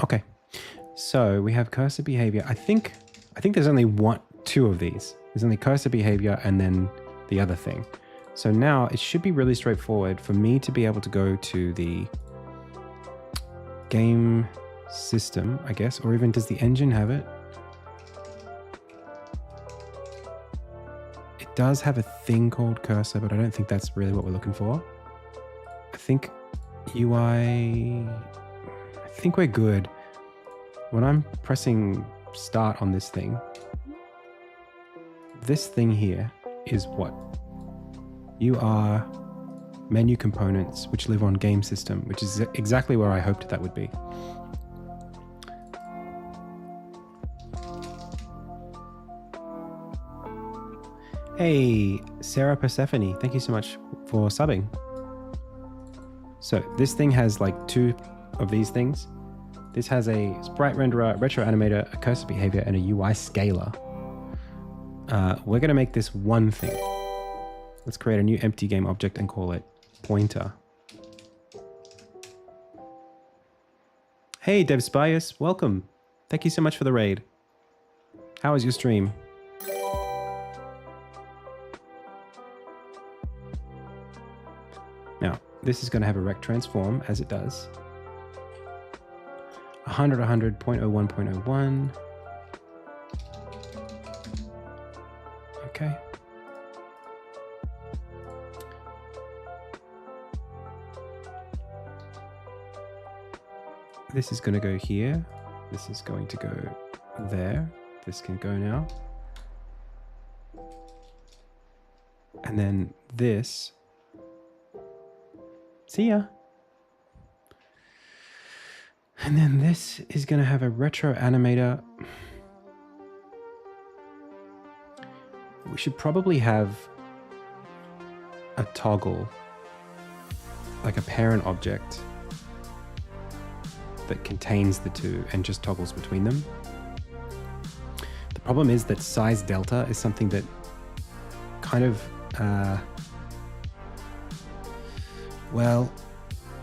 Okay, so we have cursor behavior. I think there's only two of these. There's only cursor behavior and then the other thing. So now it should be really straightforward for me to be able to go to the game system, I guess, or even does the engine have it? It does have a thing called cursor, but I don't think that's really what we're looking for. I think UI, I think we're good. When I'm pressing start on this thing here is what? You are menu components which live on game system, which is exactly where I hoped that would be. Hey, Sarah Persephone, thank you so much for subbing. So this thing has like two of these things. This has a sprite renderer, retro animator, a cursor behavior, and a UI scaler. We're going to make this one thing. Let's create a new empty game object and call it pointer. Hey, Dev Spius, welcome. Thank you so much for the raid. How was your stream? Now, this is going to have a rect transform as it does. 100, 100, 0.01, 0.01. Okay. this is going to go here. This is going to go there. This can go now. And then this. See ya. And then this is going to have a retro animator. We should probably have a toggle, like a parent object that contains the two and just toggles between them. The problem is that size delta is something that kind of, well,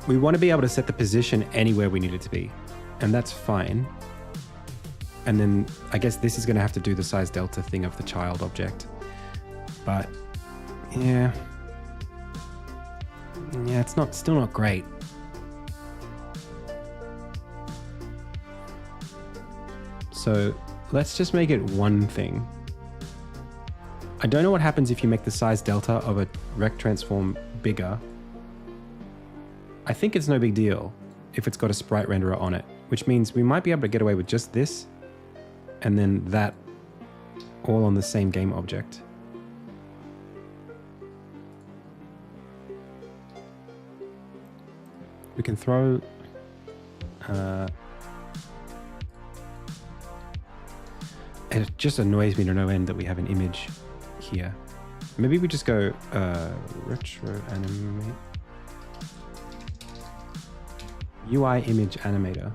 we want to be able to set the position anywhere we need it to be, and that's fine. And then I guess this is going to have to do the size delta thing of the child object. But yeah, it's still not great. So let's just make it one thing. I don't know what happens if you make the size delta of a rect transform bigger. I think it's no big deal if it's got a sprite renderer on it, which means we might be able to get away with just this and then that all on the same game object. We can throw it just annoys me to no end that we have an image here. Maybe we just go retro animate UI image animator.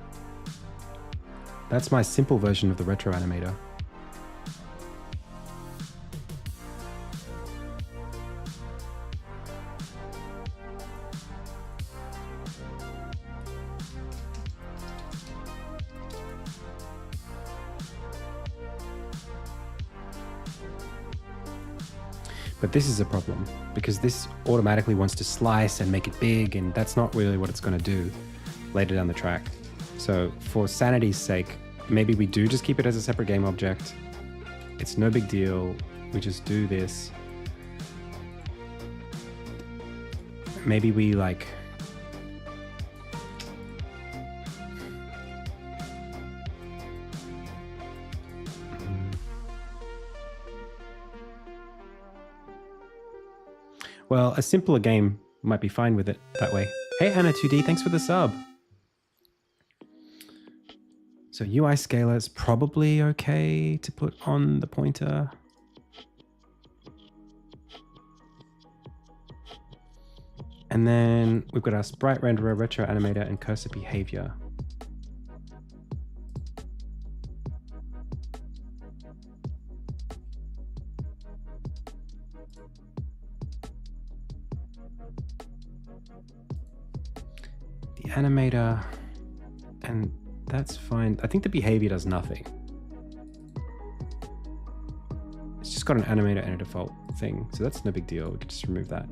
That's my simple version of the retro animator. But this is a problem because this automatically wants to slice and make it big, and that's not really what it's going to do later down the track. So for sanity's sake, maybe we do just keep it as a separate game object. It's no big deal. We just do this. Maybe we like... Well, a simpler game might be fine with it that way. Hey, Anna2D, thanks for the sub. So UI scaler is probably okay to put on the pointer. And then we've got our sprite renderer, retro animator, and cursor behavior. The animator, and that's fine. I think the behavior does nothing. It's just got an animator and a default thing, so that's no big deal. We can just remove that.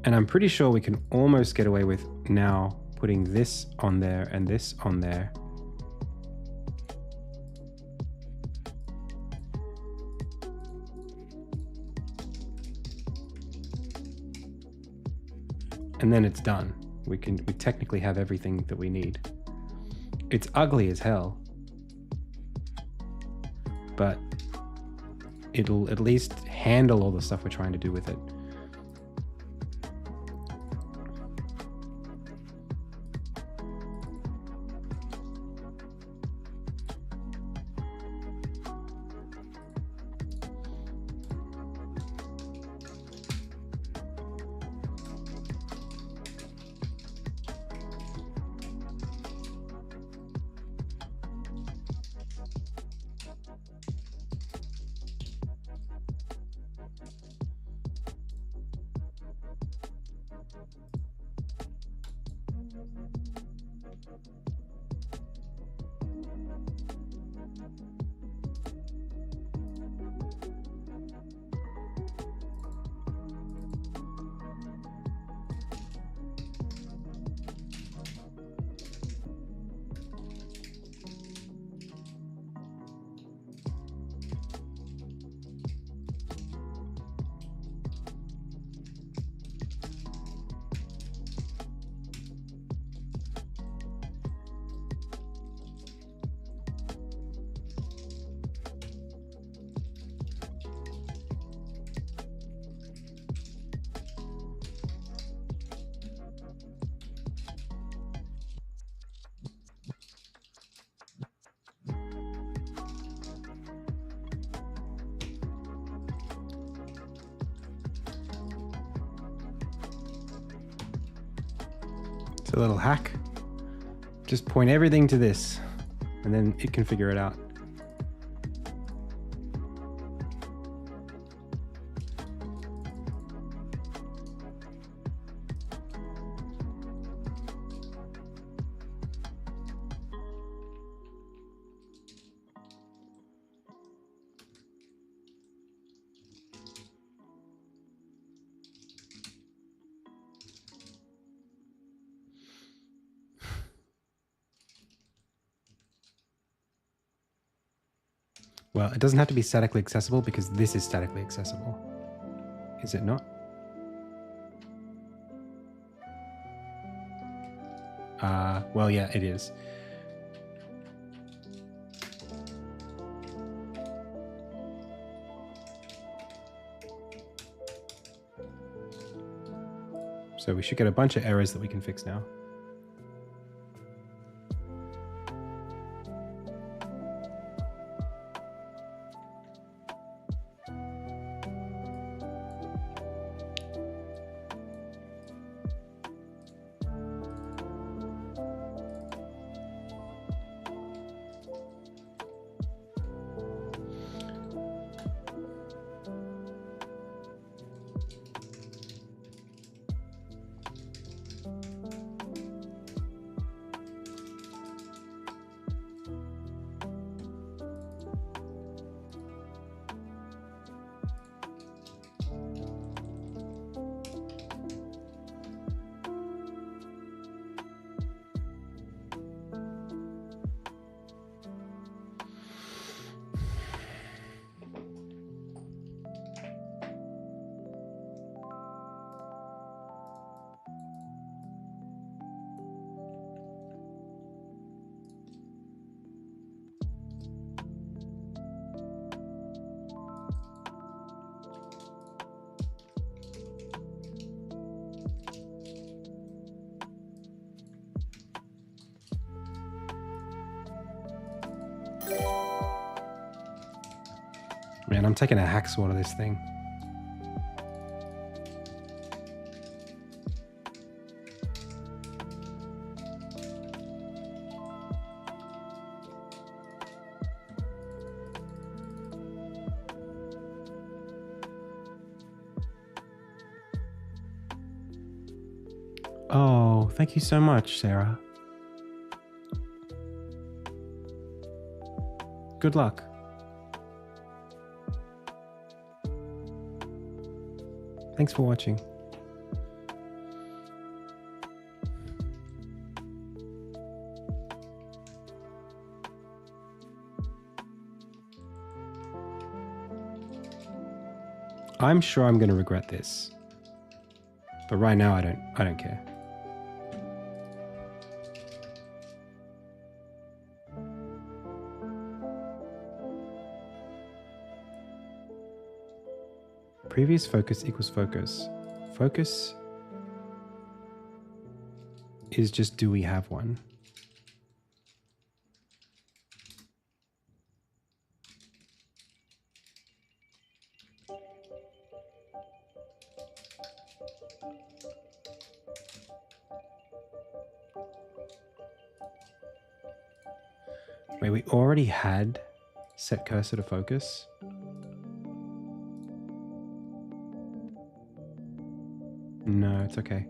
And I'm pretty sure we can almost get away with now putting this on there and this on there. And then it's done. We technically have everything that we need. It's ugly as hell, but it'll at least handle all the stuff we're trying to do with it. It's a little hack. Just point everything to this, and then it can figure it out. Well, it doesn't have to be statically accessible because this is statically accessible. Is it not? Well, yeah, it is. So we should get a bunch of errors that we can fix now. Man, I'm taking a hacksaw to this thing. Oh, thank you so much, Sarah. Good luck. Thanks for watching. I'm sure I'm going to regret this. But right now I don't care. Previous focus equals focus. Focus is just, do we have one? Wait, we already had set cursor to focus. No, it's okay.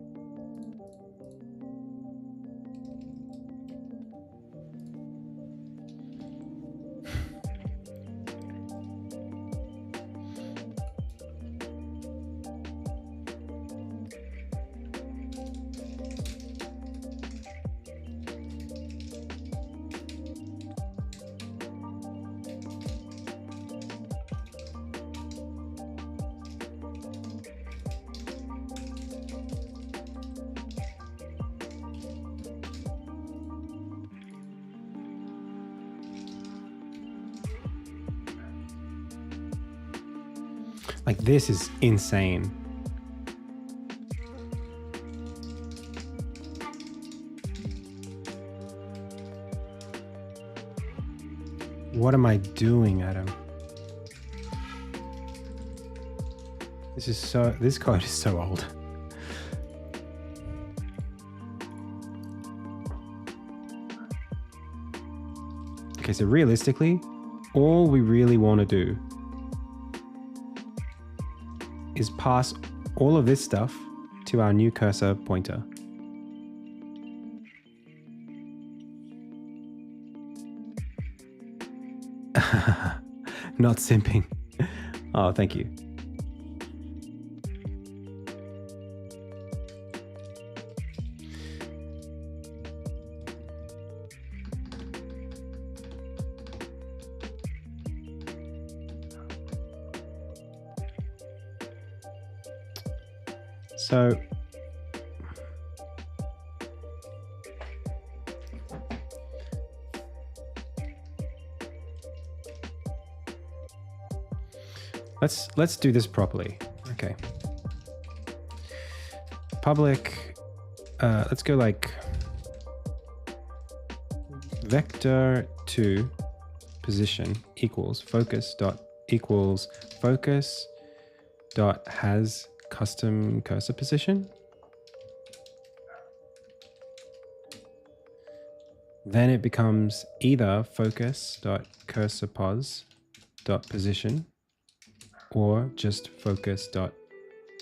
Like, this is insane. What am I doing, Adam? This code is so old. Okay, so realistically, all we really want to do is pass all of this stuff to our new cursor pointer. Not simping. Oh, thank you. So let's do this properly. Okay. Public, let's go like vector to position equals focus dot equals focus dot has custom cursor position. Then it becomes either focus dot cursor pos dot position or just focus dot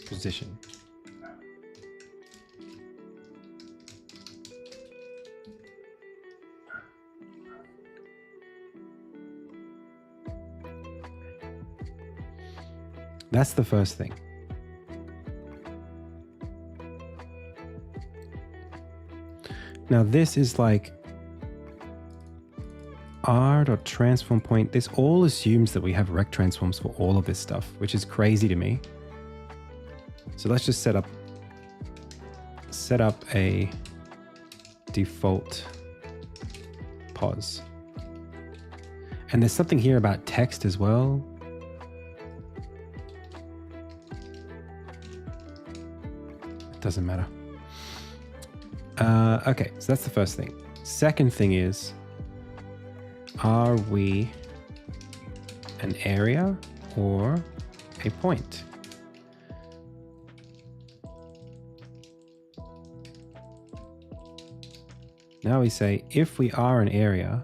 position. That's the first thing. Now this is like r.transform point. This all assumes that we have rect transforms for all of this stuff, which is crazy to me. So let's just set up a default pos. And there's something here about text as well. It doesn't matter. Okay, so that's the first thing. Second thing is, are we an area or a point? Now we say, if we are an area,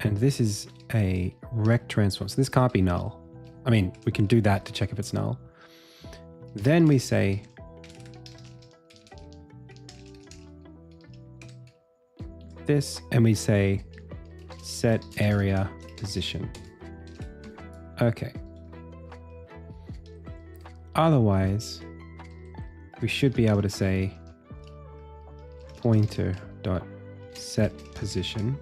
and this is a rect transform, so this can't be null. I mean, we can do that to check if it's null. Then we say this, and we say set area position. Okay. Otherwise, we should be able to say pointer dot set position.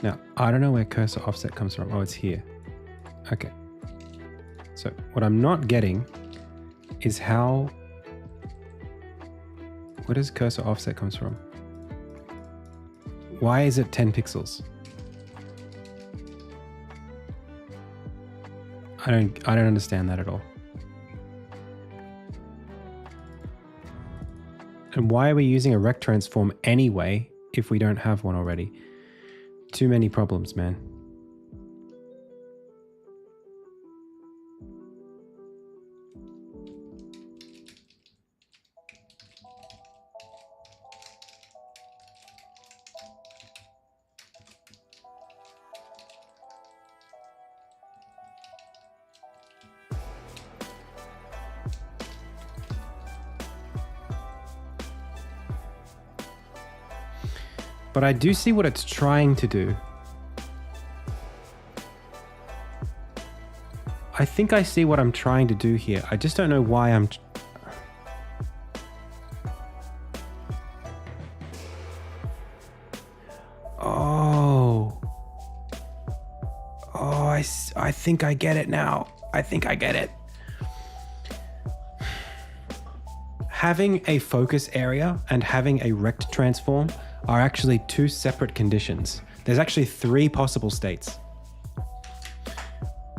Now, I don't know where cursor offset comes from. Oh, it's here. Okay. So what I'm not getting is where does cursor offset comes from? Why is it 10 pixels? I don't understand that at all. And why are we using a rect transform anyway if we don't have one already? Too many problems, man. But I do see what it's trying to do. I think I see what I'm trying to do here. I just don't know why I'm... Oh, I think I get it now. I think I get it. Having a focus area and having a rect transform are actually two separate conditions. There's actually 3 possible states.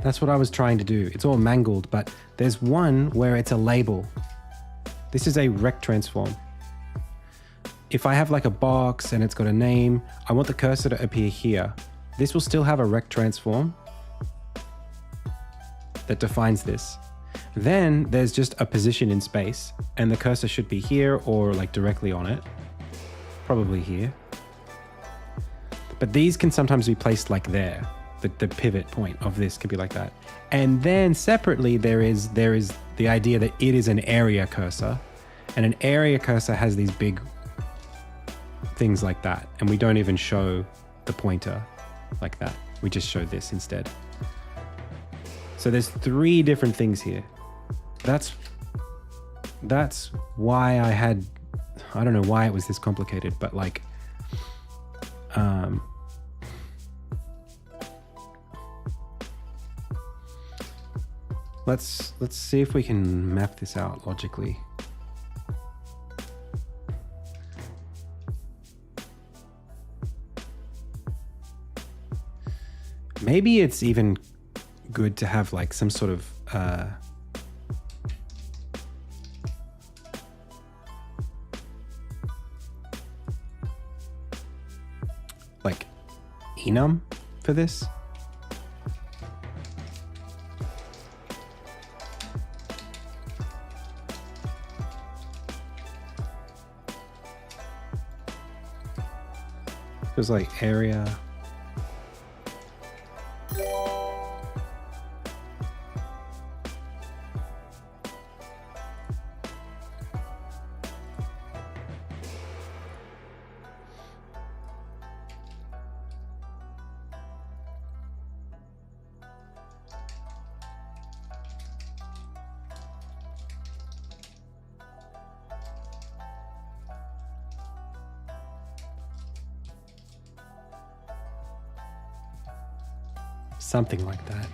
That's what I was trying to do. It's all mangled, but there's one where it's a label. This is a rect transform. If I have like a box and it's got a name, I want the cursor to appear here. This will still have a rect transform that defines this. Then there's just a position in space, and the cursor should be here or like directly on it. Probably here. But these can sometimes be placed like there. The pivot point of this could be like that. And then separately, there is the idea that it is an area cursor, and an area cursor has these big things like that. And we don't even show the pointer like that. We just show this instead. So there's 3 different things here. That's why I don't know why it was this complicated, but like, let's see if we can map this out logically. Maybe it's even good to have like some sort of like enum for this. It was like area. Something like that.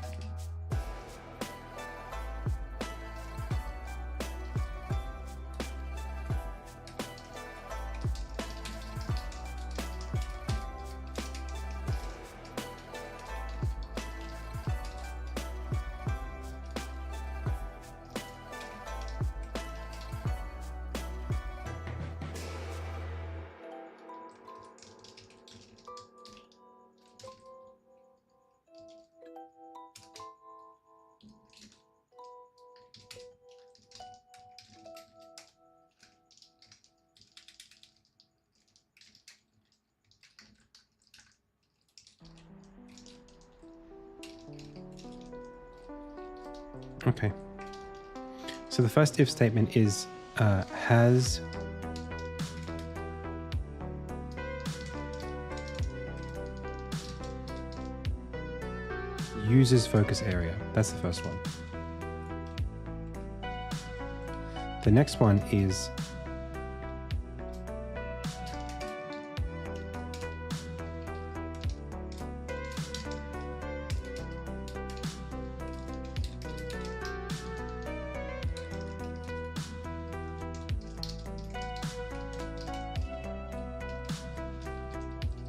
Okay. So the first if statement is has uses focus area. That's the first one. The next one is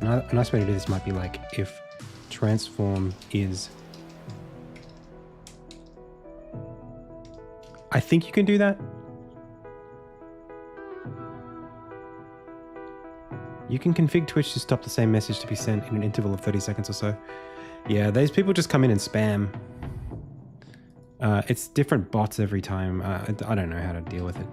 a nice way to do this might be like if transform is, I think you can do that. You can configure Twitch to stop the same message to be sent in an interval of 30 seconds or so. Yeah, those people just come in and spam. It's different bots every time. I don't know how to deal with it.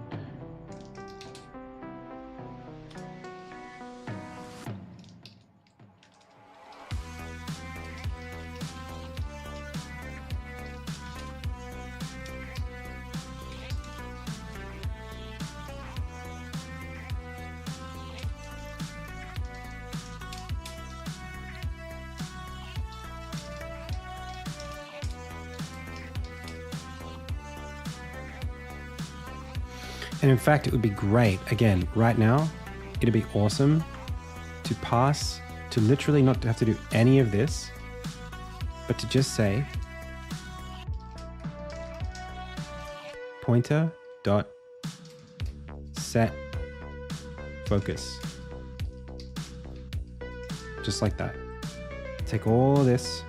And in fact, it would be great, again, right now, it'd be awesome to pass, to literally not have to do any of this, but to just say pointer dot set focus. Just like that. Take all this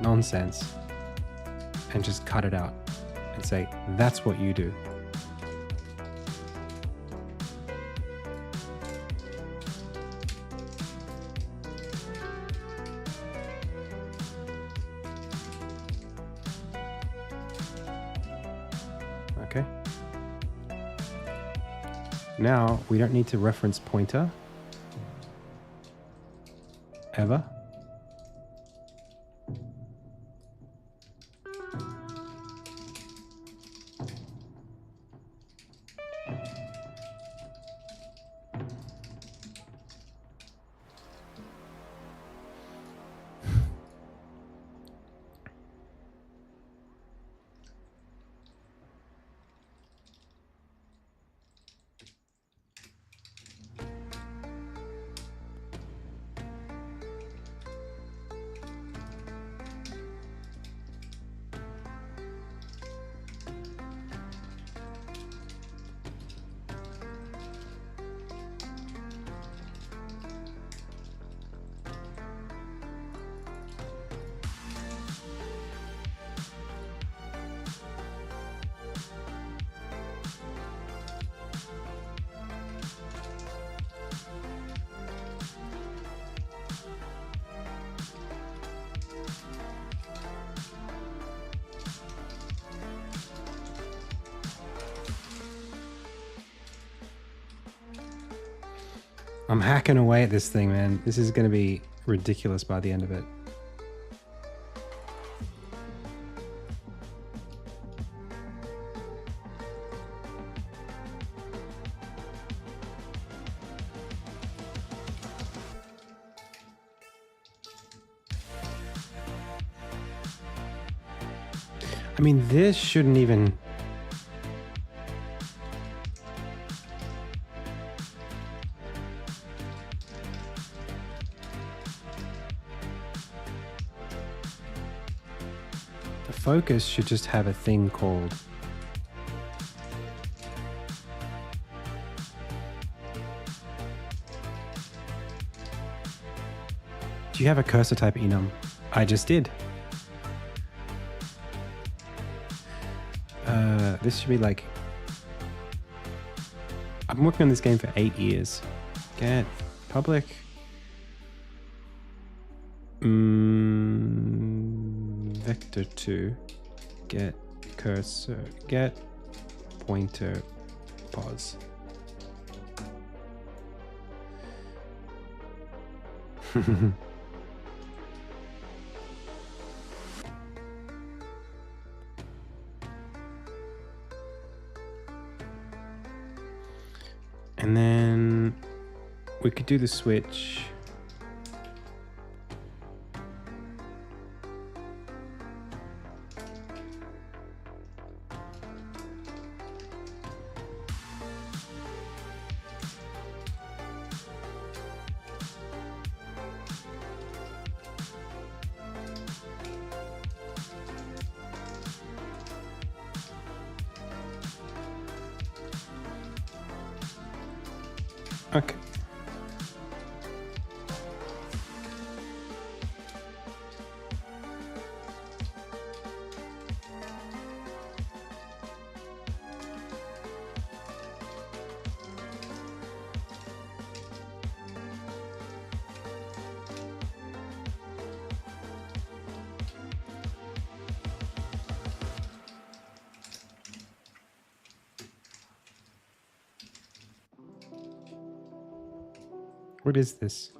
nonsense and just cut it out. And say, that's what you do. Okay. Now we don't need to reference pointer ever. I'm hacking away at this thing, man. This is going to be ridiculous by the end of it. I mean, this shouldn't even... The focus should just have a thing called... Do you have a cursor type enum? I just did. This should be like... I've been working on this game for 8 years. Get public. Vector 2. Get cursor. Get pointer pause. And then we could do the switch. Okay. What is this?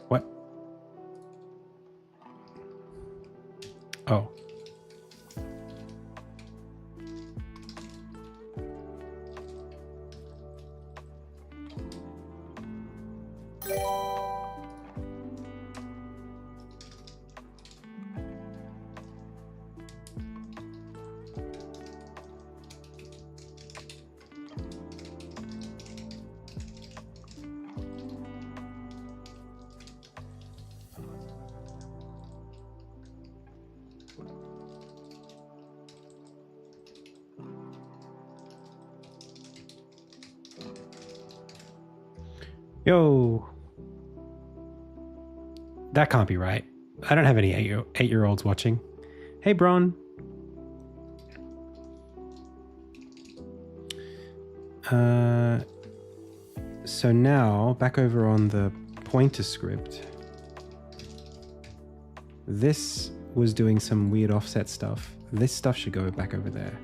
What? Oh. Yo. That can't be right. I don't have any eight-year-olds watching. Hey, Bron. So now, back over on the pointer script, this was doing some weird offset stuff. This stuff should go back over there.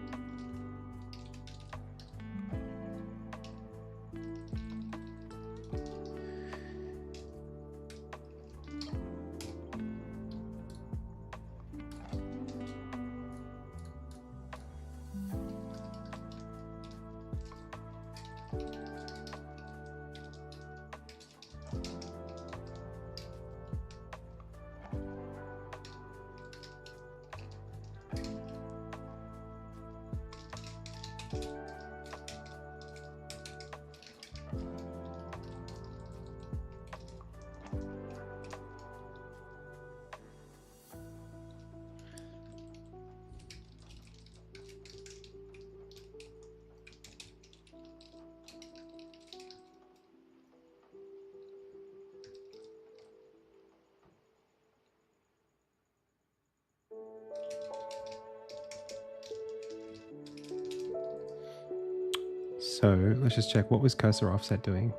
So let's just check, what was cursor offset doing?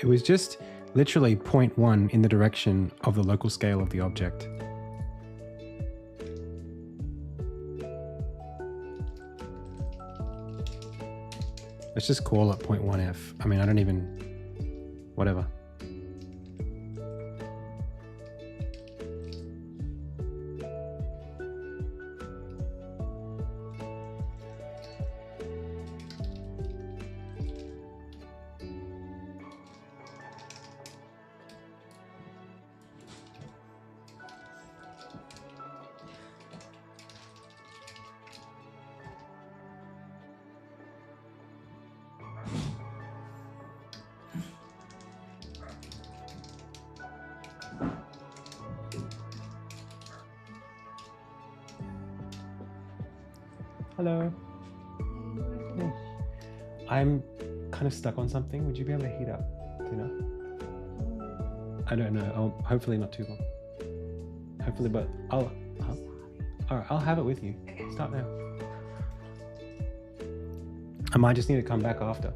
It was just literally 0.1 in the direction of the local scale of the object. Let's just call it 0.1f. I mean, I don't even, whatever. Hello. Hey. I'm kind of stuck on something. Would you be able to heat up dinner? I don't know. Hopefully not too long. Hopefully, but all right, I'll have it with you. Start now. I might just need to come back after.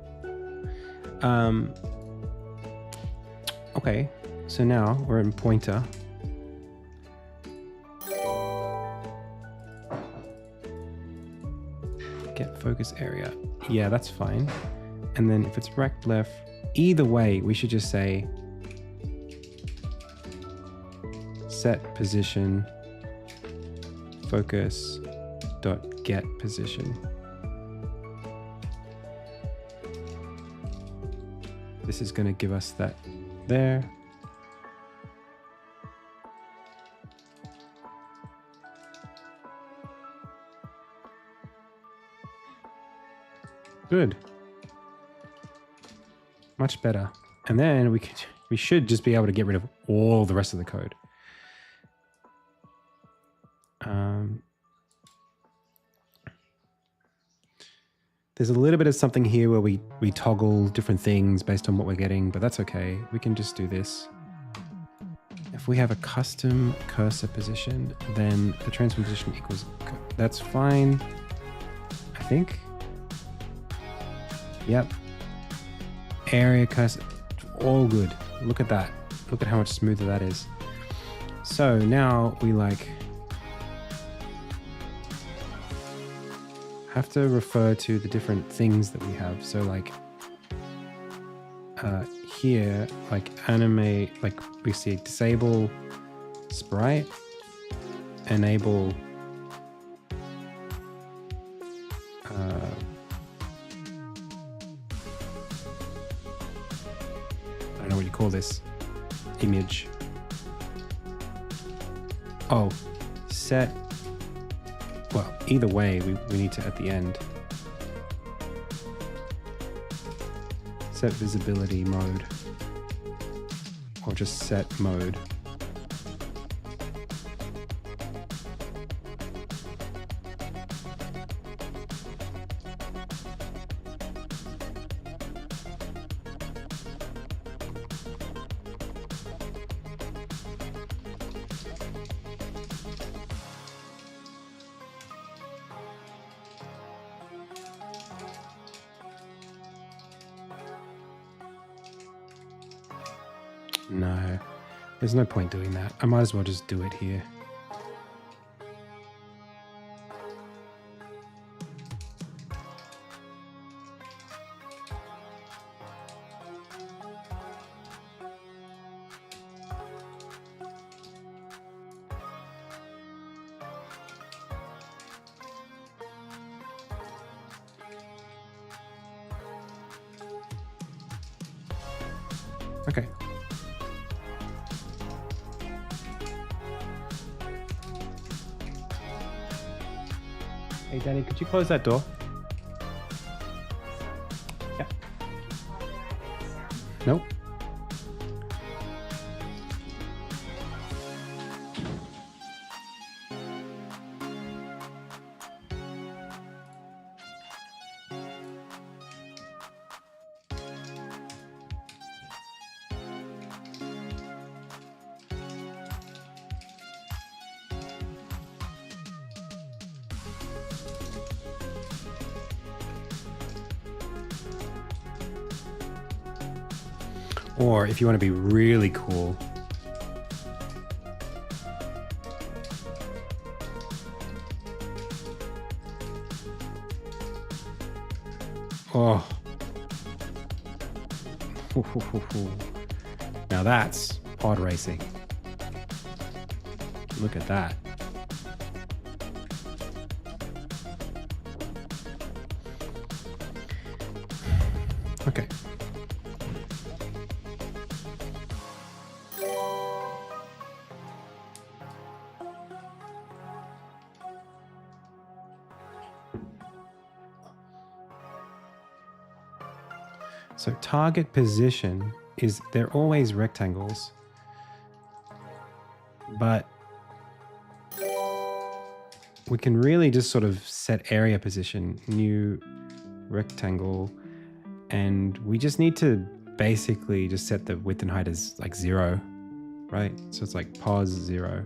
Okay, so now we're in pointer. Get focus area. Yeah, that's fine. And then if it's rect left, either way, we should just say set position focus dot get position. This is going to give us that there. Good. Much better. And then we should just be able to get rid of all the rest of the code. There's a little bit of something here where we toggle different things based on what we're getting, but that's okay. We can just do this. If we have a custom cursor position, then the transform position equals, that's fine, I think. Yep. Area cursor, all good. Look at that. Look at how much smoother that is. So now we have to refer to the different things that we have. So here, animate, we see disable sprite, enable I don't know what you call this image. Oh, set. Well, either way, we need to, at the end, set visibility mode, or just set mode. No, there's no point doing that. I might as well just do it here. Okay. Hey, Danny, could you close that door? Yeah. Nope. Or if you want to be really cool, oh, now that's pod racing. Look at that. Okay. So target position is, they're always rectangles, but we can really just sort of set area position, new rectangle, and we just need to basically just set the width and height as like 0, right? So it's like pos 0.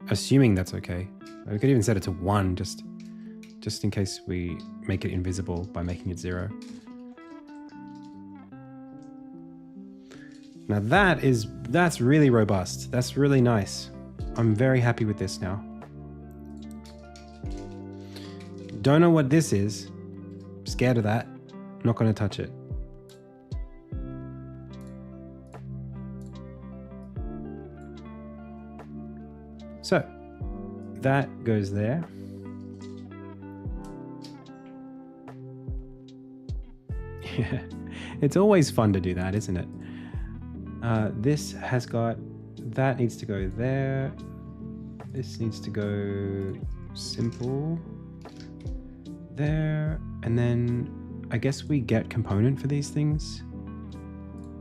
Assuming that's okay. We could even set it to 1 just in case we make it invisible by making it 0. Now that's really robust. That's really nice. I'm very happy with this now. Don't know what this is. Scared of that. Not going to touch it. So that goes there. Yeah, it's always fun to do that, isn't it? This has got, that needs to go there. This needs to go simple there. And then I guess we get component for these things.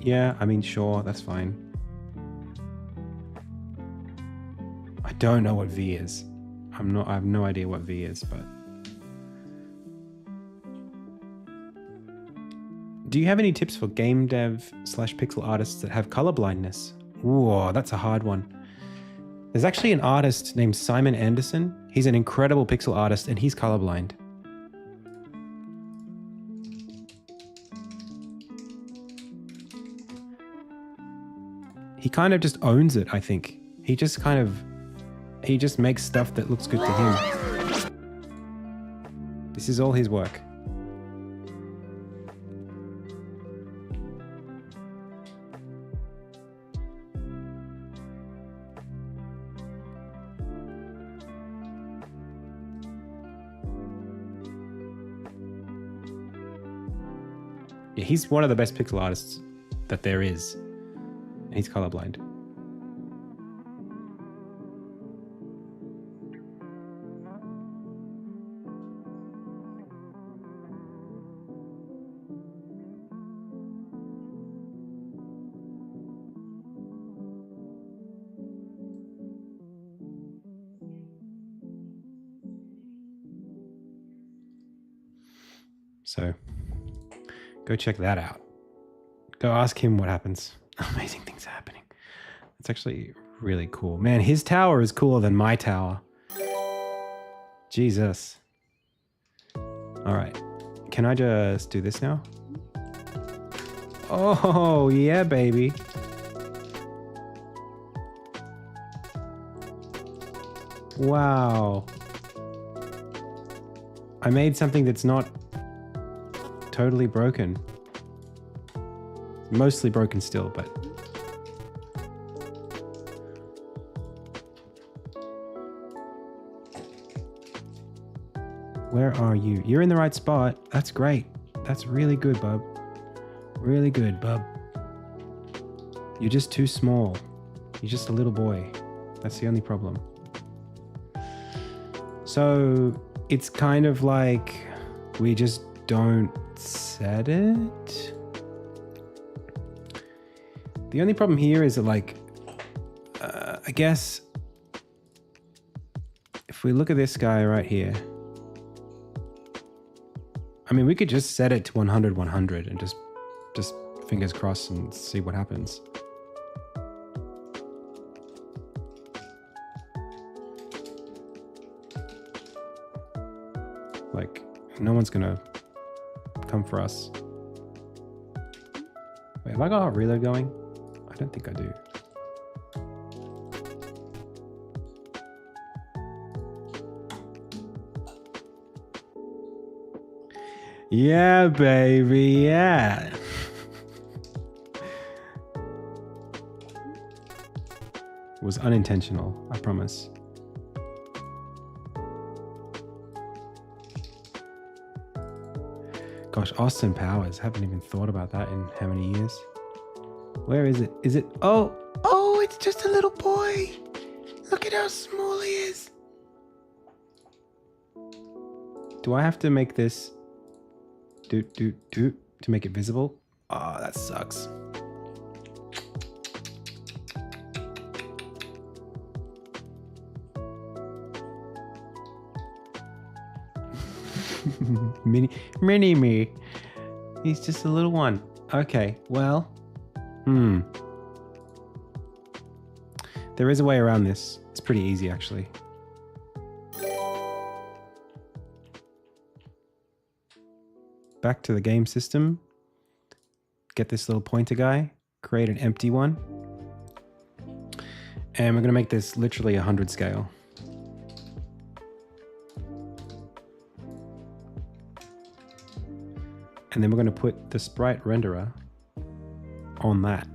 Yeah, I mean, sure, that's fine. I don't know what V is. I have no idea what V is, but. Do you have any tips for game dev / pixel artists that have color blindness? Whoa, that's a hard one. There's actually an artist named Simon Anderson. He's an incredible pixel artist and he's colorblind. He kind of just owns it, I think. He just makes stuff that looks good to him. This is all his work. Yeah, he's one of the best pixel artists that there is. And he's colorblind. So go check that out. Go ask him what happens. Amazing things are happening. It's actually really cool. Man, his tower is cooler than my tower. Jesus. All right. can I just do this now? Oh, yeah, baby. Wow. I made something that's not totally broken. Mostly broken still, but... Where are you? You're in the right spot. That's great. That's really good, bub. Really good, bub. You're just too small. You're just a little boy. That's the only problem. So it's kind of like we just don't set it. The only problem here is that, like, I guess if we look at this guy right here, I mean, we could just set it to 100, 100 and just fingers crossed and see what happens. Like, no one's gonna come for us. Wait, have I got a reload going? I don't think I do. Yeah, baby, yeah. It was unintentional, I promise. Gosh, Austin Powers. Haven't even thought about that in how many years? Where is it? Is it? Oh, it's just a little boy. Look at how small he is. Do I have to make this to make it visible? Oh, that sucks. mini me. He's just a little one. Okay, well, there is a way around this. It's pretty easy, actually. Back to the game system. Get this little pointer guy. Create an empty one. And we're going to make this literally 100 scale. And then we're going to put the sprite renderer on that.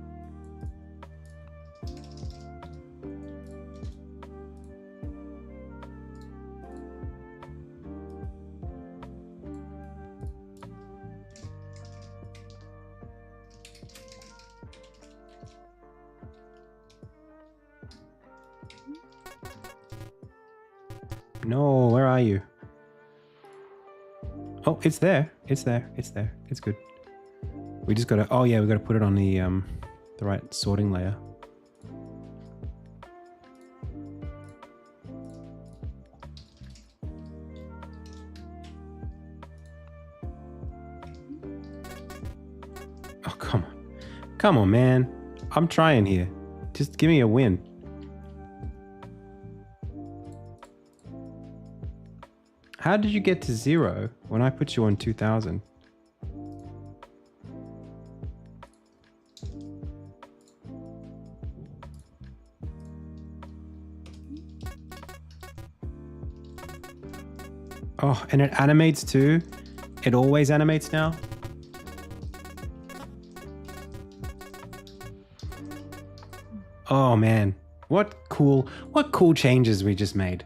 No, where are you? Oh, it's there. It's there. It's there. It's good. We just gotta, oh yeah, we gotta put it on the right sorting layer. Oh, come on. Come on, man. I'm trying here. Just give me a win. How did you get to 0 when I put you on 2000? Oh, and it animates too? It always animates now? Oh man, what cool changes we just made.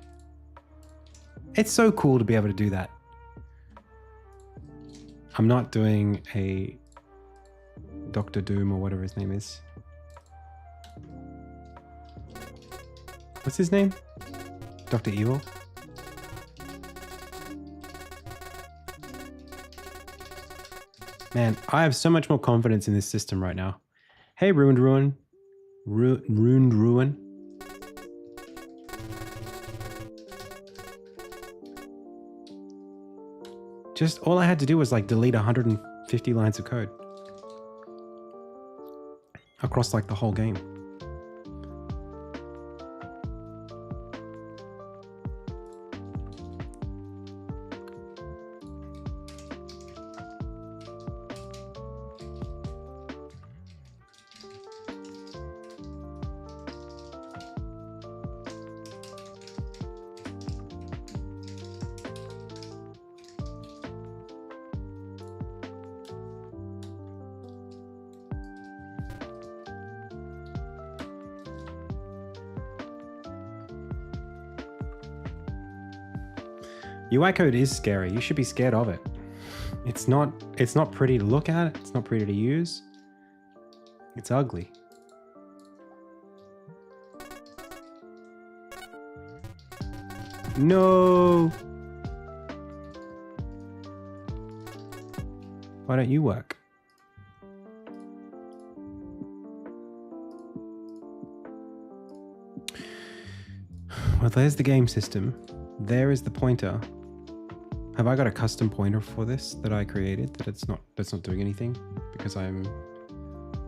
It's so cool to be able to do that. I'm not doing a Dr. Doom or whatever his name is. What's his name? Dr. Evil? Man, I have so much more confidence in this system right now. Hey, Ruined Ruin. Ruined Ruin. Just all I had to do was like delete 150 lines of code across like the whole game. UI code is scary. You should be scared of it. It's not pretty to look at. It's not pretty to use. It's ugly. No. Why don't you work? Well, there's the game system. There is the pointer. Have I got a custom pointer for this that I created that's not doing anything because I'm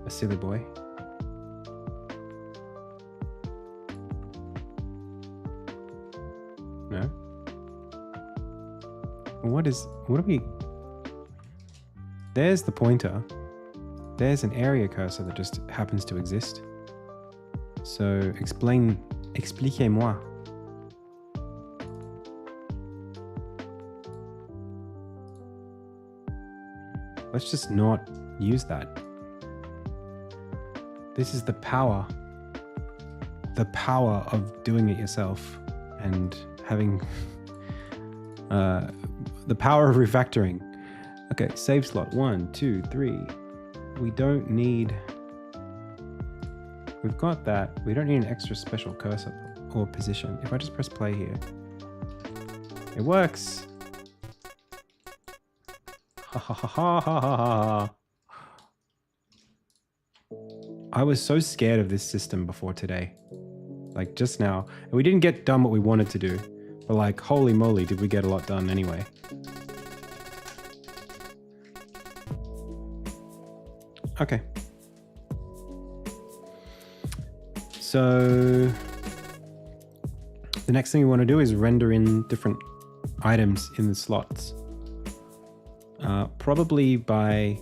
a silly boy? No. What are we? There's the pointer. There's an area cursor that just happens to exist. So expliquez-moi. Let's just not use that. This is the power of doing it yourself and having the power of refactoring. Okay, save slot 1, 2, 3. We don't need. We've got that. We don't need an extra special cursor or position. If I just press play here, it works. Ha ha ha ha ha ha. I was so scared of this system before today. Like just now. And we didn't get done what we wanted to do. But like, holy moly, did we get a lot done anyway. Okay. So the next thing we want to do is render in different items in the slots. Probably by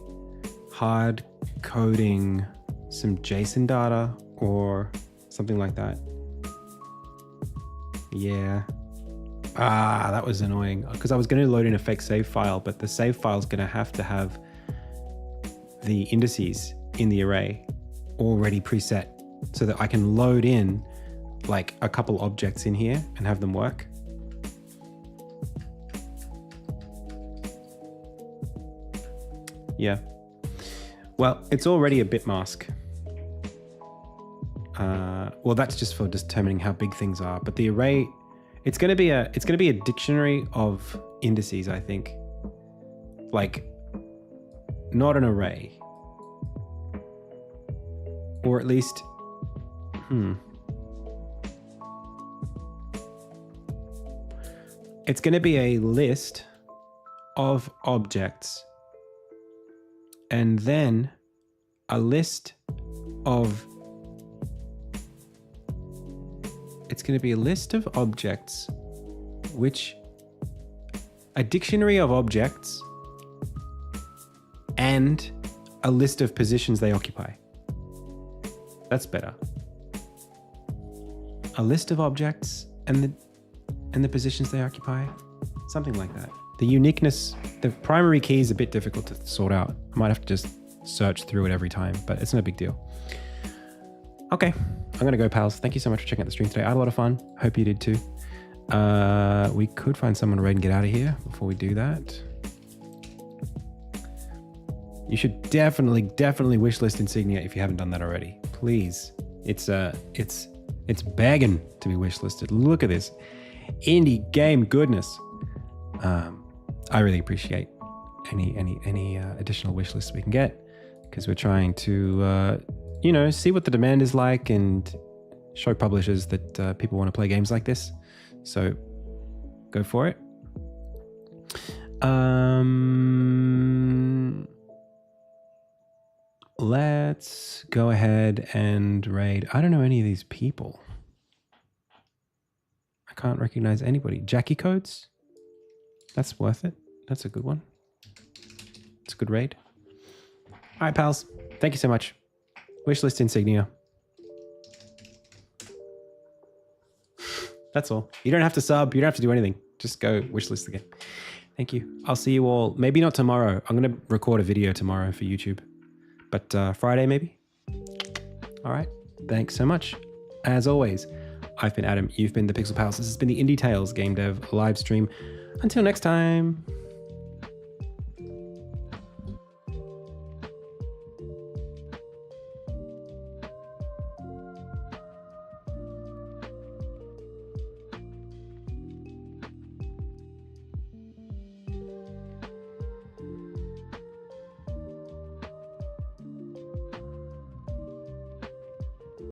hard coding some JSON data or something like that. Yeah. That was annoying because I was going to load in a fake save file, but the save file is going to have the indices in the array already preset so that I can load in like a couple objects in here and have them work. Yeah. Well, it's already a bit mask. Well, that's just for determining how big things are. But the array, it's going to be a dictionary of indices, I think. Like, not an array. Or at least, It's going to be a list of objects. And then a list of, it's going to be a list of objects, a dictionary of objects and a list of positions they occupy. That's better. A list of objects and the positions they occupy, something like that. The uniqueness, the primary key is a bit difficult to sort out. I might have to just search through it every time, but it's no big deal. Okay, I'm gonna go, pals. Thank you so much for checking out the stream today. I had a lot of fun. Hope you did too. We could find someone to raid and get out of here before we do that. You should definitely wishlist Insignia if you haven't done that already. Please. It's begging to be wishlisted. Look at this. Indie game goodness. I really appreciate any additional wish lists we can get, because we're trying to see what the demand is like and show publishers that people want to play games like this. So go for it. Let's go ahead and raid. I don't know any of these people. I can't recognize anybody. Jackie Codes? That's worth it. That's a good one. It's a good raid. All right, pals. Thank you so much. Wishlist Insignia. That's all. You don't have to sub. You don't have to do anything. Just go wishlist again. Thank you. I'll see you all. Maybe not tomorrow. I'm going to record a video tomorrow for YouTube. But Friday, maybe? All right. Thanks so much. As always, I've been Adam. You've been the Pixel Pals. This has been the IndieTales Game Dev live stream. Until next time.